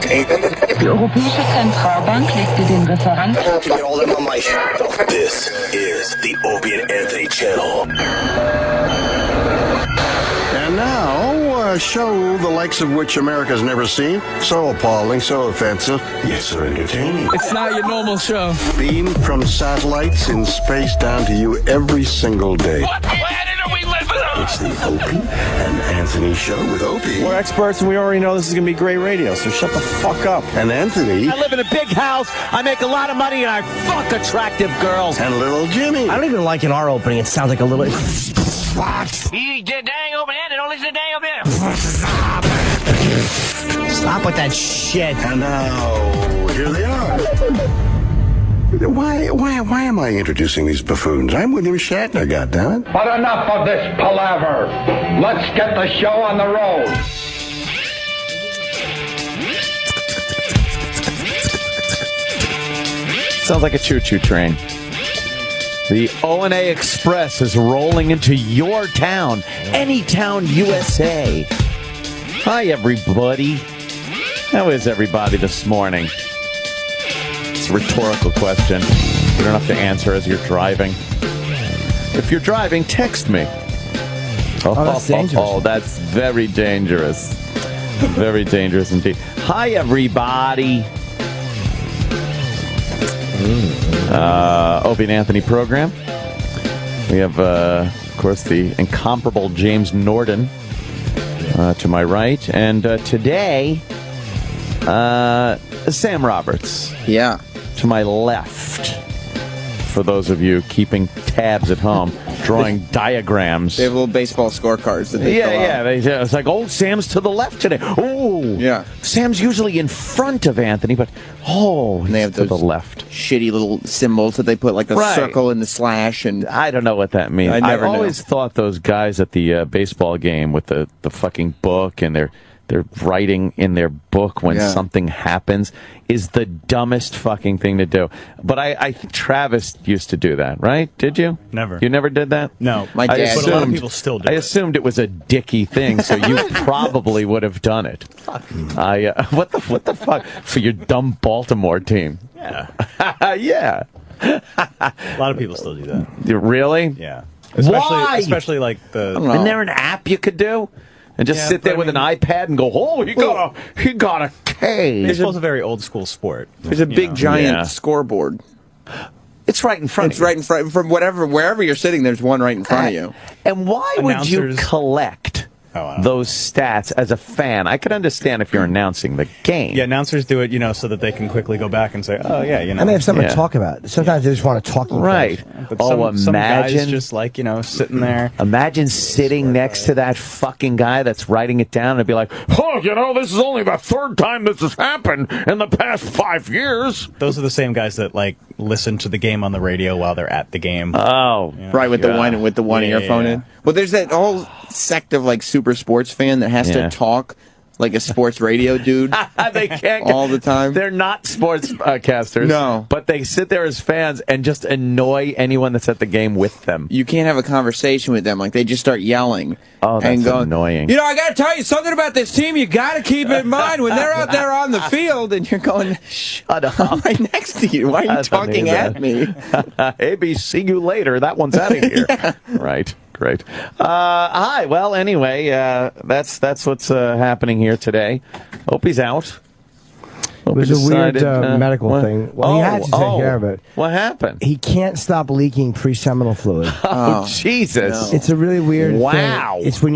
Die Europäische Zentralbank legte den Referat. This is the Opie and Anthony channel. And now, a show the likes of which America's never seen. So appalling, so offensive, yet so entertaining. It's not your normal show. Beamed from satellites in space down to you every single day. What planet are we living on? It's the Opie and Anthony show with Opie. We're experts, and we already know this is going to be great radio, so shut the fuck up. And Anthony. I live in a big house, I make a lot of money, and I fuck attractive girls. And little Jimmy. I don't even like in our opening. It sounds like a little... You dang open-handed, don't listen to dang open-handed. Stop with that shit. And now, here they are. Why am I introducing these buffoons? I'm William Shatner, goddammit. But enough of this palaver. Let's get the show on the road. Sounds like a choo-choo train. The O&A Express is rolling into your town, any town, USA. Hi, everybody. How is everybody this morning? It's a rhetorical question. You don't have to answer as you're driving. If you're driving, text me. That's dangerous. Oh, that's very dangerous. Very dangerous indeed. Hi, everybody. Opie and Anthony program. We have, of course, the incomparable James Norton to my right. And today, Sam Roberts. Yeah. To my left. For those of you keeping tabs at home, drawing diagrams. They have little baseball scorecards that they fill out. It's like, oh, Sam's to the left today. Oh, yeah. Sam's usually in front of Anthony, but and they have to the left. Shitty little symbols that they put, like a circle and the slash, and I don't know what that means. I always thought those guys at the baseball game with the fucking book and they're writing in their book when something happens is the dumbest fucking thing to do. But I think Travis used to do that, right? Did you? Never. You never did that? No. My dad. But a lot of people still do. I assumed it was a dicky thing, so you probably would have done it. What the fuck for your dumb Baltimore team? Yeah. Yeah. A lot of people still do that. Really? Yeah. Why? Especially like the. Isn't there an app you could do? And just sit there with an iPad and go, oh, he got a K. Baseball's a very old school sport. There's a big giant scoreboard. It's right in front of you. It's right in front from wherever you're sitting, there's one right in front of you. And why would you collect those stats as a fan? I could understand if you're announcing the game. Yeah, announcers do it, so that they can quickly go back and say, oh, yeah, And they have something to talk about. Sometimes they just want to talk. Right. But some guys just like, sitting there. Imagine sitting next to that fucking guy that's writing it down and be like, oh, this is only the third time this has happened in the past 5 years. Those are the same guys that, listen to the game on the radio while they're at the game. Oh. Right, with the one earphone in. Well, there's that whole sect of, super sports fan that has to talk like a sports radio dude. They can't all the time. They're not sports casters. No. But they sit there as fans and just annoy anyone that's at the game with them. You can't have a conversation with them. They just start yelling. Oh, that's annoying. I got to tell you something about this team. You got to keep in mind when they're out there on the field and you're going, shut up. I'm right next to you. Why are you talking at me? AB, see you later. That one's out of here. Right. Great. Hi. Well, anyway, that's what's happening here today. Opie's out. It was a weird medical thing. Well, he had to take care of it. What happened? He can't stop leaking pre-seminal fluid. Oh, Jesus! No. It's a really weird thing. It's when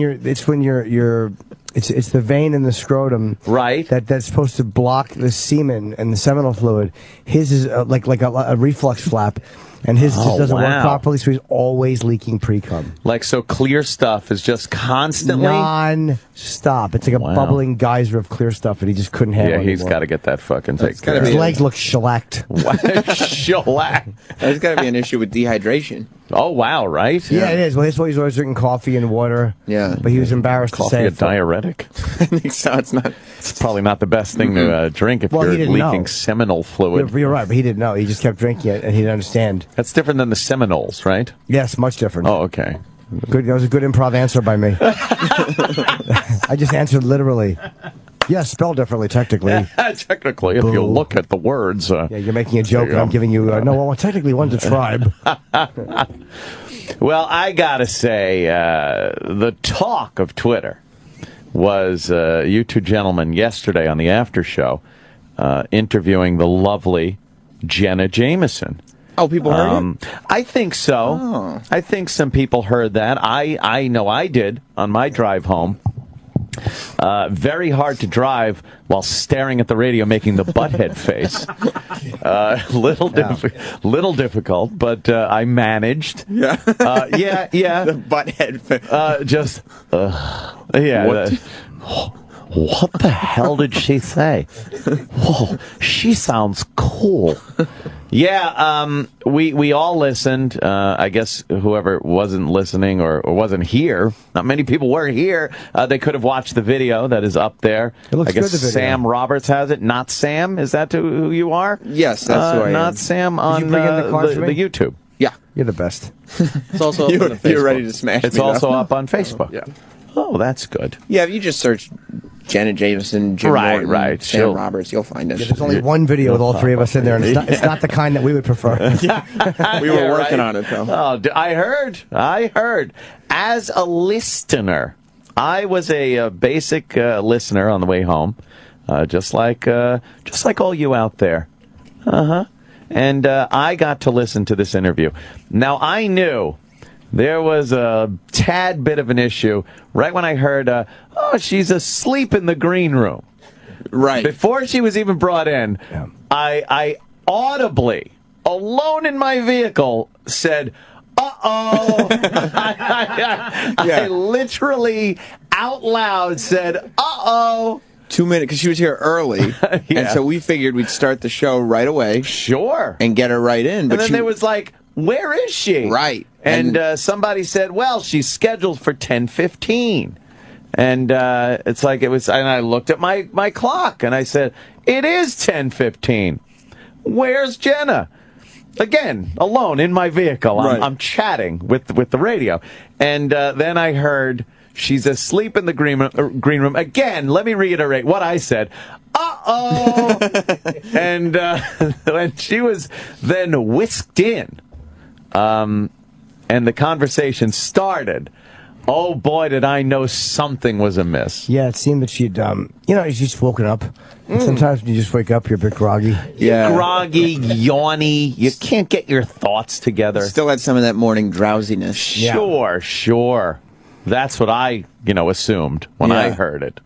it's the vein in the scrotum, right? That's supposed to block the semen and the seminal fluid. His is like a reflux flap. And his just doesn't work properly, so he's always leaking pre-cum. So clear stuff is just constantly? Non-stop. It's like a bubbling geyser of clear stuff, and he just couldn't handle it anymore. He's got to get that fucking taken care of. His legs look shellacked. Shellacked? There's got to be an issue with dehydration. Oh, wow, right? Yeah, it is. Well, that's why he's always drinking coffee and water. Yeah. But he was embarrassed to say it. Coffee a diuretic? I think so. It's probably not the best thing to drink if you're leaking seminal fluid. You're right, but he didn't know. He just kept drinking it, and he didn't understand. That's different than the Seminoles, right? Yes, much different. Oh, okay. Good. That was a good improv answer by me. I just answered literally. Yeah, spelled differently, technically. Technically, if you look at the words. Yeah, you're making a joke, and I'm giving you... no, well, technically, one's a tribe. Well, I gotta say, the talk of Twitter was you two gentlemen yesterday on the after show interviewing the lovely Jenna Jameson. Oh, people heard it? I think so. Oh. I think some people heard that. I know I did on my drive home. Very hard to drive while staring at the radio, making the butthead face. Little difficult, but I managed. Yeah. Yeah. The butthead face. What the hell did she say? Whoa, she sounds cool. Yeah, we all listened. I guess whoever wasn't listening or wasn't here, not many people were here, they could have watched the video that is up there. It looks I guess good, the video. Sam Roberts has it. Not Sam? Is that who you are? Yes, that's who I am. Not Sam on you bring in the card for me? the YouTube. Yeah. You're the best. It's also up on the You're Facebook. ready to smash It's me, also though. up on Facebook. Yeah. Oh, that's good. Yeah, if you just search Jenna Jameson, Jim Right, Norton, right. Sam Roberts, you'll find us. Yeah, there's only one video with all three of us in there, and it's not the kind that we would prefer. We were working on it, though. Oh, I heard. As a listener, I was a basic listener on the way home, just like all you out there. And I got to listen to this interview. Now, I knew there was a tad bit of an issue right when I heard, she's asleep in the green room. Right. Before she was even brought in, I audibly, alone in my vehicle, said, uh-oh. I literally, out loud, said, uh-oh. 2 minutes, because she was here early, and so we figured we'd start the show right away. Sure. And get her right in. But And then there was like, where is she? Right. And somebody said, well, she's scheduled for 10:15. And it's like, and I looked at my clock, and I said, it is 10:15. Where's Jenna? Again, alone in my vehicle. Right. I'm chatting with the radio. And then I heard, she's asleep in the green room. Again, let me reiterate what I said. Uh-oh! and she was then whisked in. And the conversation started. Oh, boy, did I know something was amiss. Yeah, it seemed that she'd, she's just woken up. And sometimes when you just wake up, you're a bit groggy. Yeah. Groggy, yawny. You can't get your thoughts together. Still had some of that morning drowsiness. Sure. That's what I, assumed when I heard it.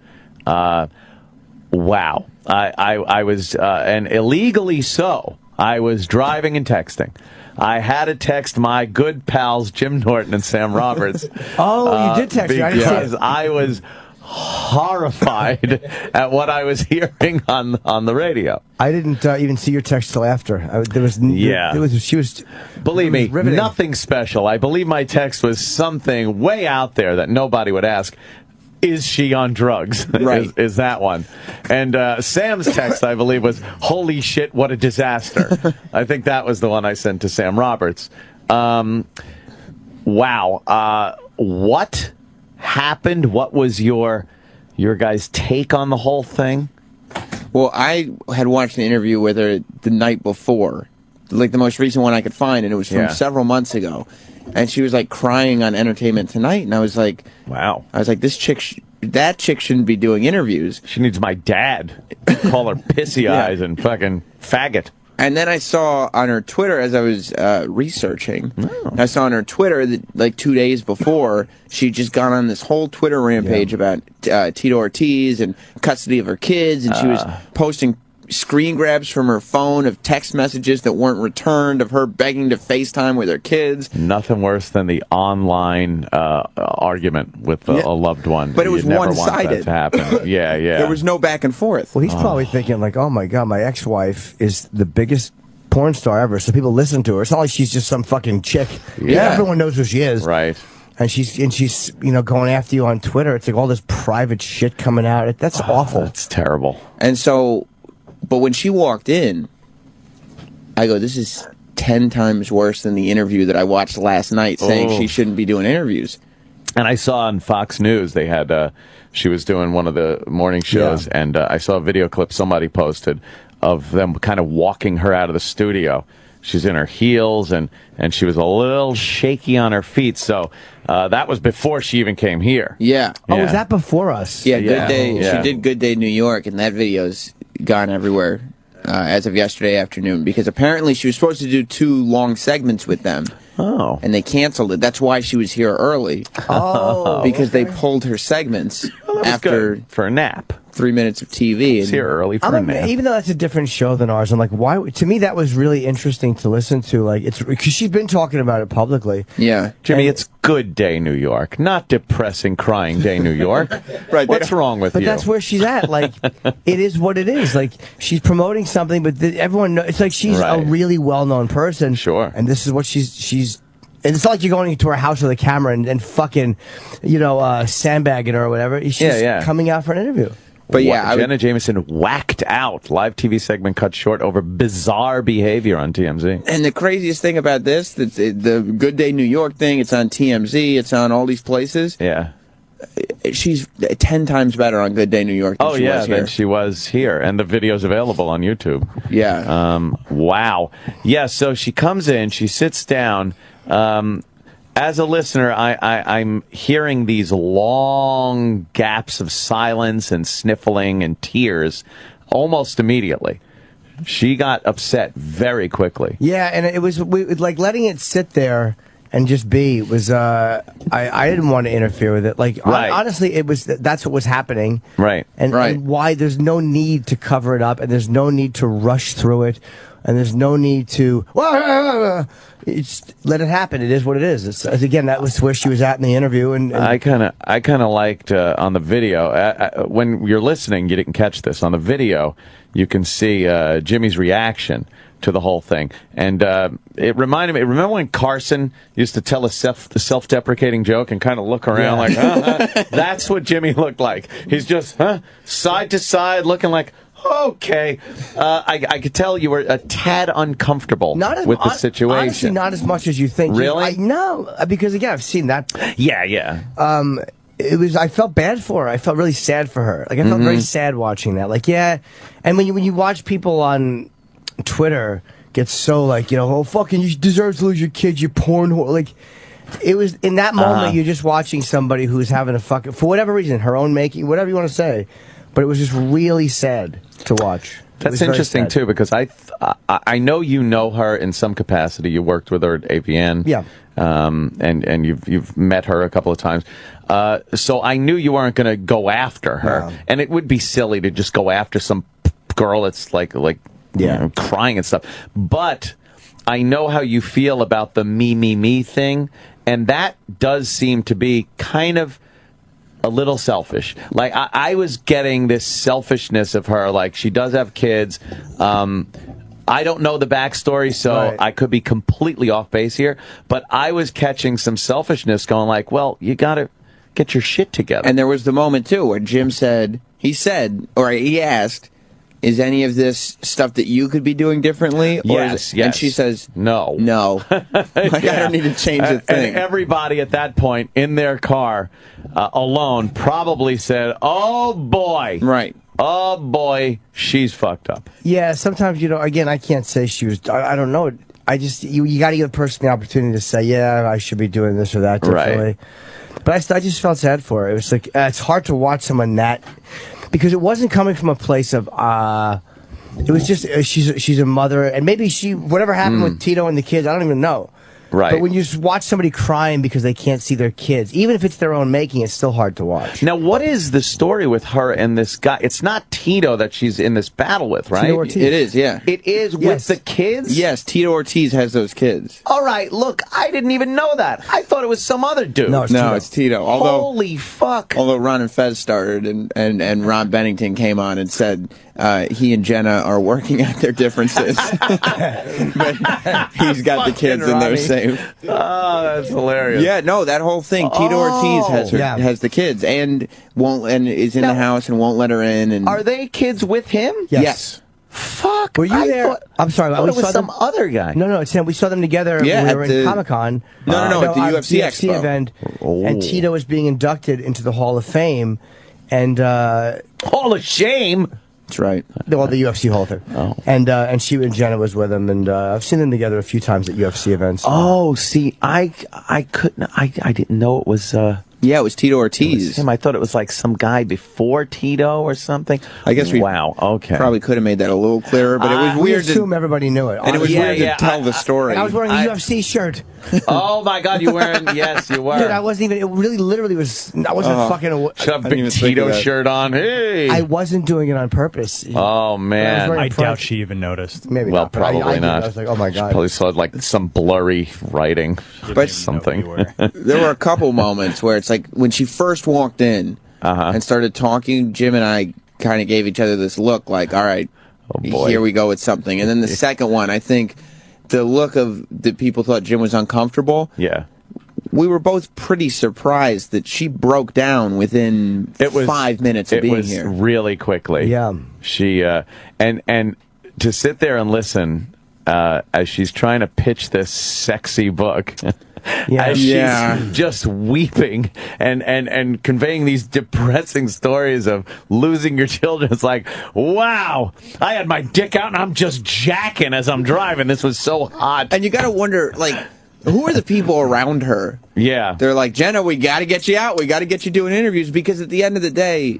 Wow. I was, and illegally so, I was driving and texting. I had to text my good pals Jim Norton and Sam Roberts. Oh, you did text me. Because I was horrified at what I was hearing on the radio. I didn't even see your text till after. She was. Believe me, riveting. nothing special. I believe my text was something way out there that nobody would ask. Is she on drugs? Right. is that one? And Sam's text, I believe, was, holy shit, what a disaster. I think that was the one I sent to Sam Roberts. Wow. What happened? What was your guys' take on the whole thing? Well, I had watched the interview with her the night before, like the most recent one I could find, and it was from several months ago. And she was like crying on Entertainment Tonight, and I was like, wow. I was like, that chick shouldn't be doing interviews. She needs my dad. Call her pissy eyes and fucking faggot. And then I saw on her Twitter, as I was researching, I saw on her Twitter that like 2 days before, she'd just gone on this whole Twitter rampage about Tito Ortiz and custody of her kids, and she was posting screen grabs from her phone of text messages that weren't returned of her begging to FaceTime with her kids. Nothing worse than the online argument with a loved one. But it was one-sided. To happen. Yeah. There was no back and forth. Well, he's probably thinking like, oh my God, my ex-wife is the biggest porn star ever, so people listen to her. It's not like she's just some fucking chick. Yeah. Everyone knows who she is. Right. And she's going after you on Twitter. It's like all this private shit coming out. That's awful. It's terrible. And so, but when she walked in, I go, this is 10 times worse than the interview that I watched last night saying she shouldn't be doing interviews. And I saw on Fox News they had She was doing one of the morning shows, and I saw a video clip somebody posted of them kind of walking her out of the studio. She's in her heels, and she was a little shaky on her feet. So that was before she even came here. Yeah. Oh, was that before us? Yeah, Good Day. She did Good Day New York, and that video's gone everywhere as of yesterday afternoon, because apparently she was supposed to do 2 long segments with them. Oh. And they canceled it. That's why she was here early. Oh. Because they pulled her segments after for a nap. 3 minutes of TV. It's here early for a nap. Even though that's a different show than ours, I'm like, why? To me, that was really interesting to listen to. Like, it's because she's been talking about it publicly. Yeah, Jimmy, it's Good Day New York, not depressing, crying day New York. Right? What's wrong with you? But that's where she's at. Like, it is what it is. Like, she's promoting something, but everyone knows. It's like she's a really well-known person. Sure. And this is what she's. And it's not like you're going into her house with a camera and fucking, sandbagging her or whatever. She's coming out for an interview. But Jenna Jameson whacked out. Live TV segment cut short over bizarre behavior on TMZ. And the craziest thing about this, the Good Day New York thing, it's on TMZ, it's on all these places. Yeah. She's 10 times better on Good Day New York than she was here. Than she was here. And the video's available on YouTube. Yeah. Wow. Yeah, so she comes in, she sits down. As a listener, I'm hearing these long gaps of silence and sniffling and tears almost immediately. She got upset very quickly. Yeah, and it was like letting it sit there and just be was. I didn't want to interfere with it. Like honestly, it was that's what was happening. Right. And why there's no need to cover it up, and there's no need to rush through it. And there's no need to let it happen. It is what it is. Again, that was where she was at in the interview. And I kind of liked on the video when you're listening. You didn't catch this on the video. You can see Jimmy's reaction to the whole thing, and it reminded me. Remember when Carson used to tell a self-deprecating joke and kind of look around like, that's what Jimmy looked like. He's just side to side, looking like. Okay, I could tell you were a tad uncomfortable with the situation. Honestly, not as much as you think. Really? No, because again, I've seen that. Yeah. It was. I felt bad for her. I felt really sad for her. Like I felt very sad watching that. Like and when you watch people on Twitter get so like fucking you deserve to lose your kids, you porn whore. Like it was in that moment you're just watching somebody who's having a fucking for whatever reason her own making whatever you want to say. But it was just really sad to watch. That's interesting, too, because I know you know her in some capacity. You worked with her at AVN. Yeah. And you've met her a couple of times. So I knew you weren't going to go after her. No. And it would be silly to just go after some girl that's crying and stuff. But I know how you feel about the me thing. And that does seem to be kind of a little selfish. Like I was getting this selfishness of her. Like she does have kids. I don't know the backstory, so I could be completely off base here. But I was catching some selfishness, going like, "Well, you got to get your shit together." And there was the moment too where Jim he asked, "Is any of this stuff that you could be doing differently?" Yes. And she says, "No, no." I don't need to change a thing. And everybody at that point in their car alone probably said, "Oh boy, right? Oh boy, she's fucked up." Yeah. Sometimes again, I can't say she was. I don't know. I just you got to give a person the opportunity to say, "Yeah, I should be doing this or that differently." Right. But I just felt sad for her. It was like it's hard to watch someone that. Because it wasn't coming from a place of, it was just, she's a mother, and maybe whatever happened with Tito and the kids, I don't even know. Right. But when you just watch somebody crying because they can't see their kids, even if it's their own making, it's still hard to watch. Now, what is the story with her and this guy? It's not Tito that she's in this battle with, right? Tito Ortiz. It is, yeah. It is with the kids? Yes, Tito Ortiz has those kids. All right, look, I didn't even know that. I thought it was some other dude. No, it's Tito. Holy fuck. Although Ron and Fez started and Ron Bennington came on and said he and Jenna are working out their differences. But he's got the kids and they're safe. Oh, that's hilarious. Yeah, no, that whole thing. Tito Ortiz has the kids and is in the house and won't let her in. And are they kids with him? Yes. Fuck. Were you there? I'm sorry. We saw some other guy. No, we saw them together when we were in Comic-Con. No, at the UFC Expo event. And Tito was being inducted into the Hall of Fame. and Hall of Shame. That's right. Well, the UFC Hall of Fame. Oh. And she and Jenna was with him, and I've seen them together a few times at UFC events. Oh, see, I didn't know it was. Yeah, it was Tito Ortiz. Him. I thought it was like some guy before Tito or something. I guess we okay. probably could have made that a little clearer, but it was We weird assume everybody knew it. and it was weird to tell the story. And I was wearing a UFC shirt. Oh my God, you wearing? Yes, you were. Dude, I wasn't even. It really, literally was. I wasn't fucking. Should have a big Tito shirt on. Hey. I wasn't doing it on purpose. Oh man. I doubt she even noticed. Maybe well, not, but probably I not. I was like, oh my She God. probably saw like some blurry writing, But something. There were a couple moments where it's like when she first walked in and started talking, Jim and I kind of gave each other this look like, all right, here we go with something. And then the second one, I think the look of that people thought Jim was uncomfortable. Yeah. We were both pretty surprised that she broke down within 5 minutes of being here. Really quickly. Yeah. She and to sit there and listen as she's trying to pitch this sexy book. As she's just weeping and conveying these depressing stories of losing your children. It's like, wow, I had my dick out and I'm just jacking as I'm driving. This was so hot. And you got to wonder, like, who are the people around her? Yeah. They're like, Jenna, we got to get you out. We got to get you doing interviews, because at the end of the day,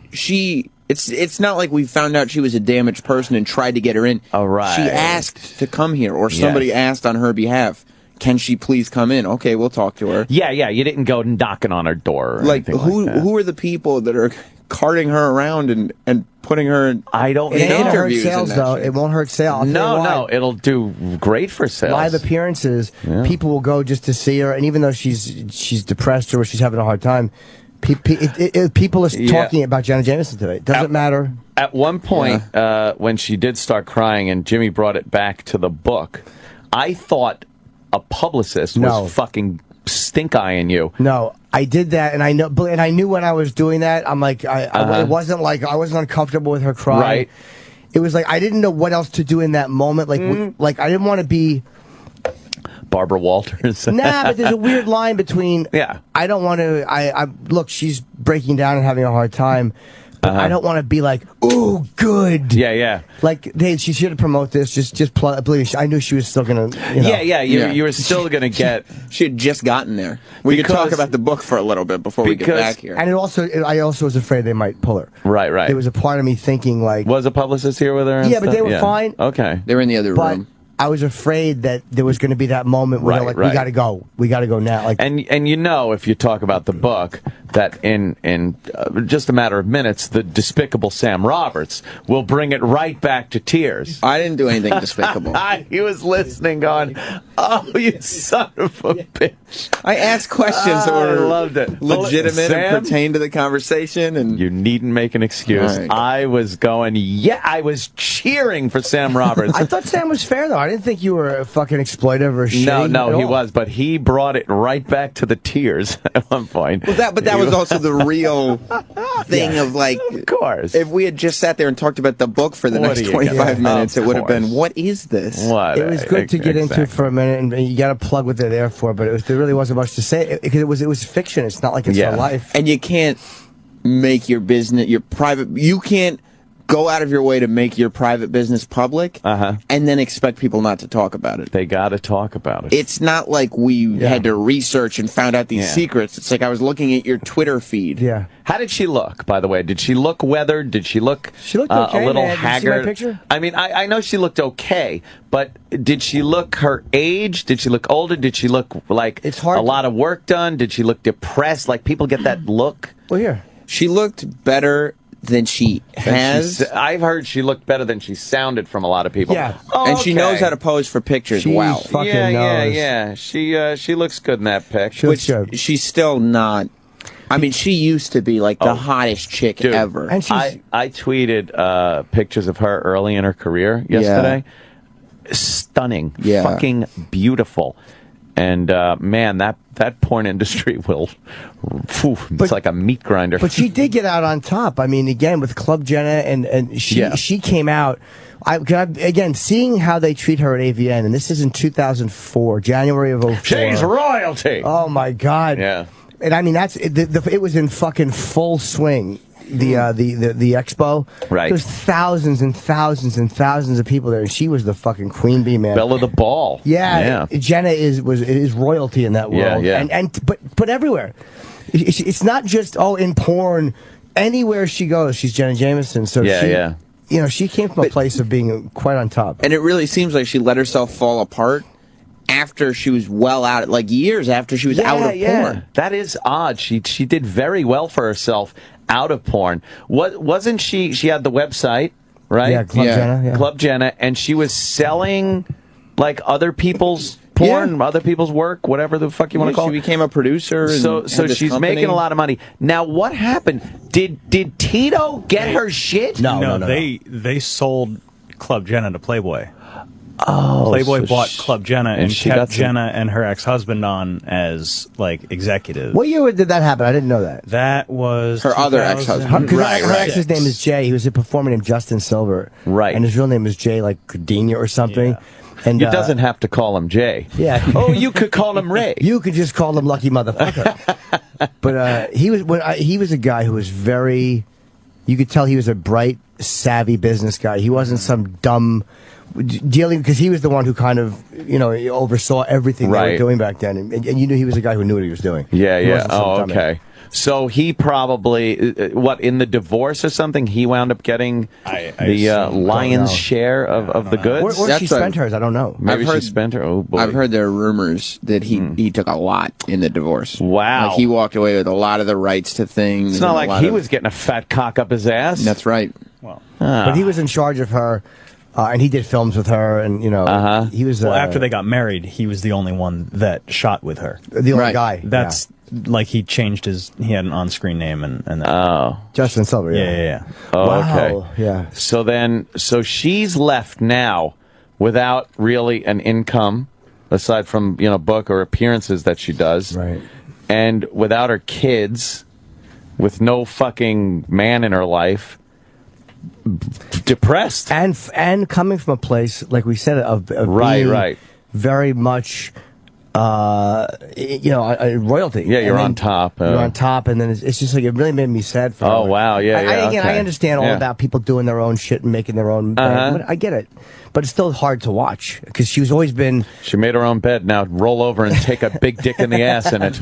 it's not like we found out she was a damaged person and tried to get her in. Oh, right. She asked to come here, or somebody asked on her behalf, can she please come in? Okay, we'll talk to her. Yeah, you didn't go knocking on her door or like anything who like that. who are the people that are carting her around and putting her in? I don't know. It ain't hurt interviews sales, and that though. shit. It won't hurt sales. No, it'll do great for sales. Live appearances, people will go just to see her, and even though she's depressed or she's having a hard time, people are talking about Jenna Jameson today. It doesn't matter. At one point, when she did start crying and Jimmy brought it back to the book, I thought a publicist was fucking stink-eyeing you. No, I did that, and I knew when I was doing that, I'm like, it wasn't like I wasn't uncomfortable with her crying. Right. It was like I didn't know what else to do in that moment. Like, like I didn't want to be Barbara Walters. Nah, but there's a weird line between. Yeah. I don't want to. I look. She's breaking down and having a hard time. But I don't want to be like, ooh, good. Yeah. Like, hey, she should promote this. Just believe. I knew she was still gonna. You know. You were still gonna get. She had just gotten there. We could talk about the book for a little bit before we get back here. And I also was afraid they might pull her. Right. There was a part of me thinking like, was a publicist here with her? And yeah, but stuff? they were fine. Okay, they were in the other room. I was afraid that there was going to be that moment where they're like, we got to go. We got to go now. Like, and if you talk about the book, that in just a matter of minutes, the despicable Sam Roberts will bring it right back to tears. I didn't do anything despicable. He was listening going, oh, you son of a bitch. I asked questions that were loved it. legitimate Sam, and pertained to the conversation. And you needn't make an excuse. Right. I was going, I was cheering for Sam Roberts. I thought Sam was fair, though. I didn't think you were fucking exploitive or shitty. No, he was, but he brought it right back to the tears at one point. Well, that was also the real thing of like, of course. If we had just sat there and talked about the book for the next 25 minutes, it would have been, what is this? What? It was good to get into for a minute, and you got to plug what they're there for, but there really wasn't much to say, because it was fiction. It's not like it's real life. And you can't make your business, your private, you can't go out of your way to make your private business public and then expect people not to talk about it. They got to talk about it. It's not like we had to research and found out these secrets. It's like I was looking at your Twitter feed. Yeah. How did she look, by the way? Did she look weathered? Did she look, looked okay, a little man. haggard? Did you see my picture? I mean, I know she looked okay, but did she look her age? Did she look older? Did she look like a lot of work done? Did she look depressed? Like people get that look? Well, here. She looked better than she has. I've heard she looked better than she sounded from a lot of people. Yeah. Oh, and she knows how to pose for pictures. She wow. fucking knows. knows. She looks good in that pic. She's still not. I mean, she used to be like the hottest chick ever. And I tweeted pictures of her early in her career yesterday. Stunning. Fucking beautiful. And man, that porn industry will, it's like a meat grinder. But she did get out on top. I mean, again, with Club Jenna, and she came out. Again, seeing how they treat her at AVN, and this is in 2004, January of 04. She's royalty. Oh my God. Yeah. And I mean, it was in fucking full swing. the expo. Right. There was thousands and thousands and thousands of people there, and she was the fucking queen bee, man. Belle of the ball. Yeah. Jenna is royalty in that world. Yeah. But everywhere. It's not just in porn. Anywhere she goes, she's Jenna Jameson. So she came from a place of being quite on top. And it really seems like she let herself fall apart after she was well out, like years after she was out of porn. That is odd. She did very well for herself out of porn. Wasn't she? She had the website, right? Yeah, Jenna. Yeah. Club Jenna, and she was selling like other people's porn, other people's work, whatever the fuck you want to call it. She became a producer. So she's making a lot of money. Now, what happened? Did Tito get her shit? No. They sold Club Jenna to Playboy. Oh, Playboy bought Club Jenna and she kept got Jenna and her ex-husband on as like executives. What year did that happen? I didn't know that. That was her other ex-husband. Her ex's name is Jay. He was a performer named Justin Silver. Right. And his real name is Jay, like Gardenia or something. Yeah. And you doesn't have to call him Jay. Yeah. Oh, you could call him Ray. You could just call him Lucky Motherfucker. But he was a guy who was very. You could tell he was a bright, savvy business guy. He wasn't some dumb dealing, because he was the one who kind of oversaw everything they were doing back then, and you knew he was a guy who knew what he was doing. Yeah. Oh, okay. So he probably, in the divorce or something, he wound up getting the lion's share of the goods? Where she spent hers, I don't know. Maybe she spent her, oh boy. I've heard there are rumors that he took a lot in the divorce. Wow. Like he walked away with a lot of the rights to things. It's not like he was getting a fat cock up his ass. That's right. Well, but he was in charge of her, and he did films with her, and he was. After they got married, he was the only one that shot with her. The only guy. That's like he changed he had an on-screen name and that. Justin Silver. Yeah. Oh, wow. okay. Yeah. So she's left now without really an income aside from book or appearances that she does, right? And without her kids, with no fucking man in her life. Depressed and coming from a place like we said of being very much royalty. Yeah, you're on top. You're on top, and then it's just like it really made me sad for her. Oh wow, I understand all about people doing their own shit and making their own bed, but I get it. But it's still hard to watch because she's always been. She made her own bed. Now roll over and take a big dick in the ass in it.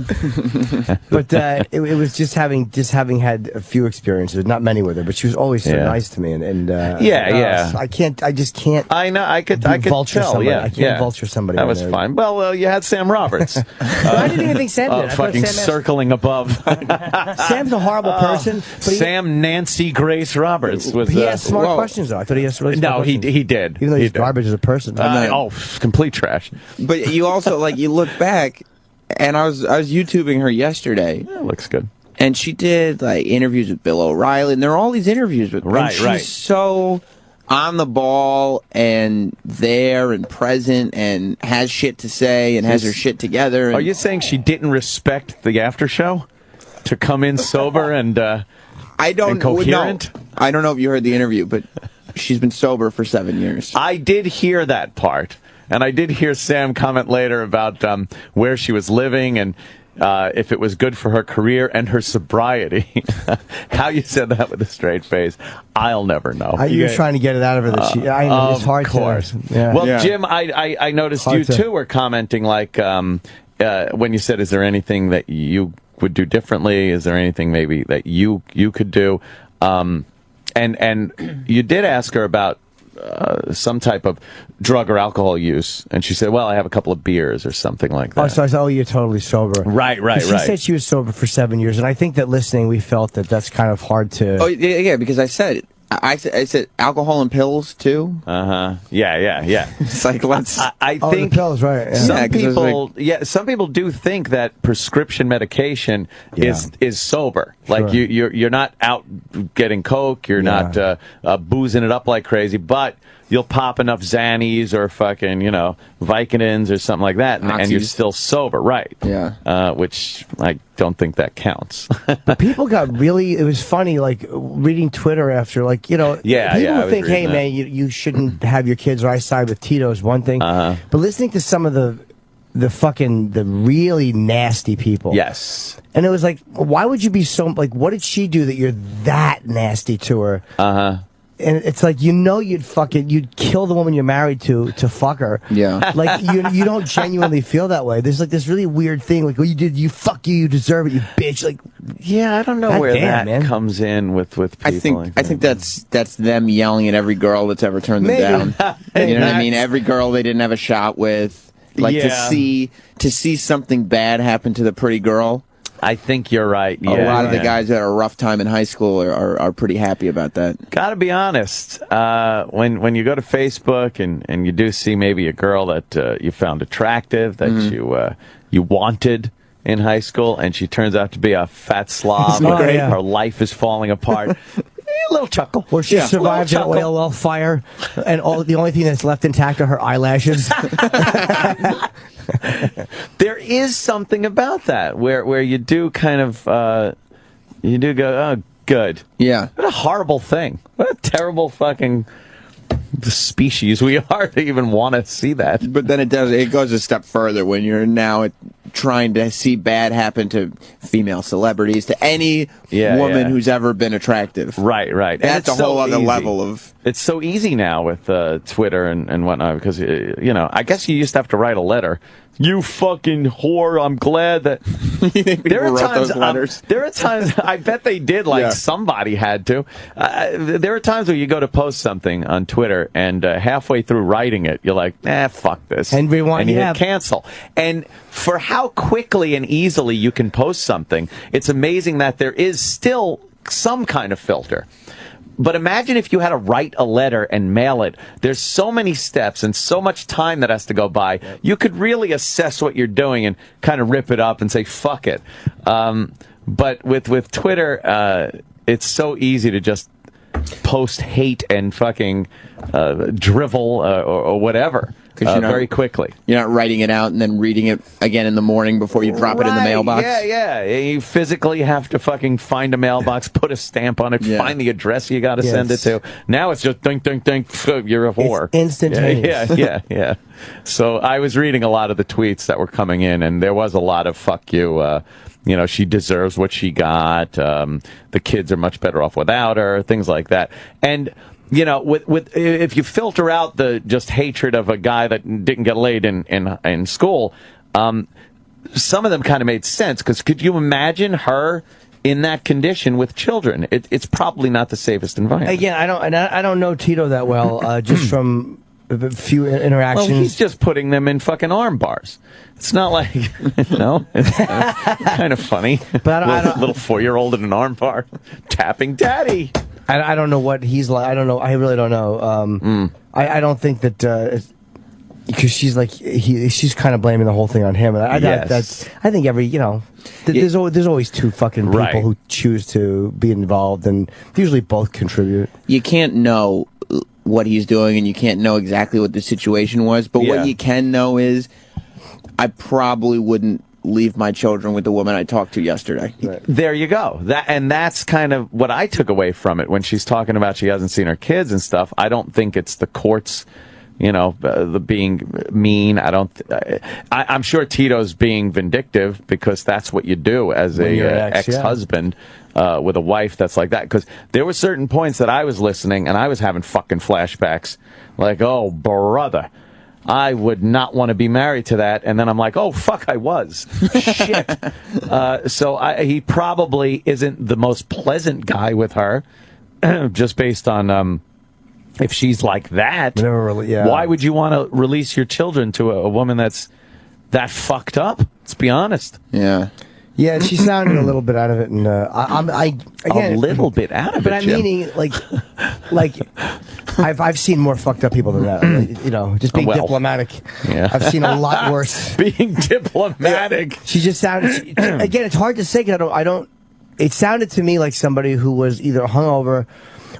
But it was just having had a few experiences, not many with her, but she was always so nice to me. I just can't. I know. I could vulture tell. Somebody. Yeah, I can't vulture somebody. That was fine. Well, you had Sam Roberts. I didn't even think Sam did. Fucking circling above. Sam's a horrible person. But Sam Nancy Grace Roberts was. He has smart questions though. I thought he has really smart questions. He did. Even though he's garbage as a person. Complete trash. But you also you look back, and I was YouTubing her yesterday. Yeah, looks good. And she did interviews with Bill O'Reilly, and there are all these interviews with. Right. She's so on the ball and there and present and has shit to say and has her shit together. And are you saying she didn't respect the after show to come in sober and coherent? No, I don't know if you heard the interview, but. She's been sober for 7 years. I did hear that part. And I did hear Sam comment later about where she was living and if it was good for her career and her sobriety. How you said that with a straight face, I'll never know. You're trying to get it out of her. That it's hard of course. To... Yeah. Well, Jim, I noticed you, too, were commenting when you said, is there anything that you would do differently? Is there anything maybe that you could do? And you did ask her about some type of drug or alcohol use, and she said, well, I have a couple of beers or something like that. Oh, so I said, you're totally sober. Right. She said she was sober for 7 years, and I think that listening, we felt that that's kind of hard to... Oh, yeah, because I said alcohol and pills, too. Uh-huh. Yeah. It's like, let's... I think the pills, right. Yeah. Some people do think that prescription medication is sober. Sure. Like you're not out getting coke, you're not boozing it up like crazy, but you'll pop enough Xannies or fucking, Vicodins or something like that, and you're still sober, right? Yeah. Which I don't think that counts. But people got really, it was funny, reading Twitter after, people think, hey, man, you shouldn't have your kids, or I side with Tito is one thing. But listening to some of the the really nasty people. Yes. And it was like, why would you be so, like, what did she do that you're that nasty to her? Uh-huh. And it's like, you'd kill the woman you're married to fuck her. Yeah. Like, you don't genuinely feel that way. There's like this really weird thing, like, well, you deserve it, you bitch. Like, yeah, I don't know where that comes in with people. I think that's them yelling at every girl that's ever turned them down. You know what I mean? Every girl they didn't have a shot with. Like, to see something bad happen to the pretty girl. I think you're right. A lot of the guys that had a rough time in high school are pretty happy about that. Gotta be honest. When you go to Facebook and you do see maybe a girl that you found attractive, that you wanted in high school, and she turns out to be a fat slob, her life is falling apart. A little chuckle. Or she survived an oil well fire, and the only thing that's left intact are her eyelashes. There is something about that where you do kind of you do go, oh, good. Yeah. What a horrible thing. What a terrible fucking species we are to even want to see that. But then it goes a step further when you're now trying to see bad happen to female celebrities, to any woman who's ever been attractive. Right. That's a whole other level of... It's so easy now with Twitter and whatnot, because, I guess you used to have to write a letter. You fucking whore, I'm glad that... there are times, I bet they did, somebody had to. There are times where you go to post something on Twitter, and halfway through writing it, you're like, fuck this. And rewind, and you hit cancel. And for how quickly and easily you can post something, it's amazing that there is still some kind of filter. But imagine if you had to write a letter and mail it. There's so many steps and so much time that has to go by. You could really assess what you're doing and kind of rip it up and say, fuck it. But with Twitter, it's so easy to just post hate and fucking drivel or whatever. Very quickly. You're not writing it out and then reading it again in the morning before you drop it in the mailbox? Yeah. You physically have to fucking find a mailbox, put a stamp on it, find the address you got to send it to. Now it's just ding, ding, ding, you're a whore. It's instantaneous. Yeah. So I was reading a lot of the tweets that were coming in, and there was a lot of fuck you. She deserves what she got. The kids are much better off without her, things like that. And with if you filter out the just hatred of a guy that didn't get laid in school, some of them kind of made sense, because could you imagine her in that condition with children? It's probably not the safest environment. Again, I don't know Tito that well, just from a few interactions. Well, he's just putting them in fucking arm bars. It's not like, it's kind of funny. But I don't, little 4-year-old in an arm bar tapping daddy. I don't know what he's like. I don't know. I really don't know. I don't think that because she's like she's kind of blaming the whole thing on him. And I think every there's always two fucking people who choose to be involved, and usually both contribute. You can't know what he's doing, and you can't know exactly what the situation was. But what you can know is, I probably wouldn't leave my children with the woman I talked to yesterday. Right. There you go. That's kind of what I took away from it when she's talking about she hasn't seen her kids and stuff. I don't think it's the courts, the being mean. I'm sure Tito's being vindictive, because that's what you do as a ex-husband with a wife that's like that. Because there were certain points that I was listening and I was having fucking flashbacks, like, oh brother, I would not want to be married to that. And then I'm like, oh, fuck, I was. Shit. So he probably isn't the most pleasant guy with her, just based on if she's like that. Why would you want to release your children to a woman that's that fucked up? Let's be honest. Yeah. Yeah, she sounded a little bit out of it, and again, a little bit out of but it. I'm Jim. meaning like I've seen more fucked up people than that. Just being diplomatic. Yeah. I've seen a lot worse. Being diplomatic. She just sounded. Again, it's hard to say, because I don't. It sounded to me like somebody who was either hungover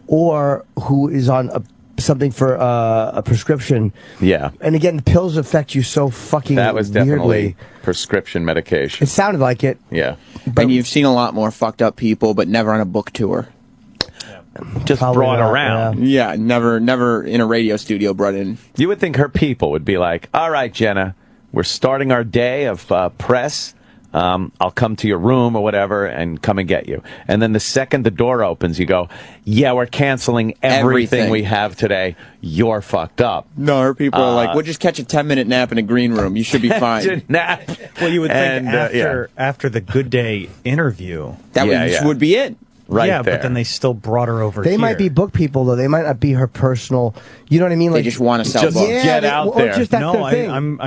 or who is on something for a prescription. Yeah. And again, the pills affect you so fucking That was definitely weirdly. Prescription medication. It sounded like it. Yeah. But you've seen a lot more fucked up people, but never on a book tour. Just Probably brought not, around. Yeah, never in a radio studio brought in. You would think her people would be like, all right, Jenna, we're starting our day of press. I'll come to your room or whatever and come and get you. And then the second the door opens, you go, yeah, we're canceling everything we have today. You're fucked up. No, her people are like, we'll just catch a 10-minute nap in a green room. You should be fine. Nap. Well, you would think after the Good Day interview, that would be it. Right there. But then they still brought her over here. They might be book people, though. They might not be her personal. You know what I mean? Like, they just want to sell books. Get out there. Just that's their thing.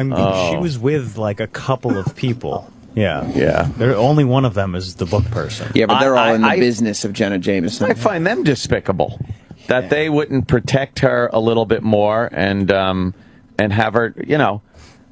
She was with like a couple of people. Yeah. Only one of them is the book person. Yeah, but they're all in the business of Jenna Jameson. I find them despicable. That they wouldn't protect her a little bit more and have her,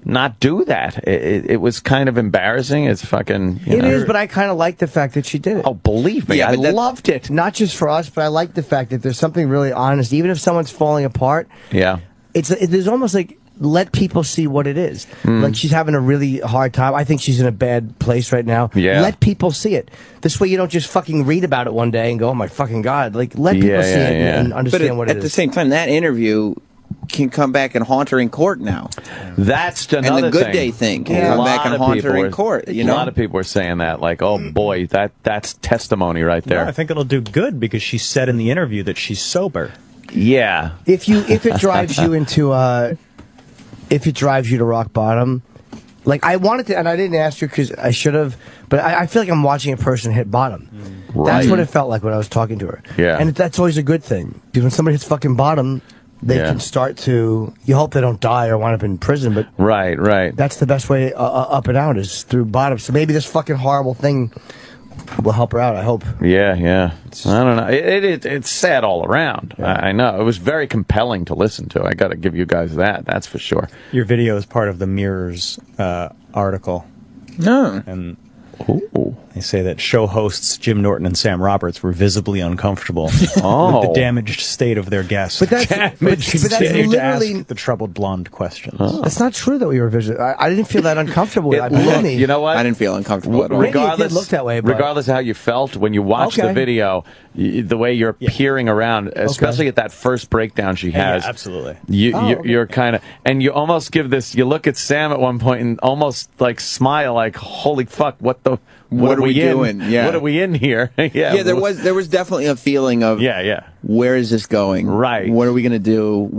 not do that. It was kind of embarrassing. It's fucking. It is, but I kind of like the fact that she did it. Oh, believe me, I loved it. Not just for us, but I like the fact that there's something really honest. Even if someone's falling apart, there's almost like let people see what it is. Like she's having a really hard time. I think she's in a bad place right now. Yeah. Let people see it. This way you don't just fucking read about it one day and go, oh my fucking God. Like let people see it and understand what it is. At the same time, that interview can come back and haunt her in court now. That's another thing. And the Good Day thing can come back and haunt her in court. A lot of people are saying that, like, oh boy, that's testimony right there. No, I think it'll do good because she said in the interview that she's sober. Yeah. If it drives you into if it drives you to rock bottom, like I wanted to, and I didn't ask you because I should have, but I feel like I'm watching a person hit bottom. Right. That's what it felt like when I was talking to her. Yeah. And that's always a good thing. Because when somebody hits fucking bottom, they can start to, you hope they don't die or wind up in prison, but right. That's the best way up and out is through bottom. So maybe this fucking horrible thing will help her out, I hope. Yeah. I don't know. It's sad all around. Yeah. I know. It was very compelling to listen to. I got to give you guys that. That's for sure. Your video is part of the Mirror's article. No. And they say that show hosts Jim Norton and Sam Roberts were visibly uncomfortable with the damaged state of their guests. But that's literally ask the troubled blonde questions. That's not true that we were visiting. I didn't feel that uncomfortable. You know what? I didn't feel uncomfortable at all. Regardless, it looked that way. Regardless of how you felt when you watched the video, the way you're peering around, especially at that first breakdown she has. Yeah, absolutely. You're kind of, and you almost give this. You look at Sam at one point and almost like smile, like, "Holy fuck! What are we doing? Yeah. What are we in here?" There was definitely a feeling of where is this going? Right. What are we gonna do?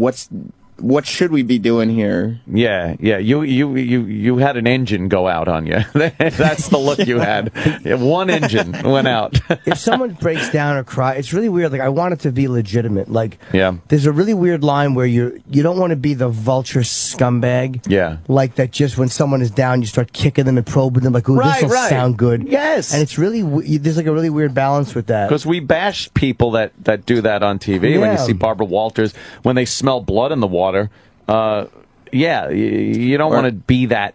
What should we be doing here? Yeah. You had an engine go out on you. That's the look you had. One engine went out. If someone breaks down or cries, it's really weird. Like I want it to be legitimate. Like there's a really weird line where you don't want to be the vulture scumbag. Yeah. Like that. Just when someone is down, you start kicking them and probing them. Like, ooh, this will sound good. Yes. And it's really there's like a really weird balance with that. Because we bash people that do that on TV. Yeah. When you see Barbara Walters, when they smell blood in the water. You don't want to be that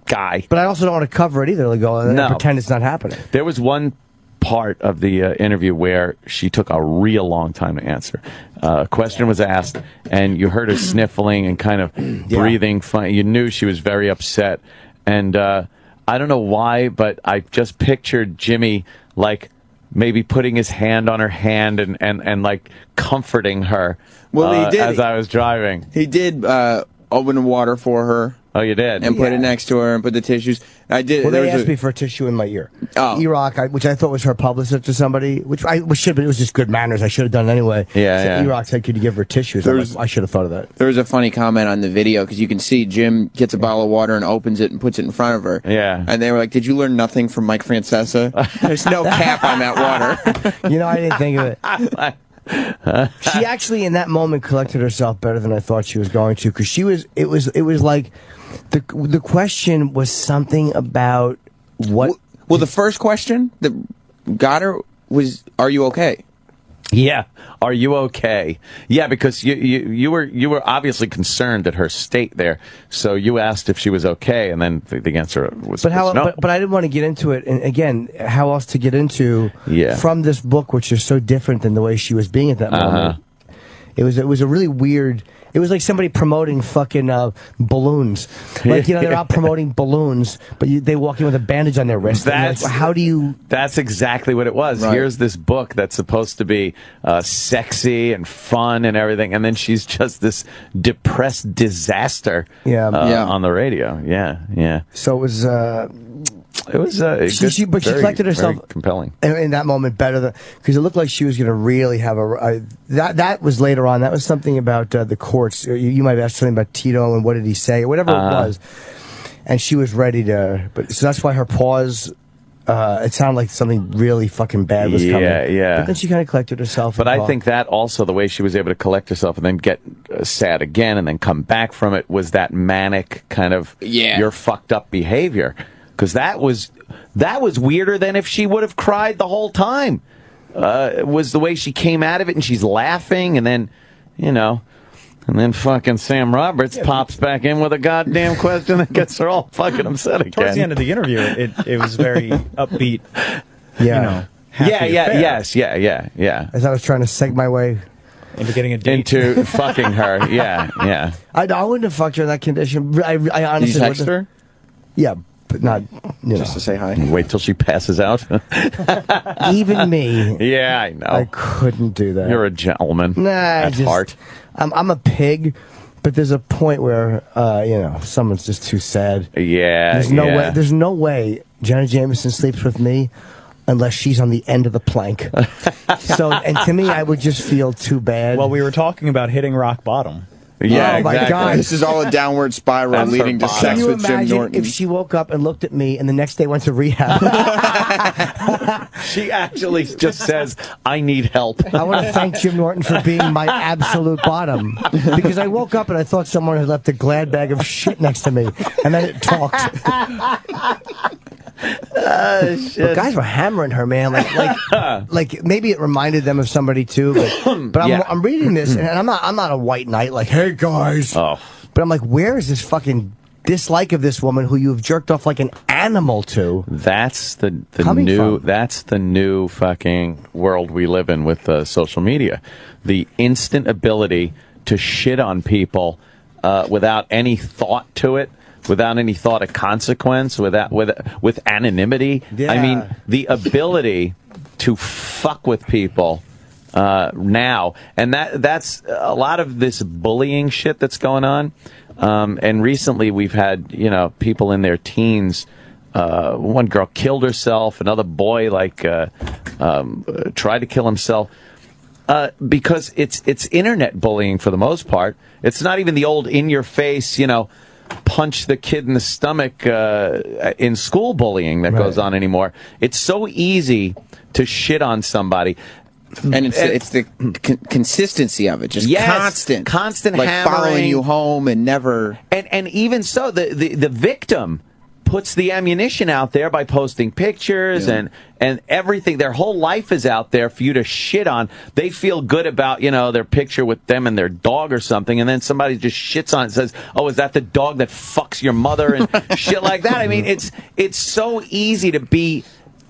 guy. But I also don't want to cover it either. Like go and pretend it's not happening. There was one part of the interview where she took a real long time to answer. A question was asked, and you heard her sniffling and kind of breathing funny. You knew she was very upset. And I don't know why, but I just pictured Jimmy like maybe putting his hand on her hand and like comforting her. Well, he did as I was driving. He did open the water for her. Oh, you did? And put it next to her and put the tissues. I did. Well, they asked me for a tissue in my ear. Oh. E-Rock, which I thought was her publicist or somebody, which should, but it was just good manners. I should have done it anyway. Yeah. E-Rock said, could you give her tissues? I should have thought of that. There was a funny comment on the video because you can see Jim gets a bottle of water and opens it and puts it in front of her. Yeah. And they were like, did you learn nothing from Mike Francesa? There's no cap on that water. I didn't think of it. She actually in that moment collected herself better than I thought she was going to, because it was like the question was something about what. Well, the first question that got her was, "Are you okay?" Yeah, are you okay? Yeah, because you were obviously concerned at her state there, so you asked if she was okay, and then the answer was no. But I didn't want to get into it, and again, how else to get into from this book, which is so different than the way she was being at that moment. It was a really weird. It was like somebody promoting fucking balloons. Like, you know, they're out promoting balloons, but they walk in with a bandage on their wrist. Like, how do you... That's exactly what it was. Right. Here's this book that's supposed to be sexy and fun and everything, and then she's just this depressed disaster on the radio. Yeah. So it was... she collected herself very compelling in that moment better because it looked like she was going to really have that was later on. That was something about the courts. You might have asked something about Tito and what did he say or whatever it was, and she was ready to. But so that's why her pause. It sounded like something really fucking bad was coming. Yeah. But then she kind of collected herself. But I think that also the way she was able to collect herself and then get sad again and then come back from it was that manic kind of you're fucked up behavior. Because that was weirder than if she would have cried the whole time. It was the way she came out of it, and she's laughing, and then, and then fucking Sam Roberts pops back in with a goddamn question that gets her all fucking upset again. Towards the end of the interview, it was very upbeat. Yeah. Yeah. As I was trying to seg my way into getting a date. Into fucking her. Yeah. I wouldn't have fucked her in that condition. I honestly Did you text her? Yeah. But not, just to say hi. Wait till she passes out. Even me. Yeah, I know. I couldn't do that. You're a gentleman. Nah, at heart. I'm a pig, but there's a point where someone's just too sad. Yeah. There's no way Jenna Jameson sleeps with me unless she's on the end of the plank. And to me, I would just feel too bad. Well, we were talking about hitting rock bottom. Yeah, oh my exactly. God. This is all a downward spiral leading to sex with Jim Norton. Can you imagine if she woke up and looked at me and the next day went to rehab? She actually just says, I need help. I want to thank Jim Norton for being my absolute bottom. Because I woke up and I thought someone had left a glad bag of shit next to me. And then it talked. Shit. But guys were hammering her, man. Like maybe it reminded them of somebody too. But I'm reading this, and I'm not a white knight. Like, hey guys. Oh. But I'm like, where is this fucking dislike of this woman who you've jerked off like an animal to? That's the new fucking world we live in with social media. The instant ability to shit on people without any thought to it. Without any thought of consequence, with anonymity. Yeah. I mean, the ability to fuck with people now, and that's a lot of this bullying shit that's going on. And recently, we've had people in their teens. One girl killed herself. Another boy tried to kill himself. Because it's internet bullying for the most part. It's not even the old in your face, punch the kid in the stomach in school bullying that goes on anymore. It's so easy to shit on somebody. And it's the consistency of it, just constant like hammering, following you home and never. And even so, the victim puts the ammunition out there by posting pictures and everything. Their whole life is out there for you to shit on. They feel good about, their picture with them and their dog or something, and then somebody just shits on it and says, oh, is that the dog that fucks your mother and shit like that? I mean, it's so easy to be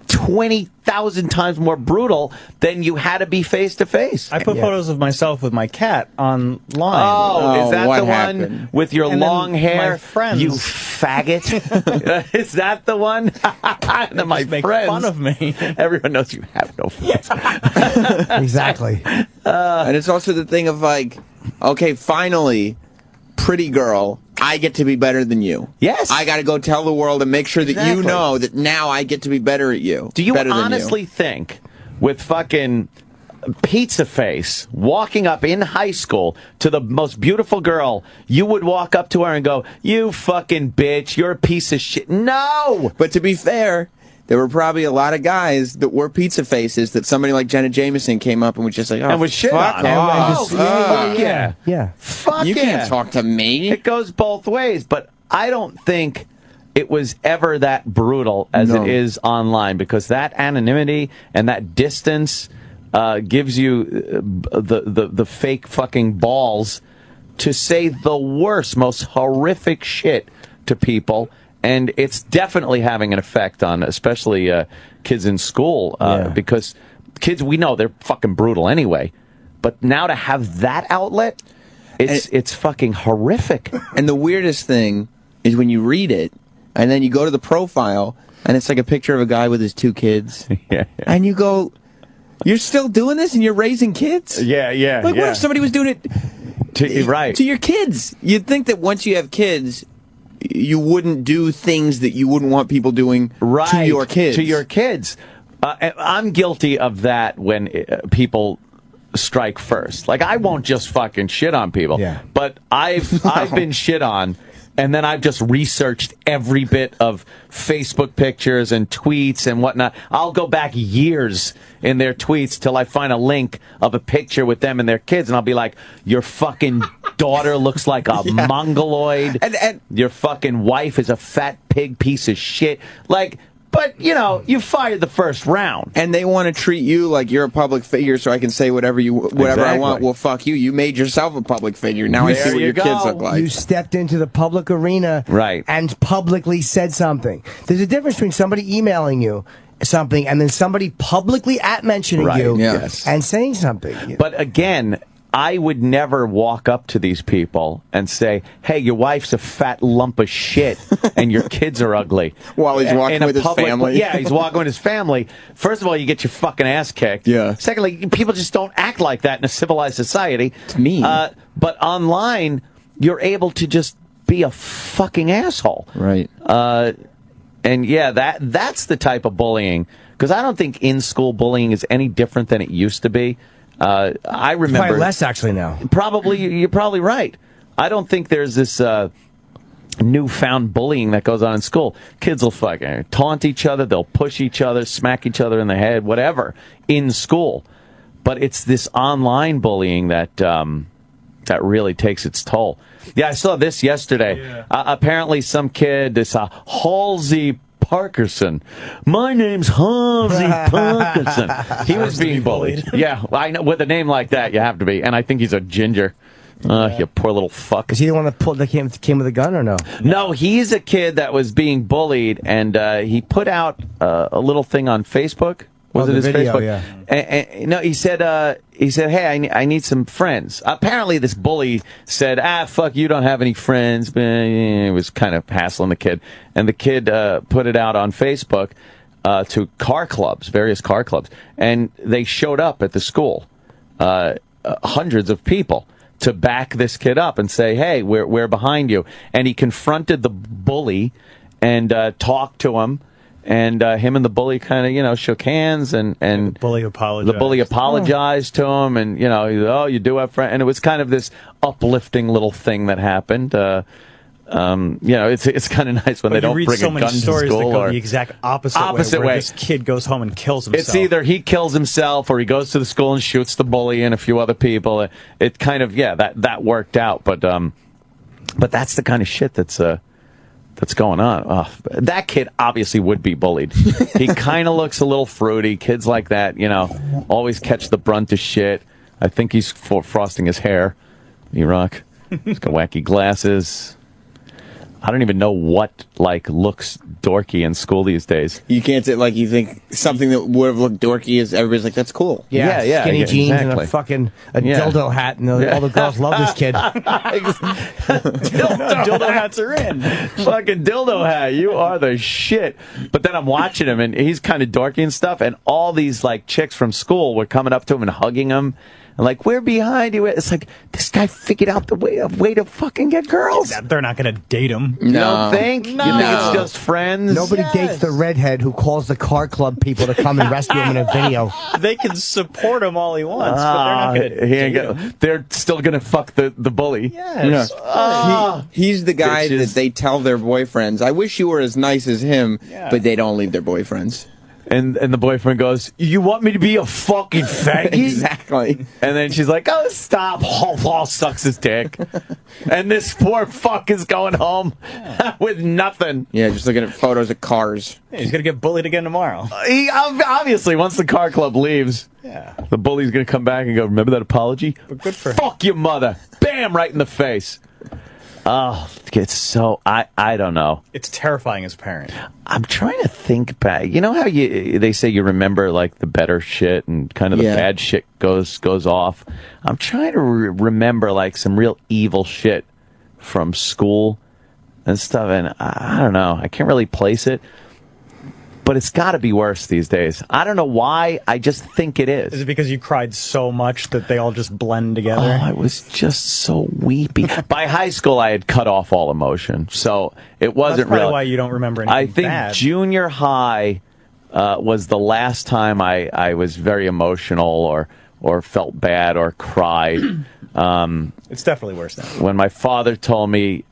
20,000 times more brutal than you had to be face to face. I put photos of myself with my cat online. Oh, is that the happened? one with your long hair? My friends. You faggot. Is that the one? And then my make friends. fun of me. Everyone knows you have no friends. Exactly. And it's also the thing of like, okay, finally, pretty girl, I get to be better than you. Yes. I got to go tell the world and make sure that you know that now I get to be better at you. Do you honestly think with fucking Pizza Face walking up in high school to the most beautiful girl, you would walk up to her and go, you fucking bitch, you're a piece of shit? No! But to be fair, there were probably a lot of guys that were pizza faces that somebody like Jenna Jameson came up and was just like, oh, and was shit fuck on. off. Yeah. Fuck you yeah. can't talk to me. It goes both ways, but I don't think it was ever that brutal as it is online, because that anonymity and that distance gives you the fake fucking balls to say the worst, most horrific shit to people. And it's definitely having an effect on especially kids in school because kids, we know they're fucking brutal anyway. But now to have that outlet, it's fucking horrific. And the weirdest thing is when you read it, and then you go to the profile, and it's like a picture of a guy with his 2 kids. Yeah. And you go, you're still doing this and you're raising kids? Yeah. Like, what if somebody was doing it to your kids? You'd think that once you have kids, you wouldn't do things that you wouldn't want people doing to your kids. To your kids. I'm guilty of that when people strike first. Like, I won't just fucking shit on people. Yeah. But I've been shit on, and then I've just researched every bit of Facebook pictures and tweets and whatnot. I'll go back years in their tweets till I find a link of a picture with them and their kids, and I'll be like, your fucking daughter looks like a mongoloid. And your fucking wife is a fat pig piece of shit. Like... But, you know, you fired the first round. And they want to treat you like you're a public figure so I can say whatever I want. Well, fuck you. You made yourself a public figure. Now I see what your kids look like. You stepped into the public arena and publicly said something. There's a difference between somebody emailing you something and then somebody publicly mentioning you and saying something. But again... I would never walk up to these people and say, hey, your wife's a fat lump of shit and your kids are ugly. While he's walking with his family. Yeah, he's walking with his family. First of all, you get your fucking ass kicked. Yeah. Secondly, people just don't act like that in a civilized society. It's mean. But online, you're able to just be a fucking asshole. Right. And yeah, that's the type of bullying. Because I don't think in-school bullying is any different than it used to be. I remember... It's probably less, actually, now. You're probably right. I don't think there's this newfound bullying that goes on in school. Kids will fucking taunt each other, they'll push each other, smack each other in the head, whatever, in school. But it's this online bullying that that really takes its toll. Yeah, I saw this yesterday. Yeah. Apparently some kid, this Halsey Parkerson. My name's Halsey Parkerson. He was being bullied. Yeah, I know. With a name like that, you have to be. And I think he's a ginger. You poor little fuck. Is he the one that came with a gun or no? No, he's a kid that was being bullied, and he put out a little thing on Facebook. Was it his video, Facebook? Yeah. And, no, he said, hey, I need some friends. Apparently, this bully said, fuck, you don't have any friends. He was kind of hassling the kid. And the kid put it out on Facebook to car clubs, various car clubs. And they showed up at the school, hundreds of people, to back this kid up and say, hey, we're behind you. And he confronted the bully and talked to him. And him and the bully kind of, shook hands, and the bully apologized to him, and you do have friends, and it was kind of this uplifting little thing that happened. It's kind of nice when they don't bring a gun to school. You read so many stories that go the exact opposite way. This kid goes home and kills himself. It's either he kills himself or he goes to the school and shoots the bully and a few other people. It kind of that worked out, but that's the kind of shit that's going on. That kid obviously would be bullied. He kind of looks a little fruity. Kids like that, always catch the brunt of shit. I think he's frosting his hair. E-Rock. He's got wacky glasses. I don't even know what looks dorky in school these days. You can't say you think something that would have looked dorky is everybody's like, that's cool. Yeah, skinny jeans and a fucking dildo hat, and all the girls love this kid. dildo hats are in. Fucking dildo hat, you are the shit. But then I'm watching him, and he's kind of dorky and stuff, and all these chicks from school were coming up to him and hugging him. And we're behind you. It's like, this guy figured out the way to fucking get girls. They're not going to date him. You don't think? No. You think it's just friends? Nobody dates the redhead who calls the car club people to come and rescue him in a video. They can support him all he wants, but they're not going to date him. They're still going to fuck the bully. Yes. He's the guy that they tell their boyfriends, I wish you were as nice as him, but they don't leave their boyfriends. And the boyfriend goes, you want me to be a fucking faggot? Exactly. And then she's like, oh, stop. Paul sucks his dick. And this poor fuck is going home with nothing. Yeah, just looking at photos of cars. Yeah, he's going to get bullied again tomorrow. He obviously, once the car club leaves, the bully's going to come back and go, remember that apology? But good for him. Fuck your mother. Bam, right in the face. Oh, it's so I don't know. It's terrifying as a parent. I'm trying to think back. You know how they say you remember like the better shit and kind of the bad shit goes off. I'm trying to remember like some real evil shit from school and stuff, and I don't know. I can't really place it. But it's got to be worse these days. I don't know why. I just think it is. Is it because you cried so much that they all just blend together? Oh, I was just so weepy. By high school, I had cut off all emotion, so it wasn't really. That's why you don't remember anything I think bad. Junior high was the last time I was very emotional or felt bad or cried. It's definitely worse now. When my father told me,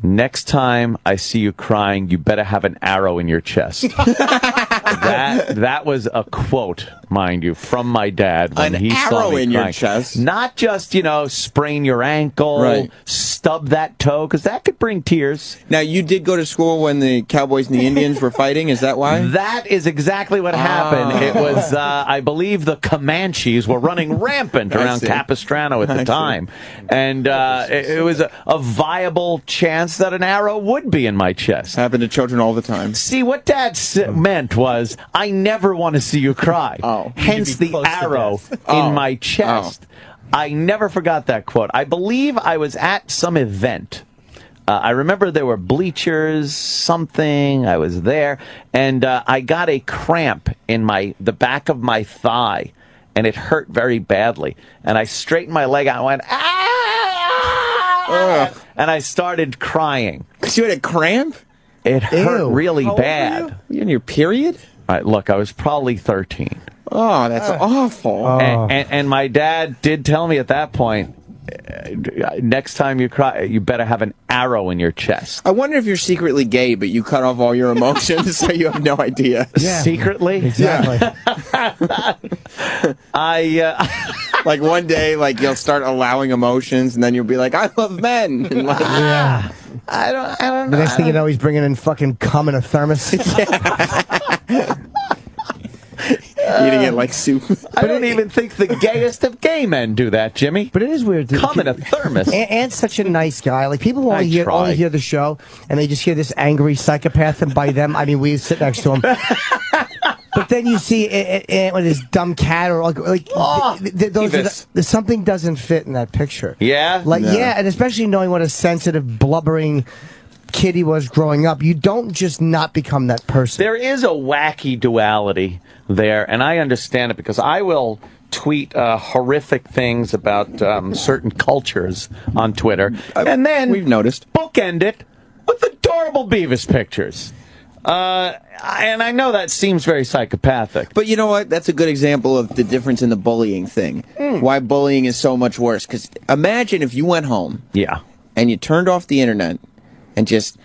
next time I see you crying, you better have an arrow in your chest. That was a quote, mind you, from my dad when he saw me in crying. your chest. Not just, sprain your ankle, stub that toe, because that could bring tears. Now, you did go to school when the Cowboys and the Indians were fighting. Is that why? That is exactly what happened. It was, I believe, the Comanches were running rampant around Capistrano at the time. And it was a viable chance that an arrow would be in my chest. Happened to children all the time. See, what Dad meant was, I never want to see you cry. Hence the arrow in my chest. I never forgot that quote. I believe I was at some event. I remember there were bleachers, something. I was there, and I got a cramp in the back of my thigh, and it hurt very badly. And I straightened my leg out and went, ah! And I started crying. Because you had a cramp? It hurt really bad. Were you in your period? All right, look, I was probably 13. Oh, that's awful. And my dad did tell me at that point, next time you cry, you better have an arrow in your chest. I wonder if you're secretly gay, but you cut off all your emotions, so you have no idea. Yeah. Secretly? Exactly. Like one day, like you'll start allowing emotions, and then you'll be like, "I love men." And like, Yeah. I don't know. The next thing you know, he's bringing in fucking cum in a thermos. eating it like soup. I don't even think the gayest of gay men do that, Jimmy. But it is weird. Come in a thermos. Ant's such a nice guy. Like, people who only try. hear the show, and they just hear this angry psychopath, and by them, I mean, we sit next to him. But then you see Ant with his dumb cat, or something doesn't fit in that picture. Yeah? Yeah, and especially knowing what a sensitive, blubbering kid he was growing up, you don't just not become that person. There is a wacky duality there, and I understand it because I will tweet horrific things about certain cultures on Twitter, and then we've noticed bookend it with adorable Beavis pictures. And I know that seems very psychopathic. But you know what? That's a good example of the difference in the bullying thing. Why bullying is so much worse. Because imagine if you went home and you turned off the internet and just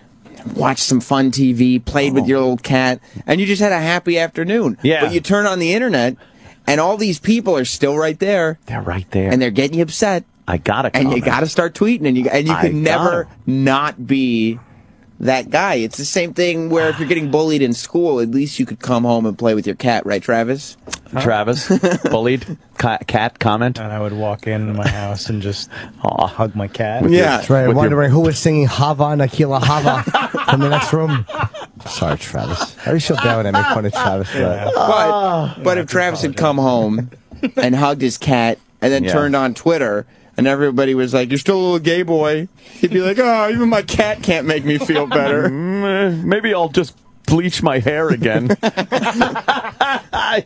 watched some fun TV, played with your little cat, and you just had a happy afternoon. Yeah. But you turn on the internet, and all these people are still right there. They're right there. And they're getting you upset. I gotta comment. And you comment. gotta start tweeting, and you can never not be that guy. It's the same thing where if you're getting bullied in school, at least you could come home and play with your cat, right, Travis? Travis, bullied, cat, comment. And I would walk into my house and just hug my cat. Yeah. That's right. Wondering who was singing Hava Nakila Hava from the next room. Sorry, Travis. I always feel bad when I make fun of Travis for that. But if Travis had come home and hugged his cat and then turned on Twitter, and everybody was like, "You're still a little gay boy," he'd be like, "Oh, even my cat can't make me feel better." Maybe I'll just bleach my hair again.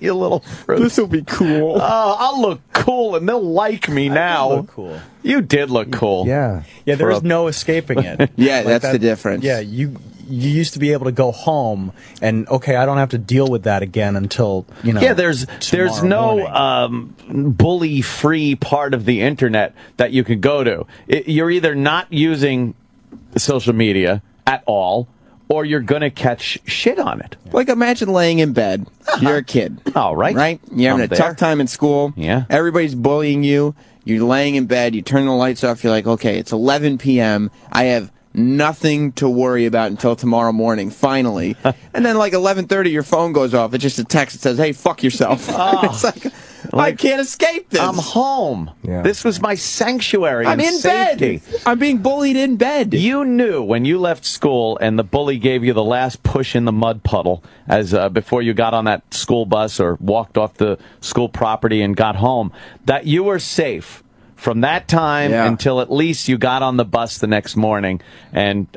You little fruit. This will be cool. I'll look cool, and they'll like me now. Look cool. You did look cool. Yeah. Yeah, there is no escaping it. Yeah, that's the difference. Yeah, you used to be able to go home and, okay, I don't have to deal with that again until, Yeah, there's no morning. bully-free part of the internet that you can go to. You're either not using social media at all, or you're going to catch shit on it. Like, imagine laying in bed. You're a kid. Oh, right. Right? You're having a tough time in school. Yeah. Everybody's bullying you. You're laying in bed. You turn the lights off. You're like, okay, it's 11 p.m. I have nothing to worry about until tomorrow morning, finally. And then, like, 11:30, your phone goes off. It's just a text that says, "Hey, fuck yourself." It's like, I can't escape this. I'm home. Yeah. This was my sanctuary. I'm in safety. bed. I'm being bullied in bed. You knew when you left school and the bully gave you the last push in the mud puddle as before you got on that school bus or walked off the school property and got home, that you were safe from that time until at least you got on the bus the next morning and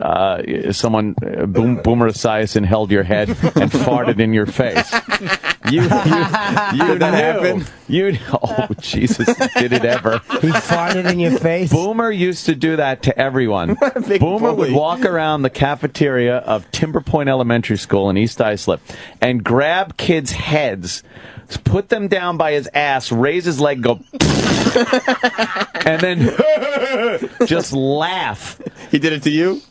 someone, Boomer Esiason, held your head and farted in your face. You Did that happen? Oh, Jesus, did it ever. He farted in your face? Boomer used to do that to everyone. Boomer would walk around the cafeteria of Timber Point Elementary School in East Islip and grab kids' heads, put them down by his ass, raise his leg, go, and then just laugh. He did it to you?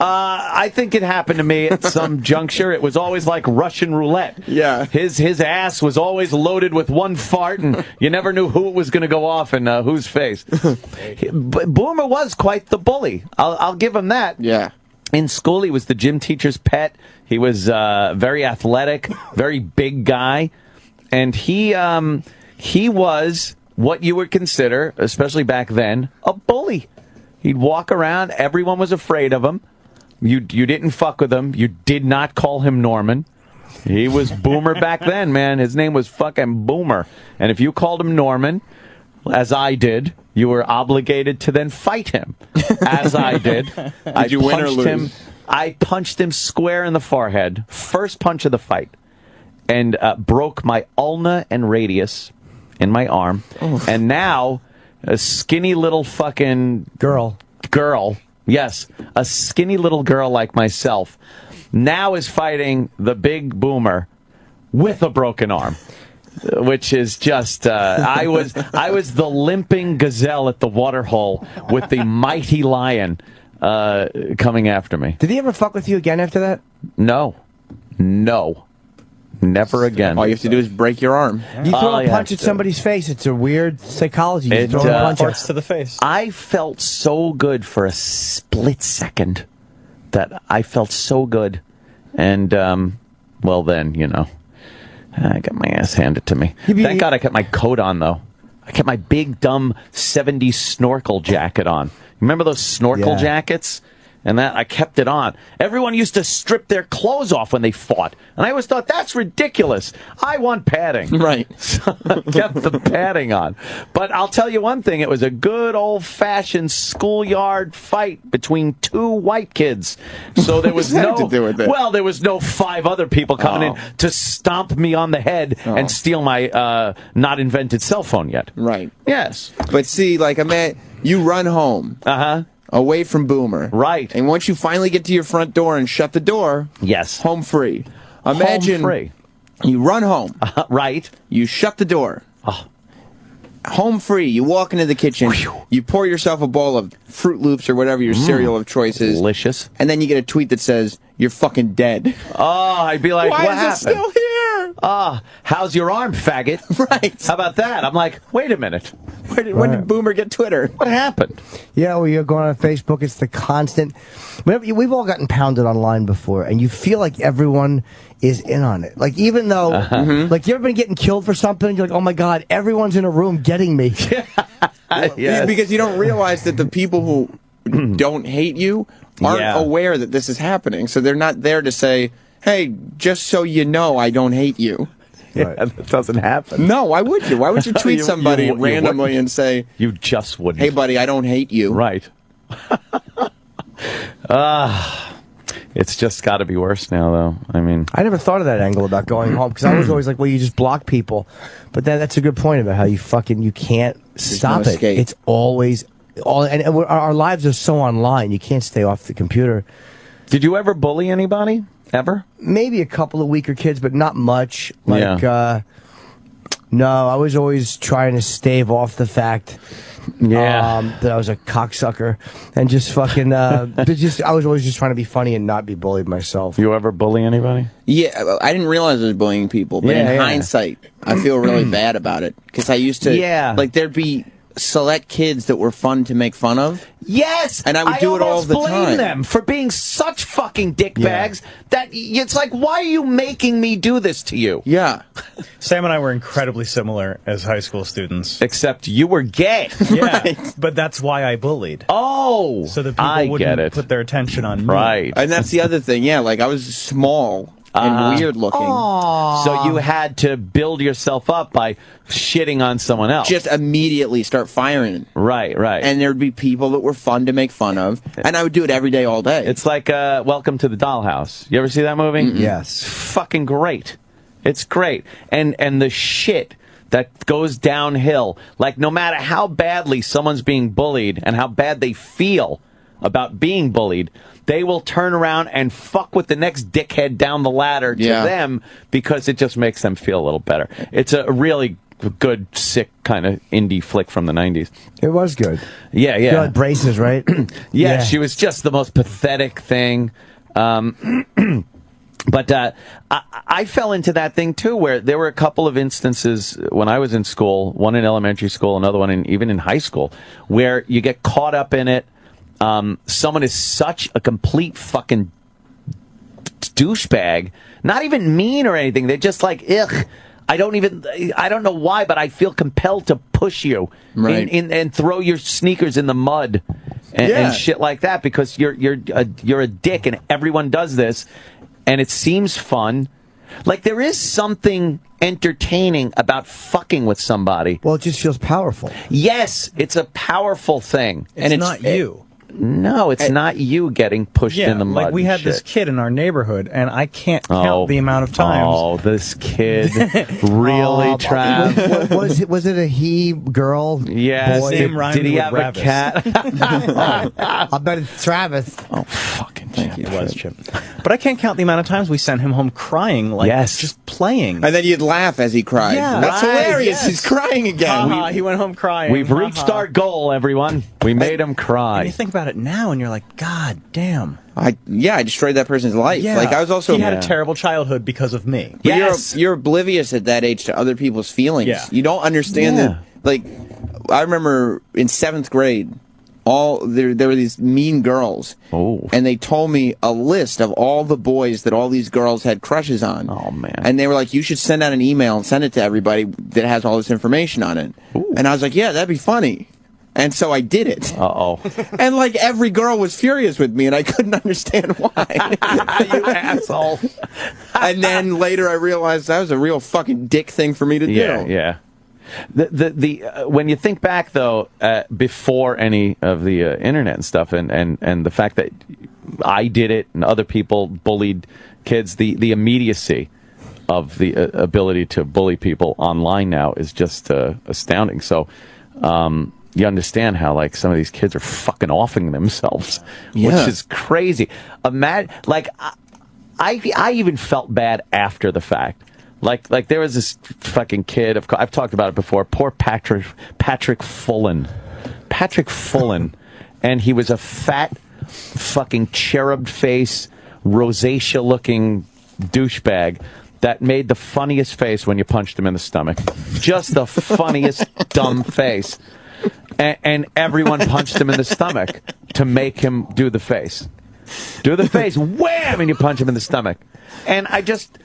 I think it happened to me at some juncture. It was always like Russian roulette. Yeah. His ass was always loaded with one fart, and you never knew who it was going to go off in whose face. Boomer was quite the bully. I'll give him that. Yeah. In school, he was the gym teacher's pet. He was very athletic, very big guy. And he was what you would consider, especially back then, a bully. He'd walk around. Everyone was afraid of him. You didn't fuck with him. You did not call him Norman. He was Boomer back then, man. His name was fucking Boomer. And if you called him Norman, as I did, you were obligated to then fight him, as I did. Did you win or lose? I punched him square in the forehead. First punch of the fight. And broke my ulna and radius in my arm. Oh. And now, a skinny little fucking girl, yes, a skinny little girl like myself, now is fighting the big Boomer with a broken arm, which is just, I was the limping gazelle at the waterhole with the mighty lion coming after me. Did he ever fuck with you again after that? No. Never again. All you have to do is break your arm. You throw a punch at somebody's face. It's a weird psychology. You throw a punch to the face. I felt so good for a split second. That I felt so good. And, well then, I got my ass handed to me. Thank God I kept my coat on, though. I kept my big, dumb 70s snorkel jacket on. Remember those snorkel jackets? And that I kept it on. Everyone used to strip their clothes off when they fought. And I always thought, that's ridiculous. I want padding. Right. So I kept the padding on. But I'll tell you one thing. It was a good old-fashioned schoolyard fight between two white kids. So there was no... to do with it? Well, there was no 5 other people coming in to stomp me on the head and steal my not-invented cell phone yet. Right. Yes. But see, like, you run home. Uh-huh. Away from Boomer. Right. And once you finally get to your front door and shut the door, yes, home free. Imagine home free. You run home. Right. You shut the door. Home free. You walk into the kitchen. You pour yourself a bowl of Fruit Loops or whatever your cereal of choice is. Delicious. And then you get a tweet that says, "You're fucking dead." Oh, I'd be like, Why what is happened? it still here? How's your arm, faggot? Right. How about that? I'm like, wait a minute. When did Boomer get Twitter? What happened? Yeah, well, you're going on Facebook. It's the constant. We've all gotten pounded online before, and you feel like everyone is in on it. Like, even though, like, you ever been getting killed for something? You're like, oh my God, everyone's in a room getting me. Yes. Because you don't realize that the people who don't hate you aren't aware that this is happening. So they're not there to say, hey, just so you know, I don't hate you. Yeah, that doesn't happen. No, why would you? Why would you tweet somebody randomly and say, you just wouldn't. Hey, buddy, I don't hate you. Right. It's just got to be worse now, though. I mean, I never thought of that angle about going home, because I was always like, well, you just block people. But then that's a good point about how you can't stop it. Escape. It's always and our lives are so online. You can't stay off the computer. Did you ever bully anybody? Ever? Maybe a couple of weaker kids, but not much. Like, no, I was always trying to stave off the fact that I was a cocksucker, and just fucking, I was always just trying to be funny and not be bullied myself. You ever bully anybody? Yeah, I didn't realize I was bullying people, but in hindsight, I feel really bad about it, because I used to, like, there'd be select kids that were fun to make fun of. Yes, and I would do it all the time. I almost blame them for being such fucking dickbags that it's like, why are you making me do this to you? Yeah. Sam and I were incredibly similar as high school students. Except you were gay. Yeah, right. But that's why I bullied. Oh, so that people wouldn't put their attention on me. Right. And that's the other thing. Yeah, like I was small and weird looking. So you had to build yourself up by shitting on someone else. Just immediately start firing. Right, right. And there'd be people that were fun to make fun of, and I would do it every day, all day. It's like Welcome to the Dollhouse. You ever see that movie? Yes. Fucking great. It's great. And the shit that goes downhill, like no matter how badly someone's being bullied and how bad they feel about being bullied, they will turn around and fuck with the next dickhead down the ladder to them because it just makes them feel a little better. It's a really good, sick kind of indie flick from the 90s. It was good. Yeah, yeah. She had braces, right? Yeah, she was just the most pathetic thing. But I fell into that thing, too, where there were a couple of instances when I was in school, one in elementary school, another one even in high school, where you get caught up in it. Someone is such a complete fucking douchebag, not even mean or anything. They're just like, ugh. I don't know why, but I feel compelled to push you and throw your sneakers in the mud and shit like that because you're a dick and everyone does this and it seems fun. Like there is something entertaining about fucking with somebody. Well, it just feels powerful. Yes, it's a powerful thing. It's not you. No, it's not you getting pushed in the mud. Like we had this kid in our neighborhood, and I can't count the amount of times. Oh, this kid really Trav. Was it a he, girl? Yes. Boy? Did he have a cat? I bet it's Travis. Oh, fucking Thank you. It was Chip. But I can't count the amount of times we sent him home crying, like just playing. And then you'd laugh as he cried. Yeah, that's hilarious. Yes. He's crying again. He went home crying. We've reached our goal, everyone. We made him cry. And you think about it now, and you're like, God damn. I destroyed that person's life. Yeah. Like I was also he had a terrible childhood because of me. But you're oblivious at that age to other people's feelings. Yeah. You don't understand that. Like I remember in 7th grade, there were these mean girls. Oh. And they told me a list of all the boys that all these girls had crushes on. Oh man. And they were like, you should send out an email and send it to everybody that has all this information on it. Ooh. And I was like, yeah, that'd be funny. And so I did it. Uh-oh. And like every girl was furious with me and I couldn't understand why. You asshole. And then later I realized that was a real fucking dick thing for me to do. Yeah. When you think back though, before any of the internet and stuff, and the fact that I did it and other people bullied kids, the immediacy of the ability to bully people online now is just astounding. So. You understand how like some of these kids are fucking offing themselves, which is crazy. Like I even felt bad after the fact. Like there was this fucking kid. I've talked about it before. Poor Patrick Fullen, and he was a fat, fucking cherub face, rosacea looking douchebag that made the funniest face when you punched him in the stomach. Just the funniest dumb face. And everyone punched him in the stomach to make him do the face. Do the face, wham, and you punch him in the stomach. And I just,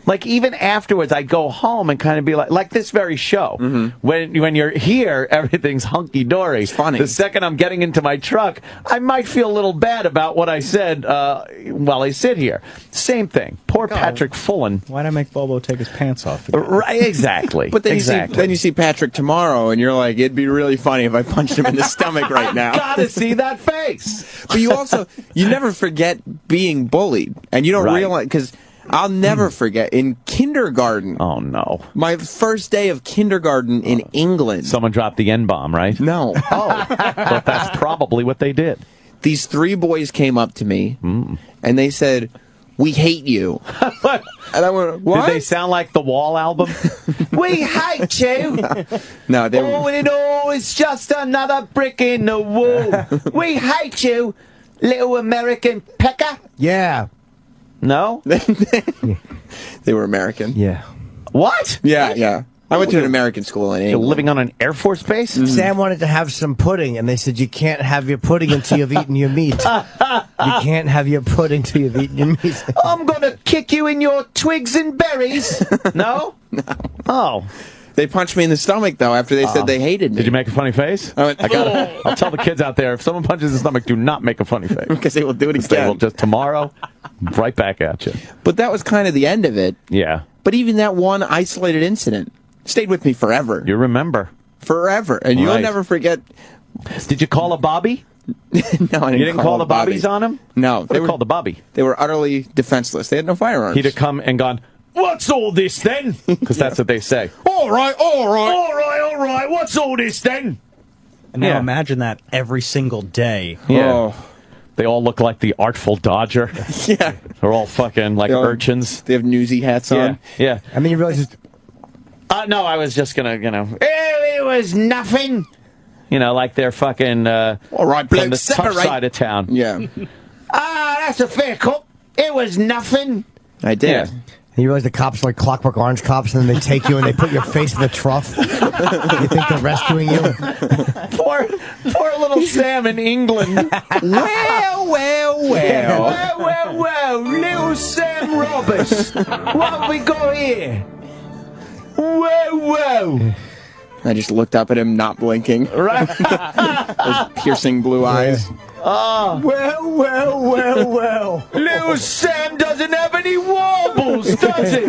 like, even afterwards, I go home and kind of be like this very show. Mm-hmm. When you're here, everything's hunky-dory. It's funny. The second I'm getting into my truck, I might feel a little bad about what I said while I sit here. Same thing. Poor Patrick Fullen. Why'd I make Bobo take his pants off? Right, exactly. But then you see Patrick tomorrow, and you're like, it'd be really funny if I punched him in the stomach right now. Gotta see that face. But you never forget being bullied, and you don't realize, because I'll never forget in kindergarten. Oh no! My first day of kindergarten in England. Someone dropped the N-bomb, right? No. Oh, but that's probably what they did. These 3 boys came up to me, and they said, "We hate you." And I went, "What?" Did they sound like the Wall album? We hate you. No, they all in all, it's just another brick in the wall. We hate you, little American pecker. Yeah. No? They were American. Yeah. What? Yeah. I went to an American school in You're England. living on an Air Force base? Sam wanted to have some pudding, and they said, you can't have your pudding until you've eaten your meat. You can't have your pudding until you've eaten your meat. I'm going to kick you in your twigs and berries. No? No. Oh. They punched me in the stomach, though, after they said they hated me. Did you make a funny face? I went, I'll tell the kids out there, if someone punches in the stomach, do not make a funny face. Because they will do it They again. will just tomorrow, right back at you. But that was kind of the end of it. Yeah. But even that one isolated incident stayed with me forever. You remember. Forever. And you'll Right. never forget. Did you call a Bobby? No, I didn't You didn't call the Bobby. Bobbies on him? No. They were called the Bobby. They were utterly defenseless. They had no firearms. He'd have come and gone, what's all this then? Because that's what they say. All right, all right. All right, what's all this then? And now Yeah. imagine that every single day. Yeah. Oh. They all look like the Artful Dodger. Yeah. They're all fucking like They all- urchins. They have newsy hats Yeah, on. yeah. And then you realize it's... No, I was just gonna, it was nothing. Like they're fucking, All right, from bloke, the tough separate. side of town. Yeah. That's a fair cop. It was nothing. I did. Yeah. And you realize the cops are like Clockwork Orange cops, and then they take you and they put your face in the trough. You think they're rescuing you? Poor little Sam in England. Well. Well, little Sam Roberts. What have we got here? Whoa. I just looked up at him, not blinking. Right. Those piercing blue eyes. Oh. Well. Little Sam doesn't have any warbles, does he?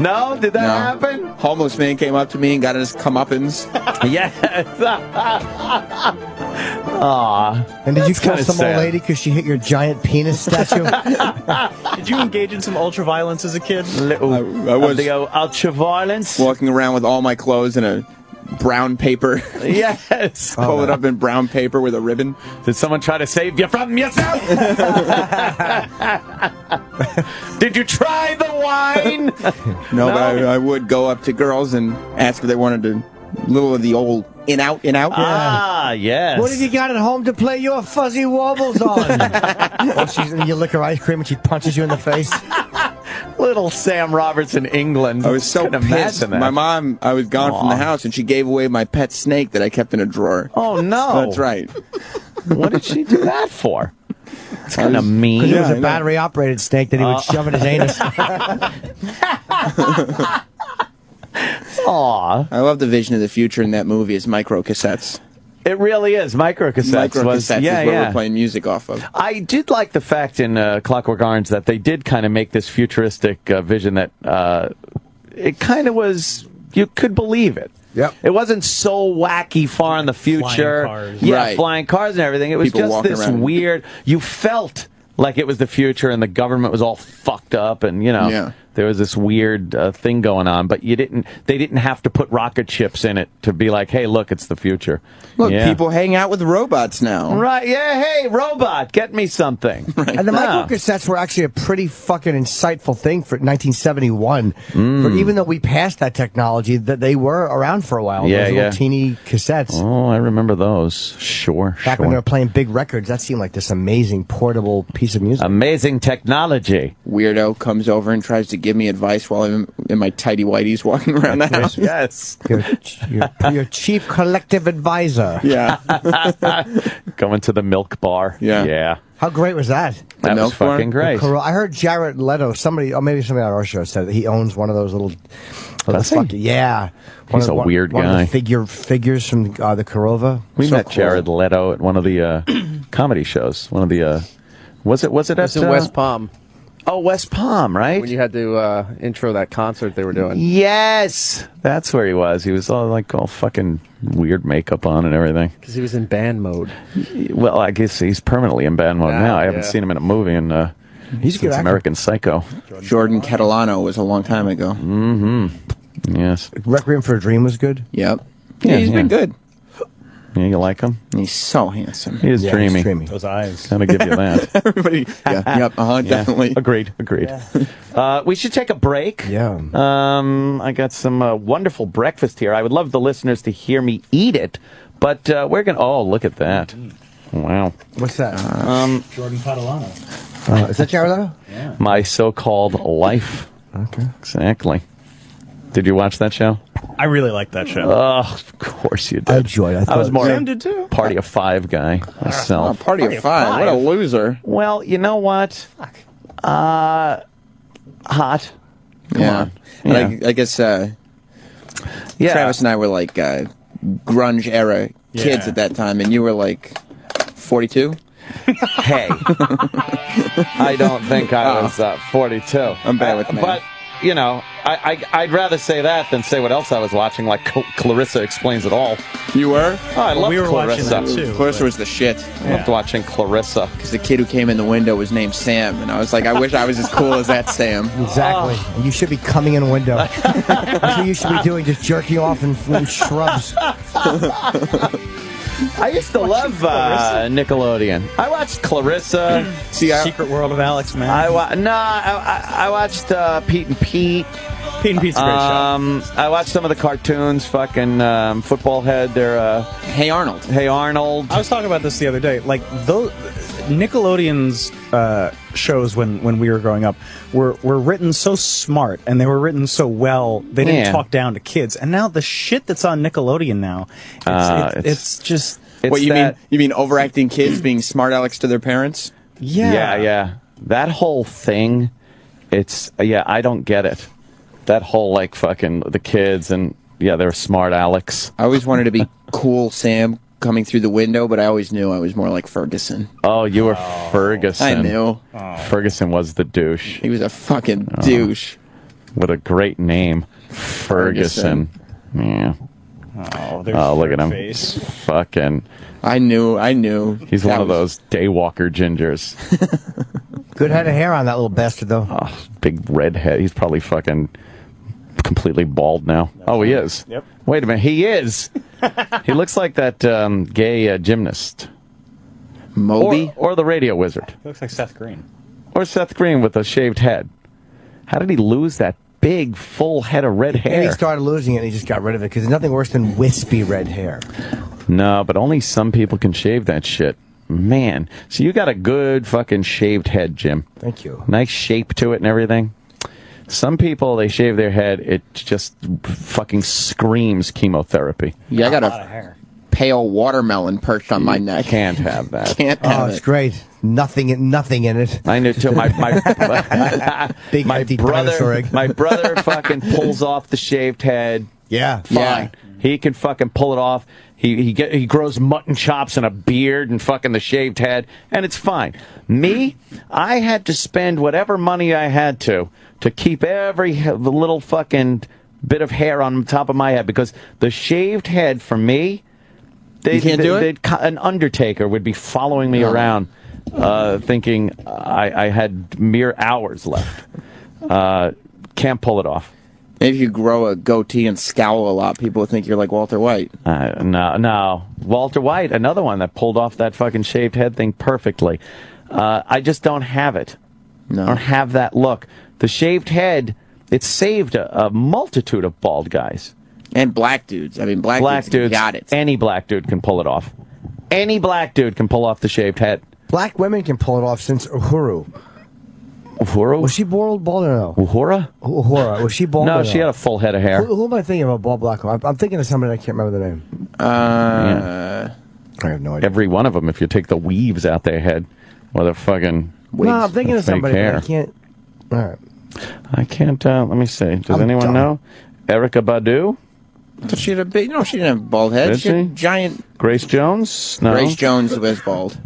No? Did that happen? Homeless man came up to me and got his comeuppance. Yes. Aw. And did you That's kill kinda some sad. old lady because she hit your giant penis statue? Did you engage in some ultra-violence as a kid? Little I was- the ultra-violence? Walking around with all my clothes in a brown paper. Yes. Folded up in brown paper with a ribbon. Did someone try to save you from yourself? Did you try the wine? No, but I would go up to girls and ask if they wanted a little of the old in-out. Ah, yes. What have you got at home to play your fuzzy wobbles on? You lick her ice cream and she punches you in the face. Little Sam Roberts in England. I was so Couldn't pissed. imagine that. My mom, I was gone from the house, and she gave away my pet snake that I kept in a drawer. Oh, no. That's right. What did she do that for? It's kind of mean. Because it was I a know. battery-operated snake that he would shove in his anus. Aw. I love the vision of the future in that movie as micro cassettes. It really is. Microcassettes was, is yeah, where yeah. we're playing music off of. I did like the fact in Clockwork Orange that they did kind of make this futuristic vision that it kind of was, you could believe it. Yep. It wasn't so wacky far in the future. Flying cars. Yeah, Right. flying cars and everything. It was People just walking this around. weird, you felt like it was the future and the government was all fucked up and, Yeah. there was this weird thing going on, but they didn't have to put rocket ships in it to be like, hey, look, it's the future. Look, Yeah. people hang out with robots now. Right, yeah, hey, robot, get me something. And the microcassettes were actually a pretty fucking insightful thing for 1971. For even though we passed that technology, that they were around for a while. Yeah, those yeah. little teeny cassettes. Oh, I remember those. Sure, Back when they were playing big records, that seemed like this amazing portable piece of music. Amazing technology. Weirdo comes over and tries to give me advice while I'm in my tighty whities walking around the house. Yes. your chief collective advisor. Yeah. Going to the milk bar. Yeah. Yeah. How great was that? That was milk bar? fucking great. I heard Jared Leto, maybe somebody on our show said that he owns one of those little. Does he? Yeah. He's a weird one guy. Of the figures from the Corova. We So met cool. Jared Leto at one of the comedy shows. One of the was it at It's in West Palm. Oh, West Palm, right? When you had to intro that concert they were doing. Yes, that's where he was. He was all fucking weird makeup on and everything. Because he was in band mode. Well, I guess he's permanently in band mode now. I haven't yeah. seen him in a movie in He's a good actor. American Psycho. Jordan Catalano was a long time ago. Mm-hmm. Yes. Requiem for a Dream was good. Yep. Yeah, He's been good. Yeah, you like him? He's so handsome. He is Yeah, dreamy. he's dreamy. Those eyes. Gotta give you that. Everybody. Yeah. Yep. Yeah. Definitely. Agreed. We should take a break. Yeah. I got some wonderful breakfast here. I would love the listeners to hear me eat it, but we're gonna. Oh, look at that! Wow. What's that? Jordan Catalano. Is that Jared Leto? My so-called life. Okay. Exactly. Did you watch that show? I really liked that show. Oh, of course you did. I enjoyed it. I was more Sam did too. Party of Five guy myself. Oh, Party of Five. What a loser. Well, you know what? Hot. Come on. Yeah. I guess Travis and I were like grunge era kids at that time, and you were like 42? Hey. I don't think I was 42. I'm bad with names. But, you know, I'd rather say that than say what else I was watching, like Clarissa Explains It All. You were? Oh, I love we were Clarissa. watching that too. Clarissa was the shit. I loved watching Clarissa. Because the kid who came in the window was named Sam, and I was like, I wish I was as cool as that Sam. Exactly. And you should be coming in a window. That's what you should be doing, just jerking off in shrubs. I used to love Nickelodeon. I watched Clarissa. Secret World of Alex Mack. I watched Pete and Pete. Pete and Pete's a great show. I watched some of the cartoons. Fucking Football Head. They're Hey Arnold. Hey Arnold. I was talking about this the other day. Like those Nickelodeon's shows when we were growing up were written so smart and they were written so well. They didn't talk down to kids. And now the shit that's on Nickelodeon now, it's just. What you mean overacting kids being smart Alex to their parents? Yeah. That whole thing. I don't get it. That whole like fucking the kids and they're smart Alex. I always wanted to be cool Sam coming through the window, but I always knew I was more like Ferguson. Oh, you were Ferguson. I knew. Ferguson was the douche. He was a fucking douche. What a great name. Ferguson. Yeah. Oh, look at him. Face. Fucking. I knew. He's one of those daywalker gingers. Good head of hair on that little bastard, though. Oh, big red head. He's probably fucking completely bald now. Oh, he is. Yep. Wait a minute. He is. He looks like that gay gymnast. Moby? Or the radio wizard. He looks like Seth Green. Or Seth Green with a shaved head. How did he lose that big, full head of red hair? And he started losing it and he just got rid of it because there's nothing worse than wispy red hair. No, but only some people can shave that shit. Man. So you got a good fucking shaved head, Jim. Thank you. Nice shape to it and everything. Some people, they shave their head, it just fucking screams chemotherapy. Yeah, I got a pale watermelon perched on my neck. Can't have that. Can't have it's great. Nothing in it. I knew too. My Big my brother fucking pulls off the shaved head. Yeah, fine. Yeah. He can fucking pull it off. He grows mutton chops and a beard and fucking the shaved head, and it's fine. Me, I had to spend whatever money I had to keep every little fucking bit of hair on top of my head, because the shaved head for me, you can't do it? an undertaker would be following me around, thinking I had mere hours left. Can't pull it off. Maybe if you grow a goatee and scowl a lot, people would think you're like Walter White. No. Walter White, another one that pulled off that fucking shaved head thing perfectly. I just don't have it. No. I don't have that look. The shaved head, it saved a multitude of bald guys. And black dudes. I mean, black dudes got it. Any black dude can pull it off. Any black dude can pull off the shaved head. Black women can pull it off since Uhuru. Uhuru? Was she bald or no? Uhura? Uhura. Was she bald No, or she had a full head of hair. Who am I thinking about bald black woman? I'm thinking of somebody I can't remember the name. Yeah. I have no idea. Every one of them, if you take the weaves out their head, or the fucking No, I'm thinking of somebody, hair. but I can't. All right. I can't, let me see. Does anyone know? Erica Badu? But she had a big, no, she didn't have a bald head. Did She had she? giant. Grace Jones? No. Grace Jones was bald.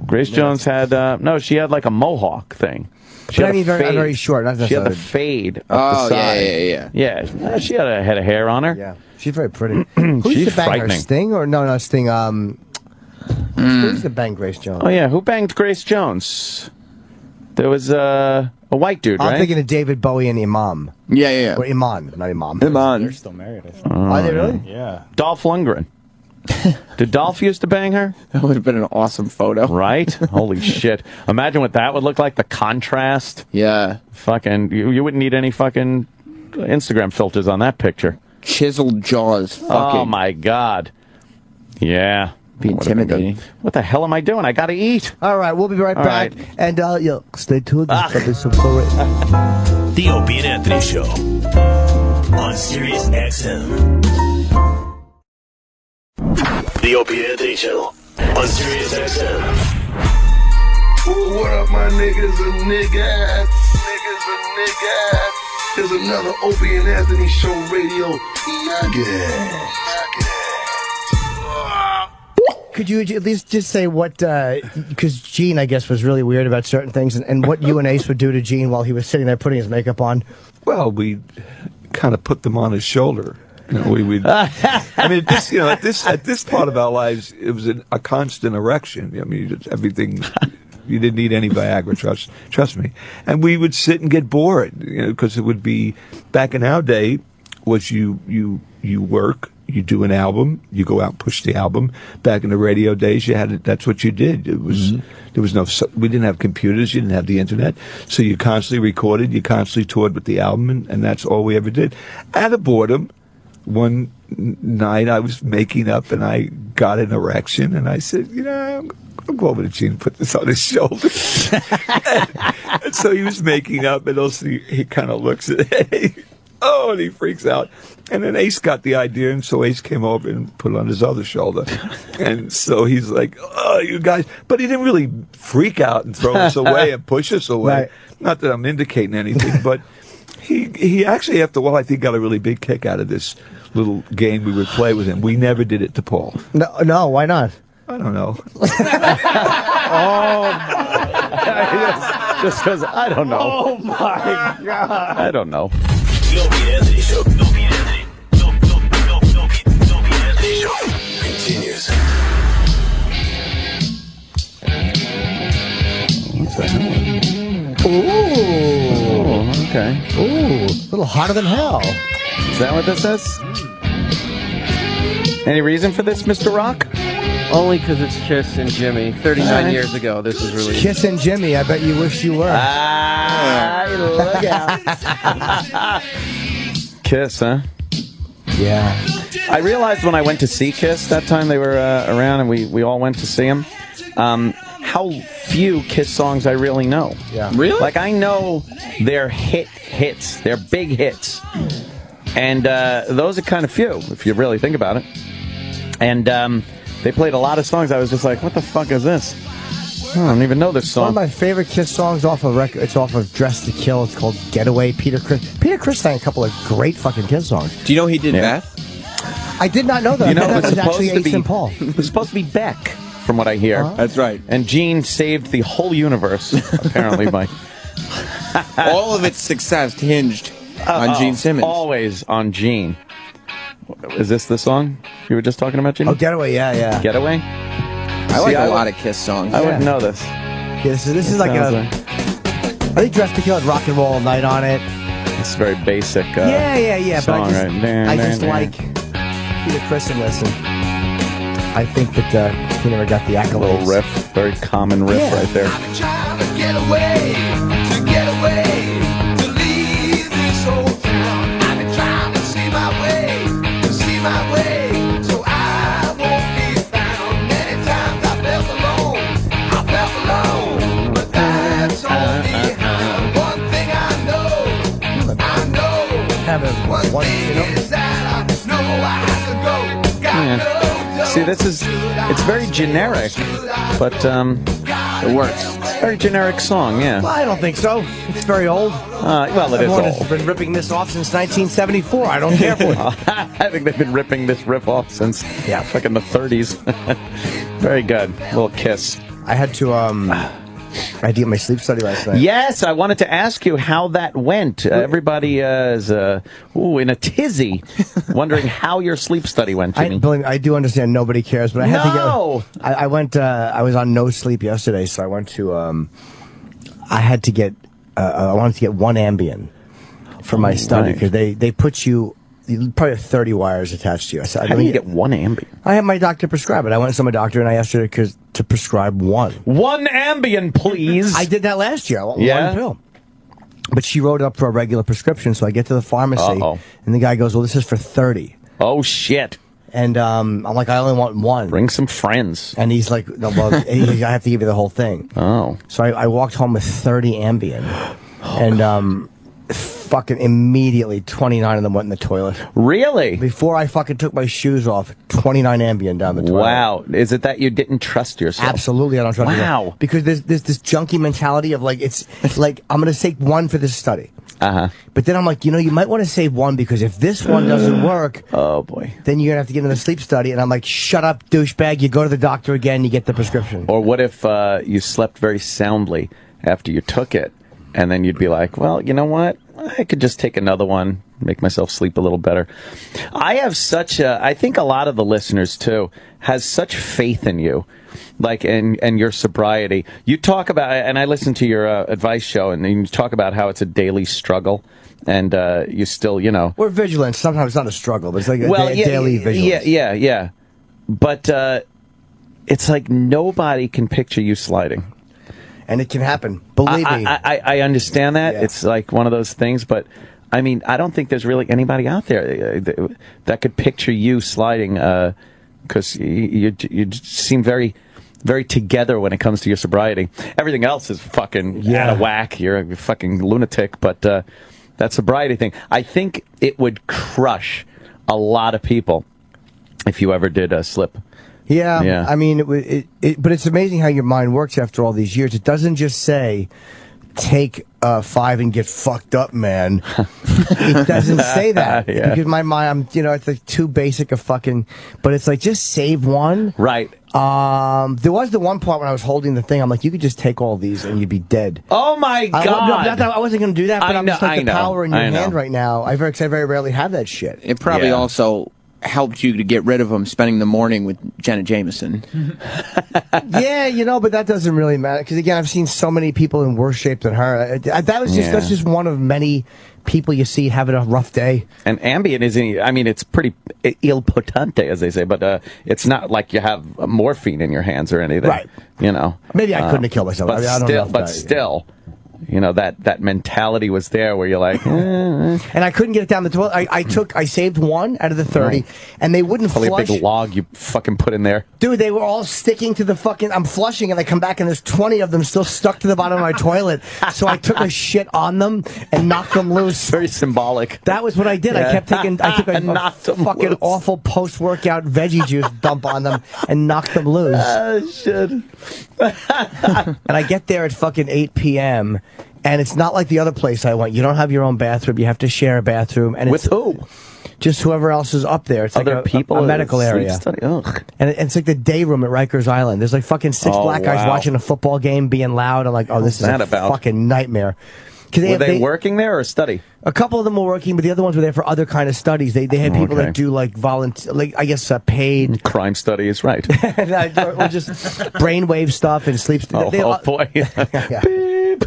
Grace Jones had, no, she had like a mohawk thing. She But had I mean, a fade. very short. Not She had the necessarily. fade up the side. Yeah. Yeah, she had a head of hair on her. Yeah, she's very pretty. Who She's used to bang her? frightening. Sting or no, Sting. Who used to bang Grace Jones? Oh, yeah, who banged Grace Jones? There was a white dude, right? I'm thinking of David Bowie and Imam. Yeah. Or Iman, not Imam. They're still married, I think. Are they really? Yeah. Dolph Lundgren. Did Dolph used to bang her? That would have been an awesome photo. Right? Holy shit. Imagine what that would look like, the contrast. Yeah. Fucking, you wouldn't need any fucking Instagram filters on that picture. Chiseled jaws. Fucking. Oh, my God. Yeah. Be intimidating. What the hell am I doing? I gotta eat. All right, we'll be right All back. right. And stay tuned. There's probably some great. The Opie and Anthony Show. on Sirius XM. The Opie and Anthony Channel on Sirius XM. What up, my niggas and niggas? Niggas and niggas. Here's another Opie and Anthony Show radio nugget. Could you at least just say what, because Gene, I guess, was really weird about certain things, and what you and Ace would do to Gene while he was sitting there putting his makeup on? Well, we kind of put them on his shoulder. You know, we would. I mean, at this part of our lives, it was a constant erection. I mean, everything. You didn't need any Viagra, trust me. And we would sit and get bored, because it would be back in our day. Was you work. You do an album, you go out and push the album. Back in the radio days, that's what you did. It was, there was we didn't have computers, you didn't have the internet. So you constantly recorded, you constantly toured with the album, and that's all we ever did. Out of boredom, one night I was making up and I got an erection and I said, I'll go over to Gene and put this on his shoulder. and so he was making up and also he kind of looks at it. Oh, and he freaks out. And then Ace got the idea, and so Ace came over and put it on his other shoulder. And so he's like, oh, you guys. But he didn't really freak out and throw us away and push us away. Right. Not that I'm indicating anything, but he actually, after a while, I think got a really big kick out of this little game we would play with him. We never did it to Paul. No, why not? I don't know. Just because I don't know. Oh, my God. I don't know. The Opie and Anthony Show. The Opie and Anthony. The Opie and Anthony Show continues. What's that? Ooh. Okay. Ooh. A little hotter than hell. Is that what this is? Any reason for this, Mr. Rock? Only because it's Kiss and Jimmy. 39 years ago, this was released. Kiss and Jimmy, I bet you wish you were. Look out. Kiss, huh? Yeah. I realized when I went to see Kiss that time they were around and we all went to see them, how few Kiss songs I really know. Yeah. Really? Like, I know their hits, their big hits. And those are kind of few, if you really think about it. And they played a lot of songs. I was just like, what the fuck is this? I don't even know this song. One of my favorite Kiss songs off of record. It's off of Dress to Kill. It's called Getaway. Peter Criss sang a couple of great fucking Kiss songs. Do you know he did Beth? I did not know that. You know, that was actually supposed to Ace and Paul. It was supposed to be Beck, from what I hear. That's right. And Gene saved the whole universe, apparently, by... All of its success hinged on Gene Simmons. Always on Gene. Is this the song you were just talking about, Gene? Oh, Getaway, yeah. Getaway? I like a lot of Kiss songs. I wouldn't know this. Yeah, this is like a... I think Dress to Kill had Rock and Roll All Night on it. It's very basic Yeah, song, but I just right? like Peter Criss in this, and I think that he never got the accolades. Little riff, very common riff right there. I've been trying to get away, to leave this old town. I've been trying to see my way, so I won't be found. Many times I felt alone, but that's all behind. One thing I know, one thing is that I know I have to go. See, it's very generic, but it works. It's a very generic song, yeah. Well, I don't think so. It's very old. Well, it is Everyone old. has been ripping this off since 1974. I don't care for it. I think they've been ripping this riff off since fucking the 30s. Very good. Little Kiss. I had to get my sleep study last night. Yes, I wanted to ask you how that went. Everybody is in a tizzy, wondering how your sleep study went, Jimmy. I do understand nobody cares, but I had to go. I went. I was on no sleep yesterday, so I went to. I had to get. I wanted to get one Ambien for my study because they put you probably have 30 wires attached to you. I said, how do you get one Ambien? I had my doctor prescribe it. I went to see my doctor and I asked her to prescribe one. One Ambien, please. I did that last year. One pill. But she wrote it up for a regular prescription, so I get to the pharmacy, and the guy goes, well, this is for 30. Oh, shit. And I'm like, I only want one. Bring some friends. And he's like, no, well, I have to give you the whole thing. Oh. So I walked home with 30 Ambien. And fucking immediately 29 of them went in the toilet. Really? Before I fucking took my shoes off, 29 Ambien down the toilet. Wow. Is it that you didn't trust yourself? Absolutely, I don't trust myself. Wow. Because there's this junkie mentality of like, it's like, I'm going to take one for this study. But then I'm like, you might want to save one because if this one doesn't work, oh boy, then you're gonna have to get in the sleep study. And I'm like, shut up, douchebag. You go to the doctor again, you get the prescription. Or what if you slept very soundly after you took it, and then you'd be like, well, you know what? I could just take another one, make myself sleep a little better. I have I think a lot of the listeners too has such faith in you. Like, and your sobriety. You talk about, and I listen to your advice show, and you talk about how it's a daily struggle, and you still, We're vigilant. Sometimes it's not a struggle, but it's like a daily vigilance. Yeah. But it's like nobody can picture you sliding. And it can happen. Believe me. I understand that. Yeah. It's like one of those things, but I mean, I don't think there's really anybody out there that could picture you sliding, because you seem very, very together when it comes to your sobriety. Everything else is fucking out of whack. You're a fucking lunatic, but that sobriety thing, I think it would crush a lot of people if you ever did slip. Yeah. I mean, but it's amazing how your mind works after all these years. It doesn't just say, take 5 and get fucked up, man. It doesn't say that. Because my mind, it's like too basic a fucking, but it's like, just save one. Right. There was the one point when I was holding the thing, I'm like, you could just take all these and you'd be dead. Oh my God. I wasn't going to do that, but I'm just like the power in your hand right now. I very rarely have that shit. It probably also helped you to get rid of him spending the morning with Jenna Jameson. Yeah, but that doesn't really matter because again, I've seen so many people in worse shape than her. That's just one of many people you see having a rough day. And Ambien it's pretty il potente, as they say, but it's not like you have morphine in your hands or anything. Right. Maybe I couldn't have killed myself. But I don't know still. That mentality was there where you're like, And I couldn't get it down the toilet. I saved one out of the 30, and they wouldn't probably flush. a big log you fucking put in there. Dude, they were all sticking to the fucking. I'm flushing, and I come back, and there's 20 of them still stuck to the bottom of my toilet. So I took a shit on them and knocked them loose. Very symbolic. That was what I did. I took a fucking awful post-workout veggie juice dump on them and knocked them loose. Oh, shit. And I get there at fucking 8 p.m., and it's not like the other place I went. You don't have your own bathroom. You have to share a bathroom. And with who? Just whoever else is up there. It's other like people a medical area. And it's like the day room at Rikers Island. There's like fucking 6 black guys watching a football game being loud. I'm like, this is a fucking nightmare. Were they working there or study? A couple of them were working, but the other ones were there for other kind of studies. They had people that do like volunteer, like I guess paid crime studies, right? Or just brainwave stuff and sleep. Oh boy! Beep.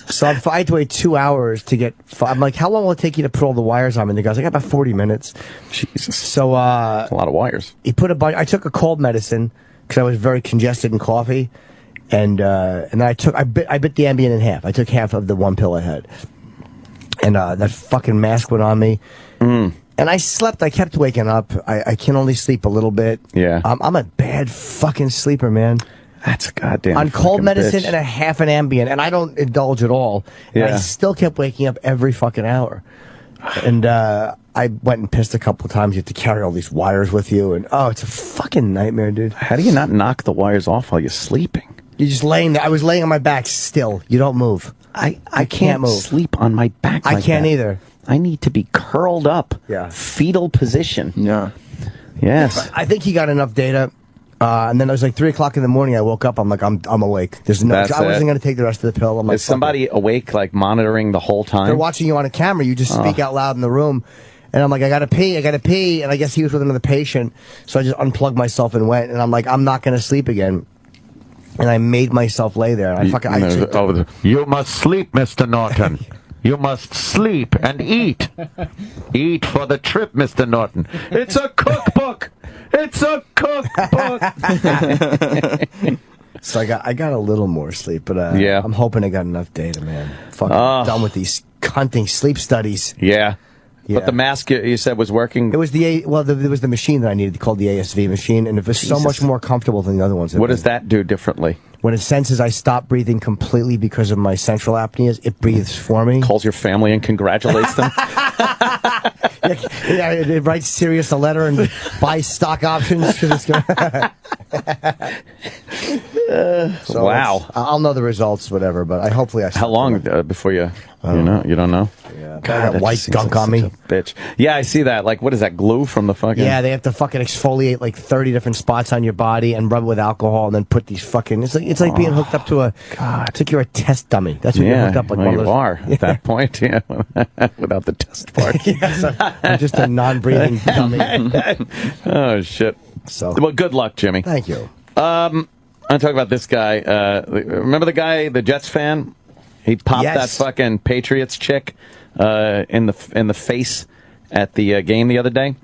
So I had to wait 2 hours to get. I'm like, how long will it take you to put all the wires on? And the guy's like, about 40 minutes. Jesus. So that's a lot of wires. He put I took a cold medicine because I was very congested in coffee. And then I bit the Ambien in half. I took half of the one pill I had. And that fucking mask went on me. And I slept. I kept waking up. I can only sleep a little bit. Yeah. I'm a bad fucking sleeper, man. That's a goddamn on cold medicine bitch. And a half an Ambien. And I don't indulge at all. And I still kept waking up every fucking hour. And I went and pissed a couple of times. You have to carry all these wires with you. And it's a fucking nightmare, dude. How do you not knock the wires off while you're sleeping? You're just laying there. I was laying on my back still. You don't move. I can't move. Sleep on my back like I can't either. I need to be curled up. Yeah. Fetal position. Yeah. Yes. I think he got enough data. And then it was like 3 o'clock in the morning. I woke up. I'm like, I'm awake. There's no. I wasn't going to take the rest of the pill. I'm like, is somebody awake, like monitoring the whole time? They're watching you on a camera. You just speak out loud in the room. And I'm like, I gotta pee. And I guess he was with another patient. So I just unplugged myself and went. And I'm like, I'm not going to sleep again. And I made myself lay there. And you must sleep, Mr. Norton. You must sleep and eat. Eat for the trip, Mr. Norton. It's a cookbook. It's a cookbook. So I got a little more sleep, but I'm hoping I got enough data, man. Fucking done with these cunting sleep studies. Yeah. But the mask you said was working. It was there was the machine that I needed called the ASV machine, and it was so much more comfortable than the other ones. What does that do differently? when it senses I stop breathing completely because of my central apneas, it breathes for me. Calls your family and congratulates them. Yeah, it writes Sirius a letter and buys stock options. So wow. I'll know the results, whatever, but hopefully I... How long before you know? You don't know? Yeah. God, that white gunk on me. Bitch. Yeah, I see that. Like, what is that, glue from the fucking... Yeah, they have to fucking exfoliate like 30 different spots on your body and rub it with alcohol and then put these fucking... It's like being hooked up to a... God. It's like you're a test dummy. That's what you're hooked up like well, one of you those... are at that point, yeah. Without the test part. I'm just a non-breathing dummy. Oh, shit. Well, good luck, Jimmy. Thank you. I'm talking about this guy. Remember the guy, the Jets fan? He popped that fucking Patriots chick in the face at the game the other day.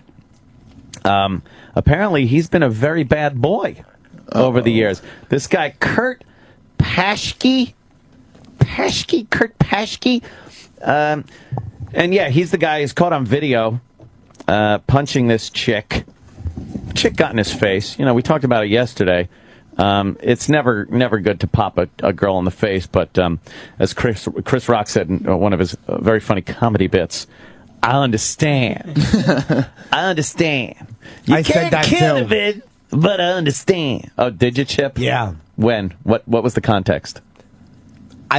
Apparently, he's been a very bad boy over the years. This guy, Kirk Paschke. Kirk Paschke. And yeah, he's the guy who's caught on video punching this chick. Chick got in his face. You know, we talked about it yesterday. It's never good to pop a girl in the face, but as Chris Rock said in one of his very funny comedy bits, I understand. I understand. You can't kill it, but I understand. Oh, did you, Chip? Yeah. When? What was the context?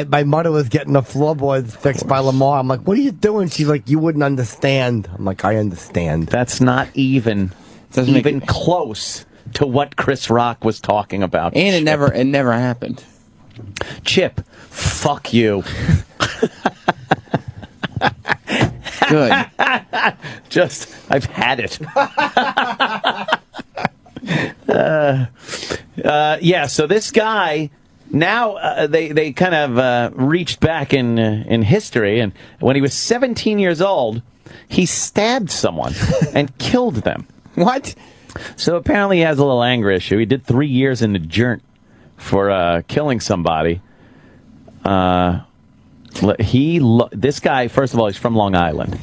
My mother was getting the floorboards fixed by Lamar. I'm like, what are you doing? She's like, you wouldn't understand. I'm like, I understand. That's not even close to what Chris Rock was talking about. And it never happened. Chip, fuck you. Good. I've had it. Yeah, so this guy, now they kind of reached back in history, and when he was 17 years old, he stabbed someone and killed them. What? So apparently he has a little anger issue. He did 3 years in the joint for killing somebody. This guy, first of all, he's from Long Island.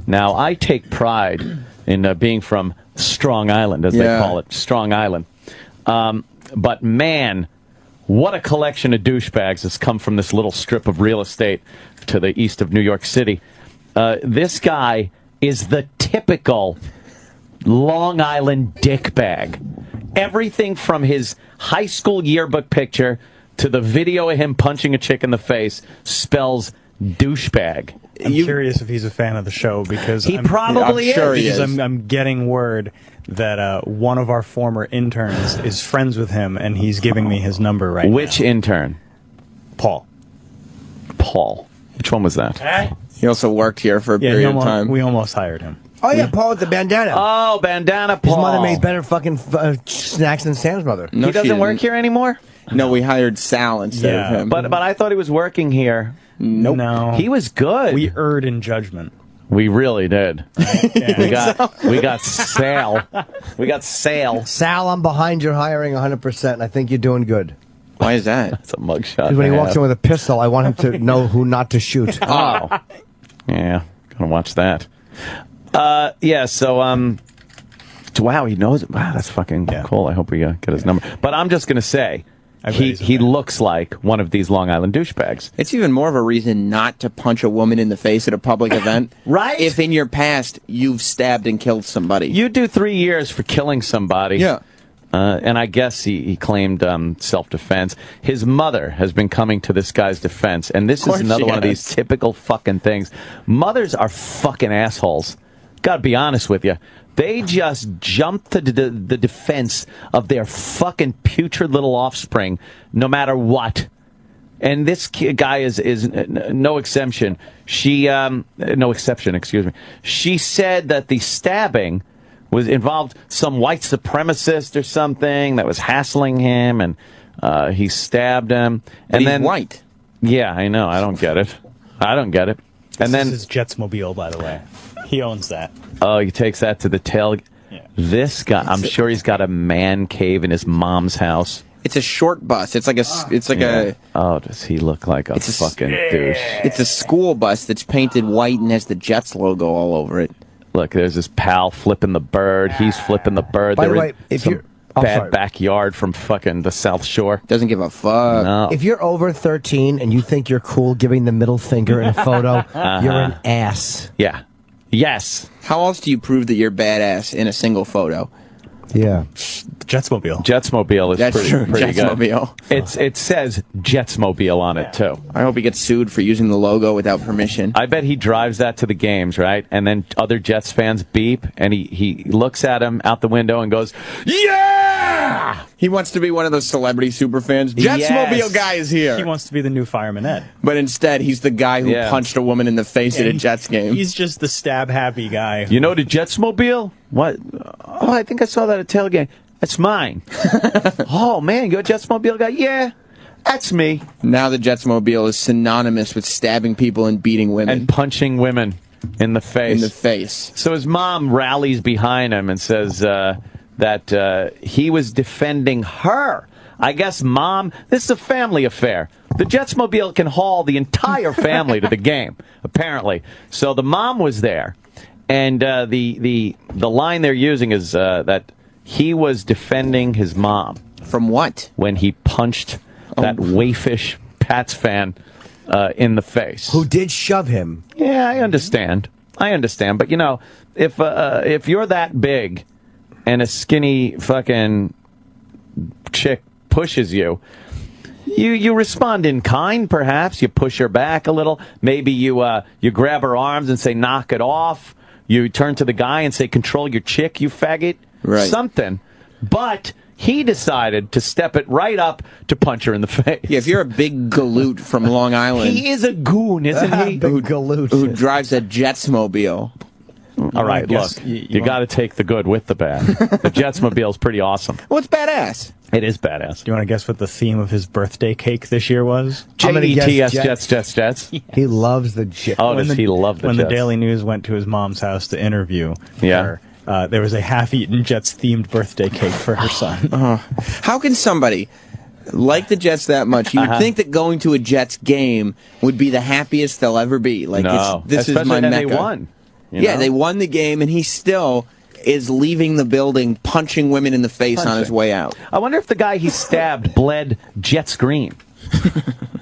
Now, I take pride in being from Strong Island, as they call it, Strong Island. But man, what a collection of douchebags has come from this little strip of real estate to the east of New York City. This guy is the typical Long Island dickbag. Everything from his high school yearbook picture to the video of him punching a chick in the face spells douchebag. I'm curious if he's a fan of the show because he probably is. Sure because I'm getting word that one of our former interns is friends with him, and he's giving me his number right now. Which intern? Paul. Which one was that? He also worked here for a period of time. We almost hired him. Oh, yeah, Paul with the bandana. Oh, bandana Paul. His mother made better fucking snacks than Sam's mother. No, he doesn't work here anymore? No, we hired Sal instead of him. But I thought he was working here. Nope. No. He was good. We erred in judgment. We really did. We got Sal. We got Sal. Sal, I'm behind your hiring 100%, and I think you're doing good. Why is that? That's a mugshot. Because when he walks in with a pistol, I want him to know who not to shoot. Oh. Yeah, gonna watch that. Yeah, so, wow, he knows it. Wow, that's fucking cool. I hope we get his number. But I'm just gonna say, he looks like one of these Long Island douchebags. It's even more of a reason not to punch a woman in the face at a public event. Right? If in your past you've stabbed and killed somebody. You do 3 years for killing somebody. Yeah. And I guess he claimed self-defense. His mother has been coming to this guy's defense, and this is another one of these typical fucking things. Mothers are fucking assholes. Gotta be honest with you. They just jump to the defense of their fucking putrid little offspring, no matter what. And this guy is no exception. No exception, excuse me. She said that the stabbing was involved some white supremacist or something that was hassling him, and he stabbed him. And he's then white. Yeah, I know. I don't get it. And then this is Jets Mobile, by the way. He owns that. Oh, he takes that to the tail. Yeah. This guy, I'm sure he's got a man cave in his mom's house. It's a short bus. It's like a. Oh, does he look like a fucking douche? It's a school bus that's painted white and has the Jets logo all over it. Look, there's his pal flipping the bird. He's flipping the bird. By the way, if you're bad backyard from fucking the South Shore. Doesn't give a fuck. No. If you're over 13 and you think you're cool giving the middle finger in a photo, you're an ass. Yeah. Yes. How else do you prove that you're badass in a single photo? Yeah. Jets Mobile. Jets Mobile is That's pretty, true. pretty Jets good. Mobile. It says Jets Mobile on it, too. I hope he gets sued for using the logo without permission. I bet he drives that to the games, right? And then other Jets fans beep, and he looks at him out the window and goes, yeah! He wants to be one of those celebrity super fans. Jets Yes. Mobile guy is here. He wants to be the new Fireman Ed. But instead, he's the guy who punched a woman in the face at a Jets game. He's just the stab-happy guy. You know the Jets Mobile? What? Oh, I think I saw that at tailgate. That's mine. Oh, man, you're a Jets Mobile guy? Yeah, that's me. Now the Jets Mobile is synonymous with stabbing people and beating women. And punching women in the face. In the face. So his mom rallies behind him and says that he was defending her. I guess, Mom, this is a family affair. The Jets Mobile can haul the entire family to the game, apparently. So the mom was there. And the line they're using is that he was defending his mom. From what? When he punched that waifish Pats fan in the face. Who did shove him. Yeah, I understand. But, you know, if you're that big and a skinny fucking chick pushes you, you respond in kind, perhaps. You push her back a little. Maybe you grab her arms and say, knock it off. You turn to the guy and say, control your chick, you faggot. Right. Something. But he decided to step it right up to punch her in the face. Yeah, if you're a big galoot from Long Island. He is a goon, isn't he? Big galoot. Who drives a Jets Mobile. All right, look, you got to take the good with the bad. The Jets Mobile's pretty awesome. Well, it's badass. It is badass. Do you want to guess what the theme of his birthday cake this year was? Jets, Jets. He loves the Jets. Oh, does he love the When Jets? the Daily News went to his mom's house to interview Yeah. her, there was a half-eaten Jets-themed birthday cake for her son. How can somebody like the Jets that much? You would think that going to a Jets game would be the happiest they'll ever be. Like, No. this is Especially my when mecca. they won. You Yeah, know? they won the game, and he still is leaving the building punching women in the face on his way out. I wonder if the guy he stabbed bled Jets green.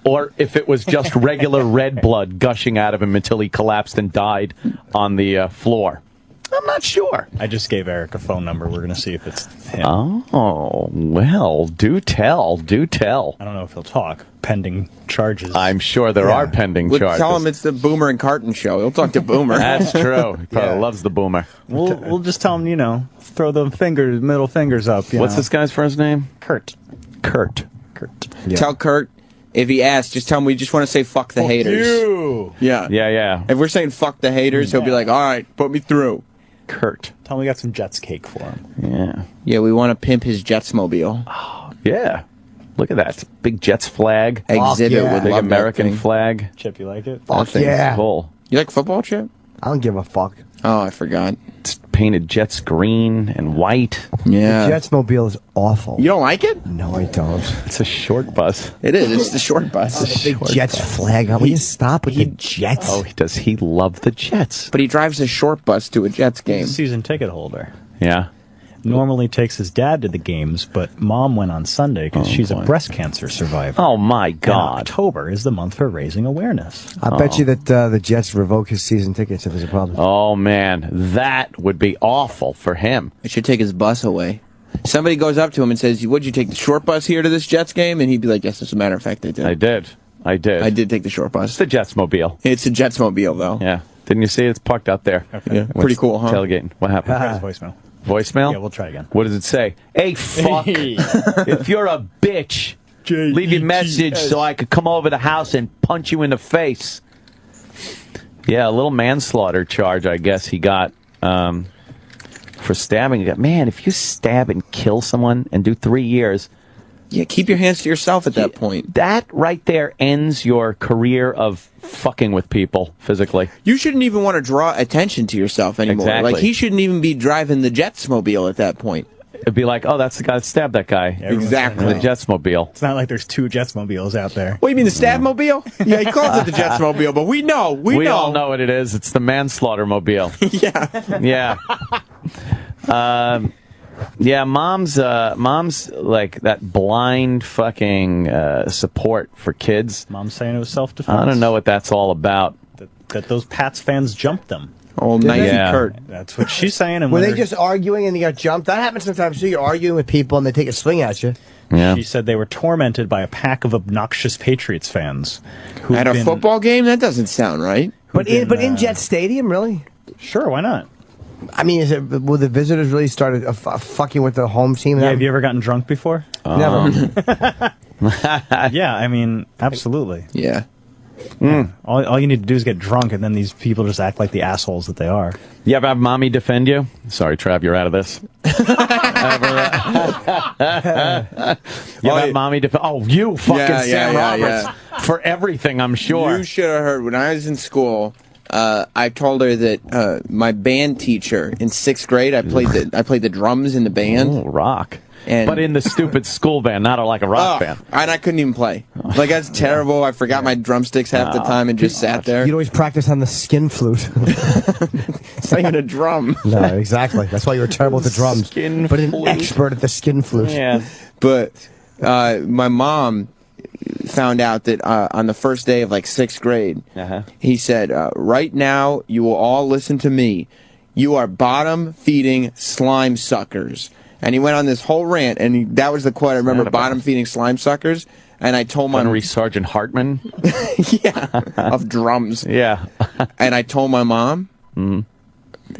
Or if it was just regular red blood gushing out of him until he collapsed and died on the floor. I'm not sure. I just gave Eric a phone number. We're going to see if it's him. Oh, well, do tell. I don't know if he'll talk, pending charges. I'm sure there are pending charges. Tell him it's the Boomer and Carton show. He'll talk to Boomer. That's true. He probably loves the Boomer. We'll just tell him, throw the middle fingers up. What's this guy's first name? Kurt. Yeah. Tell Kurt, if he asks, just tell him we just want to say fuck the haters. You. Yeah. If we're saying fuck the haters, he'll be like, all right, put me through. Kurt. Tell him we got some Jets cake for him. Yeah. Yeah, we want to pimp his Jets Mobile. Yeah. Look at that. Big Jets flag. Exhibit yeah. would Big love American that thing. flag. Chip, you like it? Fuck That thing's yeah. cool. You like football, Chip? I don't give a fuck. Oh, I forgot. It's painted Jets green and white. Yeah. The Jets Mobile is awful. You don't like it? No, I don't. It's a short bus. It is. It's the short bus. The big Jets flag. Will you stop with the Jets? Oh, does he love the Jets? But he drives a short bus to a Jets game. Season ticket holder. Yeah. Normally takes his dad to the games, but Mom went on Sunday because she's a breast cancer survivor. Oh, my And God. October is the month for raising awareness. I bet you that the Jets revoke his season tickets if there's a problem. Oh, man. That would be awful for him. It should take his bus away. Somebody goes up to him and says, would you take the short bus here to this Jets game? And he'd be like, yes, as a matter of fact, I did. I did. I did take the short bus. It's the Jets Mobile. It's a Jets Mobile, though. Yeah. Didn't you see it? It's parked out there. Okay. Yeah, pretty cool, huh? Tailgating. What happened? Try his voicemail. Voicemail? Yeah, we'll try again. What does it say? Hey, fuck. If you're a bitch, leave your message so I could come over the house and punch you in the face. Yeah, a little manslaughter charge, I guess he got for stabbing. Man, if you stab and kill someone and do 3 years... Yeah, keep your hands to yourself at that point. That right there ends your career of fucking with people physically. You shouldn't even want to draw attention to yourself anymore. Exactly. Like, he shouldn't even be driving the Jets Mobile at that point. It'd be like, oh, that's the guy that stabbed that guy. Exactly. The Jets Mobile. It's not like there's 2 Jets mobiles out there. What, you mean the Stab Mobile? Yeah, he calls it the Jets Mobile, but we know. We know. all know what it is. It's the manslaughter mobile. Yeah. Yeah. Yeah, mom's like that blind fucking support for kids. Mom's saying it was self-defense. I don't know what that's all about. That those Pats fans jumped them. Oh, Nike Kurt. That's what she's saying. And Were they just arguing and they got jumped? That happens sometimes too. You're arguing with people and they take a swing at you. Yeah. She said they were tormented by a pack of obnoxious Patriots fans. At a football game? That doesn't sound right. But in Jet Stadium, really? Sure, why not? I mean, will the visitors really start fucking with the home team? Yeah, have you ever gotten drunk before? Never. Yeah, I mean, absolutely. Yeah. All you need to do is get drunk, and then these people just act like the assholes that they are. You ever have mommy defend you? Sorry, Trav, you're out of this. You ever have mommy defend? Oh, you fucking Sam Roberts for everything, I'm sure. You should have heard when I was in school. I told her that my band teacher in 6th grade, I played the drums in the band. Oh, rock. And but in the stupid school band, not like a rock band. And I couldn't even play. Like, that's terrible. I forgot my drumsticks half the time and just sat there. You'd always practice on the skin flute. It's not even a drum. No, exactly. That's why you were terrible with the drums. But an expert at the skin flute. Yeah. But my mom found out that on the first day of like 6th grade, he said, right now you will all listen to me. You are bottom-feeding slime suckers. And he went on this whole rant, and that was the quote I remember, bottom-feeding slime suckers. And I told my... Henry Sergeant Hartman? of drums. Yeah. And I told my mom,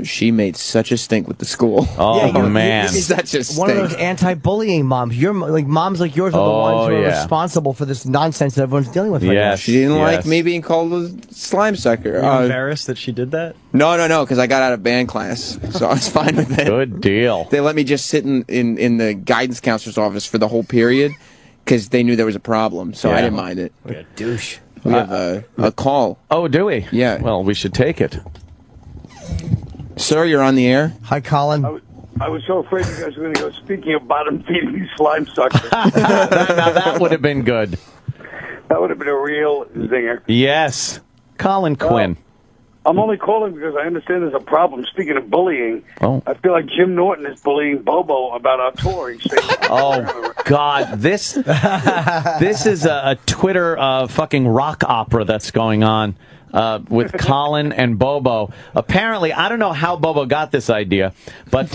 she made such a stink with the school. Oh, man. Such a stink. One of those anti-bullying moms. Moms like yours are the ones who are responsible for this nonsense that everyone's dealing with right now. She didn't like me being called a slime sucker. Are you embarrassed that she did that? No, because I got out of band class, so I was fine with it. Good deal. They let me just sit in the guidance counselor's office for the whole period because they knew there was a problem, so I didn't mind it. What a douche. We have a call. Oh, do we? Yeah. Well, we should take it. Sir, you're on the air. Hi, Colin. I was so afraid you guys were going to go, speaking of bottom-feeding slime suckers. Now, that would have been good. That would have been a real zinger. Yes. Colin Quinn. I'm only calling because I understand there's a problem. Speaking of bullying, I feel like Jim Norton is bullying Bobo about our tour. He's saying, oh, God. This is a Twitter fucking rock opera that's going on. With Colin and Bobo. Apparently, I don't know how Bobo got this idea, but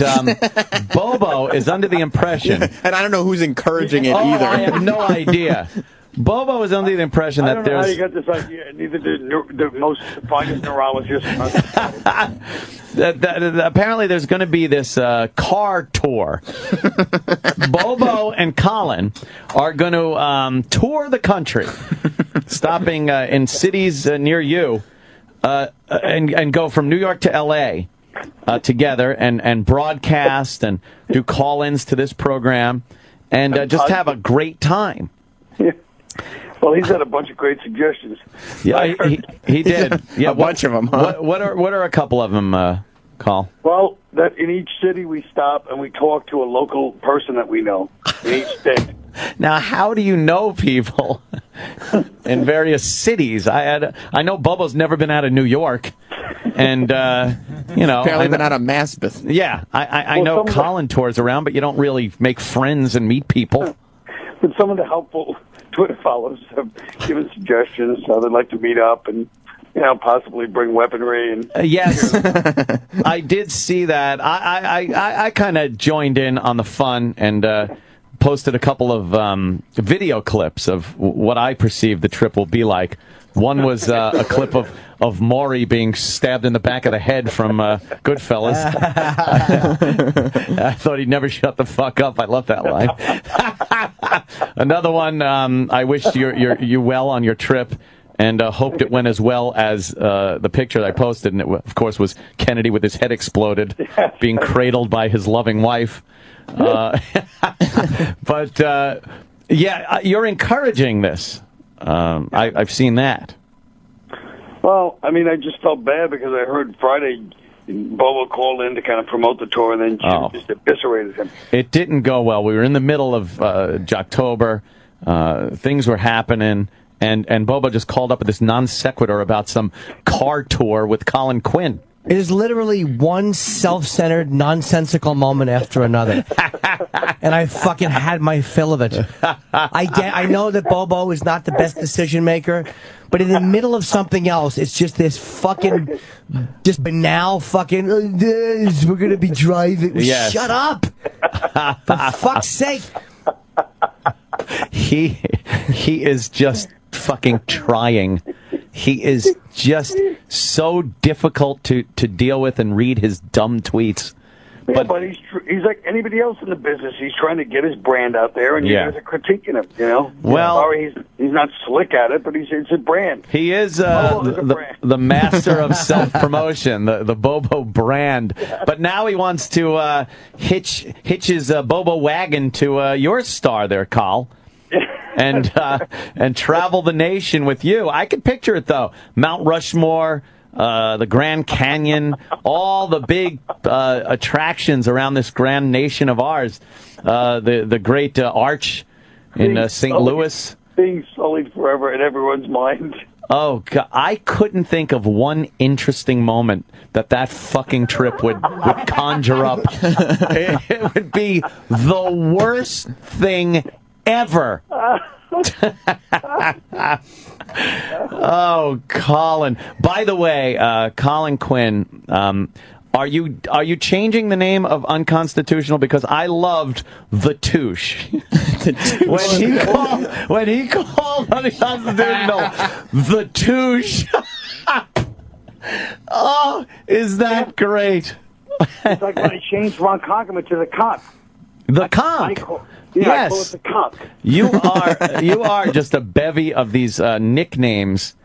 Bobo is under the impression... And I don't know who's encouraging it either. I have no idea. Bobo is under the impression that there's... I don't know how you got this idea, and neither did the most finest neurologist. Apparently, there's going to be this car tour. Bobo and Colin are going to tour the country, stopping in cities near you, and go from New York to L.A. Together and broadcast and do call-ins to this program and just have a great time. Yeah. Well, he's had a bunch of great suggestions. Yeah, he did. Yeah, a bunch of them. Huh? What are a couple of them, Call? Well, that in each city we stop and we talk to a local person that we know in each state. Now, how do you know people in various cities? I know Bubba's never been out of New York, and apparently been out of Maspeth. Yeah, I know Colin tours around, but you don't really make friends and meet people. But some of the helpful Twitter followers have given suggestions how they'd like to meet up and possibly bring weaponry and. Yes, I did see that. I kind of joined in on the fun and posted a couple of video clips of what I perceive the trip will be like. One was a clip of Maury being stabbed in the back of the head from Goodfellas. I thought he'd never shut the fuck up. I love that line. Another one, I wished you well on your trip and hoped it went as well as the picture that I posted. And it, of course, was Kennedy with his head exploded, being cradled by his loving wife. But, yeah, you're encouraging this. I've seen that. Well, I mean, I just felt bad because I heard Friday Bobo called in to kind of promote the tour, and then Jim just eviscerated him. It didn't go well. We were in the middle of October. Things were happening, and Bobo just called up with this non sequitur about some car tour with Colin Quinn. It is literally one self-centered, nonsensical moment after another. And I fucking had my fill of it. I know that Bobo is not the best decision maker, but in the middle of something else, it's just this fucking, just banal fucking, we're going to be driving. Yes. Shut up! For fuck's sake! He is just fucking trying. He is just so difficult to deal with and read his dumb tweets. Yeah, but he's like anybody else in the business. He's trying to get his brand out there, and you guys are critiquing him. You know, sorry, he's not slick at it, but it's a brand. He is the master of self promotion, the Bobo brand. But now he wants to hitch his Bobo wagon to your star there, Carl. And travel the nation with you. I can picture it though. Mount Rushmore, the Grand Canyon, all the big attractions around this grand nation of ours. The great arch in St. Louis. Being sullied forever in everyone's mind. Oh God, I couldn't think of one interesting moment that fucking trip would conjure up. It would be the worst thing ever. Oh, Colin. By the way, Colin Quinn, are you changing the name of unconstitutional? Because I loved the touche. When he called unconstitutional the touche. Oh, is that great? It's like when I changed Ron Conkerman to the cock. The conch. Yeah, I call it the conch. You are just a bevy of these nicknames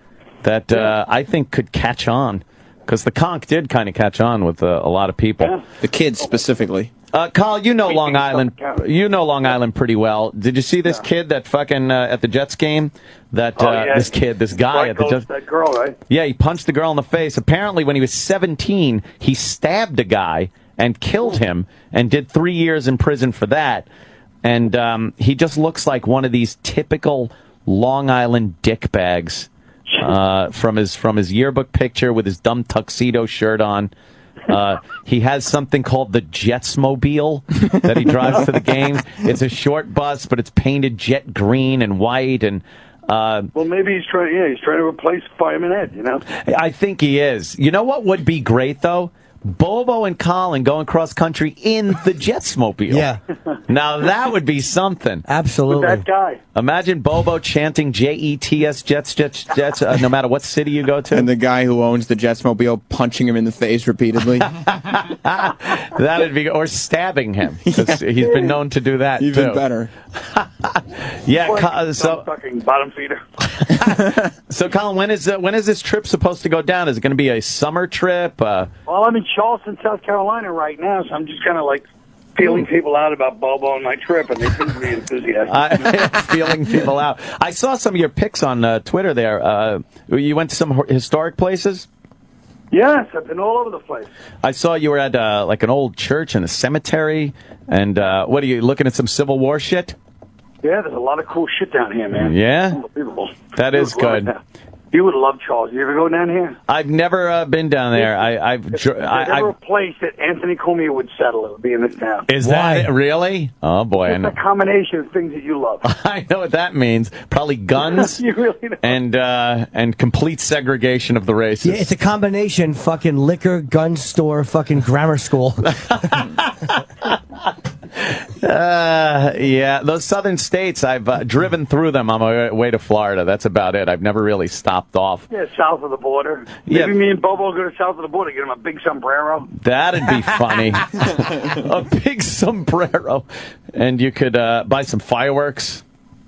that I think could catch on, because the conch did kind of catch on with a lot of people. Yeah. The kids specifically. Carl, you know Long Island. You know Long Island pretty well. Did you see this kid that fucking at the Jets game? That this guy at the Jets. That girl, right? Yeah, he punched the girl in the face. Apparently, when he was 17, he stabbed a guy and killed him, and did 3 years in prison for that. And he just looks like one of these typical Long Island dickbags from his yearbook picture with his dumb tuxedo shirt on. He has something called the Jets Mobile that he drives to the game. It's a short bus, but it's painted jet green and white. And well, maybe he's trying to replace Fireman Ed. You know, I think he is. You know what would be great though? Bobo and Colin going cross country in the Jets Mobile. Yeah. Now that would be something. Absolutely. With that guy. Imagine Bobo chanting Jets, Jets, no matter what city you go to. And the guy who owns the Jets Mobile punching him in the face repeatedly. That'd be, or stabbing him, because he's been known to do that Even too. better. Yeah. So fucking bottom feeder. So Colin, when is this trip supposed to go down? Is it going to be a summer trip? Well, I'm in Charleston, South Carolina right now, so I'm just kind of like feeling people out about Bobo and my trip, and they seem to be enthusiastic. Feeling people out. I saw some of your pics on Twitter there. You went to some historic places? Yes, I've been all over the place. I saw you were at like an old church and a cemetery. And what are you, looking at some Civil War shit? Yeah, there's a lot of cool shit down here, man. Yeah? Unbelievable. That is good. You would love Charles. You ever go down here? I've never been down there. There's never a place that Anthony Comey would settle. It would be in this town. Is that it, really? Oh, boy. It's a combination of things that you love. I know what that means. Probably guns You really know. and complete segregation of the races. Yeah, it's a combination. Fucking liquor, gun store, fucking grammar school. Yeah, those southern states, I've driven through them on my way to Florida. That's about it. I've never really stopped off. Yeah, south of the border. Yeah. Maybe me and Bobo go to south of the border, get him a big sombrero. That'd be funny. A big sombrero. And you could buy some fireworks.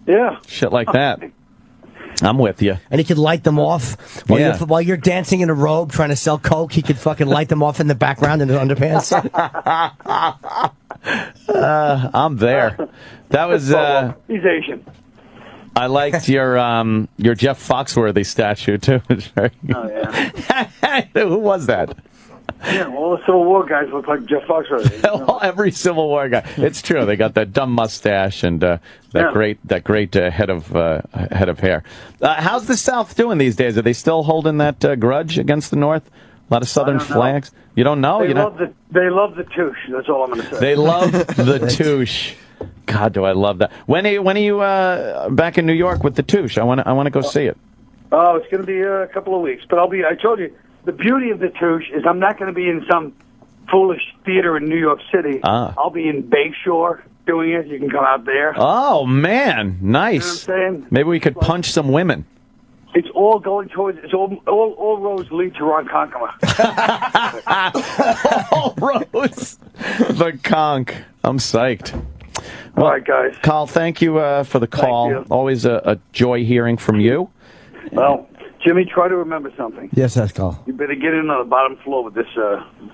Yeah. Shit like that. I'm with you. And he could light them off while you're dancing in a robe trying to sell coke. He could fucking light them off in the background in his underpants. I'm there. That was. He's Asian. I liked your Jeff Foxworthy statue too. Oh yeah. Who was that? Yeah, all the Civil War guys look like Jeff Foxworthy. Every Civil War guy. It's true. They got that dumb mustache and that great head of hair. How's the South doing these days? Are they still holding that grudge against the North, A lot of Southern flags. You don't know? They love the touche. That's all I'm going to say. They love the touche. God, do I love that. When are you back in New York with the touche? I want to go see it. Oh, it's going to be a couple of weeks. But I told you, the beauty of the touche is I'm not going to be in some foolish theater in New York City. I'll be in Bayshore doing it. You can come out there. Oh, man. Nice. You know what I'm saying? Maybe we could punch some women. It's all going towards, all roads lead to Ronkonkoma. All roads. The conch. I'm psyched. Well, all right, guys. Carl, thank you for the call. Always a joy hearing from you. Well, Jimmy, try to remember something. Yes, that's Carl. You better get in on the bottom floor with this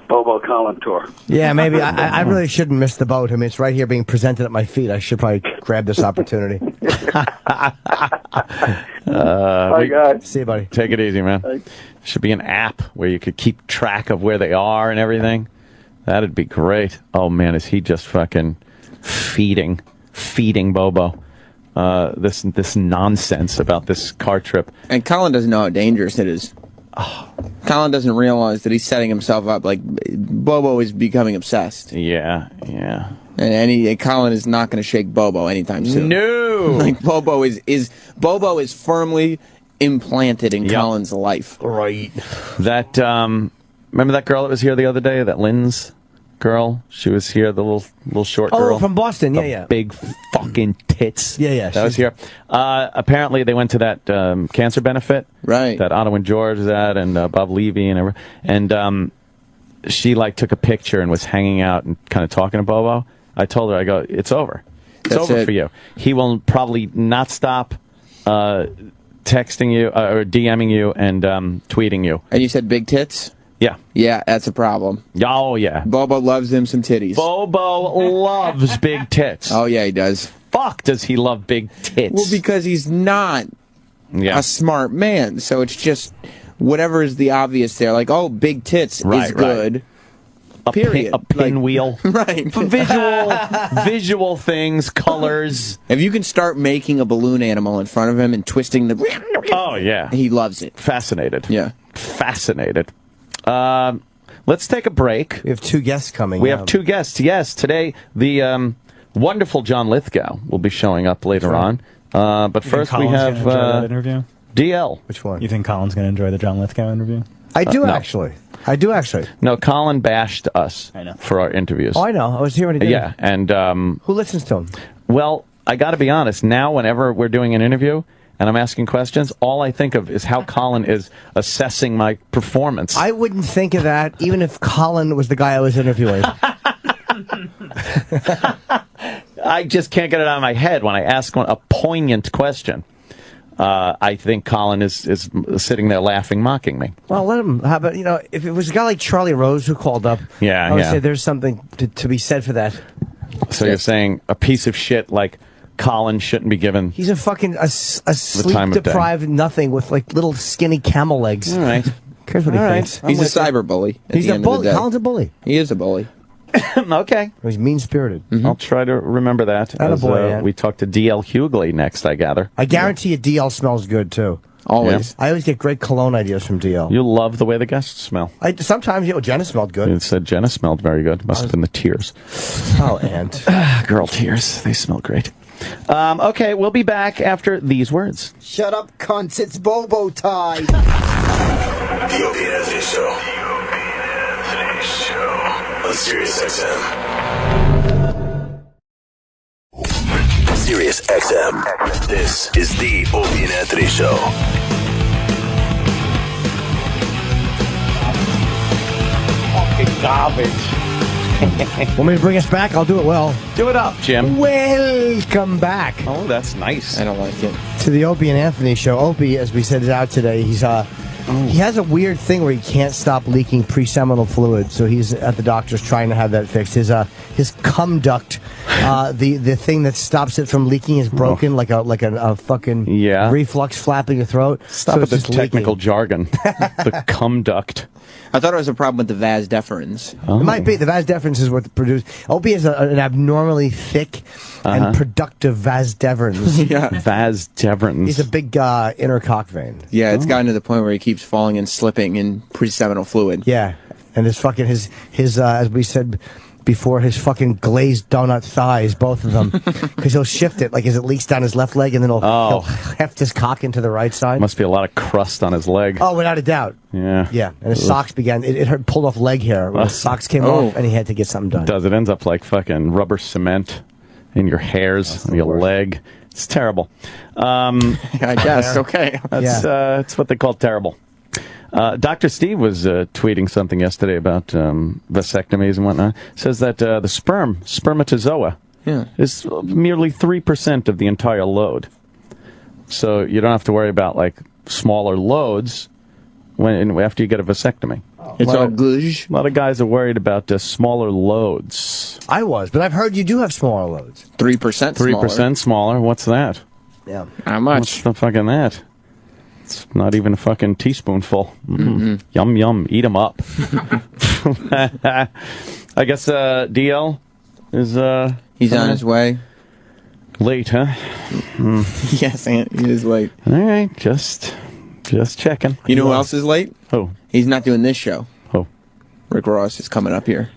Bobo Colin tour. Yeah, maybe. I really shouldn't miss the boat. I mean, it's right here being presented at my feet. I should probably grab this opportunity. Bye, guys. See you, buddy. Take it easy, man. Thanks. Should be an app where you could keep track of where they are and everything. That'd be great. Oh, man, is he just fucking feeding Bobo this nonsense about this car trip. And Colin doesn't know how dangerous it is. Colin doesn't realize that he's setting himself up. Like, Bobo is becoming obsessed. Yeah. And Colin is not going to shake Bobo anytime soon. No! Like, Bobo is firmly implanted in Colin's life. Right. That, remember that girl that was here the other day? That Lynn's girl? She was here, the little short girl. Oh, from Boston, yeah. Big fucking tits. Yeah. That was here. Apparently, they went to that cancer benefit. Right. That Otto and George was at, and Bob Levy and everyone. And she, took a picture and was hanging out and kind of talking to Bobo. I told her, I go, it's over. It's over for you. He will probably not stop texting you or DMing you and tweeting you. And you said big tits? Yeah. Yeah, that's a problem. Oh, yeah. Bobo loves him some titties. Bobo loves big tits. Oh, yeah, he does. Fuck does he love big tits. Well, because he's not a smart man. So it's just whatever is the obvious there. Like, oh, big tits is good. Right. Period. A pinwheel. Right. Visual things, colors. If you can start making a balloon animal in front of him and twisting the... Oh, yeah. He loves it. Fascinated. Yeah. Fascinated. Let's take a break. We have two guests coming. We have two guests, yes. Today, the wonderful John Lithgow will be showing up later on. But first we have that interview? DL. Which one? You think Colin's going to enjoy the John Lithgow interview? I do, no. actually. I do, actually. No, Colin bashed us for our interviews. Oh, I know. I was here when he did Yeah, and... who listens to him? Well, I got to be honest. Now, whenever we're doing an interview and I'm asking questions, all I think of is how Colin is assessing my performance. I wouldn't think of that even if Colin was the guy I was interviewing. I just can't get it out of my head when I ask a poignant question. I think Colin is sitting there laughing, mocking me. Well, let him. How about, if it was a guy like Charlie Rose who called up, I would say there's something to be said for that. So you're saying a piece of shit like Colin shouldn't be given... He's a fucking a sleep-deprived nothing with little skinny camel legs. All right. Cares what he thinks. He's a cyber bully. He's a bully. Colin's a bully. He is a bully. Okay. He's mean-spirited. Mm-hmm. I'll try to remember that. We talk to DL Hughley next, I gather. I guarantee you DL smells good, too. Always. Yeah. I always get great cologne ideas from DL. You love the way the guests smell. Sometimes, Jenna smelled good. It said Jenna smelled very good. Must have been the tears. Oh, and girl tears. They smell great. Okay, we'll be back after these words. Shut up, cunts. It's Bobo time. The Opie and Anthony Show. On Sirius XM. Sirius XM. This is the Opie and Anthony Show. Fucking garbage. Want me to bring us back? I'll do it well. Do it up, Jim. Welcome back. Oh, that's nice. I don't like it. To the Opie and Anthony Show. Opie, as we said, is out today. He's he has a weird thing where he can't stop leaking pre-seminal fluid, so he's at the doctor's trying to have that fixed. His cum duct The thing that stops it from leaking is broken, like a fucking reflux flap in your throat. Stop with this technical jargon. The cum duct. I thought it was a problem with the vas deferens. It might be. The vas deferens is what produced. Opie has an abnormally thick and productive vas deferens. Vas deferens. He's a big inner cock vein. Yeah, it's gotten to the point where he keeps falling and slipping in pre-seminal fluid. Yeah, and his fucking his as we said before, his fucking glazed donut thighs, both of them, because he'll shift it like as it leaks down his left leg, and then he'll heft his cock into the right side. Must be a lot of crust on his leg. Oh, without a doubt. Yeah. Yeah, and his socks began. It pulled off leg hair. When his socks came off, and he had to get something done. It does. It ends up like fucking rubber cement in your hairs, on your leg. It's terrible. I guess. Okay. That's what they call terrible. Dr. Steve was tweeting something yesterday about vasectomies and whatnot. Says that the spermatozoa, is merely 3% of the entire load. So you don't have to worry about like smaller loads after you get a vasectomy. It's all good. A lot of guys are worried about smaller loads. I was, but I've heard you do have smaller loads. 3% smaller. 3% smaller. What's that? Yeah. How much? What's the fucking that? It's not even a fucking teaspoonful. Yum, yum. Eat them up. I guess DL is... He's on his way. Late, huh? Yes, he is late. All right, just checking. You know who else is late? Who? He's not doing this show. Who? Rick Ross is coming up here.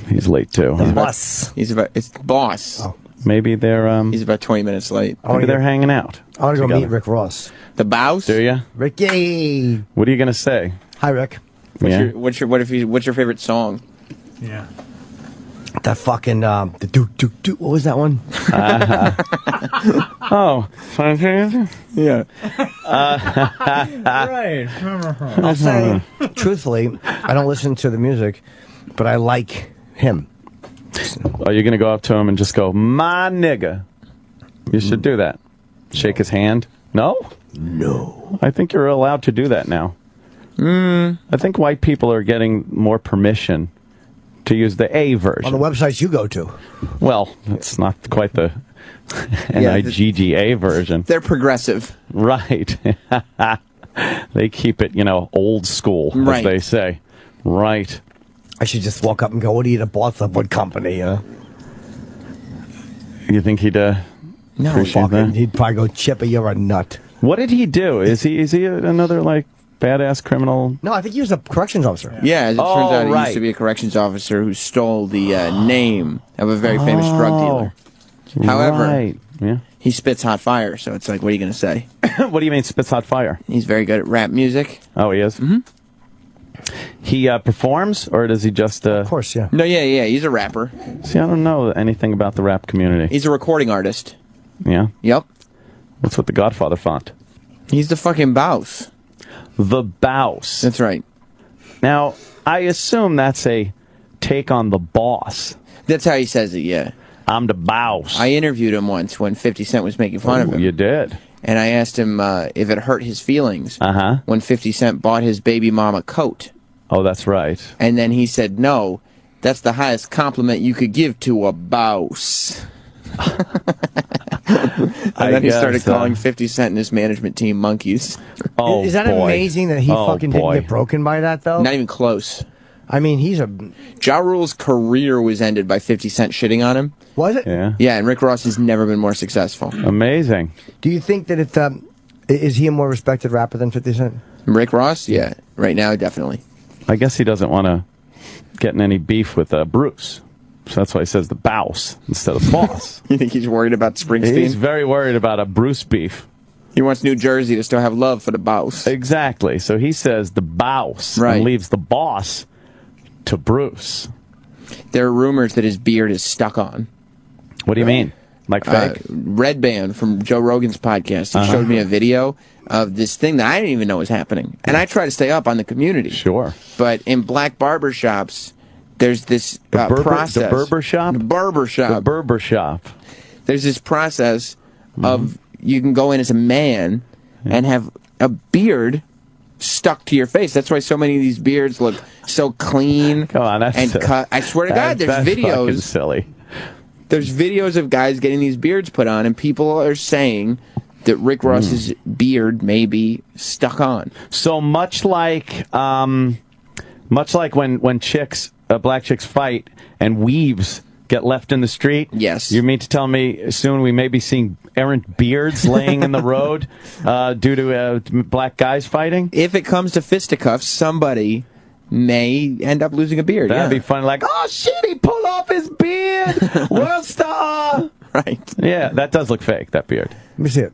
He's late, too. Boss. It's Boss. Oh. Maybe they're... He's about 20 minutes late. Maybe they're hanging out. I want to go meet Rick Ross. The Bouse? Do you? Ricky! What are you going to say? Hi, Rick. What's your favorite song? Yeah. That fucking, the do. What was that one? Oh. Yeah. Right. I'll say, truthfully, I don't listen to the music, but I like him. Are you going to go up to him and just go, my nigga? You should do that. Shake his hand. No? No. I think you're allowed to do that now. I think white people are getting more permission to use the A version. On the websites you go to. Well, it's not quite the NIGGA version. They're progressive. Right. They keep it, old school, as they say. Right. I should just walk up and go, what do you bought the wood company, You think he'd appreciate that? He'd probably go, Chipper, you're a nut. What did he do? Is he another, badass criminal? No, I think he was a corrections officer. Yeah, as it turns out, he used to be a corrections officer who stole the name of a very famous drug dealer. However, he spits hot fire, so it's like, what are you going to say? What do you mean spits hot fire? He's very good at rap music. Oh, he is? Mm-hmm. He performs, or does he just... Of course, yeah. No, yeah, he's a rapper. See, I don't know anything about the rap community. He's a recording artist. Yeah? Yep. What's with the Godfather font? He's the fucking Bouse. The Bouse. That's right. Now, I assume that's a take on the boss. That's how he says it, yeah. I'm the Bouse. I interviewed him once when 50 Cent was making fun of him. You did? And I asked him if it hurt his feelings when 50 Cent bought his baby mama a coat. Oh, that's right. And then he said, no, that's the highest compliment you could give to a bouse. And then he started calling 50 Cent and his management team monkeys. Oh, is that amazing that he fucking didn't get broken by that, though? Not even close. I mean, he's a... Ja Rule's career was ended by 50 Cent shitting on him. Was it? Yeah. Yeah, and Rick Ross has never been more successful. Amazing. Do you think that is he a more respected rapper than 50 Cent? Rick Ross? Yeah. Right now, definitely. I guess he doesn't want to get in any beef with Bruce. So that's why he says the Bouse instead of boss. You think he's worried about Springsteen? He's very worried about a Bruce beef. He wants New Jersey to still have love for the Bouse. Exactly. So he says the Bouse and leaves the boss to Bruce. There are rumors that his beard is stuck on. What do you mean? Like fake? Red Band from Joe Rogan's podcast. He showed me a video of this thing that I didn't even know was happening. And I try to stay up on the community. Sure. But in black barbershops, there's this process. The barber shop? The barber shop. The barber shop. There's this process of you can go in as a man and have a beard stuck to your face. That's why so many of these beards look so clean. Come on, that's and cut. I swear to God, there's that's videos. Fucking silly. There's videos of guys getting these beards put on, and people are saying that Rick Ross's beard may be stuck on. So much like when chicks, black chicks fight and weaves get left in the street. Yes. You mean to tell me soon we may be seeing errant beards laying in the road due to black guys fighting? If it comes to fisticuffs, somebody may end up losing a beard. That'd be fun. Like, oh shit, he pulled off his beard. World star. Right. Yeah, that does look fake, that beard. Let me see it.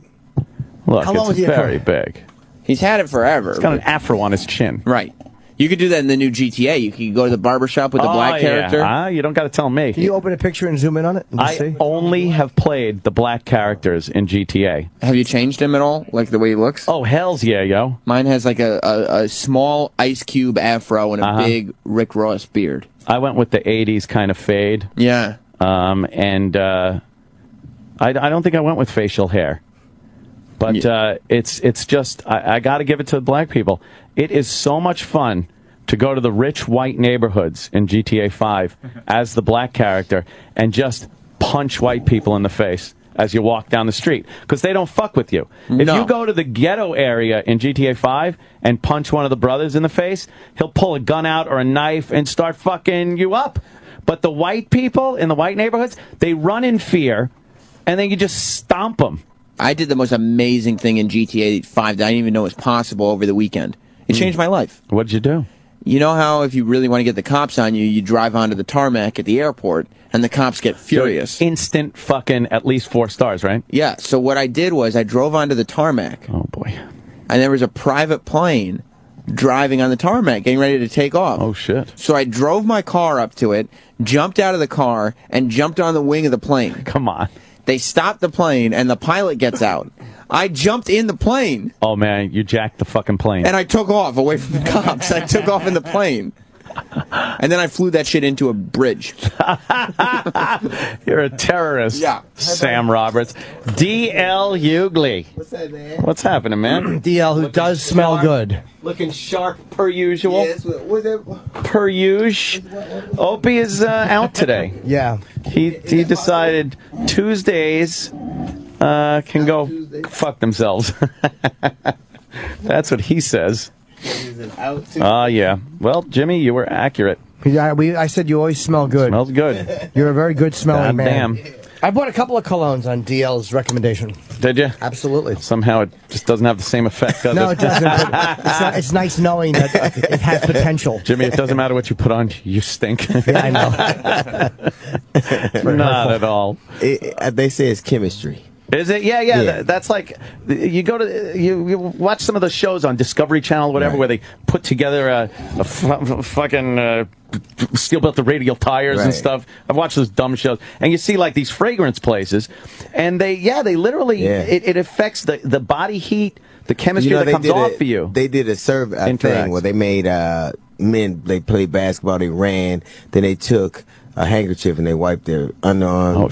Look, How long it's was he very big. He's had it forever. He's got an afro on his chin. Right. You could do that in the new GTA. You could go to the barbershop with the black character. You don't got to tell me. Can you open a picture and zoom in on it? And I only have played the black characters in GTA. Have you changed him at all? Like the way he looks? Oh, hells yeah, yo. Mine has like a small Ice Cube afro and a big Rick Ross beard. I went with the 80s kind of fade. Yeah. And I don't think I went with facial hair. But it's just, I got to give it to the black people. It is so much fun to go to the rich white neighborhoods in GTA 5 as the black character and just punch white people in the face as you walk down the street. Because they don't fuck with you. If you go to the ghetto area in GTA 5 and punch one of the brothers in the face, he'll pull a gun out or a knife and start fucking you up. But the white people in the white neighborhoods, they run in fear and then you just stomp them. I did the most amazing thing in GTA 5 that I didn't even know was possible over the weekend. It changed my life. What did you do? You know how if you really want to get the cops on you, you drive onto the tarmac at the airport, and the cops get furious. So instant fucking at least 4 stars, right? Yeah, so what I did was I drove onto the tarmac. Oh, boy. And there was a private plane driving on the tarmac, getting ready to take off. Oh, shit. So I drove my car up to it, jumped out of the car, and jumped on the wing of the plane. Come on. They stopped the plane, and the pilot gets out. I jumped in the plane. Oh, man, you jacked the fucking plane. And I took off away from the cops. I took off in the plane. And then I flew that shit into a bridge. You're a terrorist, Sam Roberts. D.L. Hughley. What's that, man? What's happening, man? D.L. who does smell good. Looking sharp. Per usual. Yes, what's that? Per usual. Opie is out today. Yeah. He decided Tuesdays can go fuck themselves. That's what he says. Yeah. Well, Jimmy, you were accurate. I said you always smell good. Smells good. You're a very good smelling man. Damn. I bought a couple of colognes on DL's recommendation. Did you? Absolutely. Somehow it just doesn't have the same effect, does No, it? it doesn't. It's nice knowing that it has potential. Jimmy, it doesn't matter what you put on, you stink. Yeah, I know. Not at all. They say it's chemistry. Is it? Yeah. That's like you go to you watch some of the shows on Discovery Channel, whatever, where they put together a fucking steel built the radial tires and stuff. I've watched those dumb shows, and you see like these fragrance places, and they literally it affects the body heat, the chemistry that comes off of you. They did a survey thing where they made men. They played basketball. They ran. Then they took a handkerchief and they wiped their underarm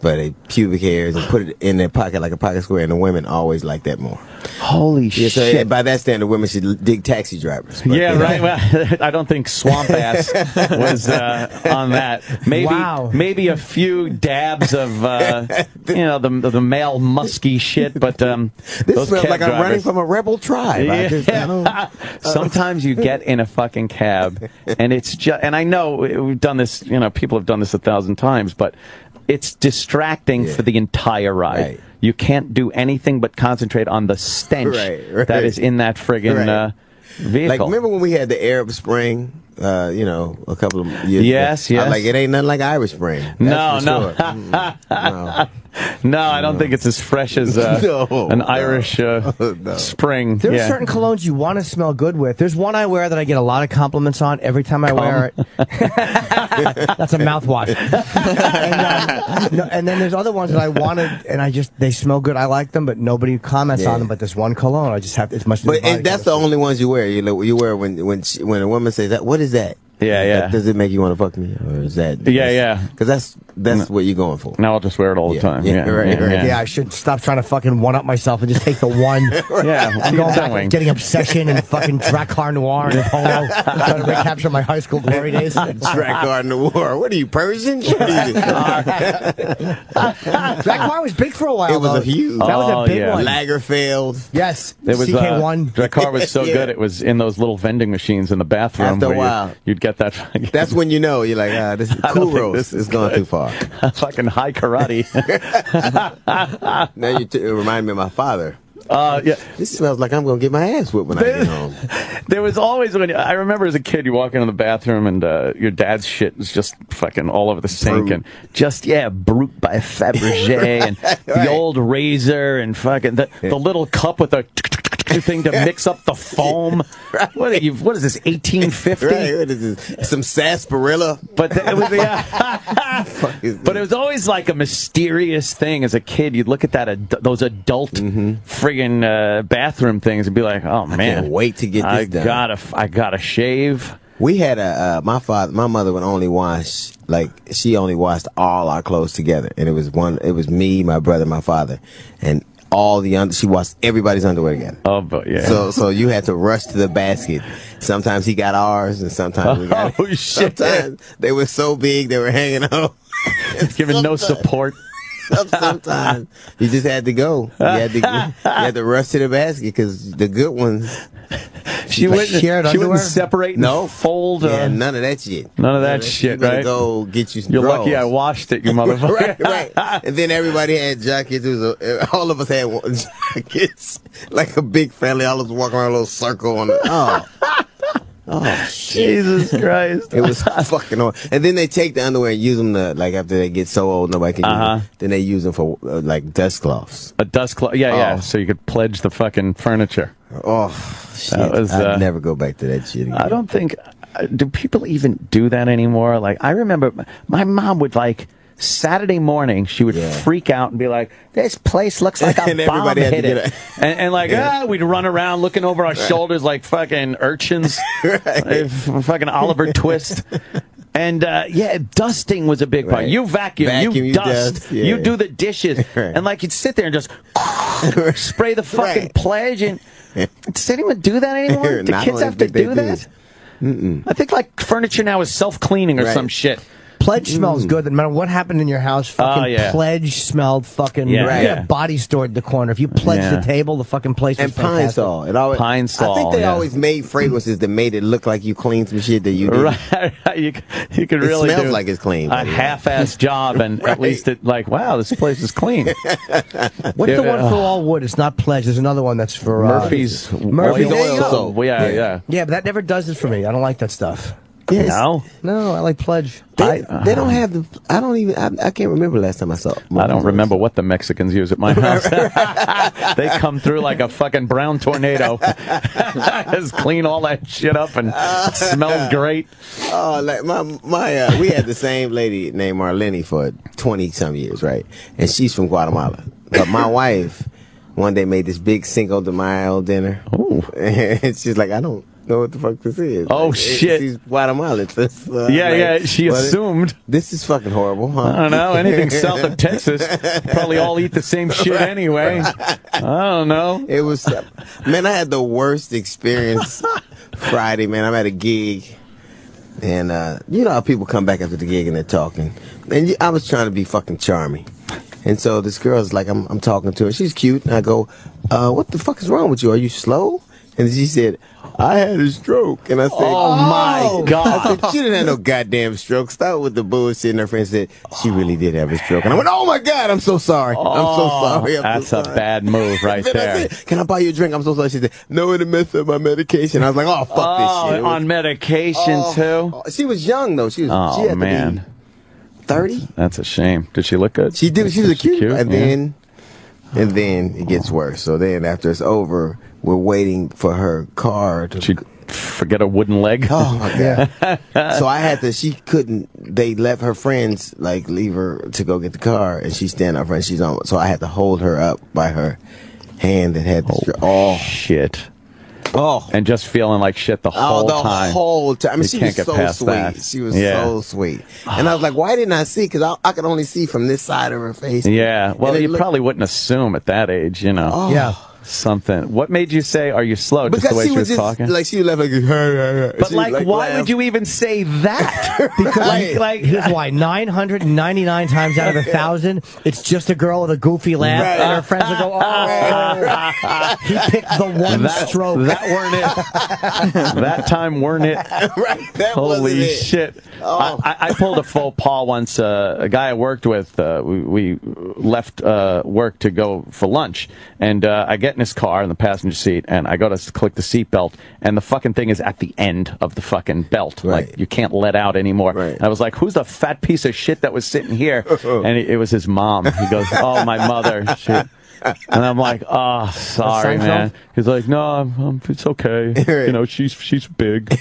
by their pubic hairs and put it in their pocket like a pocket square, and the women always like that more. Holy shit. So by that standard, women should dig taxi drivers. But, right. Well, I don't think Swamp Ass was on that. Maybe a few dabs of the male musky shit, but this feels like I'm running from a rebel tribe. Sometimes you get in a fucking cab and it's just, and I know we've done this, people have done this 1,000 times, but it's distracting for the entire ride. Right. You can't do anything but concentrate on the stench that is in that friggin' vehicle. Like, remember when we had the Arab Spring, a couple of years ago? Yes. Like, it ain't nothing like Irish Spring. No. No, I don't think it's as fresh as an Irish spring. There's certain colognes you want to smell good with. There's one I wear that I get a lot of compliments on every time I wear it. That's a mouthwash. And then there's other ones that I wanted, and they smell good. I like them, but nobody comments on them. But this one cologne, I just have it must. But that's the only ones you wear. You wear when a woman says that. What is that? Yeah. Does it make you want to fuck me, or is that? Yeah. Because that's what you're going for. Now I'll just wear it all the time. Yeah, right. Yeah, I should stop trying to fucking one up myself and just take the one. Yeah, I'm going back and getting Obsession and fucking Drakkar Noir and Polo. Trying to recapture my high school glory days. Drakkar Noir. What are you, Persian? Drakkar was big for a while. It was a huge. That was a big one. Lagerfeld. Yes. It was CK1. Drakkar was so good. It was in those little vending machines in the bathroom. After a where while, you'd get that. That's when you know you're like, this is cool roast. This is going too far. Fucking high karate. Now it remind me of my father. Yeah. This smells like I'm going to get my ass whipped when I get home. There was always I remember as a kid, you walk into the bathroom and your dad's shit is just fucking all over the sink and just Brute by Fabergé and the old razor and fucking the little cup with a thing to mix up the foam. What is this, 1850? Right, what is this? Some sarsaparilla? But it was but it was always like a mysterious thing as a kid. You'd look at those adult friggin' bathroom things and be like, oh man, I can't wait to get this done. I gotta shave. We had my mother would only wash, she only washed all our clothes together, and it was me, my brother, my father, and she washed everybody's underwear together. Oh, but yeah. So you had to rush to the basket. Sometimes he got ours, and sometimes we got it. Oh shit! Sometimes they were so big they were hanging out, giving no support. Sometimes you just had to go. You had to rush to the basket because the good ones. She wouldn't separate and fold. None of that shit. None of that shit, right? Go get you some You're drawers. lucky I washed it, you motherfucker. right. And then everybody had jackets. All of us had jackets. Like a big family. All of us walking around a little circle on the... Oh, shit. Jesus Christ. It was fucking hard. And then they take the underwear and use them after they get so old nobody can use them. Then they use them for dust cloths. A dust cloth? Yeah. So you could pledge the fucking furniture. Oh, shit. I'd never go back to that shit again. I don't think... do people even do that anymore? I remember my mom would Saturday morning, she would freak out and be like, this place looks like a bomb hit it. And we'd run around looking over our shoulders like fucking urchins. Fucking Oliver Twist. And, dusting was a big part. You vacuum, you dust, you do the dishes. And, you'd sit there and just spray the fucking pledge. And does anyone do that anymore? Do kids have to do that? I think, furniture now is self-cleaning or some shit. Pledge smells good. No matter what happened in your house, fucking Pledge smelled fucking... You had a body store at the corner. If you pledged the table, the fucking place was fantastic. Pine Sol. I think they always made fragrances that made it look like you cleaned some shit that you did. Right. You could really smells do like it's clean. a half-ass job, and at least wow, this place is clean. What's the one for all wood? It's not Pledge. There's another one that's for... Murphy's oil soap. Yeah, but that never does it for me. I don't like that stuff. Yes. No, I like Pledge. They don't have the... I can't remember last time I saw... I don't remember what the Mexicans use at my house. They come through like a fucking brown tornado. Just clean all that shit up and it smells great. Oh, we had the same lady named Marlene for 20-some years, right? And she's from Guatemala. But my wife one day made this big Cinco de Mayo dinner. Ooh. And she's like, I don't know what the fuck this is. Oh, shit. She's Guatemalan. She assumed. This is fucking horrible, huh? I don't know. Anything south of Texas, probably all eat the same shit anyway. I don't know. It was, man, I had the worst experience Friday, man. I'm at a gig, and you know how people come back after the gig and they're talking. And I was trying to be fucking charming. And so this girl's like, I'm talking to her. She's cute. And I go, what the fuck is wrong with you? Are you slow? And she said, I had a stroke. And I said, oh my God. I said, she didn't have no goddamn stroke. Stop with the bullshit. And her friend said, she really did have a stroke. And I went, oh my God, I'm so sorry. I'm so sorry. That's a bad move right there. I said, can I buy you a drink? I'm so sorry. She said, no, it'll mess up my medication. I was like, oh, fuck this shit. On medication too? She was young though. She had to be 30. That's a shame. Did she look good? She did. She was cute. And then it gets worse. So then after it's over, we're waiting for her car to... She forget a wooden leg? Oh, my God. So I had to... She couldn't... They left her friends, leave her to go get the car, and she's standing up front. She's on... So I had to hold her up by her hand and had the... Oh, shit. and just feeling like shit the whole time. The whole time. I mean, You she can't was get so past sweet. that. She was Yeah. so sweet. And I was like, why didn't I see? Because I could only see from this side of her face. Yeah, well, And it you looked- probably wouldn't assume at that age, you know. Oh. Yeah. Something. What made you say, are you slow? Just Because the way she she was was just, talking? like, she was left like, But, like, why would you even say that? Because here's why: 999 times out of 1,000, it's just a girl with a goofy laugh, Right. and her friends will go, "Oh, he picked the one stroke." That weren't it. That time weren't it. Right. That Holy wasn't it. shit! Oh. I pulled a faux pas once. A guy I worked with, we left work to go for lunch, and I get in his car in the passenger seat, and I go to click the seatbelt, and the fucking thing is at the end of the fucking belt. Right. Like, you can't let out anymore. Right. And I was like, who's the fat piece of shit that was sitting here? And it was his mom. He goes, oh, my mother. Shit. And I'm like, oh, sorry, man. He's like, no, it's okay. You know, she's big.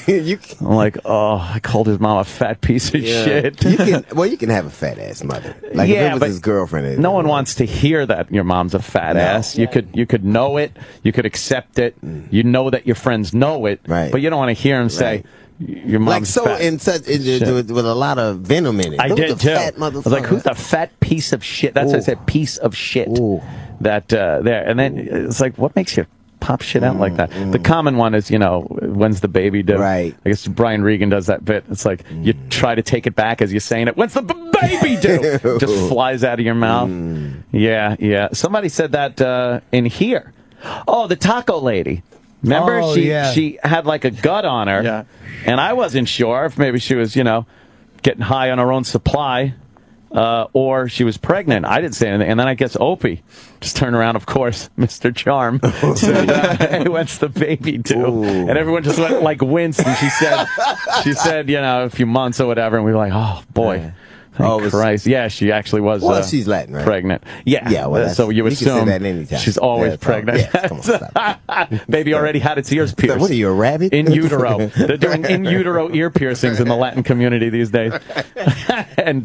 I'm like, oh, I called his mom a fat piece of shit. You can have a fat ass mother. Like, if it was but his girlfriend. No one wants to hear that your mom's a fat ass. You could know it. You could accept it. You know that your friends know it. Right. But you don't want to hear them say, your mom's like so fat. with a lot of venom in it. I Who's did the too. fat I was like, who's the fat piece of shit? That's what I said, piece of shit. That there, and then it's like, what makes you pop shit out like that? The common one is, you know, when's the baby due? Right. I guess Brian Regan does that bit. It's like you try to take it back as you're saying it. When's the baby due? Just flies out of your mouth. Yeah. Somebody said that in here. Oh, the taco lady. Remember, she had like a gut on her, and I wasn't sure if maybe she was, you know, getting high on her own supply, or she was pregnant. I didn't say anything, and then I guess Opie just turned around, of course, Mr. Charm, said, "Hey, when's the baby due?" And everyone just went like winced, and she said, you know, a few months or whatever, and we were like, oh boy. Thank Christ. Yeah, she actually was she's Latin, right? Pregnant. Yeah. Well, so you can assume say that anytime. she's always pregnant. Come on, stop. Baby already had its ears pierced. What are you, a rabbit? In utero. They're doing in utero ear piercings in the Latin community these days. and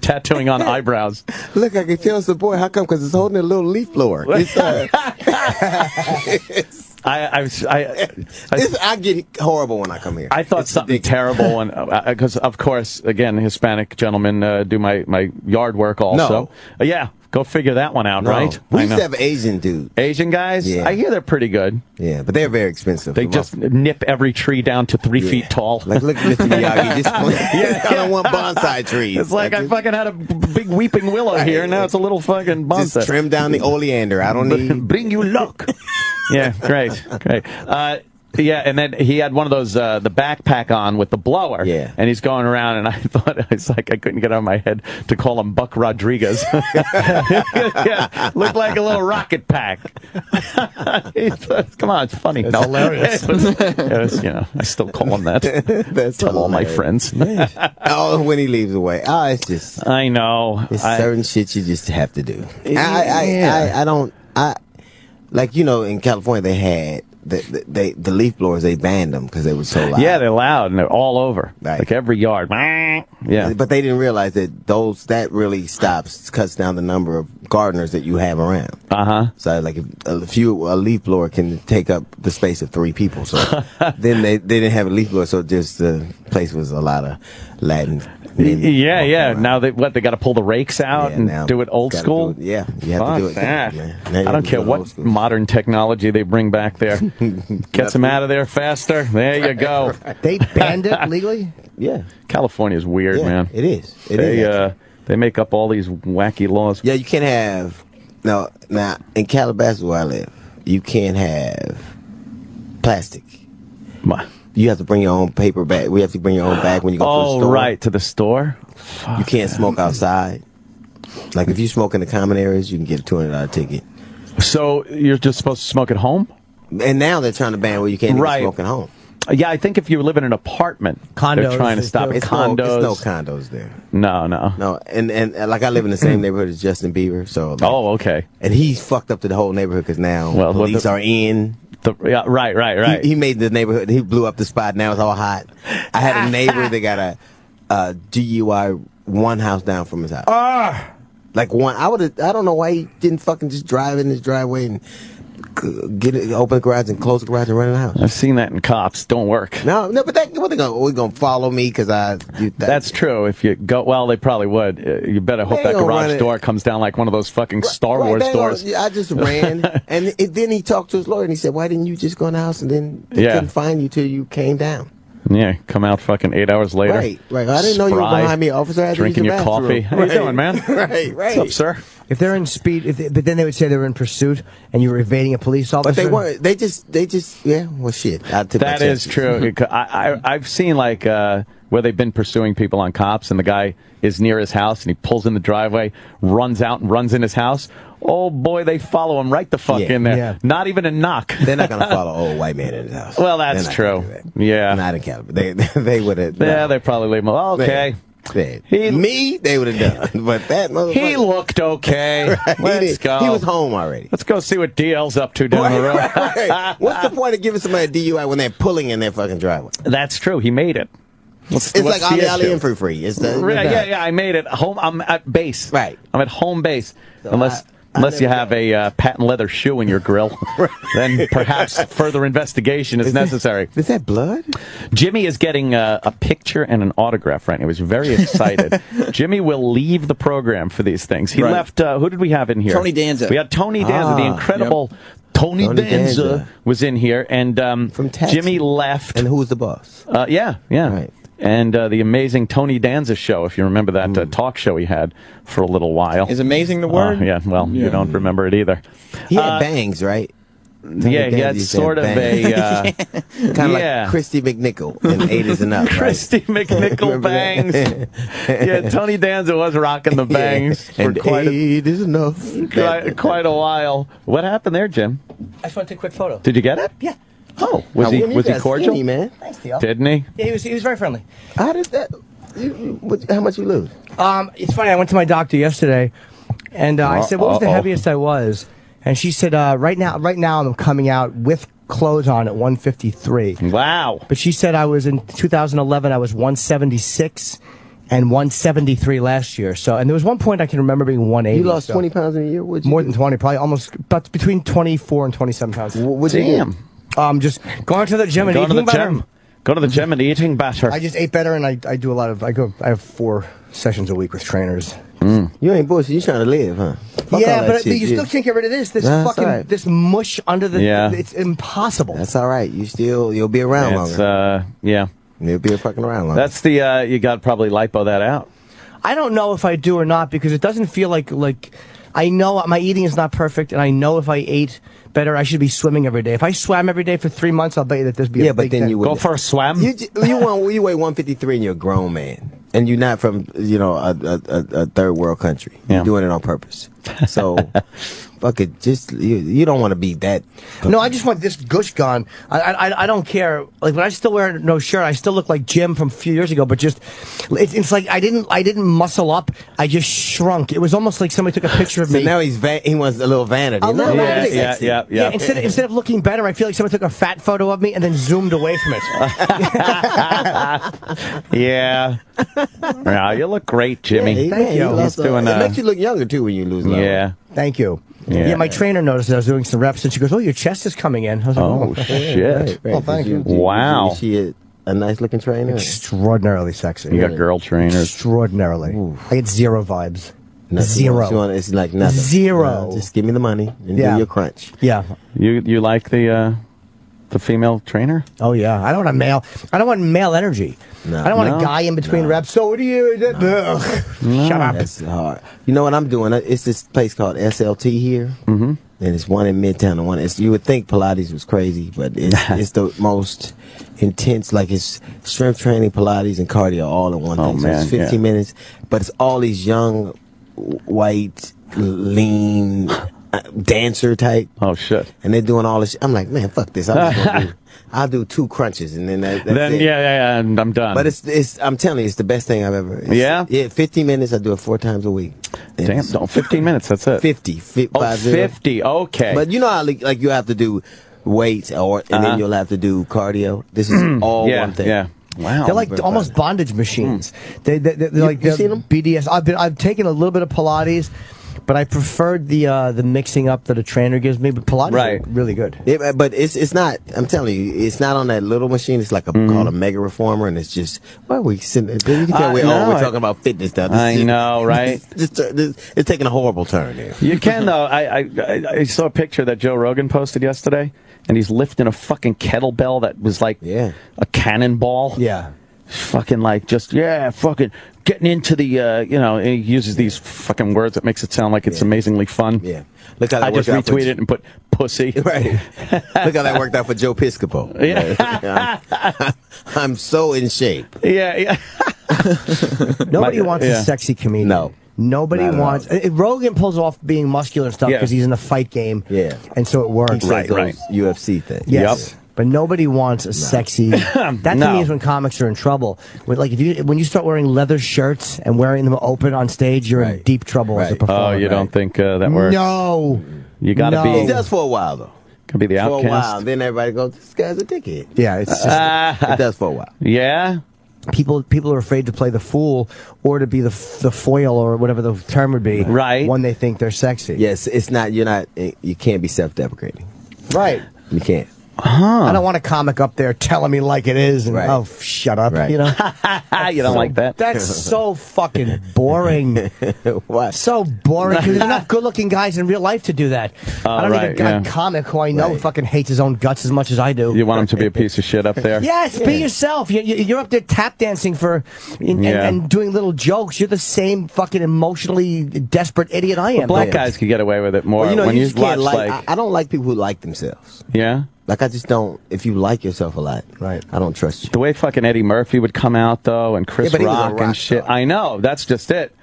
tattooing on eyebrows. Look, I can tell it's a boy. How come? Because it's holding a little leaf blower. I get horrible when I come here. I thought something terrible, because of course, again, Hispanic gentlemen do my yard work also. No. Yeah, go figure that one out, No. right? We used to have Asian dudes. Asian guys? Yeah. I hear they're pretty good. Yeah, but they're very expensive. They just nip every tree down to 3 feet tall. Like, look at Mr. Miyagi. I don't want bonsai trees. It's like I fucking had a big weeping willow here, and now it's a little fucking bonsai. Just trim down the oleander. I don't need... Bring you luck. Yeah, great. Yeah, and then he had one of those, the backpack on with the blower. Yeah. And he's going around, and I thought, it's like I couldn't get out of my head to call him Buck Rodriguez. Yeah, looked like a little rocket pack. Come on, it's funny. It's hilarious. You know, I still call him that. That's Tell all my friends. Oh, when he leaves away. Oh, it's just... I know. It's certain shit you just have to do. I don't... Like, you know, in California, they had the leaf blowers. They banned them because they were so loud. Yeah, they're loud and they're all over, like every yard. Yeah, but they didn't realize that that really cuts down the number of gardeners that you have around. So, like, if a leaf blower can take up the space of 3 people. So then they didn't have a leaf blower. So just the place was a lot of Latin. Yeah. Now they got to pull the rakes out and do it old school. You have to do it. That. I don't care what modern technology they bring back there. Gets them out of there faster. There you go. They banned it legally? Yeah. California's weird, man. It is. They make up all these wacky laws. Yeah, you can't have... Now, in Calabasas where I live, you can't have plastic. What? You have to bring your own paper bag. We have to bring your own bag when you go to the store. Oh, right, to the store? You can't smoke outside. Like, if you smoke in the common areas, you can get a $200 ticket. So you're just supposed to smoke at home? And now they're trying to ban where you can't even smoke at home. Yeah, I think if you live in an apartment, they're trying to stop condos. There's no condos there. No. And like, I live in the same neighborhood as Justin Bieber, so. Like, okay. And he's fucked up to the whole neighborhood because now police are in. Right. He made the neighborhood. He blew up the spot. Now it's all hot. I had a neighbor that got a DUI 1 house down from his house. Like one, I don't know why he didn't fucking just drive in his driveway and get it, open the garage and close the garage and run in the house. I've seen that in cops. Don't work. No, but what they gonna follow me because I do that? That's true. If you go, well, they probably would. You better hope that garage door comes down like one of those fucking Star Wars doors. I just ran, and then he talked to his lawyer and he said, "Why didn't you just go in the house and then they couldn't find you till you came down?" Yeah, come out fucking 8 hours later. Right. I didn't know you were behind me, officer. I had to drinking use the your coffee. How you doing, man? Right. What's up, sir? If they're in speed, but then they would say they were in pursuit and you were evading a police officer. But they weren't. They just. Yeah. Well, shit. That is true. I've seen like where they've been pursuing people on cops, and the guy is near his house, and he pulls in the driveway, runs out, and runs in his house. Oh boy, they follow him right the fuck in there. Yeah. Not even a knock. They're not gonna follow old white man in his house. Well, that's true. Yeah. Not in California. They would have. Yeah, they probably leave him. Okay. They would have done, but that motherfucker. He looked okay. Right. Let's go. He was home already. Let's go see what DL's up to down the road. Right. What's the point of giving somebody a DUI when they're pulling in their fucking driveway? That's true. He made it. It's like Ali and free. It's yeah. I made it home. I'm at base. Right. I'm at home base. So Unless you have a patent leather shoe in your grill, then perhaps further investigation is necessary. Is that blood? Jimmy is getting a picture and an autograph right now. He was very excited. Jimmy will leave the program for these things. He left, who did we have in here? Tony Danza. We had Tony Danza, the incredible Tony Danza was in here. And from Jimmy left. And who was the boss? Yeah. Right. And the amazing Tony Danza show, if you remember that talk show he had for a little while. Is amazing the word? Yeah, well, you don't remember it either. He had bangs, right? Yeah, he had sort of a... kind of like Christy McNichol in 8 is Enough, right? Christy McNichol bangs. Yeah, Tony Danza was rocking the bangs for quite 8 is Enough. Quite a while. What happened there, Jim? I just want to take a quick photo. Did you get it? Yeah. Oh, was he cordial? Skinny, man. Thanks, Theo. Didn't he? Yeah, he was very friendly. How did that? How much you lose? It's funny. I went to my doctor yesterday, and I said, "What was the heaviest I was?" And she said, "Right now, I'm coming out with clothes on at 153." Wow. But she said I was in 2011. I was 176. And 173 last year. So, and there was one point I can remember being 180. You lost 20 pounds in a year? More than 20, probably almost, but between 24 and 27 pounds. Damn. Just going to the gym and eating better. Go to the gym and eating better. I just ate better, and I do a lot of. I have 4 sessions a week with trainers. You ain't bullshit. You trying to live, huh? Fuck yeah, all but shit, you still can't get rid of this. This this mush under the. It's impossible. That's all right. You'll be around longer. You'll be fucking around longer. That's the you got to probably lipo that out. I don't know if I do or not because it doesn't feel like I know my eating is not perfect, and I know if I ate better, I should be swimming every day. If I swam every day for 3 months, I'll bet you that there's be a big then you would go for a swim. You weigh 153 and you're a grown man, and you're not from a third world country. You're doing it on purpose. So. Fuck it, just you don't want to be that. No, I just want this gush gone. I don't care. Like when I still wear no shirt, I still look like Jim from a few years ago. But just it's like I didn't muscle up. I just shrunk. It was almost like somebody took a picture of me. So now he wants a little vanity. Yeah. Instead of looking better, I feel like somebody took a fat photo of me and then zoomed away from it. Yeah, you look great, Jimmy. Yeah, thank you. It makes you look younger too when you lose weight. Yeah. Thank you. Yeah, my trainer noticed that I was doing some reps, and she goes, "Oh, your chest is coming in." I was like, shit! Right. Oh, thank you. Wow. Is she a nice looking trainer? Extraordinarily sexy. You got girl trainers. Extraordinarily. Ooh. I get 0 vibes. Nothing. Zero. It's like nothing. 0. Just give me the money and do your crunch. Yeah. You like the female trainer? Oh yeah. I don't want male energy. No. I don't want a guy in between reps. So what do you? Shut up. That's hard. You know what I'm doing? It's this place called SLT here, and it's one in Midtown and one. You would think Pilates was crazy, but it's the most intense. Like it's strength training, Pilates, and cardio all in one thing. So it's 15 minutes, but it's all these young, white, lean. Dancer type. Oh shit! And they're doing all this. I'm like, man, fuck this. I'll do 2 crunches and then that's it. And I'm done. But it's I'm telling you, it's the best thing I've ever. 15 minutes. I do it 4 times a week. Damn, 15 minutes. That's it. 50. 50. Okay. But you know how like you have to do weights and then you'll have to do cardio. This is all one thing. Yeah. Wow. They're like almost bondage machines. They're like you seen them? BDS. I've taken a little bit of Pilates, but I preferred the mixing up that a trainer gives me. But Pilates is really good. But it's not. I'm telling you, it's not on that little machine. It's like called a Mega Reformer, and it's just we sitting. You can tell we're talking about fitness stuff. I know, right? It's taking a horrible turn there. You can though. I saw a picture that Joe Rogan posted yesterday, and he's lifting a fucking kettlebell that was like a cannonball. Yeah. Fucking fucking getting into the and he uses these fucking words that makes it sound like it's amazingly fun. Yeah. Look how that I just worked out retweeted it and put pussy. Right. Look how that worked out for Joe Piscopo. Yeah. I'm so in shape. Yeah. Nobody wants a sexy comedian. No. Nobody wants. Rogan pulls off being muscular and stuff because he's in the fight game. Yeah. And so it works. Right. UFC thing. Yes. Yep. But nobody wants a sexy. That to me is when comics are in trouble. When you start wearing leather shirts and wearing them open on stage, you're in deep trouble as a performer. Oh, you don't think that works? No. You got to be. It does for a while though. Can be the outcast. For a while, then everybody goes, "This guy's a dickhead." Yeah, it's just it does for a while. Yeah. People are afraid to play the fool or to be the foil or whatever the term would be. Right. When they think they're sexy. Yes, it's not. You can't be self-deprecating. Right. You can't. I don't want a comic up there telling me like it is, and oh, shut up. Right. You know, you don't like that. That's so fucking boring. What? So boring. Because there's enough good-looking guys in real life to do that. I don't need a comic who I know fucking hates his own guts as much as I do. You want him to be a piece of shit up there? Yes, be yourself. You're up there tap dancing and doing little jokes. You're the same fucking emotionally desperate idiot I am. Black guys could get away with it more. Well, when you you watch I don't like people who like themselves. Yeah. Like, I just don't. If you like yourself a lot, I don't trust you. The way fucking Eddie Murphy would come out, though, and Chris but he was a Rock and shit. star. I know. That's just it.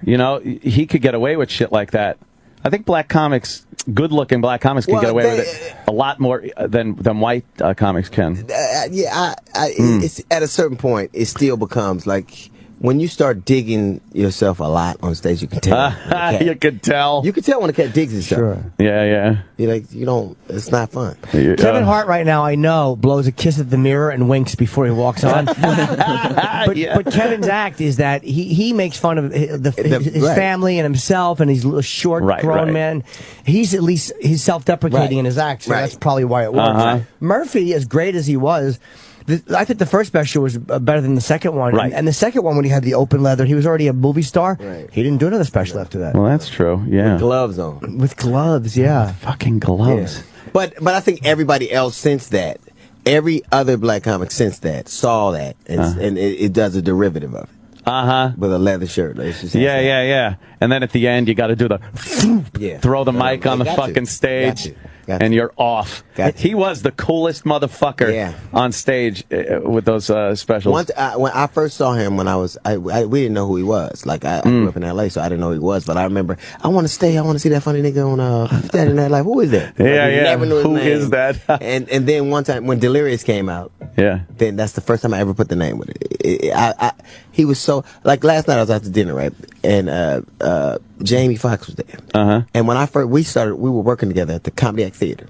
He could get away with shit like that. I think black comics, good-looking black comics, can get away with it a lot more than white comics can. It's at a certain point, it still becomes like when you start digging yourself a lot on stage, you can tell. You can tell. You can tell when a cat digs himself. Sure. Yeah. You're like, it's not fun. Kevin Hart right now, I know, blows a kiss at the mirror and winks before he walks on. But Kevin's act is that he makes fun of his family and himself, and he's a little short, grown man. He's at least self-deprecating in his act, so that's probably why it works. Murphy, as great as he was, I think the first special was better than the second one. Right. And the second one, when he had the open leather, he was already a movie star. Right. He didn't do another special after that. Well, that's true, yeah. With gloves on. With gloves, yeah. Fucking gloves. Yeah. But I think everybody else since that, every other black comic since that, saw that, and it does a derivative of it. With a leather shirt. Yeah. And then at the end, you got to do the throw the mic on the fucking stage, and you're off. He was the coolest motherfucker on stage with those specials. Once when I first saw him, when we didn't know who he was. Like I grew up in L.A., so I didn't know who he was. But I remember, I want to see that funny nigga on Saturday Night Live. Who is that? Never knew his name. Is that? and then one time when Delirious came out, then that's the first time I ever put the name with it. He was so, like, last night I was out to dinner, right? And Jamie Foxx was there. And when we were working together at the Comedy Act Theater.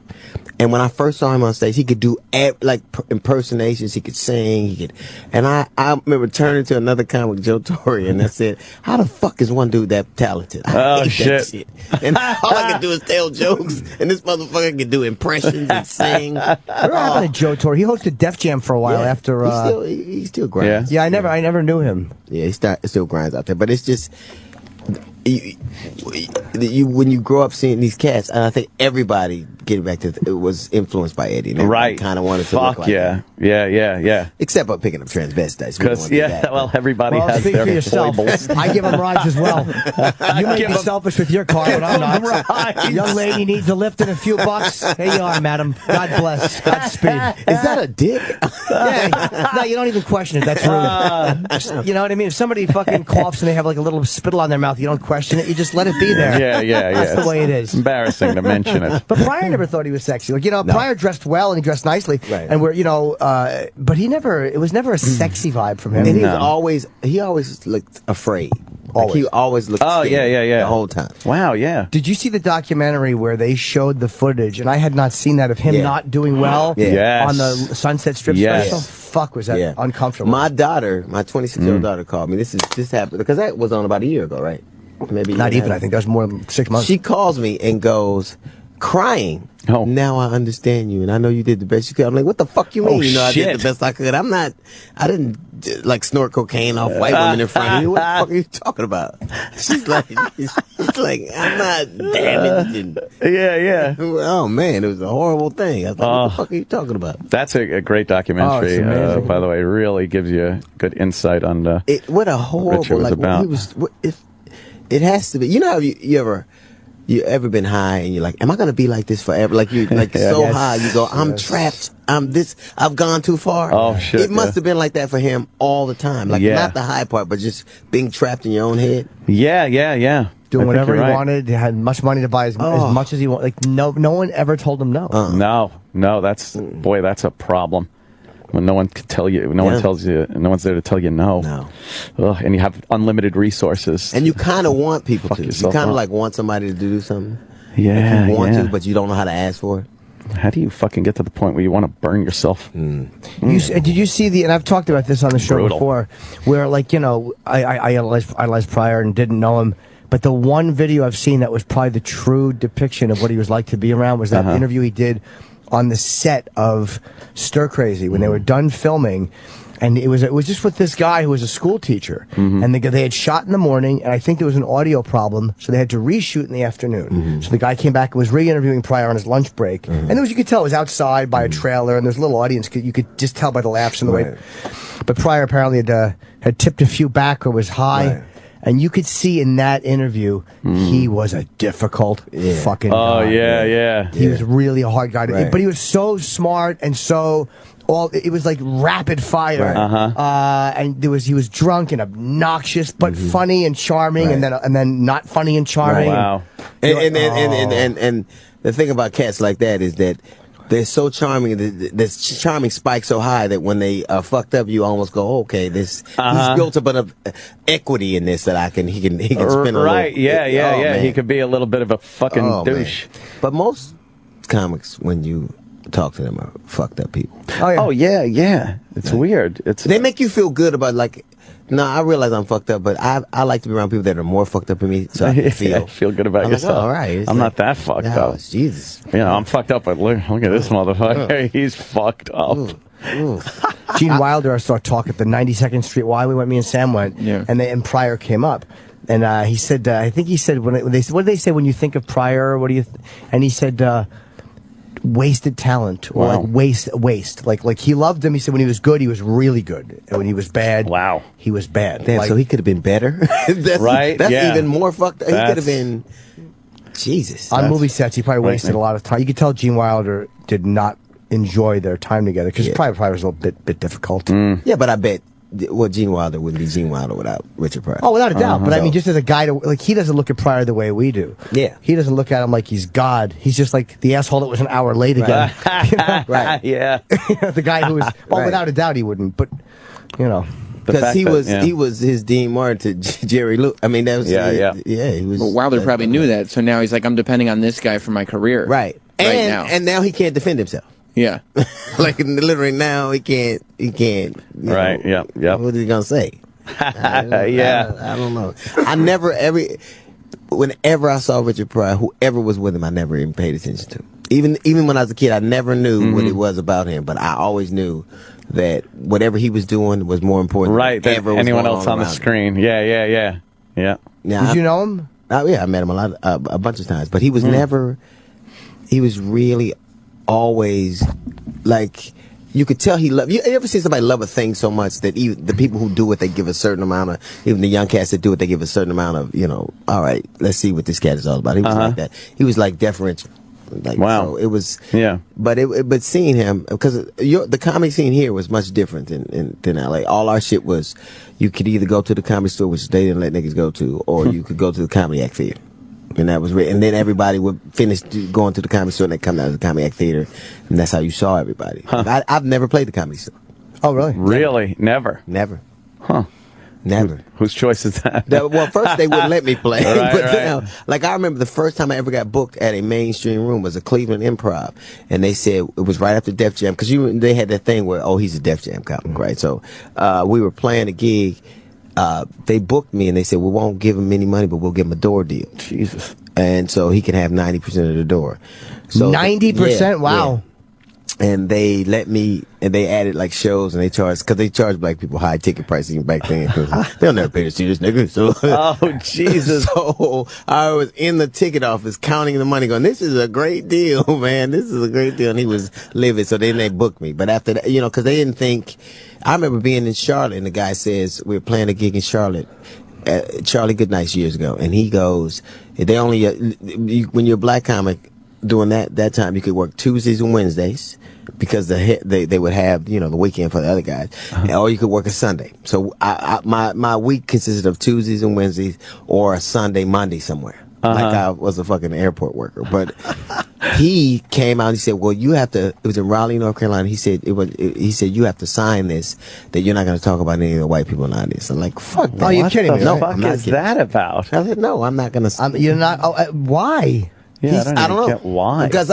And when I first saw him on stage, he could do impersonations, he could sing, and I remember turning to another comic, Joe Torre, and I said, how the fuck is one dude that talented? I hate that shit. And all I could do is tell jokes, and this motherfucker could do impressions and sing. What happened to Joe Torre? He hosted Def Jam for a while after. He still grinds. Yeah, I never knew him. Yeah, he still grinds out there, but it's just. When you grow up seeing these cats, and I think everybody, getting back to it, was influenced by Eddie. And kind of wanted to look like him. Yeah. Except for picking up transvestites. Because everybody has speak their for yourself. foibles. I give them rides as well. You may be selfish with your car, but I'm not. Young lady needs a lift and a few bucks. There you are, madam. God bless. Godspeed. Is that a dick? No, you don't even question it. That's rude. You know what I mean? If somebody fucking coughs and they have like a little spittle on their mouth, you don't question it. You just let it be there. Yeah. That's the way it is. Embarrassing to mention it. But Pryor never thought he was sexy. Like, Pryor dressed well and he dressed nicely. Right. And but it was never a sexy vibe from him. And he always looked afraid. Like he always looked scared the whole time. Wow, yeah. Did you see the documentary where they showed the footage, and I had not seen that, of him not doing well on the Sunset Strip special? Fuck, was that uncomfortable. My daughter, my 26-year-old daughter called me. This happened, because that was on about a year ago, right? Maybe not even, I think that was more than 6 months. She calls me and goes, crying. Now I understand you, and I know you did the best you could. I'm like, what the fuck you mean? I did the best I could. I didn't like snort cocaine off white women in front of you. What the fuck are you talking about? She's like, I'm not damaged. Oh man, it was a horrible thing. I was like, what the fuck are you talking about? That's a great documentary. By the way, really gives you good insight on what a horrible Richard was about. He was. It has to be. You know how you ever been high and you're like, am I gonna be like this forever? Like you high, you go, I'm trapped. I've gone too far. Oh shit! It must have been like that for him all the time. Like not the high part, but just being trapped in your own head. Yeah. Doing whatever he wanted. He had much money to buy as much as he wanted. Like no one ever told him no. No. That's a problem. When no one can tell you, no one tells you, no one's there to tell you no. Ugh, and you have unlimited resources. And you kind of want people to. You kind of like want somebody to do something. Yeah, like you want to, but you don't know how to ask for it. How do you fucking get to the point where you want to burn yourself? Did you see and I've talked about this on the show before, where like, I idolized Pryor and didn't know him. But the one video I've seen that was probably the true depiction of what he was like to be around was that interview he did on the set of Stir Crazy when they were done filming, and it was just with this guy who was a school teacher, and they had shot in the morning, and I think there was an audio problem, so they had to reshoot in the afternoon. So the guy came back and was re-interviewing Pryor on his lunch break, and there was, you could tell it was outside by a trailer, and there's a little audience, you could just tell by the laughs and the way. But Pryor apparently had tipped a few back or was high. And you could see in that interview, he was a difficult fucking guy. He was really a hard guy. But he was so smart and so... it was like rapid fire. And he was drunk and obnoxious, but funny and charming, and then not funny and charming. Wow. And the thing about cats like that is that they're so charming. This charming spikes so high that when they are fucked up, you almost go, okay, he's built up enough equity in this that he can spin a little. Right? Yeah. He could be a little bit of a fucking douche. Man. But most comics, when you talk to them, are fucked up people. Oh yeah. It's weird. They make you feel good about like. No, I realize I'm fucked up, but I like to be around people that are more fucked up than me, so I can feel good about yourself. Like, all right, I'm not that fucked up. Jesus. I'm fucked up, but look at this motherfucker. He's fucked up. Gene Wilder, I saw talk at the 92nd Street Y. We went, me and Sam went, and Pryor came up. And he said, I think he said, what do they say when you think of Pryor? What do you and he said, wasted talent, or like waste. Like he loved him. He said when he was good, he was really good, and when he was bad, he was bad. Damn, so he could have been better. That's even more fucked up. He could have been. Jesus. On movie sets, he probably wasted a lot of time. You could tell Gene Wilder did not enjoy their time together because Pryor was a little bit difficult. Yeah, but I bet. Well, Gene Wilder wouldn't be Gene Wilder without Richard Pryor. Oh, without a doubt. But I mean, just as a guy, he doesn't look at Pryor the way we do. Yeah. He doesn't look at him like he's God. He's just like the asshole that was an hour late again. Right. Yeah. The guy who was, without a doubt he wouldn't, but, Because he was his Dean Martin to Jerry Lewis. I mean, that was he was. Well, Wilder probably knew that, so now he's like, I'm depending on this guy for my career. Right. And now he can't defend himself. Yeah. Like literally now he can't. Right. Yeah. What is he gonna say? I don't know. Whenever I saw Richard Pryor, whoever was with him, I never even paid attention to. Even when I was a kid, I never knew what it was about him, but I always knew that whatever he was doing was more important than anyone else on the screen. Yeah. Did you know him? Oh yeah, I met him a bunch of times, but he was never. He was really always like. You could tell he loved. You ever see somebody love a thing so much that even the people who do it, they give a certain amount of. Even the young cats that do it, they give a certain amount of. All right, let's see what this cat is all about. He was like that. He was like deferential. Like, wow. So it was. Yeah. But seeing him, because the comedy scene here was much different than LA. All our shit was, you could either go to the Comedy Store, which they didn't let niggas go to, or you could go to the Comedy Act Theater. And that was and then everybody would finish going to the Comedy Store and they come down to the Comedy Act Theater, and that's how you saw everybody. I've never played the Comedy Store. Oh, really? Really? Never? Never. Huh. Never. Whose choice is that? Well, first they wouldn't let me play, Right, but right. now, like I remember the first time I ever got booked at a mainstream room was a Cleveland Improv, and they said it was right after Def Jam because they had that thing where he's a Def Jam comic, right? So we were playing a gig. They booked me and they said we won't give him any money, but we'll give him a door deal. Jesus. And so he can have 90% of the door. So 90%? Wow. Yeah. And they let me, and they added like shows, and they charged, because they charged black people high ticket prices back then. 'Cause they'll never pay to see this nigga. So, oh, Jesus. So I was in the ticket office counting the money, going, this is a great deal, man. This is a great deal. And he was livid, so then they booked me. But after that, because they didn't think, I remember being in Charlotte, and the guy says, we were playing a gig in Charlotte. Charlie Goodnight years ago, and he goes, they only, when you're a black comic, during that time, you could work Tuesdays and Wednesdays because they would have the weekend for the other guys, or you could work a Sunday. So my week consisted of Tuesdays and Wednesdays or a Sunday, Monday somewhere. Like I was a fucking airport worker. But he came out and he said, "Well, you have to." It was in Raleigh, North Carolina. He said he said you have to sign this that you're not going to talk about any of the white people in the audience. I'm like, fuck. Oh, you're kidding me? No, what the fuck is that about? I said, no, I'm not going to. You're not. Why? Yeah, I don't know get why. Because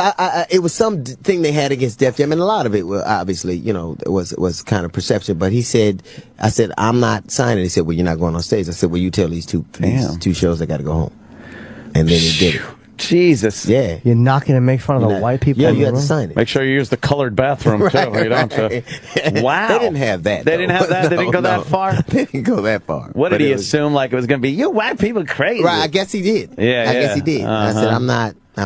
it was some thing they had against Def Jam, and a lot of it was obviously, was kind of perception. But he said, I said, I'm not signing. He said, well, you're not going on stage. I said, well, you tell these two shows I got to go home. And then he did it. Jesus. Yeah. You're not going to make fun of the white people. Yeah, in the you had room? to sign it. Make sure you use the colored bathroom too. You don't. Wow. They didn't have that. They didn't have that. They didn't go that far. They didn't go that far. What did he assume? Like it was going to be you white people crazy? Right. I guess he did. Yeah. I guess he did. I said, I'm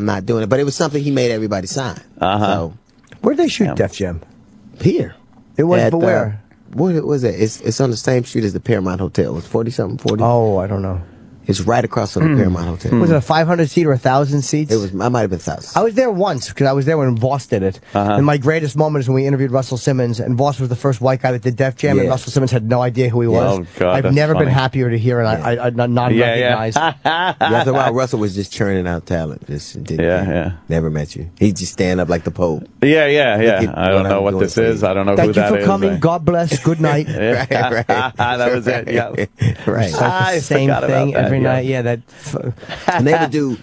not doing it. But it was something he made everybody sign. So where'd they shoot Def Jam? Here. It was, but where? What was it? It's on the same street as the Paramount Hotel. It was 40-something. Oh, I don't know. It's right across from the Paramount Hotel. Was it a 500 seat or 1,000 seats? It was. I might have been 1,000. I was there once because I was there when Voss did it. And my greatest moment is when we interviewed Russell Simmons, and Voss was the first white guy that did Def Jam, and Russell Simmons had no idea who he was. Oh, God, I've never been happier to hear, and I not recognized. After a while, Russell was just churning out talent. Just didn't, never met you. He'd just stand up like the Pope. Yeah. I don't know what this is. I don't know who that is. Thank you for coming. God bless. Good night. Right. That was it. Yeah. Right. It's like the same thing every night. Yeah, that. And they would do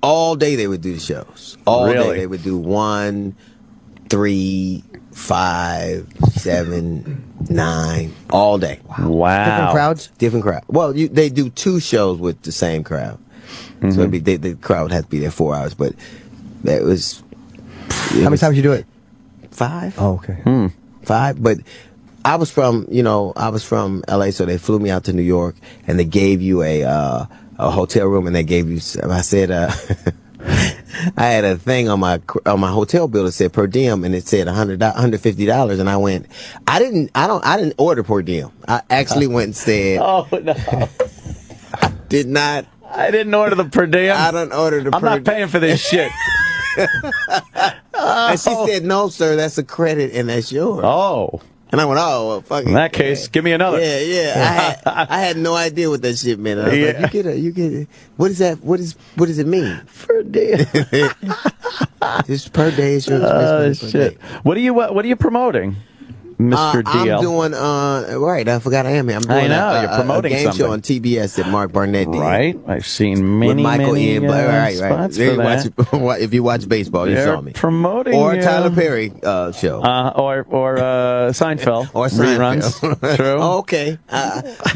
all day. They would do the shows all Really? day. They would do 1, 3, 5, 7, 9 all day. Wow. Different crowds. Different crowd. Well, they do 2 shows with the same crowd, so it'd be, the crowd would have to be there 4 hours. But that was. How many times you do it? 5. Oh, okay. 5, but. I was from LA, so they flew me out to New York, and they gave you a hotel room, and they gave you. I said, I had a thing on my hotel bill that said per diem, and it said $150, and I went. I didn't order per diem. I actually went and said. Oh no! I did not. I didn't order the per diem. I don't order the. I'm not paying for this shit. And she said, "No, sir, that's a credit, and that's yours." Oh. And I went, oh, well, fuck it. In that case, give me another. Yeah. I had no idea what that shit meant. I was like, you get it. What is that? What does it mean? Per day. Just per day is your shit. Day. What are you promoting, Mr. DL? I'm doing right. I forgot I am here. I'm doing you're promoting a game something. show on TBS that Mark Barnett did. Right. I've seen many, Michael many Ian Black. spots for that. If you watch baseball, you saw me promoting or Tyler Perry show or Seinfeld or reruns. True. Oh, okay.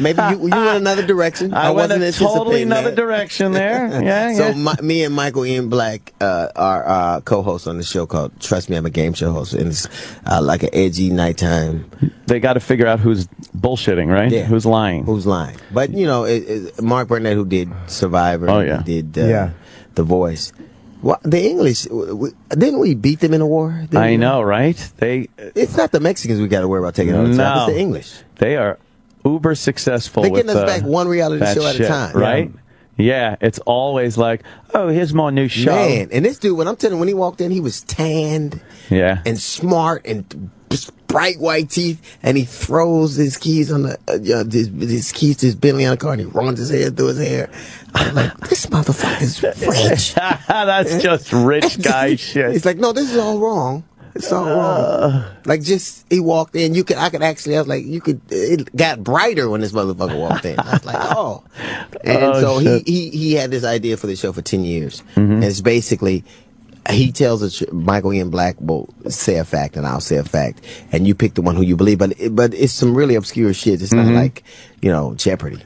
Maybe you went another direction. I went wasn't a totally another direction there. Yeah. So me and Michael Ian Black are co-hosts on the show called Trust Me, I'm a Game Show Host, and it's like an edgy nighttime. They got to figure out who's bullshitting, right? Yeah. Who's lying? Who's lying? But Mark Burnett, who did Survivor, did The Voice. Well, the English didn't we beat them in a war? I know, right? It's not the Mexicans we got to worry about taking all the time. It's the English. They are uber successful. They're getting us back one reality show at a time, right? Yeah, it's always like, oh, here's my new show. Man, and this dude, when he walked in, he was tanned, and smart, and bright white teeth, and he throws his keys on his keys to his Bentley on the car, and he runs his hair through his hair. I'm like, this motherfucker's rich. That's just rich guy shit. He's like, no, this is all wrong. It's all wrong. Like, just, he walked in, I was like, it got brighter when this motherfucker walked in. I was like, oh. And so he had this idea for the show for 10 years. And it's basically, he tells Michael Ian Black will say a fact and I'll say a fact. And you pick the one who you believe. But it's some really obscure shit. It's not like, Jeopardy.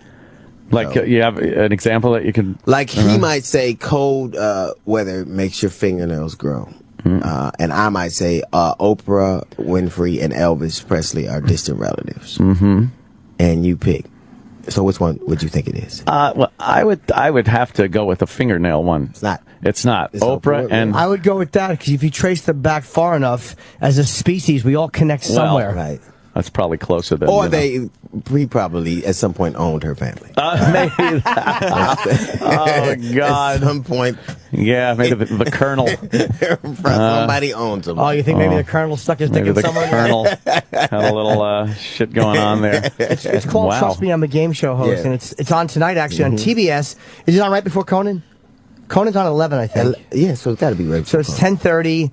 Like, you have an example that you can... Like, he might say cold weather makes your fingernails grow. And I might say Oprah Winfrey and Elvis Presley are distant relatives. And you pick. So which one would you think it is? Well, I would have to go with the fingernail one. It's not. It's not. It's Oprah and... I would go with that, because if you trace them back far enough, as a species, we all connect somewhere. Right. That's probably closer than... Or he probably, at some point, owned her family. Maybe that. Oh, God. At some point. Yeah, maybe the Colonel. Somebody owns them. Oh, you think maybe the Colonel stuck his dick in someone? Maybe the Colonel had a little shit going on there. It's called Trust Me, I'm a Game Show host, and it's on tonight, actually, on TBS. Is it on right before Conan? Conan's on 11, I think. Yeah, so it's got to be right before. So it's 10:30.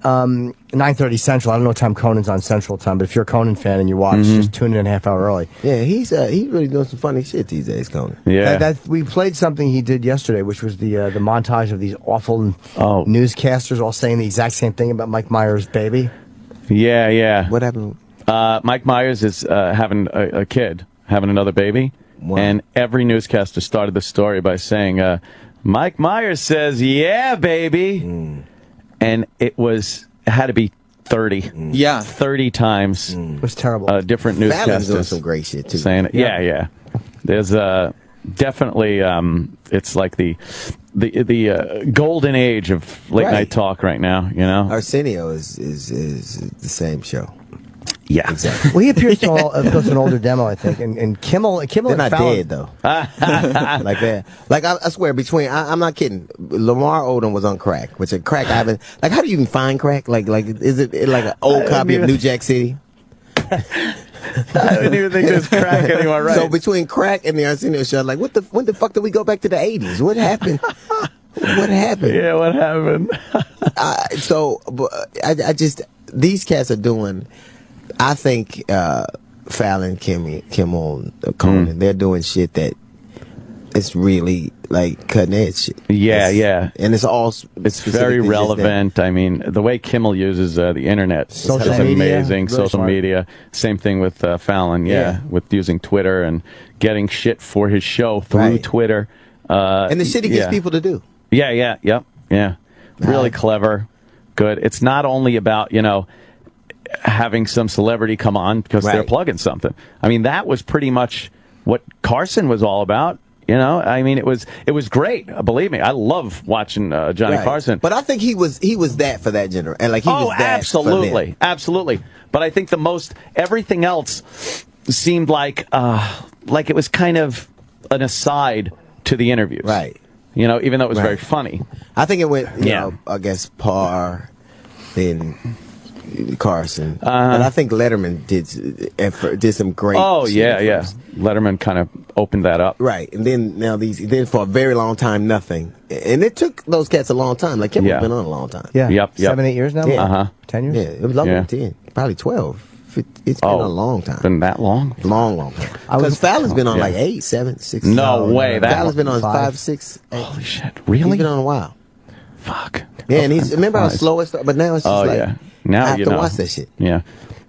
9:30 Central. I don't know what time Conan's on Central Time, but if you're a Conan fan and you watch, just tune in a half hour early. Yeah, he's really doing some funny shit these days, Conan. Yeah, we played something he did yesterday, which was the montage of these awful newscasters all saying the exact same thing about Mike Myers' baby. Yeah. What happened? Mike Myers is having a kid, having another baby, and every newscaster started the story by saying, "Mike Myers says, yeah, baby." And it had to be 30. Yeah. 30 times. It was terrible. Different newscasters. Fallon's doing some great shit, too. Saying it. Yeah. There's definitely, it's like the golden age of late night talk right now, Arsenio is the same show. Yeah, exactly. Well, he appears to an older demo, I think, and Kimmel. They're and not Fallon. dead though. Like that. Like I swear, I'm not kidding. Lamar Odom was on crack, which crack I haven't. Like, how do you even find crack? Like is it like an old copy of New Jack City? I didn't even think there's crack anymore. Right. So between crack and the Arsenio show, like when the fuck did we go back to the 80s? What happened? What happened? Yeah, what happened? I just these cats are doing. I think Fallon, Kimmel, Conan, they're doing shit that it's really like cutting edge shit. Yeah. And it's very relevant. I mean, the way Kimmel uses the internet is amazing. Really social media. Same thing with Fallon. Yeah, with using Twitter and getting shit for his show through Twitter. And the shit he gets people to do. Yeah. Really clever. Good. It's not only about, having some celebrity come on because they're plugging something. I mean, that was pretty much what Carson was all about. I mean, it was great. Believe me, I love watching Johnny Carson. But I think he was that for that generation, and like he was that absolutely. But I think everything else seemed like it was kind of an aside to the interviews, right? Even though it was very funny. I think it went, I guess Parr, then Carson, and I think Letterman did some great. Oh yeah. Letterman kind of opened that up, right? And then then for a very long time nothing, and it took those cats a long time. Like Kimmel's been on a long time. Yeah, yep. 7-8 years now. Yeah. 10 years. Yeah, it was longer than 10, probably 12. It's been a long time. Been that long? Long time. Because Fallon's been on like 8, 7, 6. No way. Fallon's been on 5, 6. 8. Holy shit! Really? He's been on a while. Fuck. Yeah, and remember how slow it started, but now it's just now I have to watch that shit. Yeah.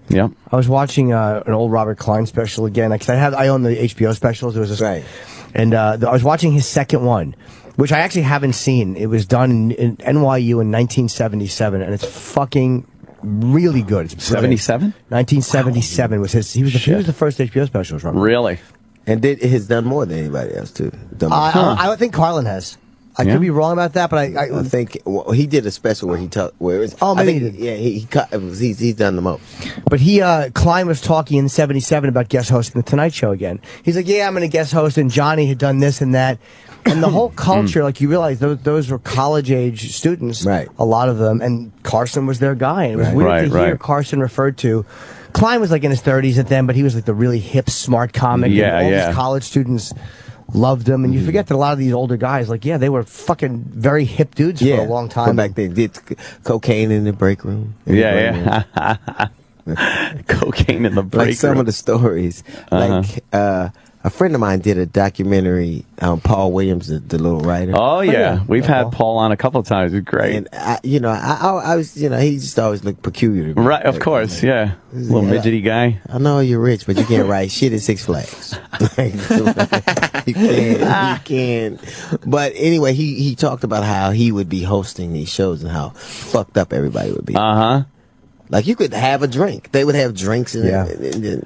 Yep. I was watching an old Robert Klein special again because I own the HBO specials. There was this, and I was watching his second one, which I actually haven't seen. It was done in NYU in 1977, and it's fucking really good. It's 77? 1977 was his. He was the first HBO special. Really? And has done more than anybody else too. I think Carlin has. I could be wrong about that, but I think he did a special where he talked. Where it was, maybe he did. Yeah, he's done the most. But Klein was talking in '77 about guest hosting the Tonight Show again. He's like, "Yeah, I'm going to guest host," and Johnny had done this and that, and the whole culture, like you realize, those were college age students, right? A lot of them, and Carson was their guy. And it was weird to hear Carson referred to. Klein was like in his 30s at then, but he was like the really hip, smart comic. Yeah, and all these college students loved him, and you forget that a lot of these older guys, like, yeah, they were fucking very hip dudes for a long time. Back then, did cocaine in the break room. Cocaine in the break room. Like some of the stories. Like, a friend of mine did a documentary on Paul Williams, the little writer. Oh, yeah. We've had Paul on a couple of times. He's great. And, I was, he just always looked peculiar to me. Right, of course, yeah. Little midgety guy. I know you're rich, but you can't write shit at Six Flags. You can't. But anyway, he talked about how he would be hosting these shows and how fucked up everybody would be. Like, you could have a drink. They would have drinks and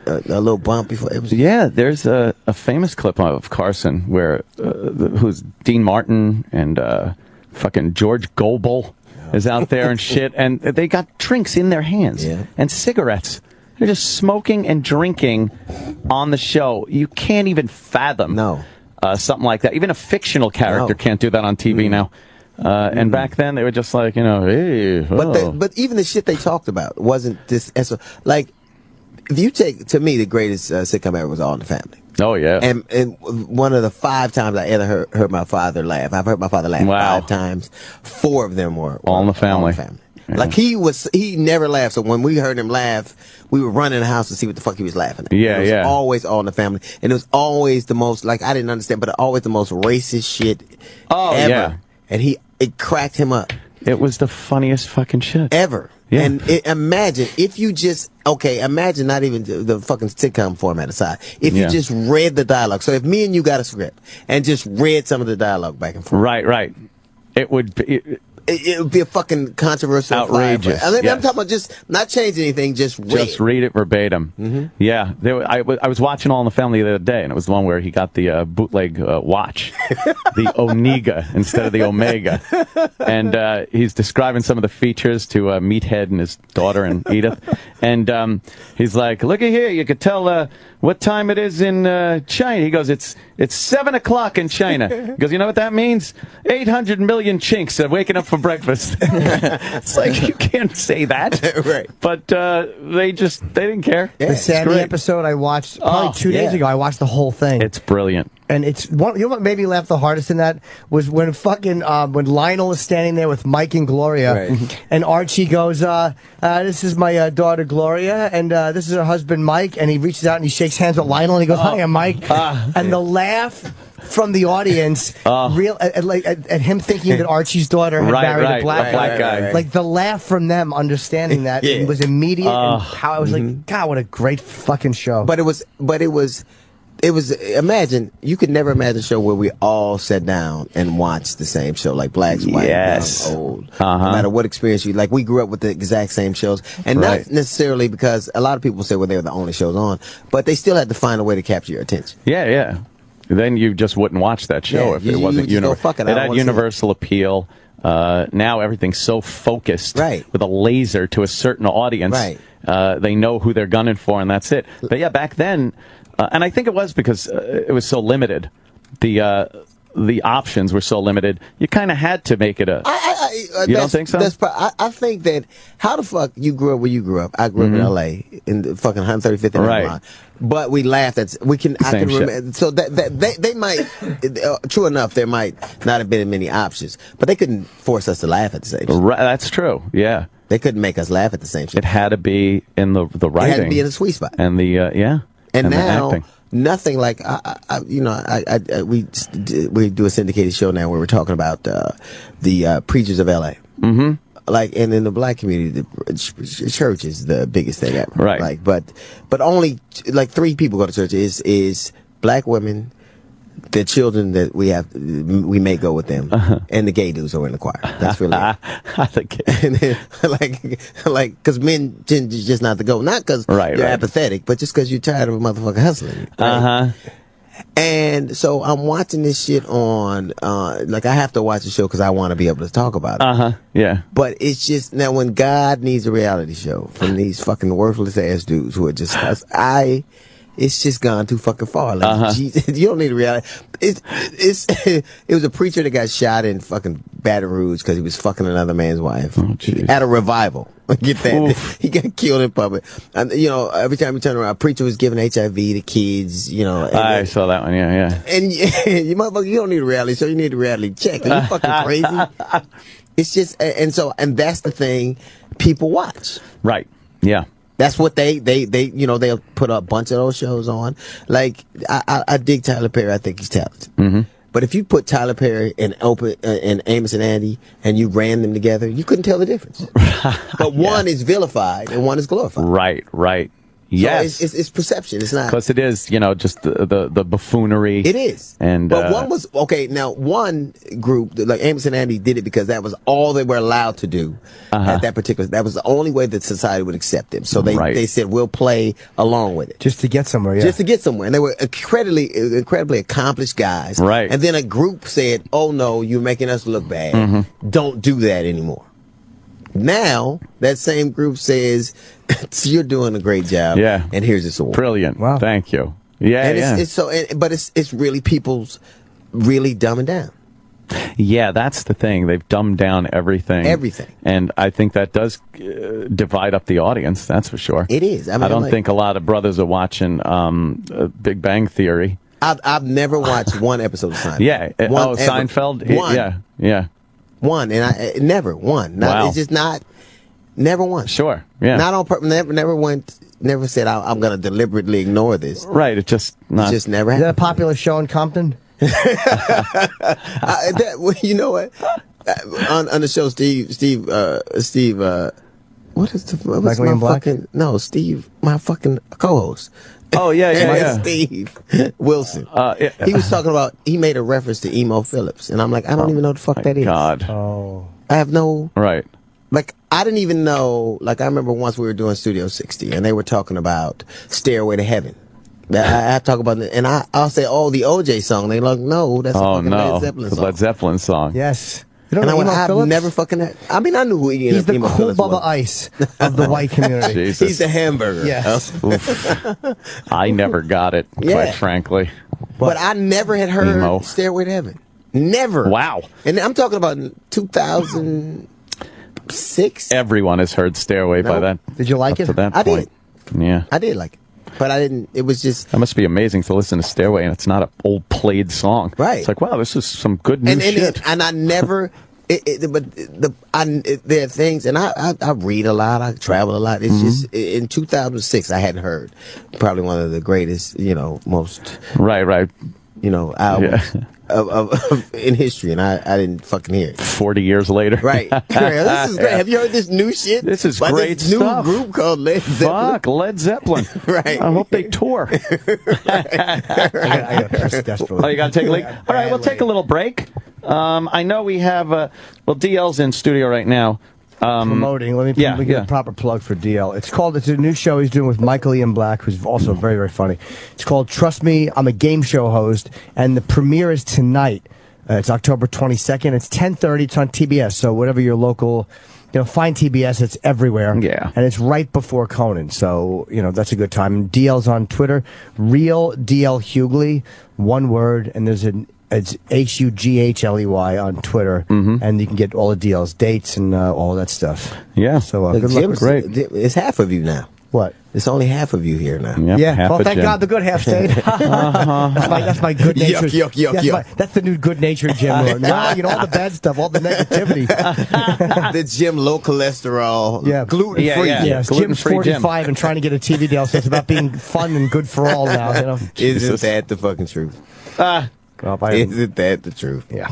a little bump before it was. Yeah, there's a famous clip of Carson where who's Dean Martin and fucking George Gobel is out there and shit, and they got drinks in their hands and cigarettes. They're just smoking and drinking on the show. You can't even fathom something like that. Even a fictional character can't do that on TV now. And back then, they were just like, hey. But even the shit they talked about wasn't this. Like, if you take, to me, the greatest sitcom ever was All in the Family. Oh, yeah. And one of the 5 times I ever heard my father laugh, I've heard my father laugh 5 times. 4 of them were All in the Family. All in the Family. Yeah. Like, he never laughed. So when we heard him laugh, we would run in the house to see what the fuck he was laughing at. Yeah, it was always All in the Family. And it was always the most, like, I didn't understand, but always the most racist shit ever. Yeah. And it cracked him up. It was the funniest fucking shit ever. Yeah. And imagine if you just imagine not even the fucking sitcom format aside. If you just read the dialogue. So if me and you got a script and just read some of the dialogue back and forth. Right. It would be. It would be a fucking controversial, outrageous. I'm talking about just not change anything, just read it verbatim. Yeah, I was watching All in the Family the other day, and it was the one where he got the bootleg watch, the Onega instead of the Omega, and he's describing some of the features to Meathead and his daughter and Edith, and he's like, "Look at here, you could tell what time it is in China." He goes, "It's 7 o'clock in China." He goes, "You know what that means? 800 million chinks are waking up for breakfast." It's like, you can't say that. Right. But they didn't care. The Sandy episode I watched probably 2 days ago. I watched the whole thing. It's brilliant. And it's one. You know what made me laugh the hardest in that was when fucking when Lionel is standing there with Mike and Gloria, and Archie goes, "This is my daughter Gloria, and this is her husband Mike," and he reaches out and he shakes hands with Lionel, and he goes, "Hi, I'm Mike," and the laugh from the audience, at him thinking that Archie's daughter had married a black guy. Like, the laugh from them understanding that was immediate, and how I was like, God, what a great fucking show. But it was. Imagine, you could never imagine a show where we all sat down and watched the same show, like blacks, white, young, old. No matter what experience like, we grew up with the exact same shows. And not necessarily because a lot of people say, well, they were the only shows on, but they still had to find a way to capture your attention. Yeah. Then you just wouldn't watch that show if it wasn't universal. It had universal appeal. Now everything's so focused with a laser to a certain audience. They know who they're gunning for, and that's it. But yeah, back then, and I think it was because it was so limited. The options were so limited. You kind of had to make it a. You don't think so? I think that how the fuck you grew up where you grew up. I grew up in L.A. in the fucking 135th and line. But we laughed at. I can remember. So that they might. True enough, there might not have been many options, but they couldn't force us to laugh at the same time. Right, that's true. Yeah. They couldn't make us laugh at the same time. It had to be in the writing. It had to be in a sweet spot. And the And now, nothing like we do a syndicated show now where we're talking about the preachers of LA. Like, and in the black community, the church is the biggest thing ever. Right. Like, but only like 3 people go to church. Is black women, the children that we may go with them, and the gay dudes who are in the choir. That's really like because men tend to just not to go, not because you're apathetic, but just because you're tired of a motherfucker hustling. Right? And so I'm watching this shit on, like, I have to watch the show because I want to be able to talk about it. Yeah. But it's just, now when God needs a reality show from these fucking worthless ass dudes who are just, it's just gone too fucking far. Like, Jesus, you don't need a reality. It was a preacher that got shot in fucking Baton Rouge because he was fucking another man's wife at a revival. Get that? Oof. He got killed in public. And, you know, every time you turn around, a preacher was giving HIV to kids. You know, I saw that one. Yeah. And you motherfucker, you don't need a reality show. You need a reality check. Are you fucking crazy? It's just, and that's the thing people watch. Right. Yeah. That's what they you know, they'll put a bunch of those shows on. Like, I dig Tyler Perry. I think he's talented. Mm-hmm. But if you put Tyler Perry and Amos and Andy and you ran them together, you couldn't tell the difference. But one is vilified and one is glorified. Right. Yes. So it's perception. It's not. Because it is, you know, just the buffoonery. It is. But one was, okay, now one group, like Amos and Andy did it because that was all they were allowed to do at that that was the only way that society would accept them. So they said, we'll play along with it. Just to get somewhere, yeah. Just to get somewhere. And they were incredibly accomplished guys. Right. And then a group said, oh no, you're making us look bad. Mm-hmm. Don't do that anymore. Now, that same group says, you're doing a great job. Yeah. And here's this award. Brilliant. Wow. Thank you. Yeah, and it's so, but it's really people's really dumbing down. Yeah, that's the thing. They've dumbed down everything. Everything. And I think that does divide up the audience, that's for sure. It is. I don't think a lot of brothers are watching Big Bang Theory. I've never watched one episode of Seinfeld. Yeah. Seinfeld? One. Yeah. One, and I never one. Wow. It's just not. Never one. Sure. Yeah. Not on purpose. Never went. Never said I'm going to deliberately ignore this. Right. It just not. It just never Is happened. that a popular show in Compton? You know what? On the show, Steve. What is the? What's my fucking? No, Steve. My fucking co-host. Oh yeah. Steve Wilson. He was talking about. He made a reference to Emo Phillips, and I'm like, I don't even know what the fuck that is. God. Oh. I have no. Right. Like, I didn't even know. Like, I remember once we were doing Studio 60, and they were talking about Stairway to Heaven. I talk about it, and I'll say, oh, the OJ song. They're like, no, that's a fucking Led Zeppelin song. Led Zeppelin song. Yes. You don't know I've never fucking had. I mean, I knew who he's the Emo cool Phillips Bubba was. Ice of the white community. Jesus. He's the hamburger. Yes. I never got it, quite frankly. But I never had heard Stairway to Heaven. Never. Wow. And I'm talking about 2006. Everyone has heard Stairway by that. Did you like it? To that I point. did. Yeah. I did like it. But I didn't. It was just. That must be amazing to listen to Stairway, and it's not an old played song. Right. It's like, wow, this is some good new shit. And I never. There are things, and I read a lot, I travel a lot. It's just in 2006, I hadn't heard probably one of the greatest, most right, albums of in history, and I didn't fucking hear it. 40 years later, right? This is great. Have you heard this new shit? This is by great this stuff. New group called Led Zeppelin. Fuck Led Zeppelin. Right. I hope they tour. I got piss desperately. Oh, you got to take a leak? All right, we'll take a little break. I know we have, DL's in studio right now. Promoting. Let me get a proper plug for DL. It's a new show he's doing with Michael Ian Black, who's also very, very funny. It's called Trust Me, I'm a Game Show Host, and the premiere is tonight. It's October 22nd. It's 10:30. It's on TBS, so whatever your local... find TBS. It's everywhere. Yeah. And it's right before Conan. So, that's a good time. DL's on Twitter. Real DL Hughley. One word. And it's Hughley on Twitter. And you can get all the DL's dates and all that stuff. Yeah. So good luck. Great. It's half of you now. What? It's only half of you here now. Yep, yeah. Well, thank God the good half stayed. That's my good nature. Yuck. That's the new good natured Jim. No, all the bad stuff, all the negativity. The Jim low cholesterol. Yeah. Gluten free. Yes. Jim's 45 and trying to get a TV deal, so it's about being fun and good for all now. Isn't that the fucking truth? Isn't that the truth? Yeah.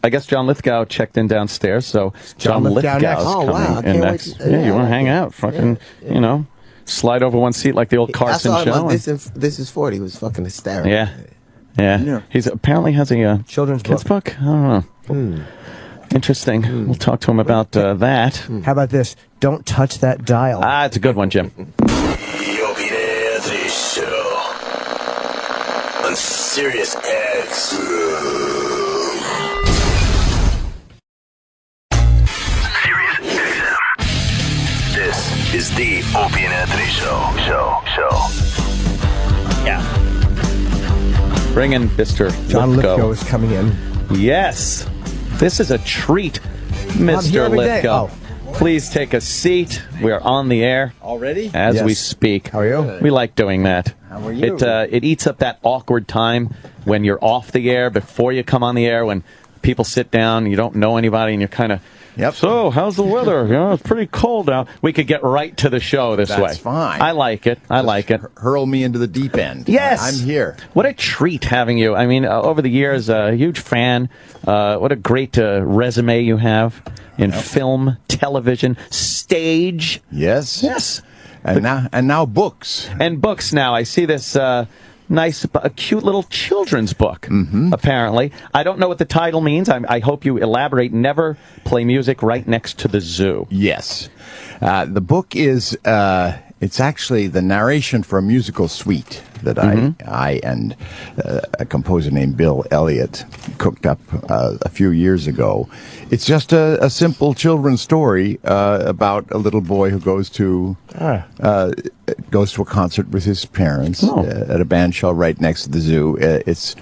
I guess John Lithgow checked in downstairs, so John Lithgow next. Oh, wow. coming in next. You want to hang out? Fucking, slide over one seat like the old Carson show. This is 40. He was fucking hysterical. Yeah. He's apparently has a children's kids book. I don't know. Interesting. We'll talk to him about that. How about this? Don't touch that dial. It's a good one, Jim. Opie and Anthony Show on Sirius X. This is the Opie and Anthony Show. Yeah. Bring in Mr. John Lithgow. Lithgow is coming in. Yes. This is a treat, I'm here Mr. every day. Lithgow. Oh. Please take a seat. We are on the air. Already? As Yes. we speak. How are you? We like doing that. How are you? It eats up that awkward time when you're off the air, before you come on the air, when people sit down, you don't know anybody, and you're kind of, so, how's the weather? It's pretty cold out. We could get right to the show this way. That's fine. I like it. I like it. Hurl me into the deep end. Yes. I'm here. What a treat having you. I mean, over the years, a huge fan. What a great resume you have in film, television, stage. Yes. Yes. And now books. And books now. I see this nice, cute little children's book, apparently. I don't know what the title means. I hope you elaborate. Never play music right next to the zoo. Yes. The book is, it's actually the narration for a musical suite that I and a composer named Bill Elliott cooked up a few years ago. It's just a simple children's story about a little boy who goes to a concert with his parents at a band shell right next to the zoo. It's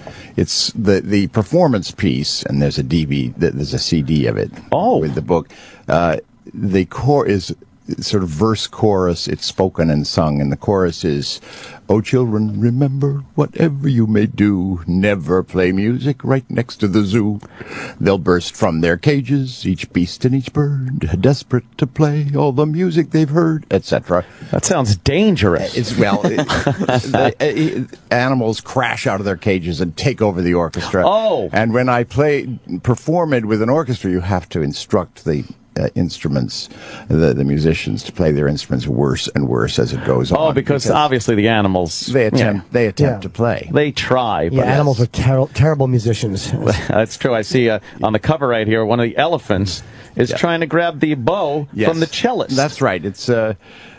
the performance piece, and there's a CD of it with the book. The core is sort of verse chorus. It's spoken and sung, and the chorus is, "Oh children, remember, whatever you may do, never play music right next to the zoo. They'll burst from their cages, each beast and each bird, desperate to play all the music they've heard," etc. That sounds dangerous. Animals crash out of their cages and take over the orchestra. Oh. And when I perform it with an orchestra, you have to instruct the instruments, the musicians, to play their instruments worse and worse as it goes on. Oh, because obviously the animals they attempt to play. They try. Yeah, animals are terrible musicians. That's true. I see on the cover right here, one of the elephants is trying to grab the bow from the cellist. That's right. It's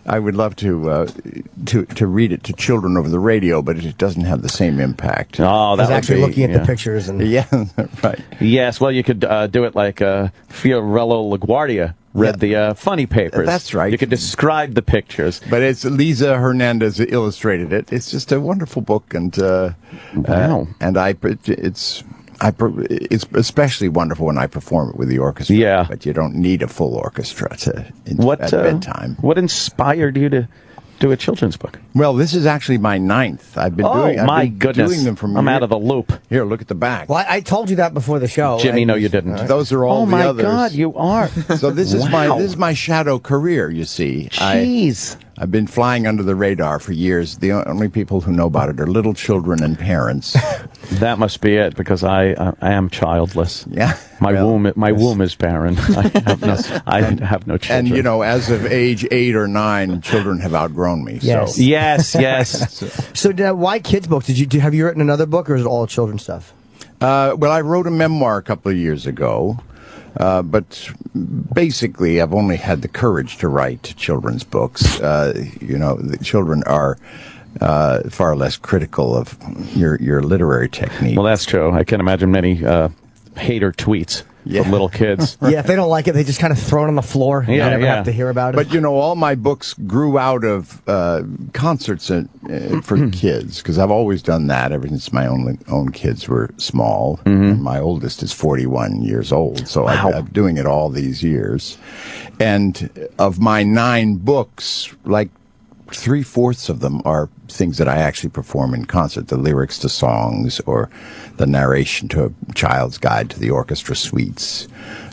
I would love to read it to children over the radio, but it doesn't have the same impact. Oh, that's actually looking at the pictures and right. Yes, well, you could do it like Fiorello LaGuardia read the funny papers. That's right. You could describe the pictures. But it's Lisa Hernandez illustrated it. It's just a wonderful book, and wow. And it's especially wonderful when I perform it with the orchestra. Yeah. But you don't need a full orchestra at bedtime. What inspired you to do a children's book? Well, this is actually my 9th. I've been doing them from I'm out of the loop. Here, look at the back. Well, I told you that before the show. Jimmy, no, you didn't. Those are all the others. Oh, my God, you are. So this is my shadow career, you see. Jeez. I've been flying under the radar for years. The only people who know about it are little children and parents. That must be it, because I am childless. Yeah. My womb is barren. I have no children. And as of age 8 or 9, children have outgrown me. Yes. So. Yes. So why kids' books? Have you written another book, or is it all children's stuff? Well, I wrote a memoir a couple of years ago. But basically, I've only had the courage to write children's books. The children are far less critical of your literary technique. Well, that's true. I can imagine many hater tweets from little kids. Yeah, if they don't like it, they just kind of throw it on the floor. And never have to hear about it. But all my books grew out of concerts for kids, because I've always done that ever since my own kids were small. My oldest is 41 years old, so I'm doing it all these years. And of my 9 books, like 3/4 of them are things that I actually perform in concert, the lyrics to songs or the narration to a child's guide to the orchestra suites.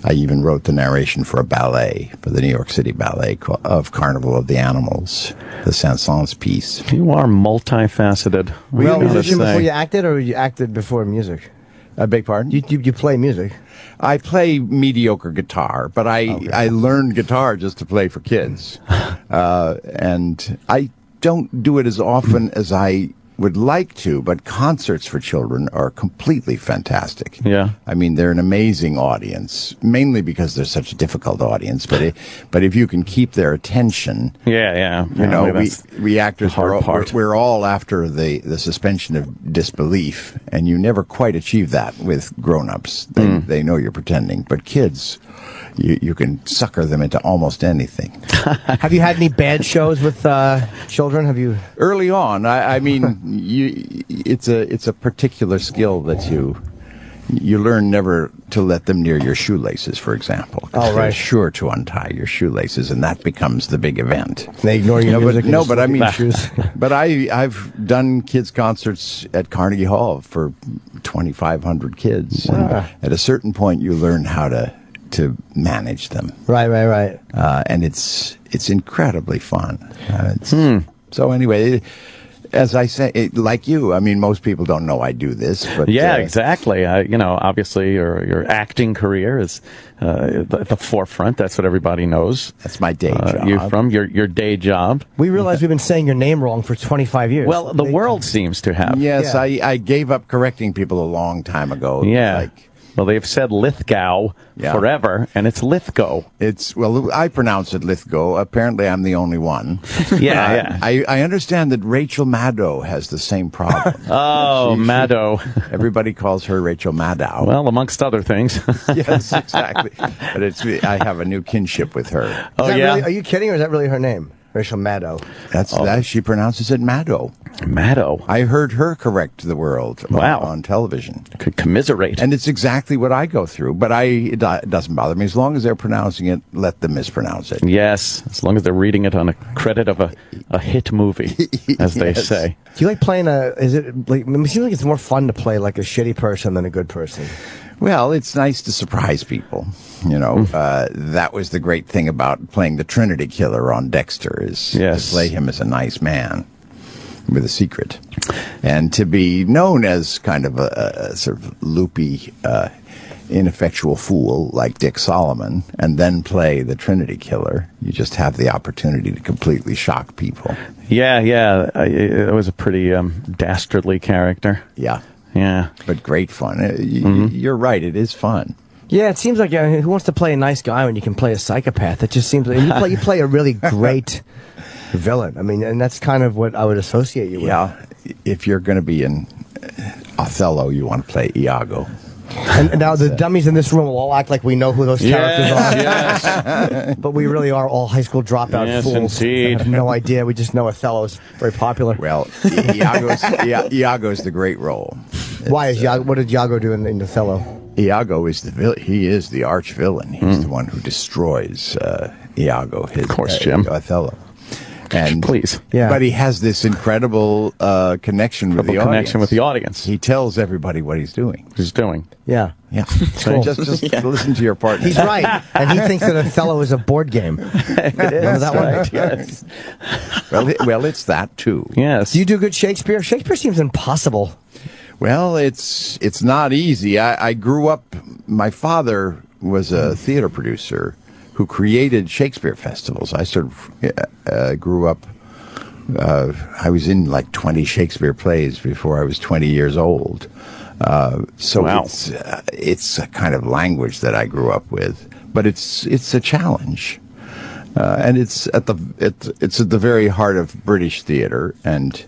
I even wrote the narration for a ballet, for the New York City Ballet of Carnival of the Animals, the Saint-Saëns piece. You are multifaceted. Were you a musician before you acted, or you acted before music? I beg pardon? You play music? I play mediocre guitar, but I learned guitar just to play for kids. And I don't do it as often as I would like to, but concerts for children are completely fantastic. Yeah. I mean, they're an amazing audience, mainly because they're such a difficult audience. But if you can keep their attention, we actors we're all after the suspension of disbelief, and you never quite achieve that with grown-ups. They know you're pretending, but kids, you can sucker them into almost anything. Have you had any bad shows with children? Have you? Early on, I mean, it's a particular skill that you learn never to let them near your shoelaces, for example. 'Cause Oh, right. They're sure to untie your shoelaces, and that becomes the big event. They ignore your music. and No, just but I look at mean, your shoes. but I've done kids concerts at Carnegie Hall for 2,500 kids. And at a certain point, you learn how to manage them. Right. And it's incredibly fun. So anyway, as I say, like you, I mean, most people don't know I do this, but yeah, exactly. Obviously, your acting career is at the forefront. That's what everybody knows. That's my day job. You from your day job. We realize we've been saying your name wrong for 25 years. Well, the world seems to have. Yes, I gave up correcting people a long time ago. Yeah. Well, they've said Lithgow forever, and it's Lithgow. I pronounce it Lithgow. Apparently, I'm the only one. Yeah. I understand that Rachel Maddow has the same problem. Oh, Maddow. Everybody calls her Rachel Maddow. Well, amongst other things. Yes, exactly. But I have a new kinship with her. Oh, yeah? Really, are you kidding, or is that really her name? Rachel Maddow. That she pronounces it Maddow. Maddow. I heard her correct the world on television. Could commiserate. And it's exactly what I go through. But it doesn't bother me. As long as they're pronouncing it, let them mispronounce it. Yes, as long as they're reading it on a credit of a hit movie, as they say. Do you like playing it seems like it's more fun to play like a shitty person than a good person. Well, it's nice to surprise people. That was the great thing about playing the Trinity Killer on Dexter, is to play him as a nice man with a secret. And to be known as kind of a sort of loopy, ineffectual fool like Dick Solomon, and then play the Trinity Killer, you just have the opportunity to completely shock people. Yeah. It was a pretty dastardly character. Yeah. Yeah. But great fun. You're right, it is fun. Yeah, it seems like who wants to play a nice guy when you can play a psychopath? It just seems like you play a really great villain. I mean, and that's kind of what I would associate you with. Yeah, if you're going to be in Othello, you want to play Iago. And now the dummies in this room will all act like we know who those characters are. Yes. But we really are all high school dropout fools. Indeed. I have no idea. We just know Othello's very popular. Well, Iago's the great role. Why is Iago? What did Iago do in Othello? Iago is the villain. He is the arch villain. He's the one who destroys Iago. Of course, Jim. Othello. And please, but he has this incredible connection with the audience. He tells everybody what he's doing. Yeah. So Cool. just listen to your partner. He's right, and he thinks that Othello is a board game. Remember that one? Yes. Well, it's that too. Yes. Do you do good Shakespeare? Shakespeare seems impossible. Well, it's not easy. I grew up. My father was a theater producer who created Shakespeare festivals. I sort of grew up. I was in like 20 Shakespeare plays before I was 20 years old. So wow. It's a kind of language that I grew up with, but it's a challenge, and it's at the very heart of British theater. And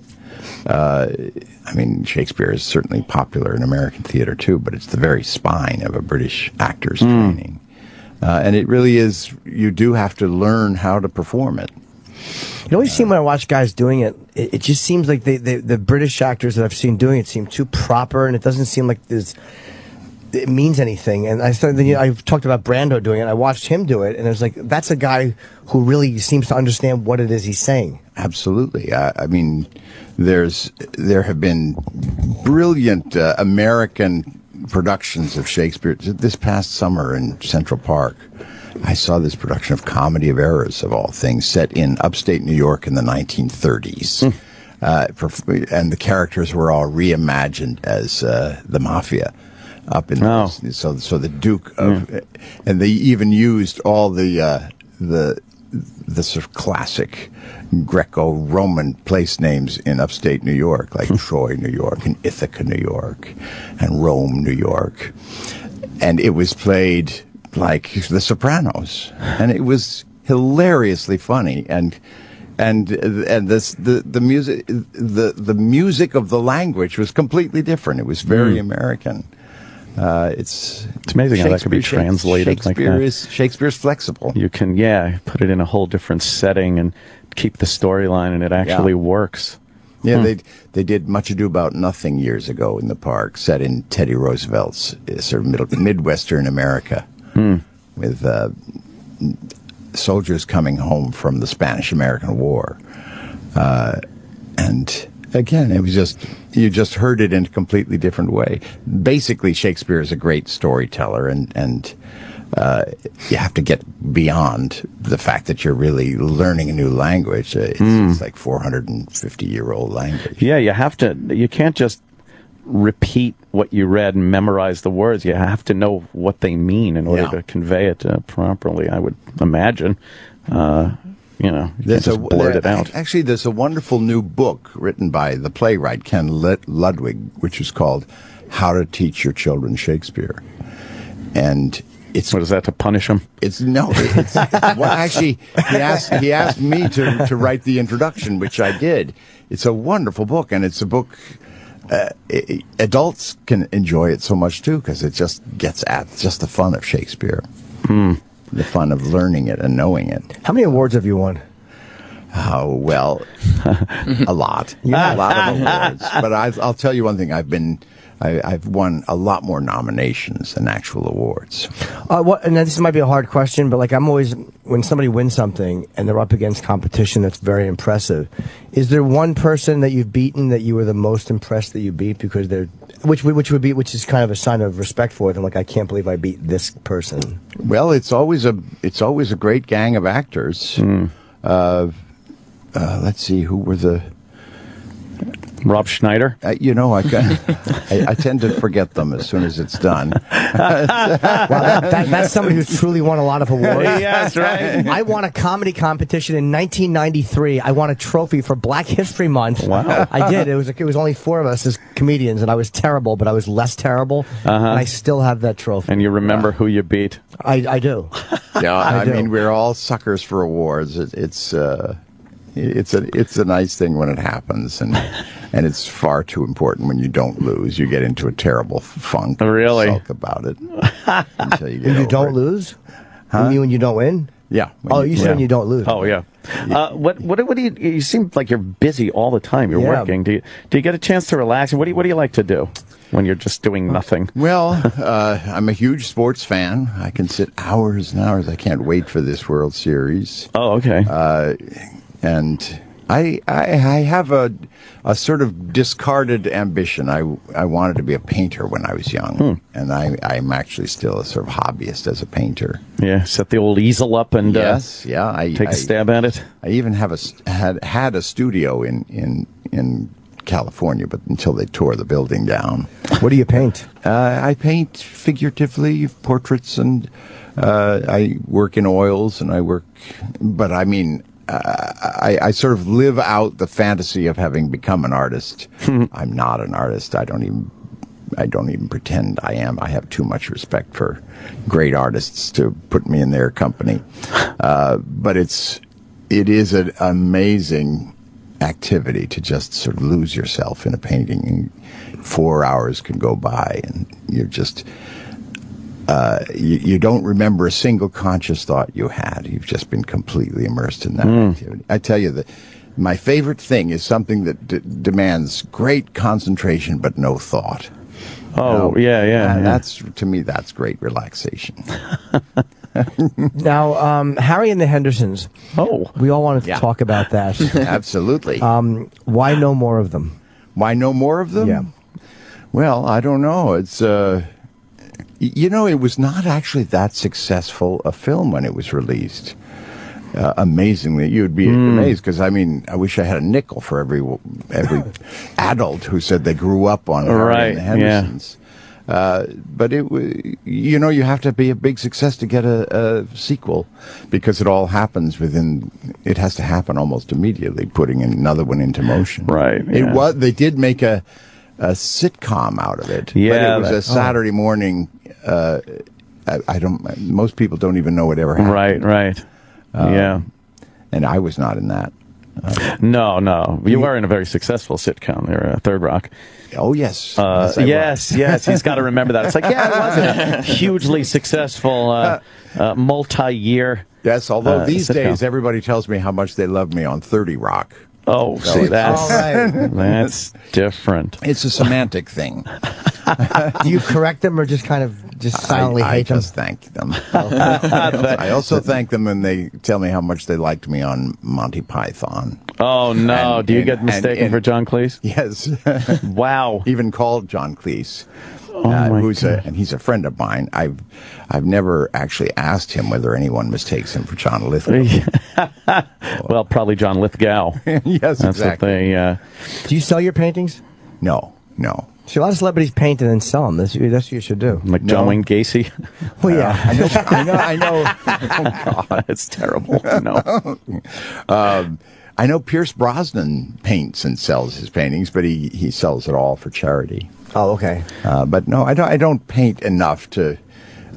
I mean, Shakespeare is certainly popular in American theater too, but it's the very spine of a British actor's training. And it really is, you do have to learn how to perform it. You always seem when I watch guys doing it, it just seems like the British actors that I've seen doing it seem too proper, and it doesn't seem like it means anything. And I talked about Brando doing it. I watched him do it, and it was like, that's a guy who really seems to understand what it is he's saying. Absolutely. I mean, there have been brilliant American productions of Shakespeare. This past summer in Central Park, I saw this production of Comedy of Errors, of all things, set in upstate New York in the 1930s. And the characters were all reimagined as the mafia up in so the Duke of, and they even used all the sort of classic Greco-Roman place names in upstate New York, like Troy, New York, and Ithaca, New York, and Rome, New York. And it was played like The Sopranos, and it was hilariously funny. And the music of the language was completely different. It was very American. It's amazing how that could be translated like that. Shakespeare's flexible. You can, put it in a whole different setting and keep the storyline, and it actually works. Yeah, they did Much Ado About Nothing years ago in the park, set in Teddy Roosevelt's sort of Midwestern America, with soldiers coming home from the Spanish-American War. And again, it was you just heard it in a completely different way. Basically, Shakespeare is a great storyteller, and you have to get beyond the fact that you're really learning a new language. It's like 450-year-old language. Yeah, you have to. You can't just repeat what you read and memorize the words. You have to know what they mean in order to convey it properly, I would imagine. You can't just blurt it out. Actually, there's a wonderful new book written by the playwright Ken Ludwig, which is called How to Teach Your Children Shakespeare. And what is that, to punish him? Well, actually, he asked me to write the introduction, which I did. It's a wonderful book, and it's a book adults can enjoy it so much too, because it just gets at just the fun of Shakespeare, the fun of learning it and knowing it. How many awards have you won? Oh, well, a lot. A lot of awards. But I'll tell you one thing. I've won a lot more nominations than actual awards. And this might be a hard question, but like I'm always, when somebody wins something and they're up against competition that's very impressive, is there one person that you've beaten that you were the most impressed that you beat because which is kind of a sign of respect for them? Like, I can't believe I beat this person. Well, it's always a great gang of actors. Let's see, who were the... Rob Schneider? I tend to forget them as soon as it's done. That's somebody who's truly won a lot of awards. Yes, right. I won a comedy competition in 1993. I won a trophy for Black History Month. Wow. I did. It was only 4 of us as comedians, and I was terrible, but I was less terrible. And I still have that trophy. And you remember who you beat? I do. Yeah, I mean, we're all suckers for awards. It's a nice thing when it happens, and it's far too important when you don't lose. You get into a terrible funk. Really? Sulk about it until you get When you over don't it. lose? Huh? You mean when you don't win? Yeah. You said when you don't lose. Oh, yeah. What do you seem like you're busy all the time. You're working. Do you get a chance to relax? What do you like to do when you're just doing nothing? Well, I'm a huge sports fan. I can sit hours and hours. I can't wait for this World Series. Oh, okay. And I have a sort of discarded ambition. I wanted to be a painter when I was young, and I'm actually still a sort of hobbyist as a painter. Yeah, set the old easel up and take a stab at it. I even have had a studio in California, but until they tore the building down. What do you paint? I paint figuratively, portraits, and I work in oils, but I mean. I sort of live out the fantasy of having become an artist. I'm not an artist. I don't even pretend I am. I have too much respect for great artists to put me in their company. But it is an amazing activity to just sort of lose yourself in a painting. 4 hours can go by, and you're just. You don't remember a single conscious thought you had. You've just been completely immersed in that activity. I tell you that my favorite thing is something that demands great concentration but no thought. Oh, yeah. That's, to me, that's great relaxation. Now, Harry and the Hendersons. Oh. We all wanted to talk about that. Absolutely. Why no more of them? Why no more of them? Yeah. Well, I don't know. It's... it was not actually that successful a film when it was released. Amazingly, you'd be amazed, because I mean, I wish I had a nickel for every adult who said they grew up on Harry and the Hendersons. But it you have to be a big success to get a sequel, because it all happens it has to happen almost immediately, putting another one into motion. Right. They did make a sitcom out of it. Yeah, but it was a Saturday morning. Most people don't even know it ever happened. Right. Yeah. And I was not in that. No. You were in a very successful sitcom there, Third Rock. Oh, yes. Yes. He's got to remember that. It's like, yeah, it was a hugely successful, multi-year. Yes, although these sitcom. days everybody tells me how much they love me on 30 Rock. Oh, see, that's different. It's a semantic thing. Do you correct them or just kind of silently I hate them? just thank them. I also thank them when they tell me how much they liked me on Monty Python. Oh, no. Do you get mistaken for John Cleese? Yes. Wow. Even called John Cleese. And he's a friend of mine. I've never actually asked him whether anyone mistakes him for John Lithgow. Well, probably John Lithgow. Yes, That's exactly. what they. Do you sell your paintings? No. See, a lot of celebrities paint and then sell them. That's what you should do. Like John Wayne Gacy. Well, yeah. I know. Oh, God, it's terrible. No. I know Pierce Brosnan paints and sells his paintings, but he sells it all for charity. Oh, okay. But no, I don't paint enough to.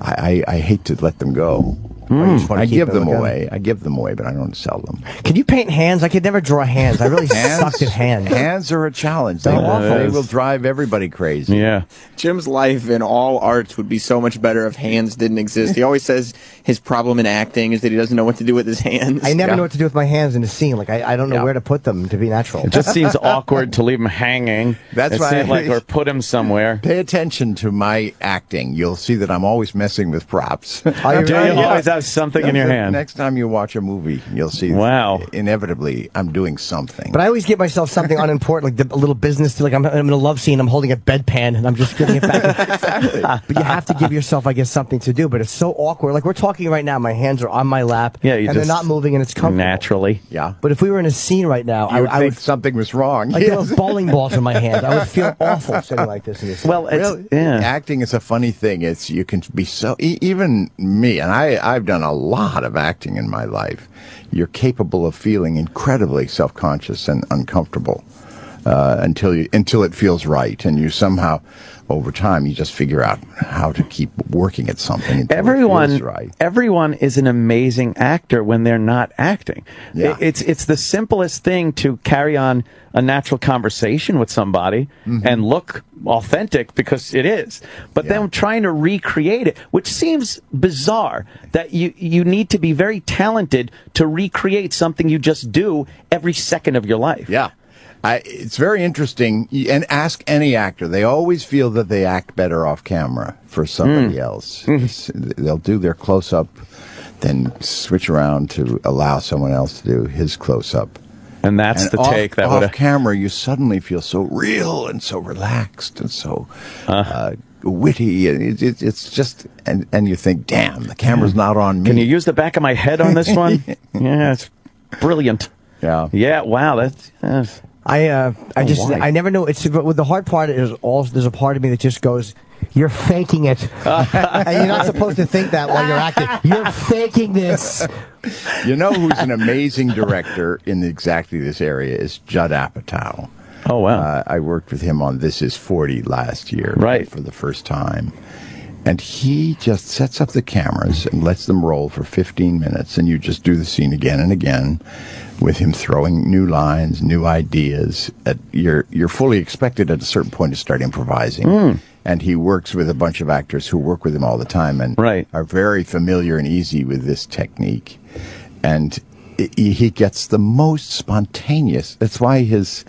I hate to let them go. I give them away. I give them away, but I don't sell them. Can you paint hands? I could never draw hands. I really sucked at hands. Hands are a challenge. They will drive everybody crazy. Yeah. Jim's life in all arts would be so much better if hands didn't exist. He always says his problem in acting is that he doesn't know what to do with his hands. I never know what to do with my hands in a scene. Like I don't know where to put them to be natural. It just seems awkward to leave him hanging. That's right. Or put him somewhere. Pay attention to my acting. You'll see that I'm always messing with props. Do you always have something in your hand? Next time you watch a movie, you'll see. Wow. Inevitably, I'm doing something. But I always give myself something unimportant, like a little business. Like I'm in a love scene, I'm holding a bedpan, and I'm just giving it back. Exactly. But you have to give yourself, I guess, something to do. But it's so awkward. Like we're talking right now, my hands are on my lap, and they're not moving, and it's comfortable. Naturally. Yeah. But if we were in a scene right now, I would think something was wrong. Like those bowling balls in my hands. I would feel awful sitting like this in this. Well, acting is a funny thing. You can be so even me, and I've done a lot of acting in my life. You're capable of feeling incredibly self-conscious and uncomfortable until it feels right, and you somehow, over time, you just figure out how to keep working at something until it feels right. Everyone is an amazing actor when they're not acting. Yeah. It's the simplest thing to carry on a natural conversation with somebody and look authentic, because it is. But then trying to recreate it, which seems bizarre, that you need to be very talented to recreate something you just do every second of your life. Yeah. It's very interesting, and ask any actor. They always feel that they act better off camera for somebody else. They'll do their close-up, then switch around to allow someone else to do his close-up. And that's the take that would... Off camera, you suddenly feel so real and so relaxed and so witty. It's just... And you think, damn, the camera's not on me. Can you use the back of my head on this one? Yeah, it's brilliant. Yeah. Yeah, wow, that's... I never know. It's with the hard part is there's a part of me that just goes, you're faking it, and you're not supposed to think that while you're acting. You're faking this. You know who's an amazing director in exactly this area is Judd Apatow. Oh wow! I worked with him on This Is 40 last year, right, for the first time. And he just sets up the cameras and lets them roll for 15 minutes, and you just do the scene again and again, with him throwing new lines, new ideas. You're fully expected at a certain point to start improvising. And he works with a bunch of actors who work with him all the time and are very familiar and easy with this technique. And he gets the most spontaneous. That's why his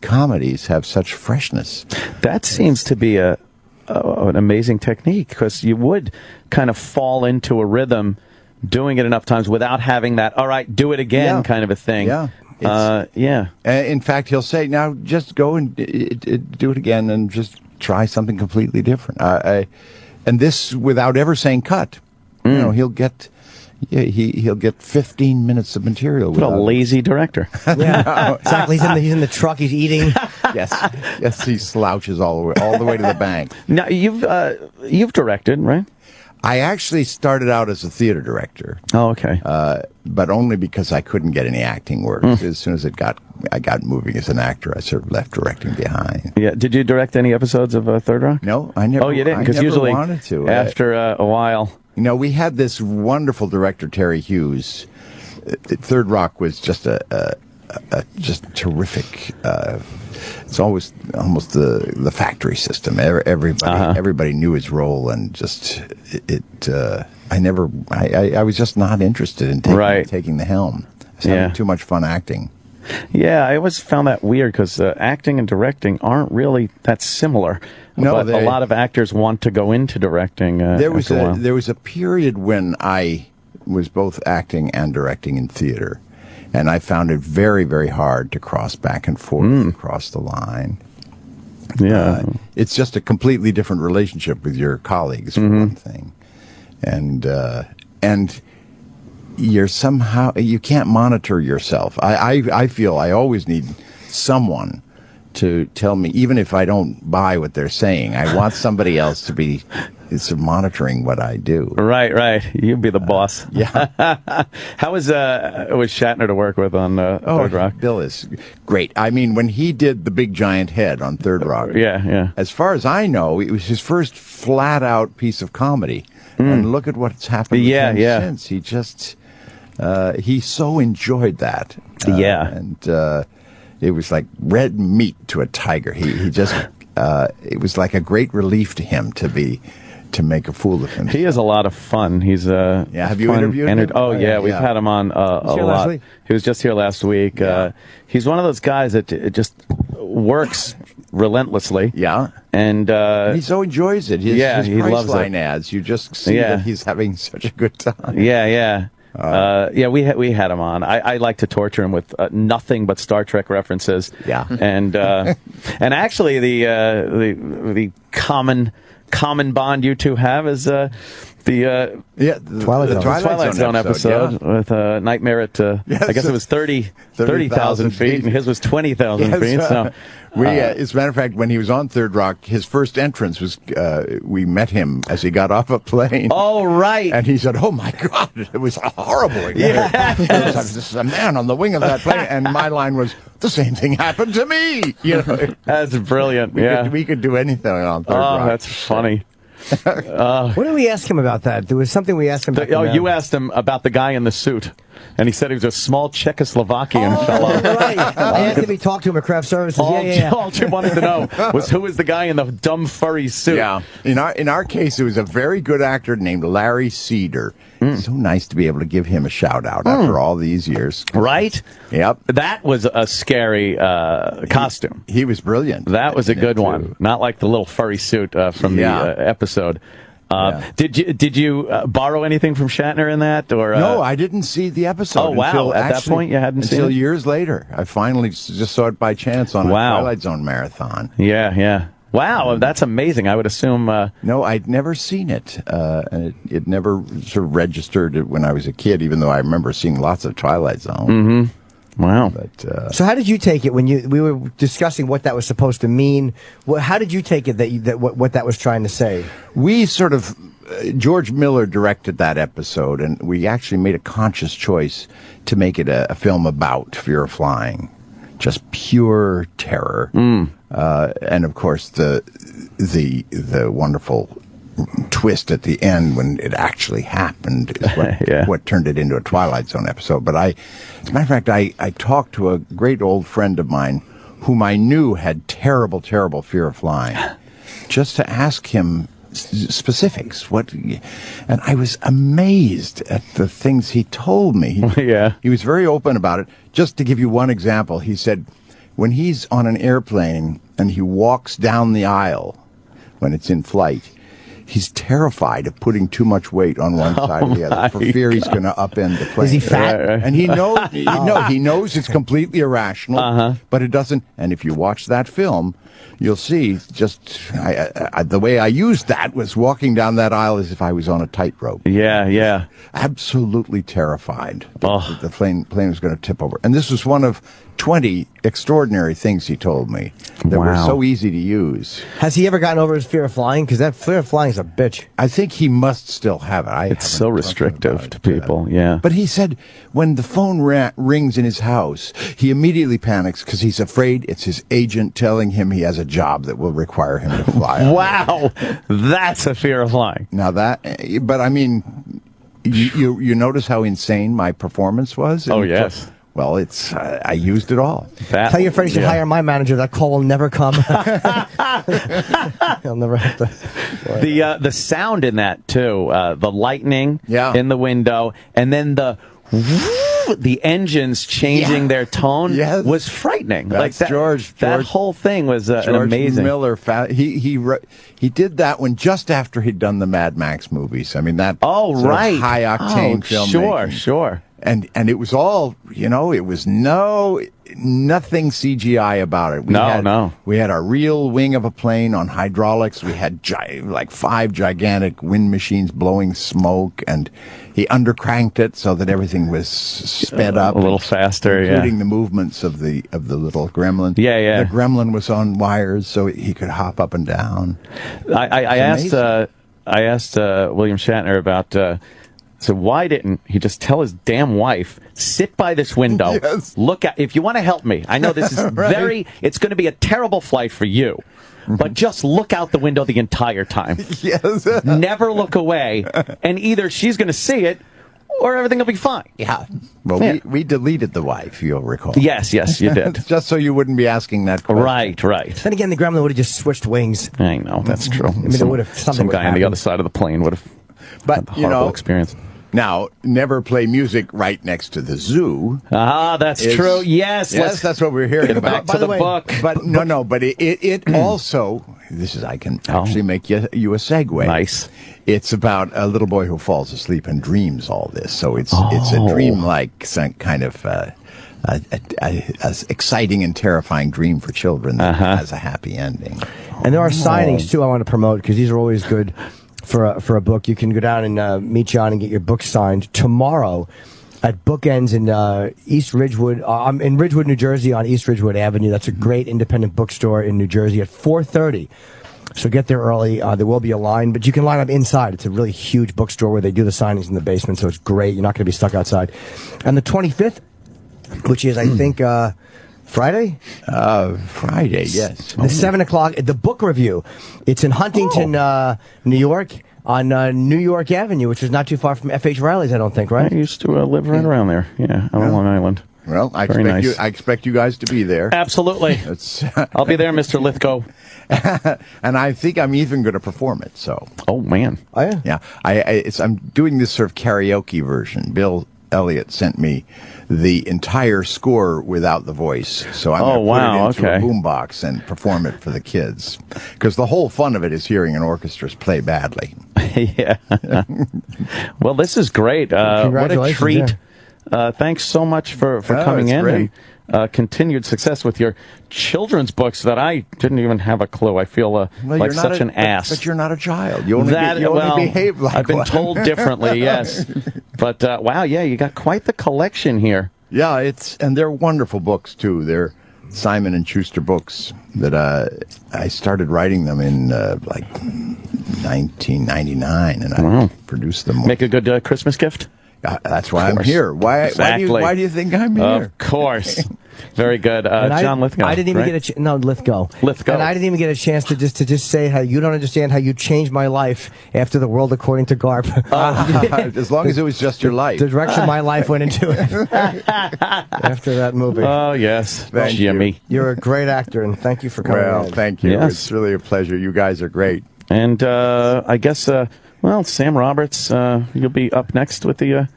comedies have such freshness. That seems to be an amazing technique, because you would kind of fall into a rhythm doing it enough times without having that, all right, do it again kind of a thing. Yeah. In fact, he'll say, now just go and do it again and just try something completely different. And this without ever saying cut. You know, he'll get 15 minutes of material. What a lazy director. Yeah, exactly. He's in the truck. He's eating. Yes, he slouches all the way to the bank. Now you've directed, right? I actually started out as a theater director. Oh, okay. But only because I couldn't get any acting work. As soon as I got moving as an actor, I sort of left directing behind. Yeah. Did you direct any episodes of Third Rock? No, I never. Oh, you didn't? Because usually wanted to. After a while. You know, we had this wonderful director, Terry Hughes, Third Rock was just a just terrific. It's always almost the factory system. Everybody knew his role, and just I was just not interested in taking the helm. I was having too much fun acting. Yeah, I always found that weird because acting and directing aren't really that similar. No, but a lot of actors want to go into directing. There was a period when I was both acting and directing in theater, and I found it very, very hard to cross back and forth across the line. Yeah, it's just a completely different relationship with your colleagues, for one thing, and you can't monitor yourself. I feel I always need someone to tell me, even if I don't buy what they're saying, I want somebody else to be monitoring what I do. Right. You'd be the boss. Yeah. How was Shatner to work with on Third Rock? Bill is great. I mean, when he did the big giant head on Third Rock, yeah. As far as I know, it was his first flat-out piece of comedy. And look at what's happened with him since. He just he so enjoyed that. And it was like red meat to a tiger. He just it was like a great relief to him to make a fool of him. He is a lot of fun. He's have you interviewed him? Oh yeah, we've had him on a lot. He was just here last week. He's one of those guys that just works relentlessly. Yeah, and he so enjoys it. His he loves Priceline it. ads. You just see that he's having such a good time. Yeah. We had him on. I like to torture him with nothing but Star Trek references. Yeah, and actually the common bond you two have is the Twilight Zone episode with Nightmare at I guess it was 30,000 feet, and his was 20,000 feet. So as a matter of fact, when he was on Third Rock, his first entrance was we met him as he got off a plane. Oh, right. And he said, "Oh my God, it was horrible." This is a man on the wing of that plane, and my line was, "The same thing happened to me." That's brilliant. We could do anything on Third Rock. Oh, that's funny. What did we ask him about that? There was something we asked him about. You asked him about the guy in the suit, and he said he was a small Czechoslovakian fellow. Right. I asked him if he talked to him at craft services. All Jim wanted to know was who was the guy in the dumb furry suit. Yeah. In our case, it was a very good actor named Larry Cedar. So nice to be able to give him a shout out after all these years. Right? Yep. That was a scary costume. He was brilliant. That was a good one. Not like the little furry suit from the episode. Did you borrow anything from Shatner in that? Or no, I didn't see the episode. Oh, wow. At that point, you hadn't seen it? Until years later. I finally just saw it by chance on a Twilight Zone marathon. Yeah. Wow, that's amazing. I would assume... No, I'd never seen it. And it never sort of registered when I was a kid, even though I remember seeing lots of Twilight Zone. Mm-hmm. Wow. But, so how did you take it when we were discussing what that was supposed to mean? How did you take it what that was trying to say? We sort of... George Miller directed that episode, and we actually made a conscious choice to make it a film about fear of flying. Just pure terror. And of course the wonderful twist at the end when it actually happened is what turned it into a Twilight Zone episode. But as a matter of fact, I talked to a great old friend of mine whom I knew had terrible, terrible fear of flying, just to ask him specifics. And I was amazed at the things he told me. He was very open about it. Just to give you one example, he said when he's on an airplane and he walks down the aisle when it's in flight, he's terrified of putting too much weight on one side or the other for fear he's going to upend the plane. Is he fat? And he knows, he knows it's completely irrational, but it doesn't. And if you watch that film, you'll see just the way I used that was walking down that aisle as if I was on a tightrope. Yeah. Absolutely terrified that the plane was going to tip over. And this was one of 20 extraordinary things he told me that were so easy to use. Has he ever gotten over his fear of flying? Because that fear of flying is a bitch. I think he must still have it. It's so restrictive to people, But he said when the phone rings in his house, he immediately panics because he's afraid it's his agent telling him he has a job that will require him to fly. Wow, that's a fear of flying. Now but I mean... You notice how insane my performance was? Oh, yes. Well, it's I used it all. Tell your friends to hire my manager. That call will never come. He'll never have to. The sound in that too, the lightning in the window, and then the engines changing their tone was frightening. That's like that, George. That whole thing was an amazing. Miller. He did that one just after he'd done the Mad Max movies. I mean that. Oh, right. High octane filmmaking. Sure. And it was all, it was nothing CGI about it. We had a real wing of a plane on hydraulics. We had 5 gigantic wind machines blowing smoke, and he undercranked it so that everything was sped up a little faster, including the movements of the little gremlin. Yeah. The gremlin was on wires so he could hop up and down. I asked William Shatner about. So why didn't he just tell his damn wife, sit by this window, look at, if you want to help me, I know this is it's going to be a terrible flight for you, but just look out the window the entire time. Yes. Never look away, and either she's going to see it, or everything will be fine. Yeah. Well, we deleted the wife, you'll recall. Yes, you did. Just so you wouldn't be asking that question. Right. Then again, the gremlin would have just switched wings. I know, that's true. I mean, it would have some guy on the other side of the plane would have had a horrible experience. Now, never play music right next to the zoo. That's true. Yes, that's what we're hearing about. Back to the book. But but it also, I can actually make you a segue. Nice. It's about a little boy who falls asleep and dreams all this. So it's a dream-like kind of exciting and terrifying dream for children that has a happy ending. And there are signings too I want to promote, because these are always good. For a book, you can go down and meet John and get your book signed tomorrow at Bookends in East Ridgewood. I'm in Ridgewood, New Jersey, on East Ridgewood Avenue. That's a great independent bookstore in New Jersey at 4:30. So get there early. There will be a line, but you can line up inside. It's a really huge bookstore where they do the signings in the basement, so it's great. You're not going to be stuck outside. And the 25th, which is I think Friday? Friday, yes. The 7 o'clock, the book review. It's in Huntington, New York, on New York Avenue, which is not too far from F.H. Riley's, I don't think, right? I used to live right around there, on Long Island. Well, I expect you guys to be there. Absolutely. I'll be there, Mr. Lithgow. And I think I'm even going to perform it, so. Oh, man. Oh, yeah? Yeah. I'm doing this sort of karaoke version. Bill Elliott sent me the entire score without the voice, so I'm going to put it into a boombox and perform it for the kids, because the whole fun of it is hearing an orchestra play badly. Yeah. Well, this is great. What a treat. Thanks so much for coming in. Great. And continued success with your children's books that I didn't even have a clue. I feel like such an ass. But you're not a child. You only behave like I've been one. told differently, yes. But, wow, you got quite the collection here. Yeah, and they're wonderful books, too. They're Simon & Schuster books that I started writing them in, 1999, and I produced them. Make a good Christmas gift? That's why I'm here. Why do you think I'm here? Of course. Very good. John Lithgow. I didn't even get Lithgow. Lithgow. And I didn't even get a chance to just say how you don't understand how you changed my life after The World According to Garp. As long as it was just your life. The direction my life went into it after that movie. Oh, yes. Thank Jimmy. You're a great actor, and thank you for coming in. Thank you. Yes. It's really a pleasure. You guys are great. And I guess, Sam Roberts, you'll be up next with the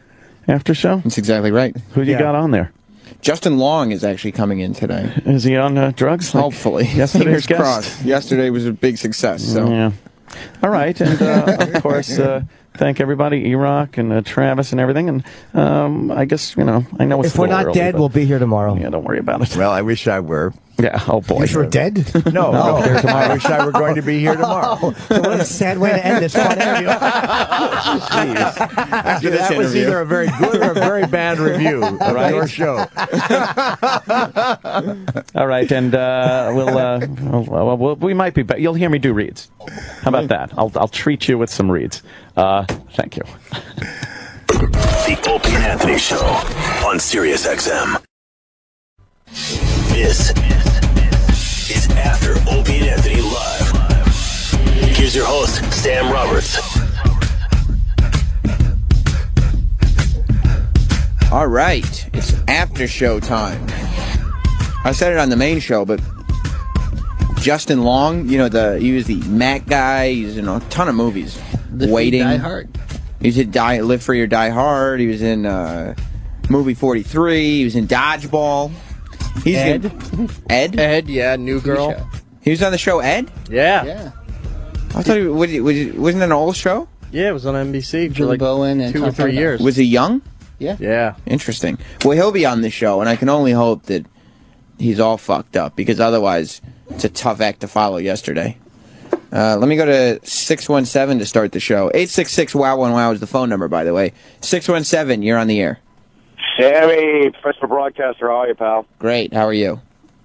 after show? That's exactly right. Who you got on there? Justin Long is actually coming in today. Is he on drugs? Hopefully. Yesterday's guest? Crossed. Yesterday was a big success. So. Yeah. All right. And, of course, thank everybody, E-Rock and Travis and everything. And I guess, I know it's if we're not early, dead, we'll be here tomorrow. Yeah, don't worry about it. Well, I wish I were. Yeah, oh boy. You wish you were dead? No, I wish I were going to be here tomorrow. So what a sad way to end this fun interview. After that was either a very good or a very bad review of your show. All right, and we might be back. You'll hear me do reads. How about that? I'll treat you with some reads. Thank you. The Opie and Anthony Show on Sirius XM. This is After Opie and Anthony Live. Here's your host, Sam Roberts. All right, it's after show time. I said it on the main show, but Justin Long, he was the Mac guy. He's in a ton of movies. Waiting. Die Hard. He's in Live Free or Die Hard. He was in movie 43. He was in Dodgeball. He's Ed? Ed, yeah, New Girl. He was on the show Ed? Yeah. I thought wasn't that an old show? Yeah, it was on NBC for like Bowen and 2 or 3 years. Was he young? Yeah. Interesting. Well, he'll be on this show, and I can only hope that he's all fucked up, because otherwise it's a tough act to follow yesterday. Let me go to 617 to start the show. 866-WOW-1-WOW is the phone number, by the way. 617, you're on the air. Sammy, professional broadcaster, how are you, pal? Great, how are you?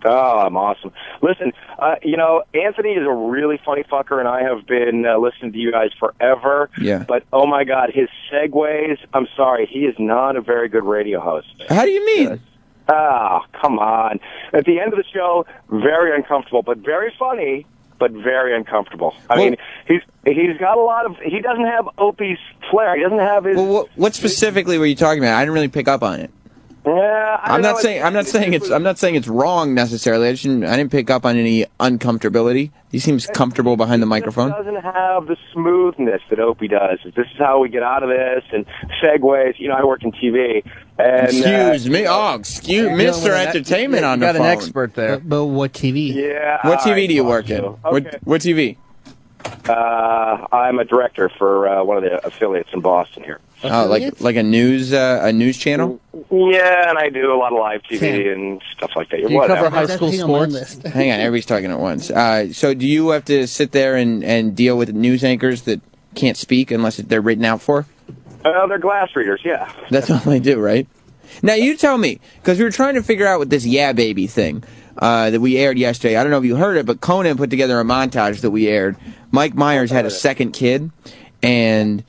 Oh, I'm awesome. Listen, Anthony is a really funny fucker, and I have been listening to you guys forever. Yeah. But, oh, my God, his segues, I'm sorry, he is not a very good radio host. How do you mean? Come on. At the end of the show, very uncomfortable, but very funny, but very uncomfortable. I mean, he's got a lot of, he doesn't have Opie's flair. He doesn't have his... Well, what specifically were you talking about? I didn't really pick up on it. Yeah, I'm not saying it's wrong necessarily. I didn't pick up on any uncomfortability. He seems comfortable behind the microphone. He doesn't have the smoothness that Opie does. This is how we get out of this, and segues. I work in TV. And, excuse me. Excuse Mr. Entertainment on the phone. You got an expert there. But what TV? Yeah. What TV do you work in? Okay. What TV? I'm a director for one of the affiliates in Boston here. Oh, like a news channel? Yeah, and I do a lot of live TV and stuff like that. Do you cover high school sports? Hang on, everybody's talking at once. So do you have to sit there and deal with news anchors that can't speak unless they're written out for? They're glass readers, yeah. That's all they do, right? Now, you tell me, because we were trying to figure out with this Yeah Baby thing that we aired yesterday. I don't know if you heard it, but Conan put together a montage that we aired. Mike Myers had a second kid, and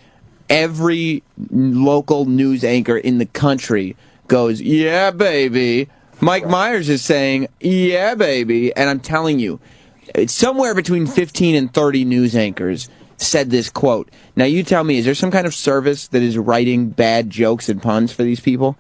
every local news anchor in the country goes, yeah, baby. Mike Myers is saying, yeah, baby. And I'm telling you, it's somewhere between 15 and 30 news anchors said this quote. Now, you tell me, is there some kind of service that is writing bad jokes and puns for these people?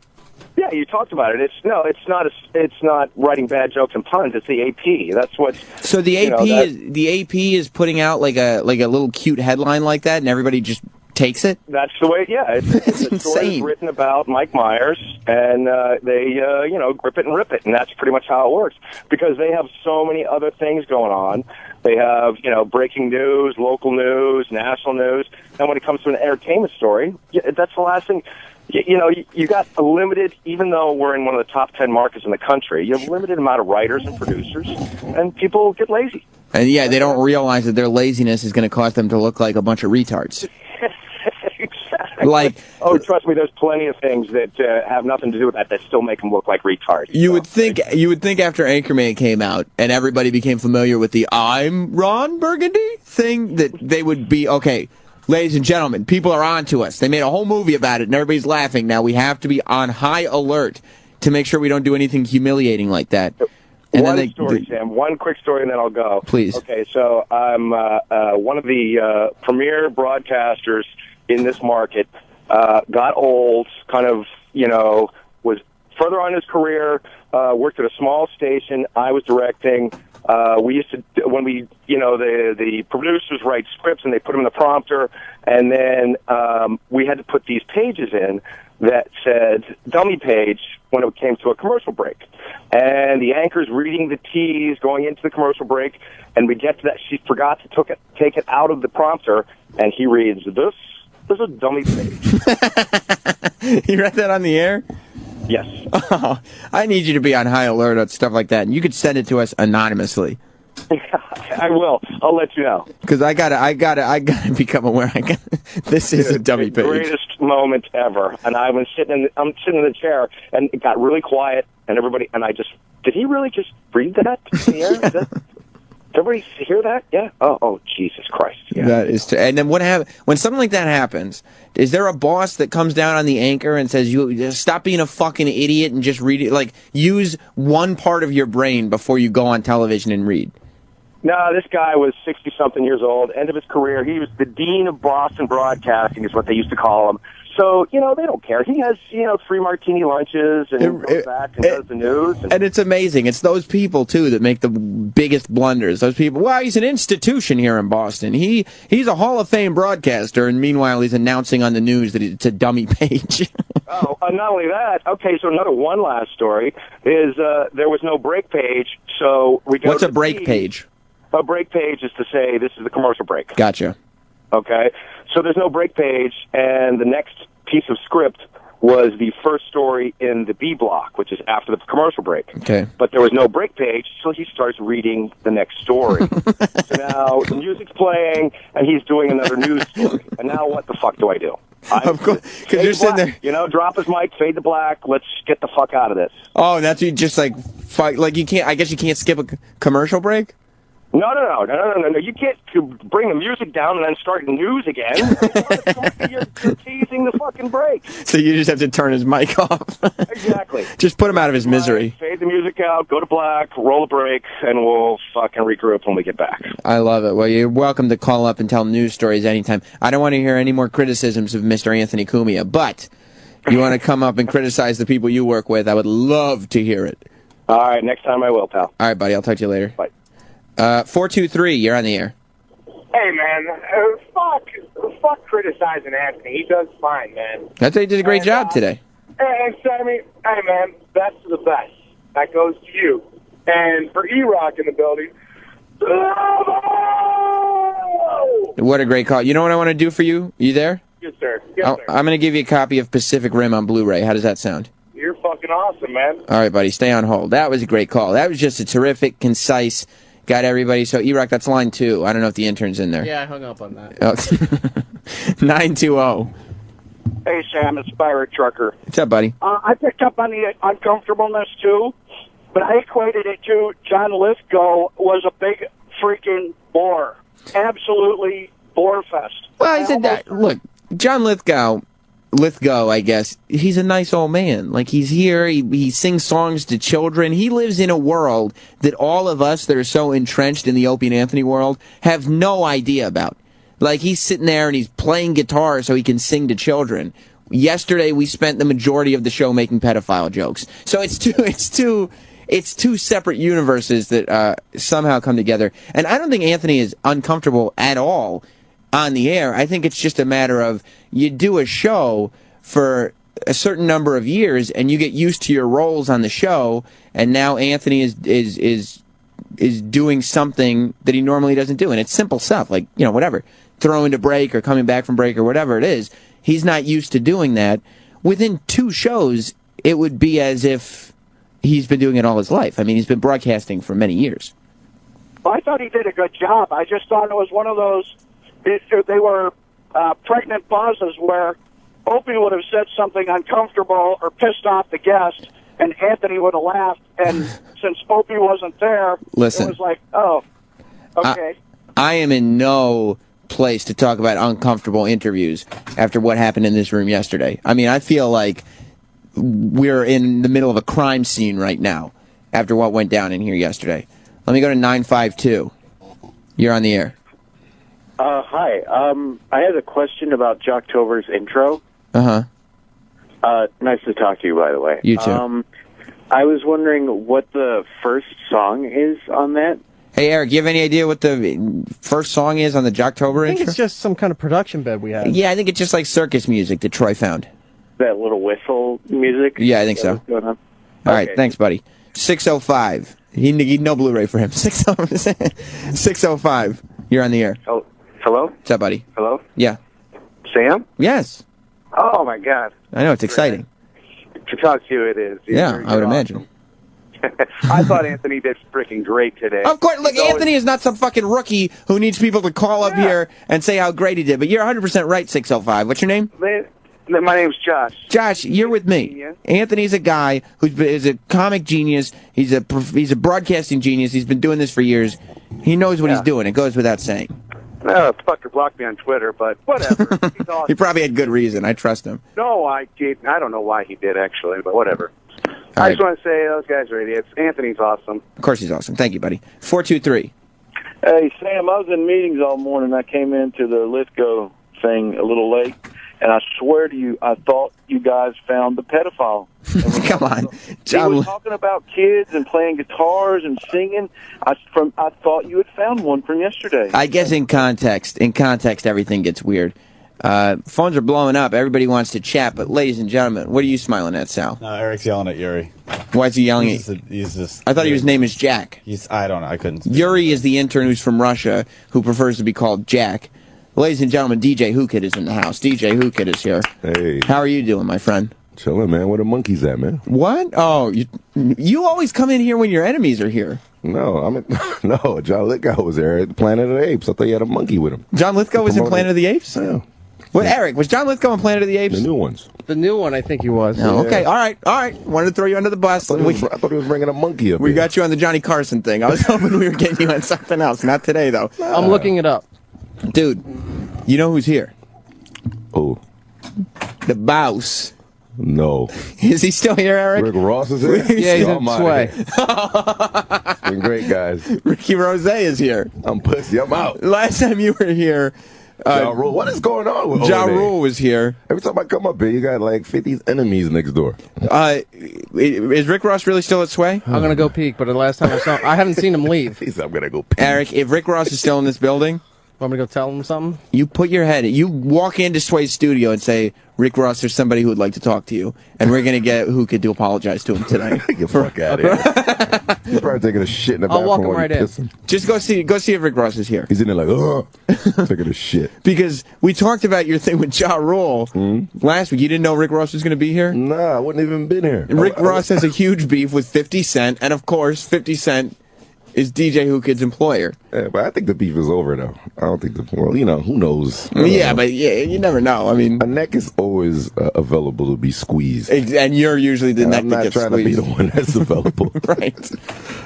Yeah, you talked about it. It's not writing bad jokes and puns. It's the AP. That's what. So the AP is putting out like a little cute headline like that, and everybody just takes it. That's the way. Yeah, it's a story written about Mike Myers, and they grip it and rip it, and that's pretty much how it works. Because they have so many other things going on. They have breaking news, local news, national news, and when it comes to an entertainment story, that's the last thing. You got a limited, even though we're in one of the top 10 markets in the country, you have a limited amount of writers and producers, and people get lazy. And yeah, they don't realize that their laziness is going to cause them to look like a bunch of retards. Exactly. Trust me, there's plenty of things that have nothing to do with that still make them look like retards. You would think after Anchorman came out and everybody became familiar with the "I'm Ron Burgundy" thing, that they would be okay. Ladies and gentlemen, people are on to us. They made a whole movie about it, and everybody's laughing. Now we have to be on high alert to make sure we don't do anything humiliating like that. And Sam. One quick story, and then I'll go. Please. Okay, so I'm one of the premier broadcasters in this market. Got old, kind of, was further on his career. Worked at a small station. I was directing. We used to, when we, the producers write scripts and they put them in the prompter, and then we had to put these pages in that said dummy page when it came to a commercial break. And the anchor's reading the tease going into the commercial break, and we get to that. She forgot to take it out of the prompter, and he reads, this is a dummy page. You read that on the air? Yes. Oh, I need you to be on high alert on stuff like that, and you could send it to us anonymously. I will. I'll let you know. Because I gotta become aware. This is a dummy page. Greatest moment ever. And I'm sitting in the chair, and it got really quiet, and everybody, and did he really just read that in the air? Did everybody hear that? Yeah. Oh, Jesus Christ. Yeah. That is. And then what happens when something like that happens? Is there a boss that comes down on the anchor and says, "You just stop being a fucking idiot and just read it"? Like, use one part of your brain before you go on television and read. No, this guy was 60-something years old, end of his career. He was the dean of Boston Broadcasting, is what they used to call him. So, they don't care. He has, 3 martini lunches and goes back and does the news. And it's amazing. It's those people, too, that make the biggest blunders. Those people, well, he's an institution here in Boston. He's a Hall of Fame broadcaster, and meanwhile he's announcing on the news that it's a dummy page. Oh, not only that, okay, so one last story is there was no break page, so we go What's a break page? A break page is to say this is the commercial break. Gotcha. Okay, so there's no break page, and the next piece of script was the first story in the B block, which is after the commercial break. Okay. But there was no break page, so he starts reading the next story. So now the music's playing, and he's doing another news story. And now what the fuck do I do? Of course, because you're sitting there. Drop his mic, fade to black. Let's get the fuck out of this. Oh, that's you just fight. Like you can't. I guess you can't skip a commercial break. No. You can't bring the music down and then start news again. You're teasing the fucking break. So you just have to turn his mic off. Exactly. Just put him out of his misery. Fade the music out, go to black, roll a break, and we'll fucking regroup when we get back. I love it. Well, you're welcome to call up and tell news stories anytime. I don't want to hear any more criticisms of Mr. Anthony Cumia, but you want to come up and criticize the people you work with, I would love to hear it. All right, next time I will, pal. All right, buddy. I'll talk to you later. Bye. 423, you're on the air. Hey, man, fuck criticizing Anthony. He does fine, man. I thought you did a great job today. And Sammy, hey, man, best of the best. That goes to you. And for E-Rock in the building, what a great call. You know what I want to do for you? You there? Yes, sir. Yes, sir. I'm going to give you a copy of Pacific Rim on Blu-ray. How does that sound? You're fucking awesome, man. All right, buddy, stay on hold. That was a great call. That was just a terrific, concise, got everybody. So, E-Rock, that's line 2. I don't know if the intern's in there. Yeah, I hung up on that. Oh. 920. Hey, Sam, it's Pirate Trucker. What's up, buddy? I picked up on the uncomfortableness, too, but I equated it to John Lithgow was a big freaking bore. Absolutely bore fest. Well, I said that. Look, John Lithgow, I guess, he's a nice old man. Like, he's here, he sings songs to children. He lives in a world that all of us that are so entrenched in the Opie and Anthony world have no idea about. Like, he's sitting there and he's playing guitar so he can sing to children. Yesterday, we spent the majority of the show making pedophile jokes. So it's two separate universes that somehow come together. And I don't think Anthony is uncomfortable at all on the air. I think it's just a matter of you do a show for a certain number of years and you get used to your roles on the show, and now Anthony is doing something that he normally doesn't do. And it's simple stuff, like, whatever, throwing to break or coming back from break or whatever it is. He's not used to doing that. Within 2 shows, it would be as if he's been doing it all his life. I mean, he's been broadcasting for many years. Well, I thought he did a good job. I just thought it was one of those, they were pregnant pauses where Opie would have said something uncomfortable or pissed off the guest, and Anthony would have laughed, and since Opie wasn't there, Listen, it was like, oh, okay. I am in no place to talk about uncomfortable interviews after what happened in this room yesterday. I mean, I feel like we're in the middle of a crime scene right now after what went down in here yesterday. Let me go to 952. You're on the air. Hi. I had a question about Jocktober's intro. Uh-huh. Nice to talk to you, by the way. You too. I was wondering what the first song is on that. Hey, Eric, you have any idea what the first song is on the Jocktober intro? I think it's just some kind of production bed we have. Yeah, I think it's just like circus music that Troy found. That little whistle music? Yeah, I think so. Going on? All right, thanks, buddy. 605. He no Blu-ray for him. 605. You're on the air. Oh, hello? What's up, buddy? Hello? Yeah. Sam? Yes. Oh, my God. I know, it's exciting. To talk to you, it is. Yeah, I would imagine. I thought Anthony did freaking great today. Of course, look, Anthony is not some fucking rookie who needs people to call up here and say how great he did, but you're 100% right, 605. What's your name? My name's Josh. Josh, you're with me. Yeah. Anthony's a guy is a comic genius. He's a broadcasting genius. He's been doing this for years. He knows what he's doing. It goes without saying. Fucker blocked me on Twitter, but whatever. He's awesome. He probably had good reason. I trust him. No, I don't know why he did, actually, but whatever. I just want to say those guys are idiots. Anthony's awesome. Of course he's awesome. Thank you, buddy. 423. Hey, Sam, I was in meetings all morning. I came into the Lithgow thing a little late, and I swear to you, I thought you guys found the pedophile. Come on, He John. was talking about kids and playing guitars and singing. I thought you had found one from yesterday. I guess in context, everything gets weird. Phones are blowing up. Everybody wants to chat, but ladies and gentlemen, what are you smiling at, Sal? No, Eric's yelling at Yuri. Why is he yelling He's at? just. I thought his name is Jack. I don't know. I couldn't. Yuri is the intern who's from Russia who prefers to be called Jack. Ladies and gentlemen, DJ Hookit is in the house. DJ Hookit is here. Hey. How are you doing, my friend? Chilling, man. Where the monkeys at, man? What? Oh, you always come in here when your enemies are here. No, no. John Lithgow was there at Planet of the Apes. I thought you had a monkey with him. John Lithgow was in Planet of the Apes? Yeah. What, Eric, was John Lithgow in Planet of the Apes? The new ones. The new one, I think he was. Oh, okay, all right. Wanted to throw you under the bus. I thought he was bringing a monkey up We here. got you on the Johnny Carson thing. I was hoping we were getting you on something else. Not today, though. I'm looking it up. Dude, you know who's here? Oh. The Bouse. No. Is he still here, Eric? Rick Ross is here? Yeah, he's Oh, in my. Sway. It's been great, guys. Ricky Rose is here. I'm pussy. I'm out. Last time you were here, Ja Rule. What is going on with Ja O&A? Rule was here. Every time I come up here, you got like 50 enemies next door. Is Rick Ross really still at Sway? I'm gonna go peek, but the last time I saw him, I haven't seen him leave. He said, I'm going to go peek. Eric, if Rick Ross is still in this building, Want me to go tell him something? you put your head, you walk into Sway's studio and say, Rick Ross, there's somebody who would like to talk to you, and we're going to get who could apologize to him tonight. Get the fuck out of here. He's probably taking a shit in the bathroom. I'll walk him while right you in. piss him. Just go see if Rick Ross is here. He's in there like, taking a shit. Because we talked about your thing with Ja Rule last week. You didn't know Rick Ross was going to be here? Nah, I wouldn't even been here. Rick Ross has a huge beef with 50 Cent, and of course, 50 Cent is DJ Hookid's employer. Yeah, but I think the beef is over, though. I don't think well, who knows? Yeah, but you never know. I mean, a neck is always available to be squeezed. And you're usually the neck I'm that not gets trying squeezed. to be the one that's available. Right.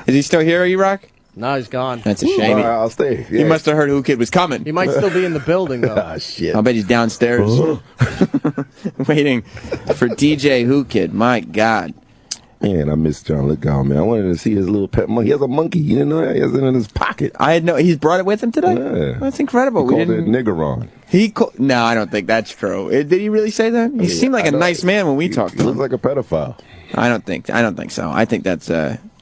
Is he still here, E-Rock? No, he's gone. That's a shame. I'll stay. He must have heard Hookid was coming. He might still be in the building, though. Ah, shit. I'll bet he's downstairs waiting for DJ Hookid. My God. Man, I miss John Lithgow, man. I wanted to see his little pet monkey. He has a monkey. You didn't know that? He has it in his pocket. I had he's brought it with him today? Yeah. That's incredible. He called it Niggeron. No, I don't think that's true. Did he really say that? He seemed like a nice man when we talked to him. He looks like a pedophile. I don't think so. I think that's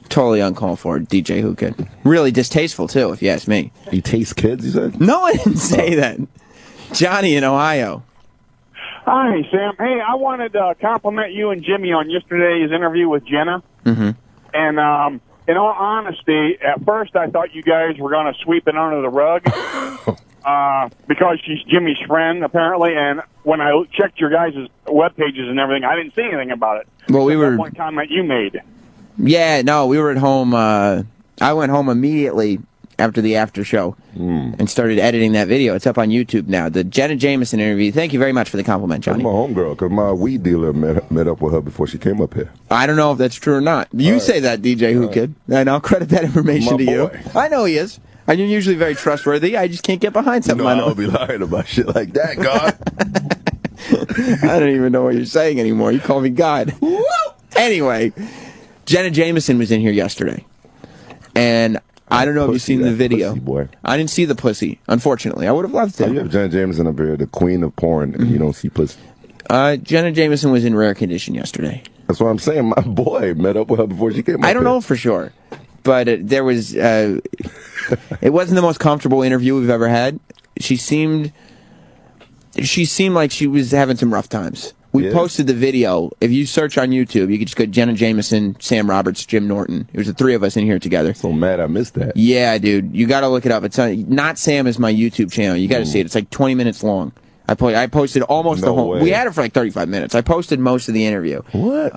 totally uncalled for, DJ Hookid. Really distasteful, too, if you ask me. He tastes kids, you said? No, I didn't say that. Johnny in Ohio. Hi, Sam. Hey, I wanted to compliment you and Jimmy on yesterday's interview with Jenna. Mm-hmm. And in all honesty, at first I thought you guys were going to sweep it under the rug because she's Jimmy's friend, apparently. And when I checked your guys' web pages and everything, I didn't see anything about it. Well, That one comment you made. Yeah, no, we were at home. I went home immediately after the after show and started editing that video. It's up on YouTube now. The Jenna Jameson interview. Thank you very much for the compliment, Johnny. That's my homegirl, because my weed dealer met up with her before she came up here. I don't know if that's true or not. You say that, DJ Hookid, and I'll credit that information My to you. boy. I know he is. And you're usually very trustworthy. I just can't get behind something. No, I know. I'll be lying about shit like that, God. I don't even know what you're saying anymore. You call me God. Anyway, Jenna Jameson was in here yesterday. And I don't know if you've seen the video. Pussy, boy. I didn't see the pussy, unfortunately. I would have loved So to. you have Jenna Jameson up here, the queen of porn, and you don't see pussy. Jenna Jameson was in rare condition yesterday. That's what I'm saying. My boy met up with her before she came up I don't here. know for sure. But there was... it wasn't the most comfortable interview we've ever had. She seemed like she was having some rough times. We posted the video. If you search on YouTube, you can just go Jenna Jameson, Sam Roberts, Jim Norton. It was the three of us in here together. So mad I missed that. Yeah, dude. You got to look it up. It's Not Sam is my YouTube channel. You got to see it. It's like 20 minutes long. I posted almost the whole... way. We had it for like 35 minutes. I posted most of the interview. What?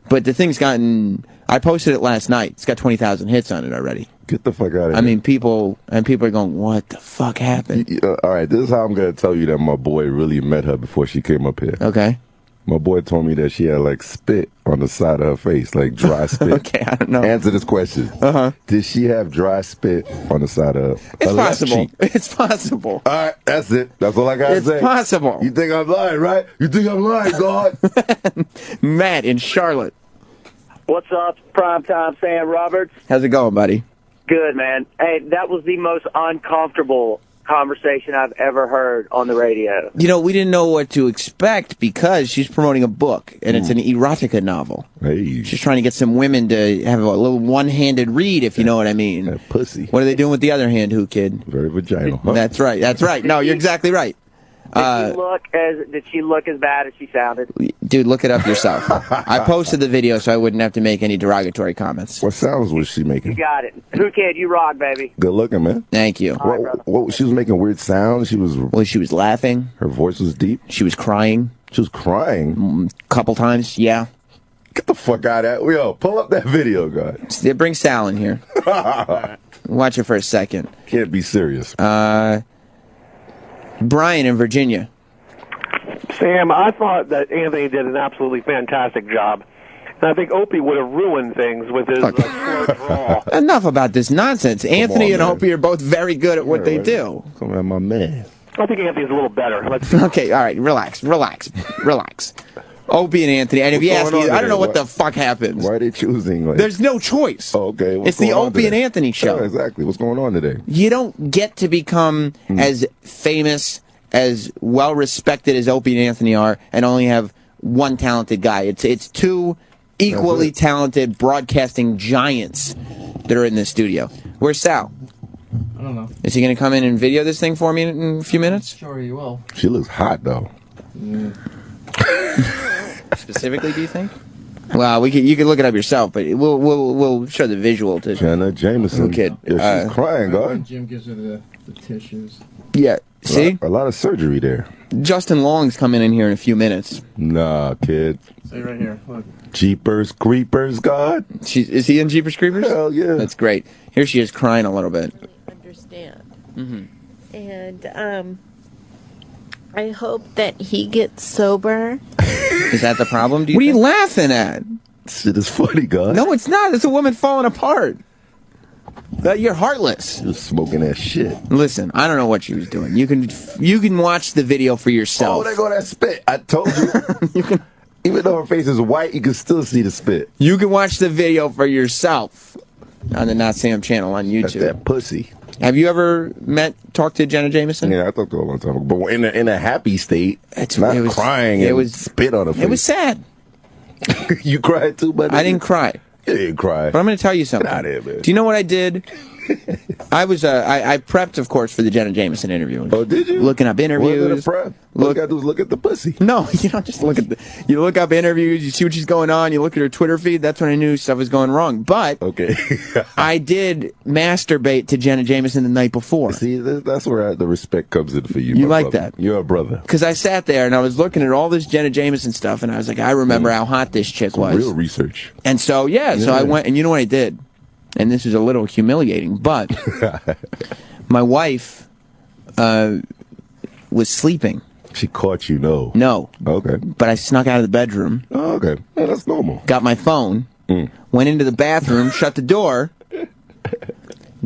But the thing's gotten... I posted it last night. It's got 20,000 hits on it already. Get the fuck out of here. I mean, people are going, what the fuck happened? All right, this is how I'm going to tell you that my boy really met her before she came up here. Okay. My boy told me that she had, like, spit on the side of her face, like dry spit. Okay, I don't know. Answer this question. Uh-huh. Did she have dry spit on the side of her It's left possible. cheek? It's possible. All right, that's it. That's all I got to It's say. possible. You think I'm lying, right? You think I'm lying, God? Matt in Charlotte. What's up, Primetime Sam Roberts? How's it going, buddy? Good, man. Hey, that was the most uncomfortable conversation I've ever heard on the radio. You know, we didn't know what to expect because she's promoting a book, and it's an erotica novel. Hey. She's trying to get some women to have a little one-handed read, if you know what I mean. That pussy. What are they doing with the other hand, who kid? Very vaginal. Huh? That's right. That's right. No, you're exactly right. Did she look as bad as she sounded? Dude, look it up yourself. I posted the video so I wouldn't have to make any derogatory comments. What sounds was she making? You got it. Who kid? You rock, baby. Good looking, man. Thank you. What, she was making weird sounds. She was laughing. Her voice was deep. She was crying. She was crying. Couple times, yeah. Get the fuck out of that. Yo, pull up that video, guys. Bring Sal in here. Watch it for a second. Can't be serious. Brian in Virginia. Sam, I thought that Anthony did an absolutely fantastic job. And I think Opie would have ruined things with his slow draw. Enough about this nonsense. Anthony and Opie are both very good at what they do. Come on, my man. I think Anthony's a little better. Let's see. Okay, all right, relax. Opie and Anthony. And if you ask me, I don't know what the fuck happens. Why are they choosing? Like, there's no choice. Oh, okay. It's the Opie and Anthony show. Yeah, exactly. What's going on today? You don't get to become as famous, as well-respected as Opie and Anthony are, and only have one talented guy. It's two equally talented broadcasting giants that are in this studio. Where's Sal? I don't know. Is he going to come in and video this thing for me in a few minutes? Sure he will. She looks hot, though. Specifically, do you think? Well, you can look it up yourself, but we'll show the visual to Jenna Jameson. Kid. Yeah, she's crying, God. Jim gives her the tissues. Yeah, see? A lot of surgery there. Justin Long's coming in here in a few minutes. Nah, kid. Say right here, look. Jeepers Creepers, God. Is he in Jeepers Creepers? Hell yeah. That's great. Here she is crying a little bit. Understand. Mm-hmm. And I hope that he gets sober. Is that the problem? What are you laughing at? Shit is funny, God. No, it's not. It's a woman falling apart. You're heartless. She was smoking that shit. Listen, I don't know what she was doing. You can watch the video for yourself. Oh, there go that spit. I told you. Even though her face is white, you can still see the spit. You can watch the video for yourself on the Not Sam channel on YouTube. That's that pussy. Have you ever talked to Jenna Jameson? Yeah, I talked to her a long time ago. But in a happy state, it was crying and spit on her face. It was sad. You cried too, buddy? I didn't cry. You didn't cry. But I'm going to tell you something. Get out of here, man. Do you know what I did? I prepped, of course, for the Jenna Jameson interview. Oh, did you? Looking up interviews. What prep? All you gotta do is look at the pussy. No, you don't just look at you look up interviews, you see what she's going on, you look at her Twitter feed, that's when I knew stuff was going wrong. But okay. I did masturbate to Jenna Jameson the night before. See, that's where the respect comes in for you. You like brother. that? You're a brother. Because I sat there and I was looking at all this Jenna Jameson stuff, and I was like, I remember how hot this chick was. Real research. And so, so I went, and you know what I did? And this is a little humiliating, but my wife was sleeping. She caught you, no? No. Okay. But I snuck out of the bedroom. Oh, okay. Yeah, that's normal. Got my phone, went into the bathroom, shut the door,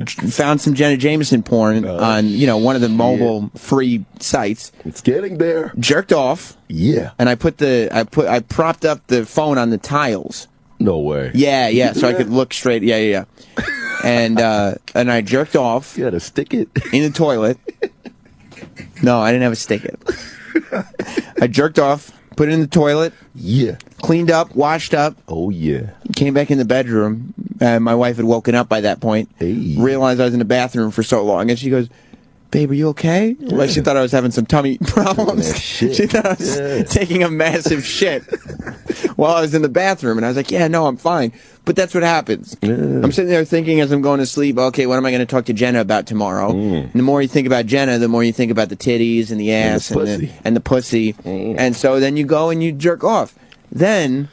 found some Jenna Jameson porn on, one of the mobile free sites. It's getting there. Jerked off. Yeah. And I propped up the phone on the tiles. No way. Yeah, so I could look straight. Yeah. And I jerked off. You had to stick it? In the toilet. No, I didn't have a stick it. I jerked off, put it in the toilet. Yeah. Cleaned up, washed up. Oh, yeah. Came back in the bedroom. My wife had woken up by that point. Hey. Realized I was in the bathroom for so long. And she goes, babe, are you okay? Yeah. Like she thought I was having some tummy problems. She thought I was taking a massive shit while I was in the bathroom. And I was like, yeah, no, I'm fine. But that's what happens. Yeah. I'm sitting there thinking as I'm going to sleep, okay, what am I going to talk to Jenna about tomorrow? And the more you think about Jenna, the more you think about the titties and the ass and the pussy. And so then you go and you jerk off. Then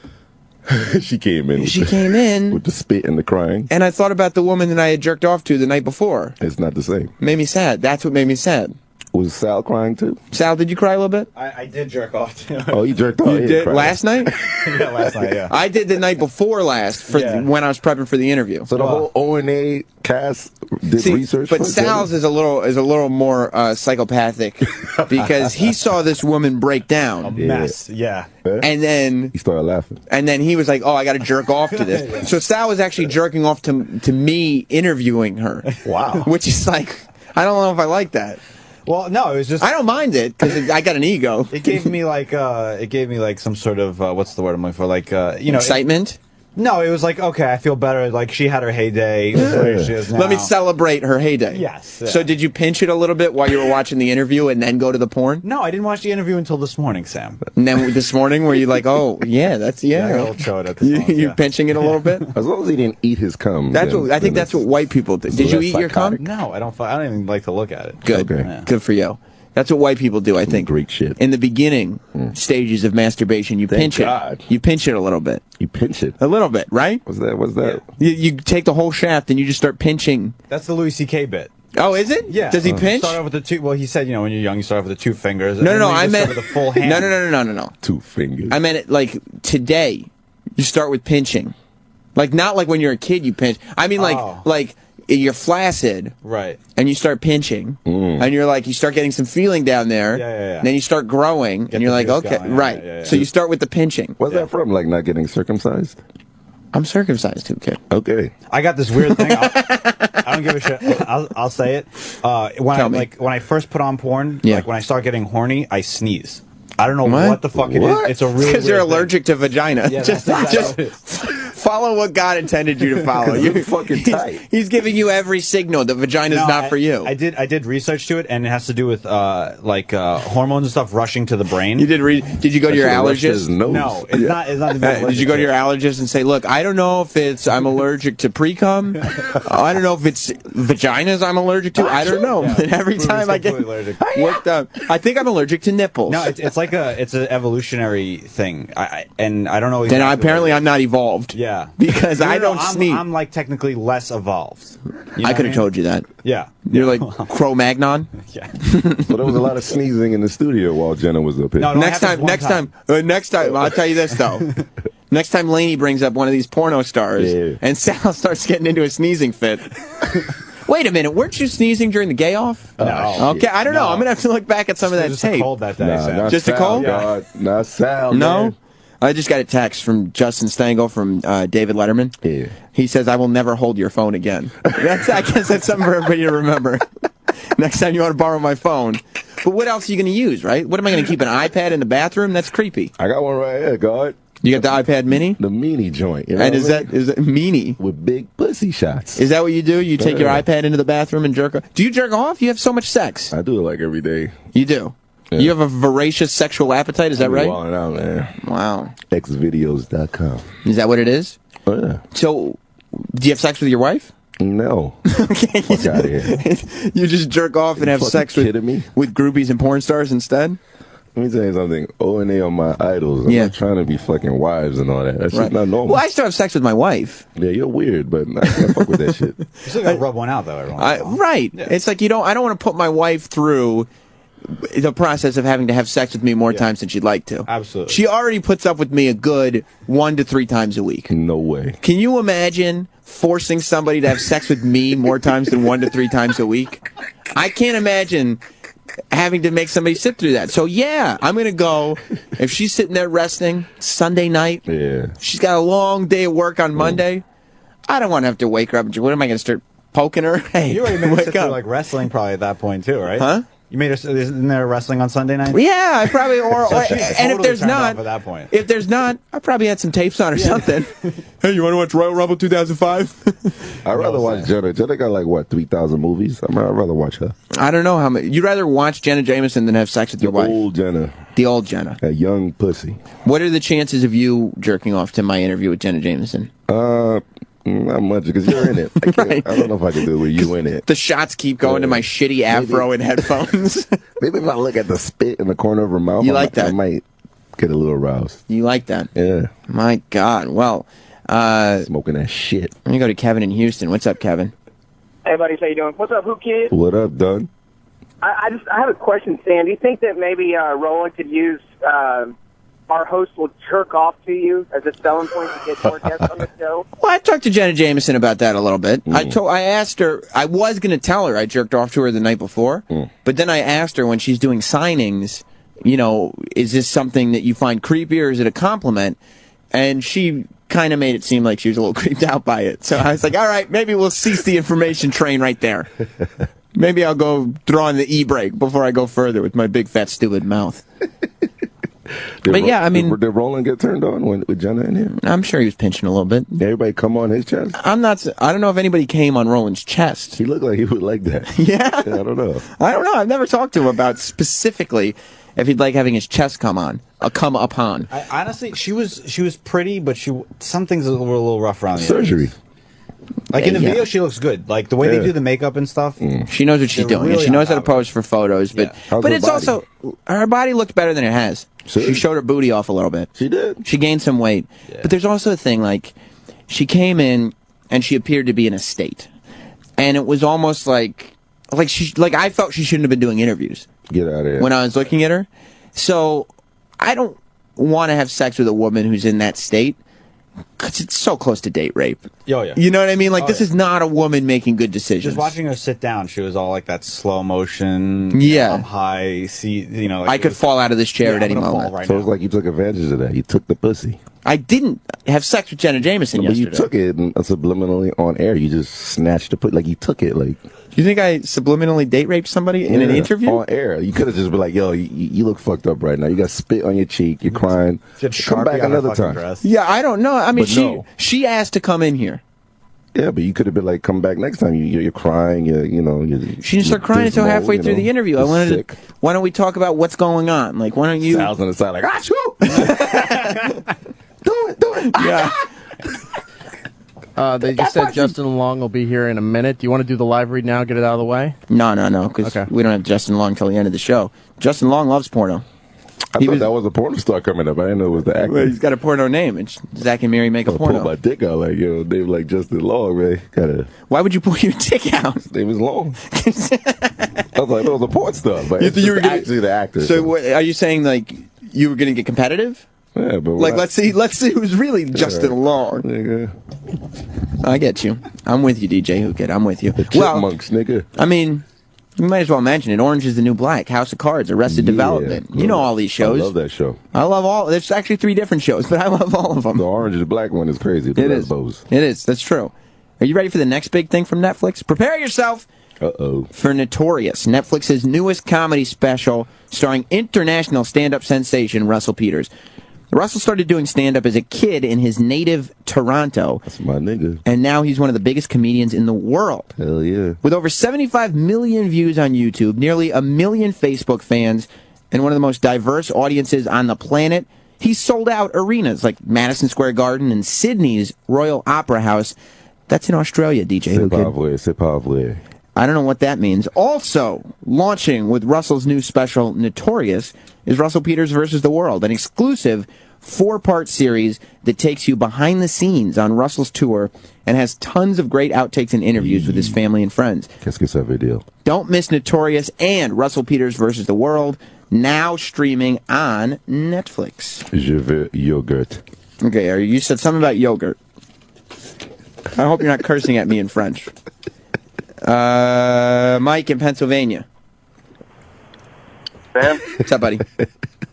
she came in. She came in with the spit and the crying. And I thought about the woman that I had jerked off to the night before. It's not the same. Made me sad. That's what made me sad. Was Sal crying too? Sal, did you cry a little bit? I did jerk off too. Oh, you jerked off? You did last night? Yeah, last night, yeah. I did the night before last when I was prepping for the interview. So the whole O&A cast did research. But Sal's is a little more psychopathic because he saw this woman break down. A mess, yeah. And then he started laughing. And then he was like, "Oh, I got to jerk off to this." So Sal was actually jerking off to me interviewing her. Wow. Which is like, I don't know if I like that. Well, no, it was just. I don't mind it because I got an ego. It gave me like some sort of what's the word I'm looking for? Like excitement. No, it was like, okay, I feel better. Like, she had her heyday. She is now. Let me celebrate her heyday. Yes. Yeah. So did you pinch it a little bit while you were watching the interview and then go to the porn? No, I didn't watch the interview until this morning, Sam. And then this morning were you like, oh, yeah, that's, yeah. I got a little chode at this moment, You pinching it a little bit? As long as he didn't eat his cum. I think that's what white people do. Did you eat your cum? No, I don't even like to look at it. Good. Okay. Yeah. Good for you. That's what white people do, I think. Great shit. In the beginning stages of masturbation, you pinch it. You pinch it a little bit. You pinch it? A little bit, right? What's that? You take the whole shaft and you just start pinching. That's the Louis C.K. bit. Oh, is it? Yeah. Does he pinch? Start off with the two. Well, he said, when you're young, you start off with the 2 fingers. No. I meant with the full hand. No. 2 fingers. I meant it like today. You start with pinching, like not like when you're a kid. You pinch. I mean, like you're flaccid, right? And you start pinching, and you're like, you start getting some feeling down there. Yeah. And then you start growing, and you're like, okay, going. right. Yeah. So you start with the pinching. What's that from? Like not getting circumcised? I'm circumcised too, kid. Okay. I got this weird thing. I don't give a shit. I'll say it. When I first put on porn, like when I start getting horny, I sneeze. I don't know what the fuck it is. It's a real because you're allergic to vagina. Yeah, just follow what God intended you to follow. You're fucking tight. He's giving you every signal that vagina's not for you. I did research to it, and it has to do with hormones and stuff rushing to the brain. You did you go to your allergist? No, it's not. It's not. Did you go to your allergist and say, "Look, I don't know if I'm allergic to pre-cum. I don't know if it's vaginas I'm allergic to. I don't know." Yeah, and every time I get worked up, I think I'm allergic to nipples. No, it's like it's an evolutionary thing, and I don't know. Then apparently I'm not evolved. Yeah, because I don't sneeze. I'm like technically less evolved. I could have told you that. Yeah, you're like Cro-Magnon. Yeah. So there was a lot of sneezing in the studio while Jenna was up here. No, next time, I'll tell you this though. Next time Lainey brings up one of these porno stars and Sal starts getting into a sneezing fit. Wait a minute, weren't you sneezing during the gay off? No. Okay, I don't know. I'm going to have to look back at some of that just tape. A cold that day, Sam. Just a cold? Yeah. Not Sal. No? Man. I just got a text from Justin Stengel from David Letterman. Yeah. He says, I will never hold your phone again. I guess that's something for everybody to remember. Next time you want to borrow my phone. But what else are you going to use, right? What am I going to keep, an iPad in the bathroom? That's creepy. I got one right here, God. You got the iPad mini? The mini joint. You know and is that mini? With big pussy shots. Is that what you do? You take your iPad into the bathroom and jerk off? Do you jerk off? You have so much sex. I do it like every day. You do? Yeah. You have a voracious sexual appetite, is that right? Walling out, man. Wow. Xvideos.com. Is that what it is? Oh, yeah. So, do you have sex with your wife? No. Okay. Fuck out of here. You just jerk off and have sex with groupies and porn stars instead? Let me tell you something. O&A are my idols. I'm not trying to be fucking wives and all that. That's just not normal. Well, I still have sex with my wife. Yeah, you're weird, but I can't fuck with that shit. You still gotta rub one out, though, everyone. Right. Yeah. It's like, I don't want to put my wife through the process of having to have sex with me more times than she'd like to. Absolutely. She already puts up with me a good 1 to 3 times a week. No way. Can you imagine forcing somebody to have sex with me more times than 1 to 3 times a week? I can't imagine having to make somebody sit through that. So yeah, I'm gonna go. If she's sitting there resting Sunday night, she's got a long day of work on Monday. I don't want to have to wake her up. What am I gonna start poking her? Hey, you already made her sit through like wrestling probably at that point too, right? Huh? You made her. Isn't there wrestling on Sunday night? Yeah, I probably and if there's not, at that point. if there's not, I probably had some tapes on or something. Hey, you want to watch Royal Rumble 2005? I'd rather watch Jenna. Jenna got like what 3,000 movies. I'd rather watch her. I don't know how many. You'd rather watch Jenna Jameson than have sex with your wife. Old Jenna. The old Jenna. A young pussy. What are the chances of you jerking off to my interview with Jenna Jameson? Not much, because you're in it. I don't know if I can do it with you in it. The shots keep going to my shitty afro and headphones. Maybe if I look at the spit in the corner of her mouth, I might get a little aroused. You like that? Yeah. My God. Well, smoking that shit. Let me go to Kevin in Houston. What's up, Kevin? Hey, buddy. How you doing? What's up, Who Kid? What up, Doug? I have a question, Sam. Do you think that maybe Roland could use our host will jerk off to you as a selling point to get more guests on the show? Well, I talked to Jenna Jameson about that a little bit. I asked her, I was going to tell her I jerked off to her the night before, but then I asked her when she's doing signings, is this something that you find creepy or is it a compliment? And she kind of made it seem like she was a little creeped out by it. So I was like, all right, maybe we'll cease the information train right there. Maybe I'll go throw on the e-brake before I go further with my big, fat, stupid mouth. But yeah, I mean... Did Roland get turned on with Jenna in here? I'm sure he was pinching a little bit. Everybody come on his chest? I don't know if anybody came on Roland's chest. He looked like he would like that. Yeah? I don't know. I've never talked to him about specifically if he'd like having his chest come upon. Honestly, she was pretty, but some things were a little rough around the surgery. edges. Like in the video, she looks good. Like the way they do the makeup and stuff. She knows what she's doing. Really She knows how to pose for photos. But it's also her body looked better than it has. She showed her booty off a little bit. She did. She gained some weight. Yeah. But there's also a thing like she came in and she appeared to be in a state, and it was almost like I felt she shouldn't have been doing interviews. Get out of here. When I was looking at her, so I don't want to have sex with a woman who's in that state. Because it's so close to date rape. Oh, yeah. You know what I mean? Like, this is not a woman making good decisions. Just watching her sit down, she was all like that slow motion. Yeah. High, like I could fall out of this chair at any moment. So it's like you took advantage of that. You took the pussy. I didn't have sex with Jenna Jameson yesterday. But you took it subliminally on air. You just snatched the pussy. Like, you took it. Like, you think I subliminally date raped somebody in an interview? On air. You could have just been like, yo, you look fucked up right now. You got spit on your cheek. You're crying. Come back another time. Dress. Yeah, I don't know. I mean, she asked to come in here. Yeah, but you could have been like, come back next time. You're crying. She didn't start crying until halfway through the interview. I wanted to. Why don't we talk about what's going on? Like, why don't you? Sounds on the side like, do it. Yeah. They just said Justin Long will be here in a minute. Do you want to do the live read now? Get it out of the way? No, because we don't have Justin Long till the end of the show. Justin Long loves porno. I thought that was a porno star coming up. I didn't know it was the actor. Well, he's got a porno name. It's Zach and Mary make a porno. I pulled my dick out like, name like Justin Long, man. Why would you pull your dick out? His name was Long. I was like, it was a porn star, but you were actually the actor. So are you saying like you were going to get competitive? Yeah, but like let's see who's really Justin Long. Nigga. I get you. I'm with you, DJ Hookit. I'm with you. The Chipmunks, nigga. I mean, you might as well mention it. Orange is the New Black, House of Cards, Arrested Development. You know all these shows. I love that show. I love all. There's actually 3 different shows, but I love all of them. The Orange is the Black one is crazy. It is. It is. That's true. Are you ready for the next big thing from Netflix? Prepare yourself. For Notorious, Netflix's newest comedy special starring international stand-up sensation Russell Peters. Russell started doing stand-up as a kid in his native Toronto. That's my nigga. And now he's one of the biggest comedians in the world. Hell yeah. With over 75 million views on YouTube, nearly 1 million Facebook fans, and one of the most diverse audiences on the planet, he's sold out arenas like Madison Square Garden and Sydney's Royal Opera House. That's in Australia, DJ Hookit. C'est pas vrai. I don't know what that means. Also, launching with Russell's new special, Notorious, is Russell Peters versus the World, an exclusive 4-part series that takes you behind the scenes on Russell's tour and has tons of great outtakes and interviews with his family and friends. Qu'est-ce que ça veut dire? Don't miss Notorious and Russell Peters versus the World, now streaming on Netflix. Je veux yogurt. Okay, you said something about yogurt. I hope you're not cursing at me in French. Mike in Pennsylvania. Sam? What's up, buddy?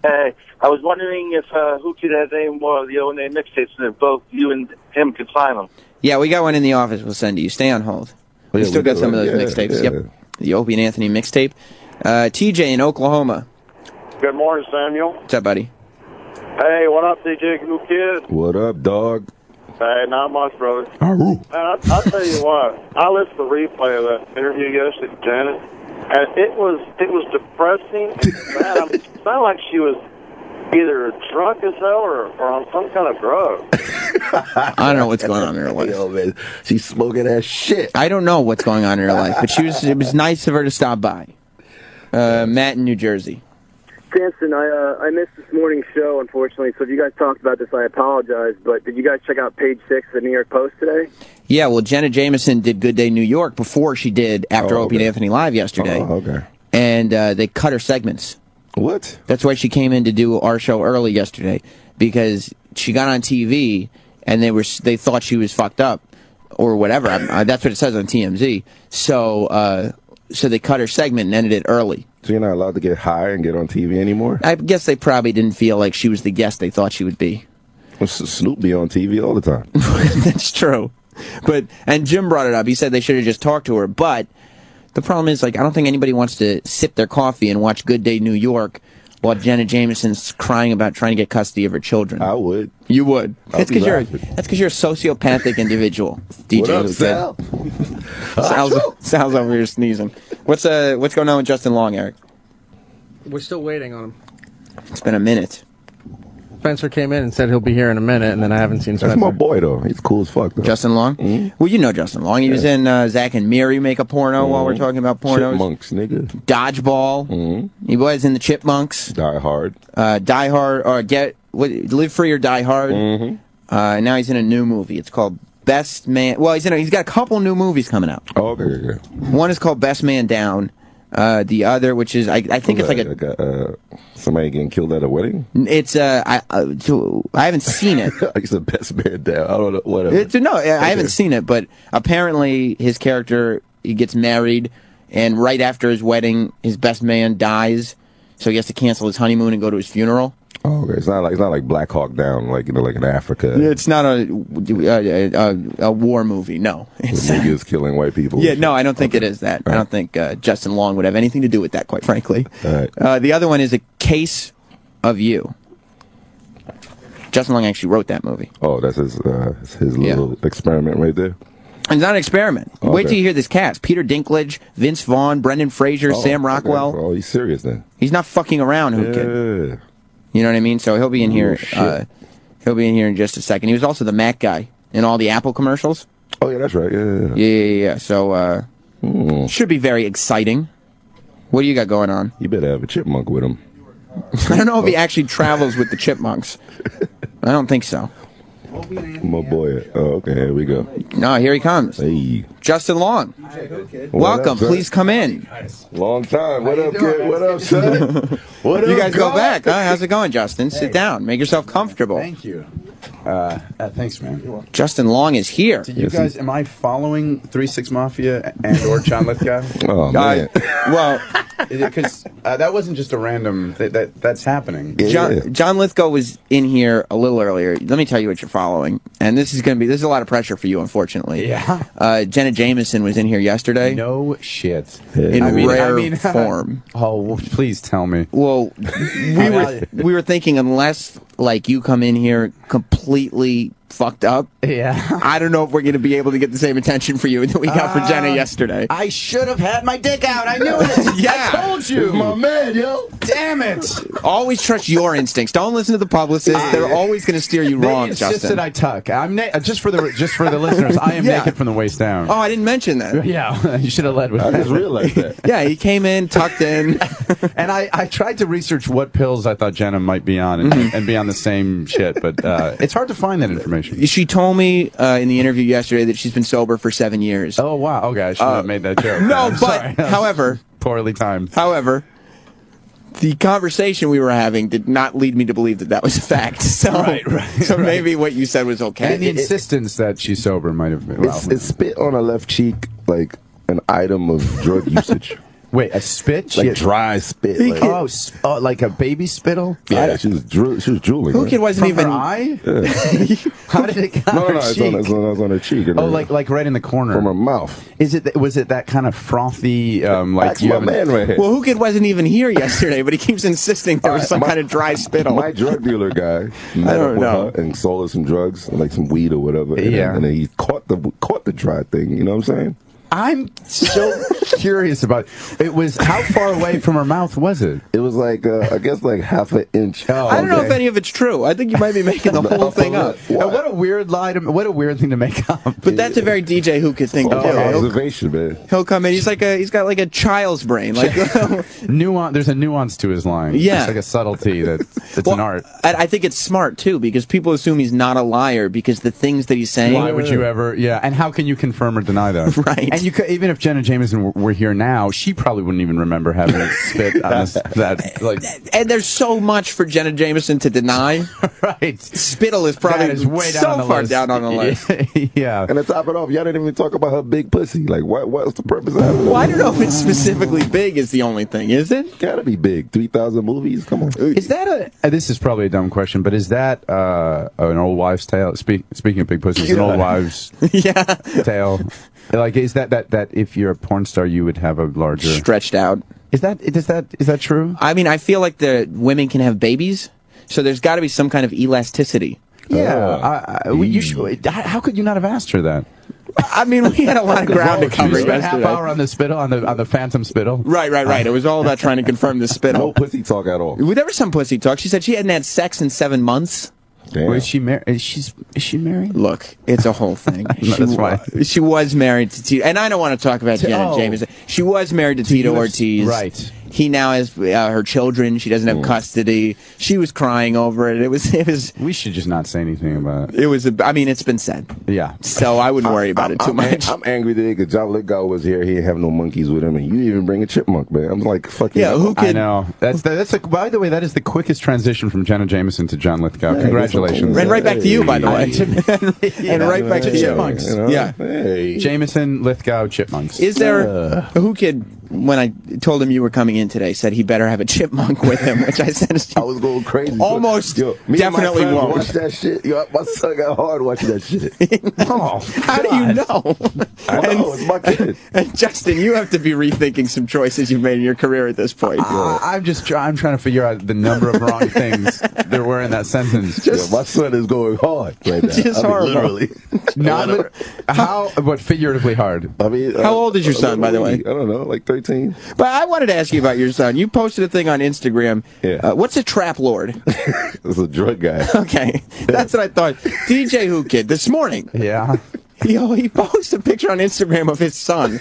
Hey, I was wondering if who could have any more of the old name mixtapes, and if both you and him could sign them. Yeah, we got one in the office. We'll send to you. Stay on hold. We still got some of those mixtapes. Yeah. Yep. The Opie and Anthony mixtape. TJ in Oklahoma. Good morning, Samuel. What's up, buddy? Hey, what up, DJ Cool Kid? What up, dog? Hey, not much, brother. Man, I'll tell you what. I listened to the replay of that interview yesterday with Janet, and it was depressing. Man, it sounded like she was either drunk as hell or on some kind of drug. I don't know what's going on in her life. Yo, man, she's smoking that shit. I don't know what's going on in her life, but it was nice of her to stop by. Matt in New Jersey. Samson, I missed this morning's show, unfortunately, so if you guys talked about this, I apologize, but did you guys check out page 6 of the New York Post today? Yeah, well, Jenna Jameson did Good Day New York before she did After Opie and Anthony Live yesterday. Oh, okay. And they cut her segments. What? That's why she came in to do our show early yesterday, because she got on TV, and they thought she was fucked up, or whatever. That's what it says on TMZ. So they cut her segment and ended it early. So you're not allowed to get high and get on TV anymore? I guess they probably didn't feel like she was the guest they thought she would be. Well, Snoop be on TV all the time. That's true. And Jim brought it up. He said they should have just talked to her. But The problem is, like, I don't think anybody wants to sip their coffee and watch Good Day New York while Jenna Jameson's crying about trying to get custody of her children. I would. You would. That's because you're a sociopathic individual, DJ. What up, Sal? Sal's over here sneezing. What's going on with Justin Long, Eric? We're still waiting on him. It's been a minute. Spencer came in and said he'll be here in a minute, and then I haven't seen Spencer. That's my boy, though. He's cool as fuck, though. Justin Long? Mm-hmm. Well, you know Justin Long. He was in Zack and Miri Make a Porno while we're talking about pornos. Chipmunks, nigga. Dodgeball. Mm-hmm. He was in the Chipmunks. Die Hard. Die Hard, or Live Free or Die Hard. Mm-hmm. Now he's in a new movie. It's called Best Man. Well, he's got a couple new movies coming out. Oh, okay. One is called Best Man Down. The other, which is, I think it's like somebody getting killed at a wedding? It's, I haven't seen it. He's the best man down. I don't know, whatever. I haven't seen it, but apparently his character, he gets married, and right after his wedding, his best man dies, so he has to cancel his honeymoon and go to his funeral. Oh, okay. It's not like Black Hawk Down, like in Africa. It's not a war movie. No, it's niggas killing white people. Yeah, no, I don't think it is that. I don't think Justin Long would have anything to do with that, quite frankly. The other one is A Case of You. Justin Long actually wrote that movie. Oh, that's his little experiment right there. It's not an experiment. Okay. Wait till you hear this cast: Peter Dinklage, Vince Vaughn, Brendan Fraser, Sam Rockwell. Okay. Oh, he's serious then. He's not fucking around, Kid. You know what I mean? So he'll be in here. He'll be in here in just a second. He was also the Mac guy in all the Apple commercials. Oh yeah, that's right. Yeah. Yeah. So should be very exciting. What do you got going on? You better have a chipmunk with him. I don't know if he actually travels with the chipmunks. I don't think so. My boy. Oh, okay. Here we go. No, here he comes. Hey, Justin Long. Welcome. Please come in. Long time. What up, kid? What up, son? What up, you guys go back. Huh? How's it going, Justin? Sit down. Make yourself comfortable. Thank you. Thanks, man. Justin Long is here. So you guys, am I following 3-6 Mafia and or John Lithgow? Oh, man. Well, because that wasn't just a random. That's happening. John Lithgow was in here a little earlier. Let me tell you what you're following, and this is a lot of pressure for you, unfortunately. Yeah. Jenna Jameson was in here yesterday. No shit. In rare form. Oh, well, please tell me. Well, we were thinking unless like you come in here completely fucked up. Yeah. I don't know if we're going to be able to get the same attention for you that we got for Jenna yesterday. I should have had my dick out. I knew it. Yeah. I told you. My man, yo. Damn it. Always trust your instincts. Don't listen to the publicists. They're always going to steer you wrong, Justin. Justin. That I tuck. I'm just for the listeners. I am naked from the waist down. Oh, I didn't mention that. Yeah, you should have led with that. I just realized that. Yeah, he came in, tucked in. And I tried to research what pills I thought Jenna might be on and be on the same shit, but it's hard to find that information. She told me in the interview yesterday that she's been sober for 7 years. Oh, wow. Okay, I should have made that joke. No, but, however... Poorly timed. However, the conversation we were having did not lead me to believe that was a fact. So, so maybe what you said was okay. And the insistence that she's sober might have been... It's spit on her left cheek like an item of drug usage. Wait, a spit? Like dry spit. Like, like a baby spittle? Yeah, she was drooling. Who kid wasn't From even... her eye? Yeah. How did it get on her cheek? It's on her cheek. Oh, like right in the corner. From her mouth. Was it that kind of frothy, like... That's my man right here. Well, who kid wasn't even here yesterday, but he keeps insisting there was some kind of dry spittle. My drug dealer guy met up with her and sold her some drugs, like some weed or whatever. And then he caught the dry thing, you know what I'm saying? I'm so curious about it. Was how far away from her mouth was it? It was like I guess like half an inch. I don't know if any of it's true. I think you might be making the whole thing up. What a weird lie! What a weird thing to make up. But that's a very DJ Hookah thing to do. Observation, man. He'll come in. He's got like a child's brain. Like nuance. There's a nuance to his line. Yeah, it's like a subtlety that's an art. I think it's smart too because people assume he's not a liar because the things that he's saying. Why would you ever? Yeah, and how can you confirm or deny that? Right. And you could, even if Jenna Jameson were here now, she probably wouldn't even remember having spit on that. Like, and there's so much for Jenna Jameson to deny. Right. Spittle is probably way down so on the far list. down on the list. Yeah. And to top it off, y'all didn't even talk about her big pussy. Like, what's the purpose of that? Well, I don't know if it's specifically big is the only thing, is it? Gotta be big. 3,000 movies? Come on. Is that this is probably a dumb question, but is that an old wives' tale? Speaking of big pussies, an old wives' tale. Like, is that if you're a porn star, you would have a larger stretched out? Is that true? I mean, I feel like the women can have babies, so there's got to be some kind of elasticity. Yeah. How could you not have asked her that? I mean, we had a lot of ground to cover. You spent half hour on the spittle, on the phantom spittle. Right. It was all about trying to confirm the spittle. No pussy talk at all. There was some pussy talk. She said she hadn't had sex in 7 months. Damn. Is she married? Is she married? Look, it's a whole thing. No, that's why. She was married to Tito, and I don't want to talk about Jenna Jameson. She was married to Tito Ortiz. Right. He now has her children. She doesn't have custody. She was crying over it. It was. We should just not say anything about it. It was. I mean, it's been said. Yeah. So I wouldn't worry about it too much. I'm angry today because John Lithgow was here. He didn't have no monkeys with him, and you didn't even bring a chipmunk, man. I'm like, fuck yeah. Who could? I know. By the way, that is the quickest transition from Jenna Jameson to John Lithgow. Congratulations. And right back to you, by the way. And right back to Chipmunks. You know? Yeah. Hey. Jameson, Lithgow, Chipmunks. Is there who could? When I told him you were coming in today, said he better have a chipmunk with him, which I said I was going crazy. Almost me definitely and my won't. watch that shit. My son got hard watching that shit. How do you know? I know, it's my kid. And Justin, you have to be rethinking some choices you've made in your career at this point. I'm trying to figure out the number of wrong things there were in that sentence. My son is going hard right now. Just horrible. Literally. What figuratively hard? I mean, how old is your son, by the way? I don't know, like 13. But I wanted to ask you about your son. You posted a thing on Instagram. Yeah. What's a trap lord? It's a drug guy. Okay, that's what I thought. DJ Who Kid this morning. Yeah. He posted a picture on Instagram of his son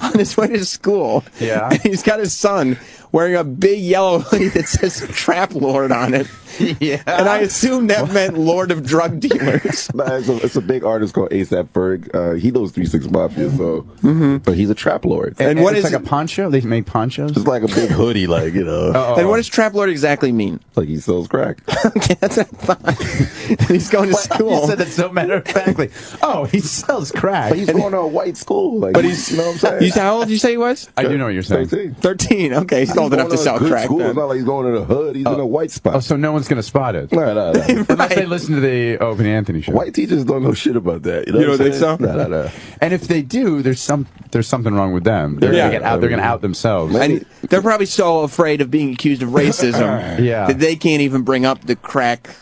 on his way to school. Yeah. And he's got his son wearing a big yellow hoodie that says Trap Lord on it. Yeah. And I assumed that meant Lord of Drug Dealers. It's a big artist called A$AP Ferg. He knows 3 6 Mafia, so but he's a trap lord. And what is like a poncho? They make ponchos? It's like a big hoodie, like, you know. And what does Trap Lord exactly mean? Like he sells crack. Okay, that's what I thought. He's going to school. You said that so matter of factly. Oh, he sells crack. But he's going to a white school. Like, but he's, you know what I'm saying? How old did you say he was? I do know what you're saying. 13. Okay, he's old enough to sell crack. School. It's not like he's going to the hood. He's in a white spot. Oh, so no one's going to spot it. No. Unless they listen to the Opie and Anthony show. White teachers don't know shit about that. You don't think so? No. And if they do, there's something wrong with them. They're going to out themselves. And they're probably so afraid of being accused of racism that they can't even bring up the crack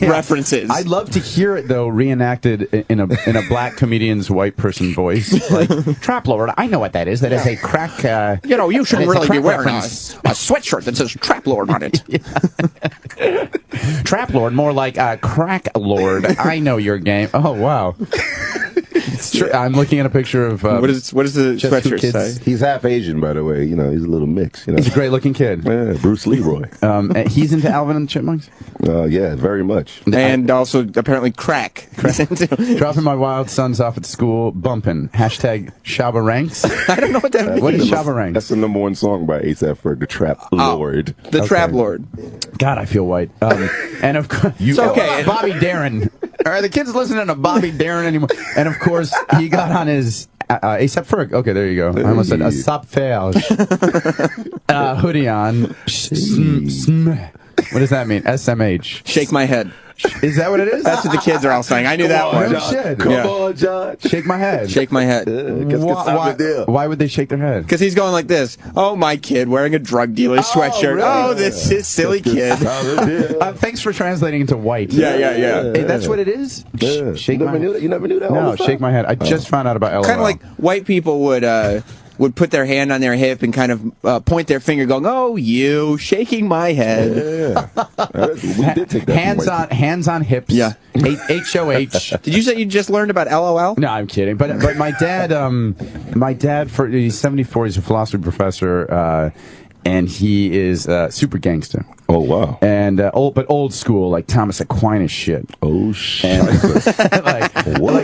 references. I'd love to hear it though, reenacted in a black comedian's white person voice. Like, Trap Lord, I know what that is. That is a crack. You shouldn't really be wearing a reference. sweatshirt that says Trap Lord on it. Trap Lord, more like Crack Lord. I know your game. Oh wow. I'm looking at a picture of what does the sweatshirt say? He's half Asian, by the way. You know, he's a little mix. You know, he's a great looking kid. Yeah, Bruce Leroy. He's into Alvin and the Chipmunks. Yeah, very much. And also apparently crack. Dropping my wild sons off at school, bumping. #Shabba Ranks. I don't know what that means. What is Shabba Ranks? That's the #1 song by A$AP Ferg, The Trap Lord. The Trap Lord. God, I feel white. And of course, Bobby Darin. Are the kids listening to Bobby Darin anymore? And of course, he got on his A$AP Ferg. Okay, there you go. I almost said A$AP Ferg hoodie on. What does that mean? SMH. Shake my head. Is that what it is? That's what the kids are all saying. I knew that one. No shit. Come on, John. Shake my head. Shake my head. Why would they shake their head? Because he's going like this. Oh, my kid wearing a drug dealer's sweatshirt. Really? Oh, this is silly kid. Thanks for translating into white. Yeah. That's what it is? Yeah. Shake You my never knew that? You never knew that? No, shake my head. I just found out about LOL. Kind of like white people would put their hand on their hip and kind of point their finger going, oh, you, shaking my head. Yeah. We did take that hands on hips. Yeah. HOH. Did you say you just learned about LOL? No, I'm kidding. But my dad, he's 74, he's a philosophy professor, and he is super gangster. Oh, wow. And old school, like Thomas Aquinas shit. Oh, shit. like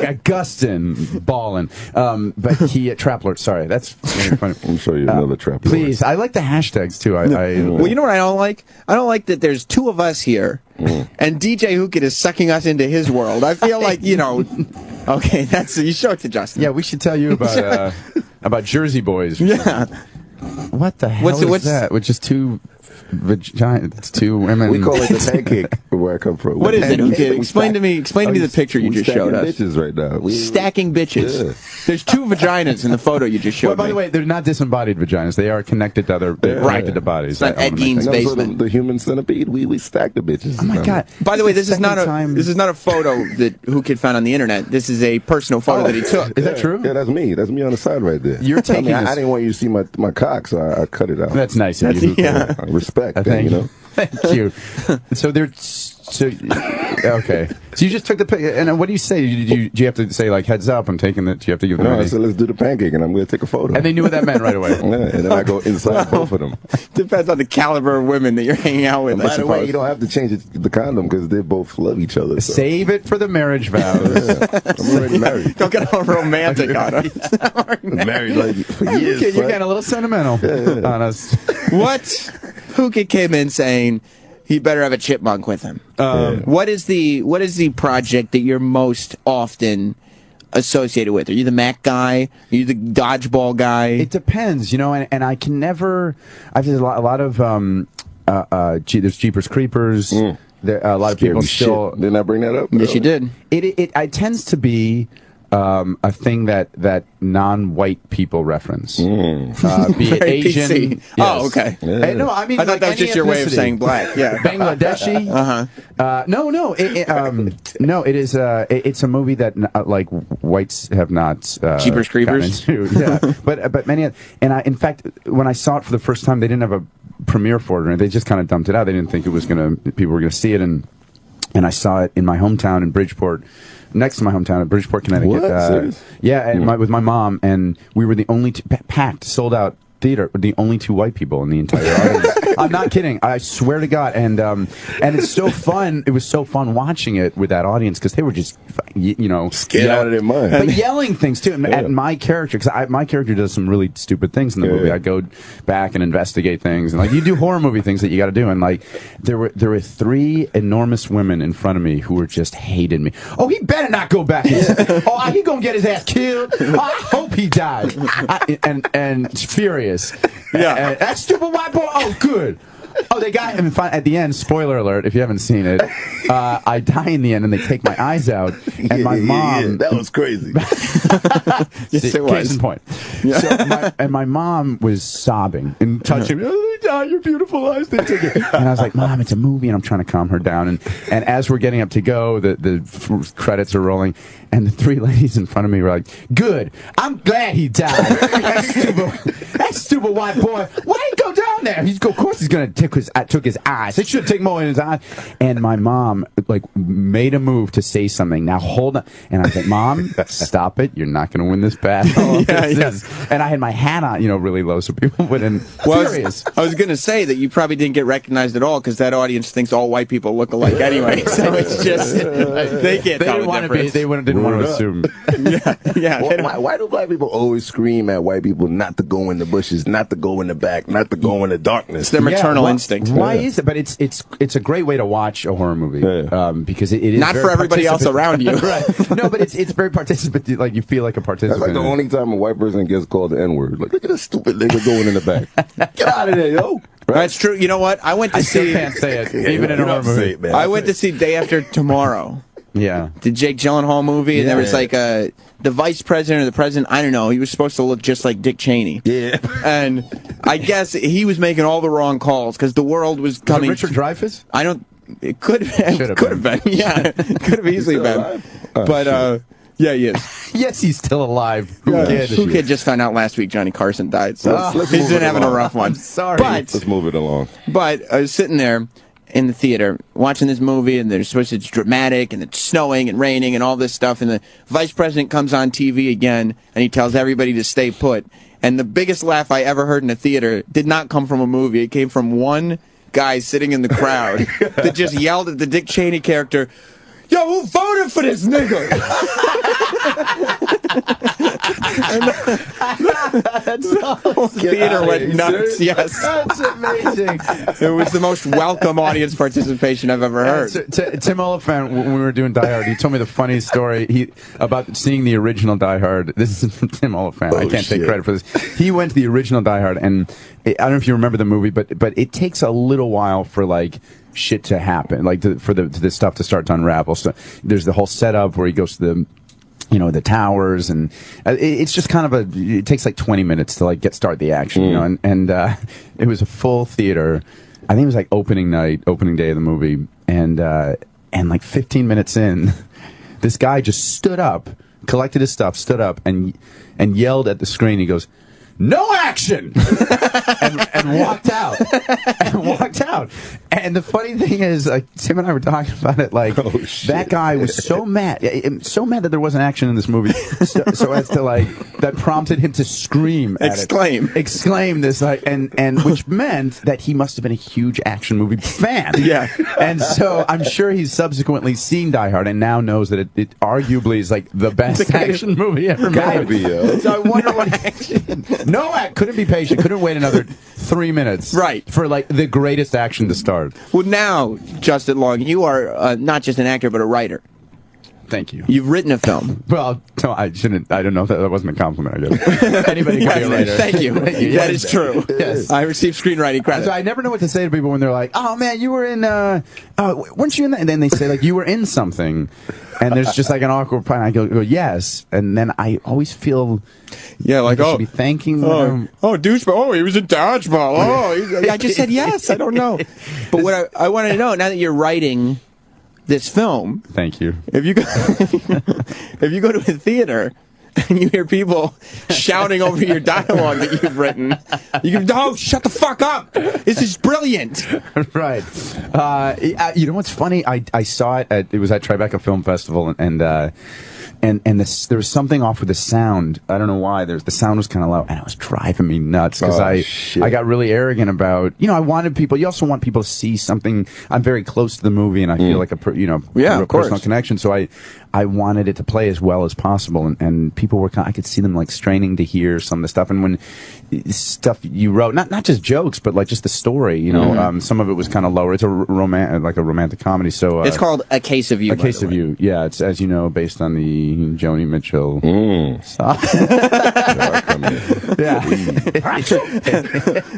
Augustine ballin'. But he Trap Lord. Sorry, that's really funny. I'll show you another Trap Lord. Please, I like the hashtags too. Well, you know what I don't like? I don't like that there's two of us here, and DJ Hookit is sucking us into his world. I feel like, okay, you show it to Justin. Yeah, we should tell you about Jersey Boys. Yeah. What the hell is that? Which is two women. We call it the pancake where I come from. What is it? Okay, explain to me the picture you just showed us. Bitches right now. Stacking bitches. There's two vaginas in the photo you just showed Well, by the way, they're not disembodied vaginas. They are connected to other connected to bodies. It's not Ed Gein's basement. The human centipede, we stack the bitches. Oh my God! By the way, this is not a photo that Who Kid found on the internet. This is a personal photo that he took. Is that true? Yeah, that's me. That's me on the side right there. You're taking. I didn't want you to see my cock, so I cut it out. That's nice of you. Yeah. Respect. Thank you. Thank you. So they're okay. So you just took the picture, and what do you say? Do you have to say like heads up? I'm taking it. Do you have to give them? No, I said let's do the pancake, and I'm going to take a photo. And they knew what that meant right away. Yeah, and then I go inside both of them. Depends on the caliber of women that you're hanging out with. By the way, you don't have to change the condom because they both love each other. So. Save it for the marriage vows. Yeah, I'm already married. Don't get all romantic on us. Married like for years. You're getting a little sentimental on us. What? Who Kid came in saying he better have a chipmunk with him. What is the project that you're most often associated with? Are you the Mac guy? Are you the dodgeball guy? It depends, and I can never. I've had a lot of there's Jeepers Creepers. There, a lot of people still. Didn't I bring that up? Yes, you did. It tends to be a thing that non-white people reference, be it Asian. PC. Oh, okay. Yeah. No, I mean I thought that was just your way of saying black. Yeah, Bangladeshi. No. It is. It's a movie that like whites have not. Jeepers Creepers. Yeah, but many. And in fact, when I saw it for the first time, they didn't have a premiere for it, and they just kind of dumped it out. They didn't think it was people were gonna see it, and I saw it in my hometown in Bridgeport. Next to my hometown, at Bridgeport, Connecticut. And with my mom, and we were the only packed, sold out theater, the only two white people in the entire audience. I'm not kidding. I swear to God. And it's so fun. It was so fun watching it with that audience because they were just, scared out of their mind, but yelling things too. And my character, because my character does some really stupid things in the movie. I go back and investigate things, and like you do horror movie things that you got to do. And like there were three enormous women in front of me who were just hated me. Oh, he better not go back. Oh, he gonna get his ass killed. Oh, I hope he dies. And furious. Yeah, that stupid white boy. Oh, good. Oh, they got him at the end. Spoiler alert! If you haven't seen it, I die in the end, and they take my eyes out. And my mom. That was crazy. Yes, it was. Case in point. Yeah. So my mom was sobbing and touching me. Oh, they died. Your beautiful eyes. They took it. And I was like, Mom, it's a movie, and I'm trying to calm her down. And as we're getting up to go, the credits are rolling, and the three ladies in front of me were like, "Good. I'm glad he died. that stupid white boy. Why did he go down there? Of course he's gonna took his eyes. They should take more in his eyes." And my mom made a move to say something. Now hold on. And I was like, Mom, stop it. You're not gonna win this battle. And I had my hat on, really low, so people wouldn't. Furious. I was gonna say that you probably didn't get recognized at all because that audience thinks all white people look alike anyway. So it's just they can't tell the difference. They didn't want to assume. Why do black people always scream at white people not to go in the bushes, not to go in the back, not to go in the darkness? It's their maternal instinct. Why is it? But it's a great way to watch a horror movie because it is not for everybody else around you. Right? No, but it's very participant. Like you feel like a participant. That's like the only time a white person gets called the N-word. Like, look at this stupid nigga going in the back. Get out of there, yo. Right? That's true. You know what? I went to see. Can't say it even in a horror movie. I went to see Day After Tomorrow. Yeah, the Jake Gyllenhaal movie, and there was like the vice president or the president. I don't know. He was supposed to look just like Dick Cheney. Yeah, and I guess he was making all the wrong calls because the world was coming. Richard Dreyfuss? I don't. It could have been. Yeah, could have easily been. But yeah, he is. Yes, he's still alive. Who kid just found out last week Johnny Carson died. So he's been having a rough one. I'm sorry. But let's move it along. But I was sitting there in the theater watching this movie, and it's dramatic, and it's snowing and raining and all this stuff, and the vice president comes on TV again, and he tells everybody to stay put. And the biggest laugh I ever heard in a theater did not come from a movie. It came from one guy sitting in the crowd that just yelled at the Dick Cheney character, "Yo, who voted for this nigga?" The theater went nuts. Yes, that's amazing. It was the most welcome audience participation I've ever heard. Tim Oliphant, when we were doing Die Hard, he told me the funniest story about seeing the original Die Hard. This is from Tim Oliphant. I can't take credit for this. He went to the original Die Hard, and I don't know if you remember the movie, but it takes a little while for shit to happen, for the stuff to start to unravel. So there's the whole setup where he goes to the towers, and it's just kind of it takes like 20 minutes to like start the action, and it was a full theater. I think it was like opening day of the movie, and like 15 minutes in, this guy just stood up, collected his stuff, stood up, and yelled at the screen. He goes, "No action!" and walked out. And the funny thing is, Tim and I were talking about it. Like, that guy was so mad that there wasn't action in this movie, so as to that prompted him to scream, exclaim this, and which meant that he must have been a huge action movie fan. Yeah. And so I'm sure he's subsequently seen Die Hard and now knows that it arguably is like the best action movie ever made. So I wonder what action. No, couldn't be patient. Couldn't wait another 3 minutes. Right. For the greatest action to start. Well, now, Justin Long, you are not just an actor, but a writer. Thank you. You've written a film. Well, no, I shouldn't. I don't know if that wasn't a compliment, I guess. Anybody can be a writer. Thank you. That is true. Yes. I received screenwriting credit. So I never know what to say to people when they're like, "Oh man, you were in weren't you in that?" And then they say you were in something, and there's just like an awkward part. And I go yes, and then I always feel I should be thanking them. Oh, douchebag! Oh, he was in dodgeball. Oh, I just said yes. I don't know, but what I want to know now that you're writing this film. Thank you. If you go to a theater and you hear people shouting over your dialogue that you've written, you can shut the fuck up. This is brilliant. Right. You know what's funny? I saw it it was at Tribeca Film Festival, and there was something off with the sound. I don't know why. The sound was kind of low, and it was driving me nuts because I got really arrogant about. I wanted people. You also want people to see something. I'm very close to the movie, and I feel like a real personal connection. So I wanted it to play as well as possible, and people were. I could see them straining to hear some of the stuff, and when stuff you wrote, not just jokes, but just the story. Some of it was kind of lower. It's a romantic comedy. So it's called A Case of You. A Case of You. Yeah, it's as you know based on the Joni Mitchell song.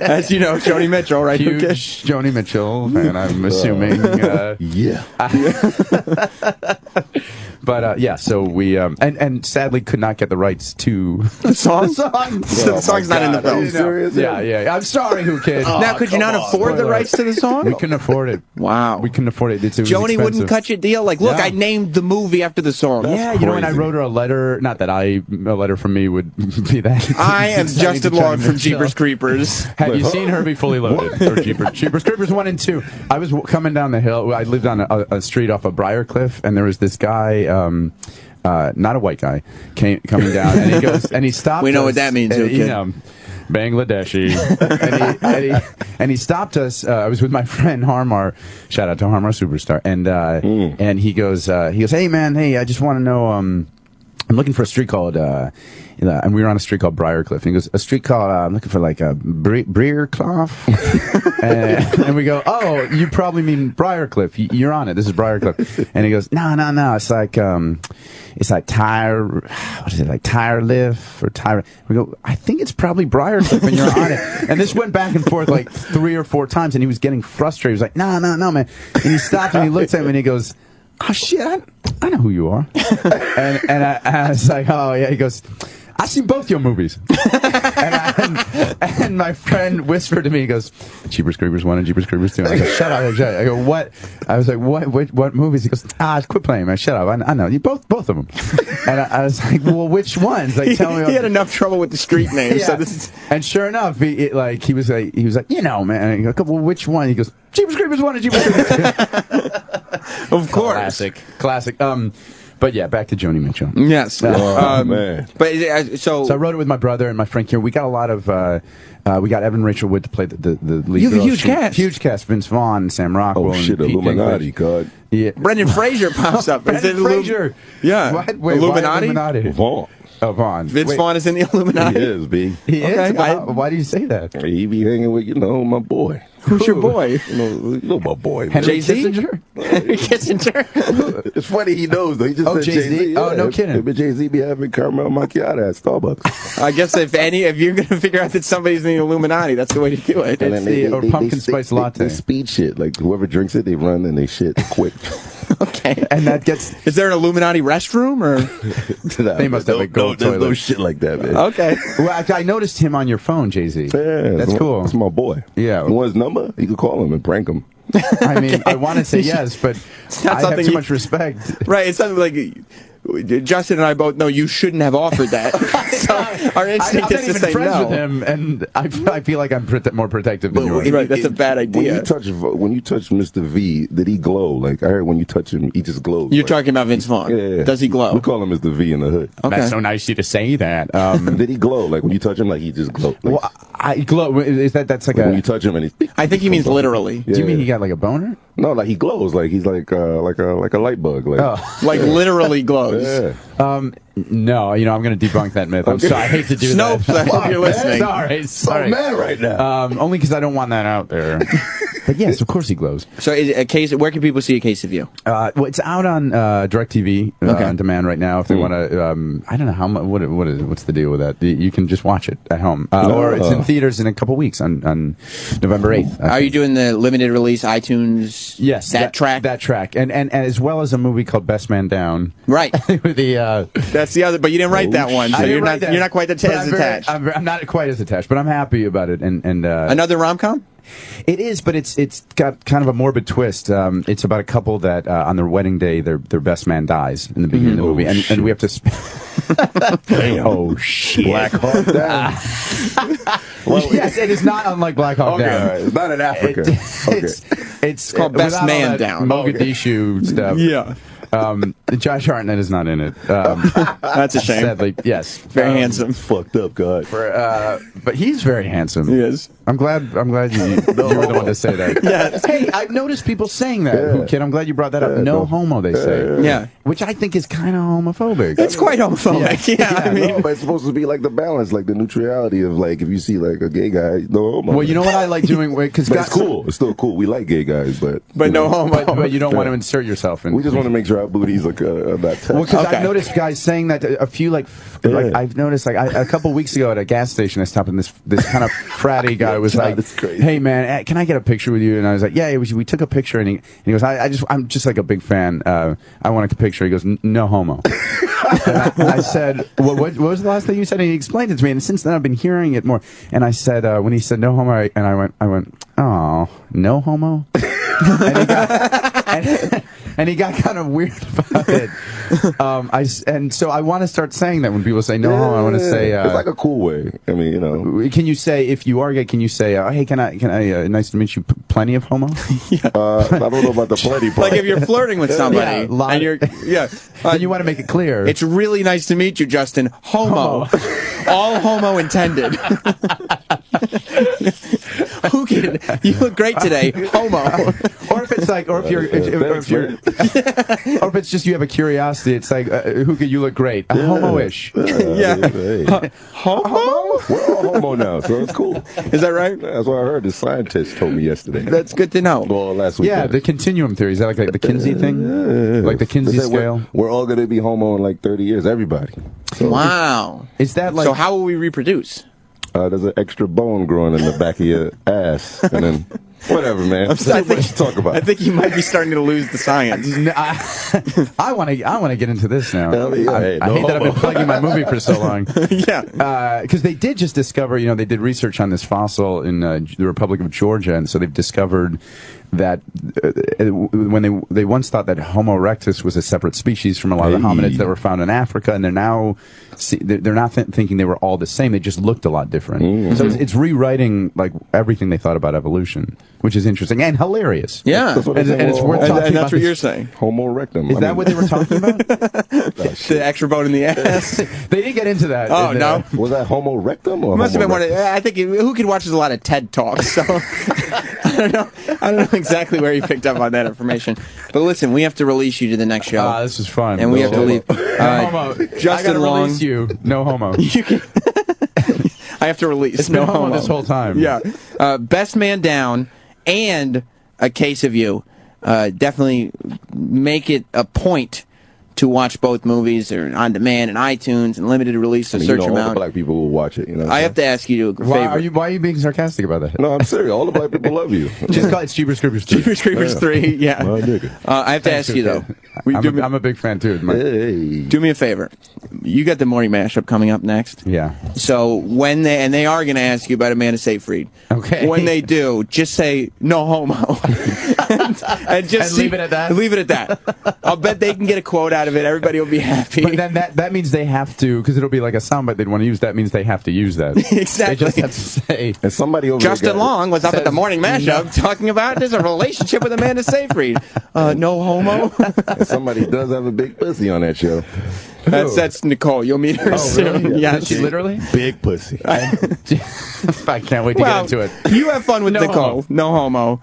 As you know, Joni Mitchell, right? Huge Joni Mitchell, and I'm assuming. But so we and sadly could not get the rights to the song. The song's not in the film. Serious? Yeah. I'm sorry, Who Kid. Now, could you not afford the rights to the song? We couldn't afford it. Wow. We couldn't afford it. It was Joni expensive. Wouldn't cut you a deal. Look, I named the movie after the song. Yeah, and I wrote her a letter. Not that a letter from me would be that. I am Justin Long from Jeepers Creepers. Have you seen her be fully loaded? Or Jeepers Creepers 1 and 2. I was coming down the hill. I lived on a street off of Briarcliff, and there was this guy. Not a white guy, coming down, and he goes, and he stopped. We know us, what that means, Bangladeshi. and he stopped us. I was with my friend Harmar. Shout out to Harmar Superstar. And he goes, hey man, I just want to know. I'm looking for a street called. And we were on a street called Briarcliff. And he goes, a street called, I'm looking for like a Breerclough. and we go, oh, you probably mean Briarcliff. You're on it. This is Briarcliff. And he goes, no. It's like tire, what is it, like tire lift or tire. We go, I think it's probably Briarcliff and you're on it. And this went back and forth like 3 or 4 times and he was getting frustrated. He was like, no, man. And he stopped and he looked at him and he goes, oh shit, I know who you are. and I was like, oh yeah. He goes, I've seen both your movies. and my friend whispered to me, he goes, Jeepers Creepers 1 and Jeepers Creepers 2. And I go, shut up. I go, what? I was like, what movies? He goes, quit playing, man. Shut up. I know. You both of them. And I was like, well, which ones? Like, tell me. He had enough trouble with the street names. Yeah. So this is... And sure enough, he was like, man. And I go, well, which one? He goes, Jeepers Creepers 1 and Jeepers Creepers 2. Of course. Classic. But yeah, back to Joni Mitchell. Yes. Man. But so I wrote it with my brother and my friend here. We got a lot of. We got Evan Rachel Wood to play the lead. You have a girl. huge cast. Huge cast. Vince Vaughn, Sam Rockwell. Oh shit! And Pete Illuminati, God. Yeah. Brendan Fraser pops up. Brendan Fraser. Yeah. What? Wait, Illuminati. Vaughn. Oh, Vaughn. Vince Vaughn is in the Illuminati. He is, B. He is. Okay. Why do you say that? He be hanging with my boy. Who's your boy? You know my boy. Henry Jay-Z? Kissinger? Henry Kissinger. It's funny he knows though. He just said Jay-Z? Jay-Z. Oh, no kidding. But Jay-Z be having caramel macchiato at Starbucks. I guess if you're going to figure out that somebody's in the Illuminati, that's the way to do it. It's or pumpkin spice latte. They speed shit. Like whoever drinks it, they run and they shit quick. Okay. And that gets... Is there an Illuminati restroom, or...? They must have a gold toilet. There's no shit like that, man. Okay. Well, I noticed him on your phone, Jay-Z. Yeah, that's cool. That's my boy. Yeah. You want his number? You could call him and prank him. I mean, I want to say yes, but I have too much respect. Right, it's something like... Justin and I both know you shouldn't have offered that. So our instinct is to say friends no. with him, and I feel like I'm more protective than you are. Right, that's a bad idea. When you touch Mr. V, did he glow? Like I heard when you touch him, he just glows. You're talking about Vince Vaughn. Yeah. Does he glow? We call him Mr. V in the hood. Okay. That's so nice of you to say that. Did he glow? Like when you touch him, like he just glow? Like, Well, I glow. Is that's like when you touch him and he? I think he means literally. Do you mean he got like a boner? No, like he glows. Like he's like a light bug. Like like literally glows. Yeah. No, I'm going to debunk that myth. I'm sorry. I hate to do Snopes, that. I hope you're listening. Sorry. I'm mad right now. Only because I don't want that out there. But yes, of course he glows. So, is it a case? Where can people see A Case of You? Well, it's out on DirecTV on demand right now. If they want to, I don't know how much. What's the deal with that? You can just watch it at home, or it's in theaters in a couple weeks on November 8th. Are you doing the limited release iTunes? Yes, that track, and as well as a movie called Best Man Down. Right. With the that's the other, but you didn't write that one, so you're not quite as attached. I'm not quite as attached, but I'm happy about it. And another rom-com. It is, but it's got kind of a morbid twist. It's about a couple that on their wedding day, their best man dies in the beginning of the movie, and we have to. Oh shit! Black Hawk Down. Well, yes, it is not unlike Black Hawk Down. Right. It's not in Africa. It's called Best Man Down. Mogadishu stuff. Yeah. Josh Hartnett is not in it. That's a shame. Sadly, yes. Very handsome. Fucked up, God. But he's very handsome. He is. I'm glad you were the one to say that. Yes. Hey, I've noticed people saying that. Yeah. Kid, I'm glad you brought that up. No homo, they say. Yeah. Which I think is kind of homophobic. It's quite homophobic. Yeah. I mean, no, but it's supposed to be like the balance, like the neutrality of like if you see like a gay guy, no homo. Well, you know what I like doing? Because it's cool. It's still cool. We like gay guys, but no homo. But you don't want to insert yourself in. We just want to make sure our booties look about touch. Well, because I've noticed guys saying that a few like I've noticed like a couple weeks ago at a gas station I stopped and this kind of fratty guy was like, "Hey man, can I get a picture with you?" And I was like, "Yeah." We took a picture and he goes, "I'm just like a big fan. I want a picture." He goes, "No homo." And I said, what was the last thing you said? And he explained it to me, and since then I've been hearing it more. And I said, when he said no homo, and I went, "Oh, no homo." And he got kind of weird about it. So I want to start saying that when people say no homo. I want to say it's like a cool way. I mean, you know. Can you say if you are gay? Can you say, "Hey, can I? Nice to meet you. Plenty of homo." I don't know about the plenty part. Like if you're flirting with somebody and you're then you want to make it clear. It's really nice to meet you, Justin. Homo. All homo intended. Who can? You look great today. Homo. Or if it's like, or if it's just you have a curiosity. It's like, who could you look great? Homo-ish. Homo? We're all homo now, so it's cool. Is that right? That's what I heard. The scientist told me yesterday. That's good to know. Well, last week. Yeah, the continuum theory. Is that like the Kinsey thing? Like the Kinsey scale? We're all going to be homo in like 30 years. Everybody. So, wow. Is that like? So how will we reproduce? There's an extra bone growing in the back of your ass, and then whatever, man. I think you might be starting to lose the science. I want to get into this now. I hate that I've been plugging my movie for so long. Yeah, because they did just discover. They did research on this fossil in the Republic of Georgia, and so they've discovered that when they once thought that Homo erectus was a separate species from a lot of the hominids that were found in Africa, and they're now thinking they were all the same. They just looked a lot different. So it's rewriting like everything they thought about evolution, which is interesting and hilarious. Yeah, and it's worth talking about. And that's what you're saying. Homo erectum. Is that what they were talking about? The extra bone in the ass. They didn't get into that. Oh no, was that Homo erectum or? Must have been one. I think who can watches a lot of TED talks. So I don't know exactly where you picked up on that information. But listen, we have to release you to the next show. This is fun. And we have to leave. No homo. Justin Long. Release you. No homo. I have to release. It's been homo this whole time. Yeah. Best Man Down and A Case of You. Definitely make it a point to watch both movies. They're on demand and iTunes and limited release, so search them all out. the black people will watch it. You know. I have to ask you to Why are you being sarcastic about that? No, I'm serious. All the black people love you. Just call it Jeepers Creepers 3. Jeepers Creepers 3, yeah. My nigga. I have to ask you, though. I'm a big fan, too. Do me a favor. You got the morning mashup coming up next. Yeah. So when they are going to ask you about Amanda Seyfried. Okay. When they do, just say no homo, and just leave it at that. Leave it at that. I'll bet they can get a quote out of it. Everybody will be happy. But then that means they have to, because it'll be like a soundbite they'd want to use. That means they have to use that. Exactly. They just have to say. And somebody over Justin Long was up at the morning mashup talking about there's a relationship with Amanda Seyfried. No homo. And somebody does have a big pussy on that show. That's Nicole. You'll meet her soon. Really? Yeah, She literally? Big pussy. I can't wait to get into it. You have fun with No Nicole. homo. No homo.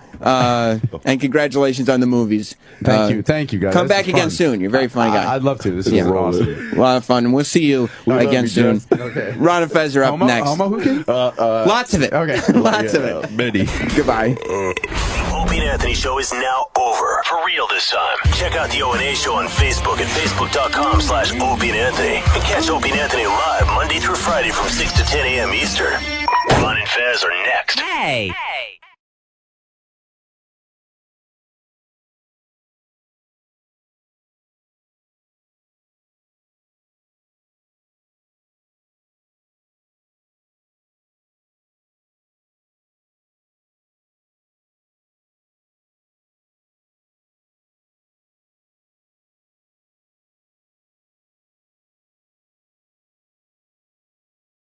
And congratulations on the movies. Thank you, guys. Come This back is again fun. soon. You're a very funny guy. I'd love to. This is awesome. A lot of fun. And we'll see you again soon. Okay. Ron and Fez are up next. Homo hooking? Lots of it. Okay. Lots of it. Many. Goodbye. The Opie and Anthony Show is now over. For real this time. Check out the O&A Show on Facebook at facebook.com/Opie and Anthony. And catch Opie and Anthony live Monday through Friday from 6 to 10 a.m. Eastern. Ron and Fez are next. Hey.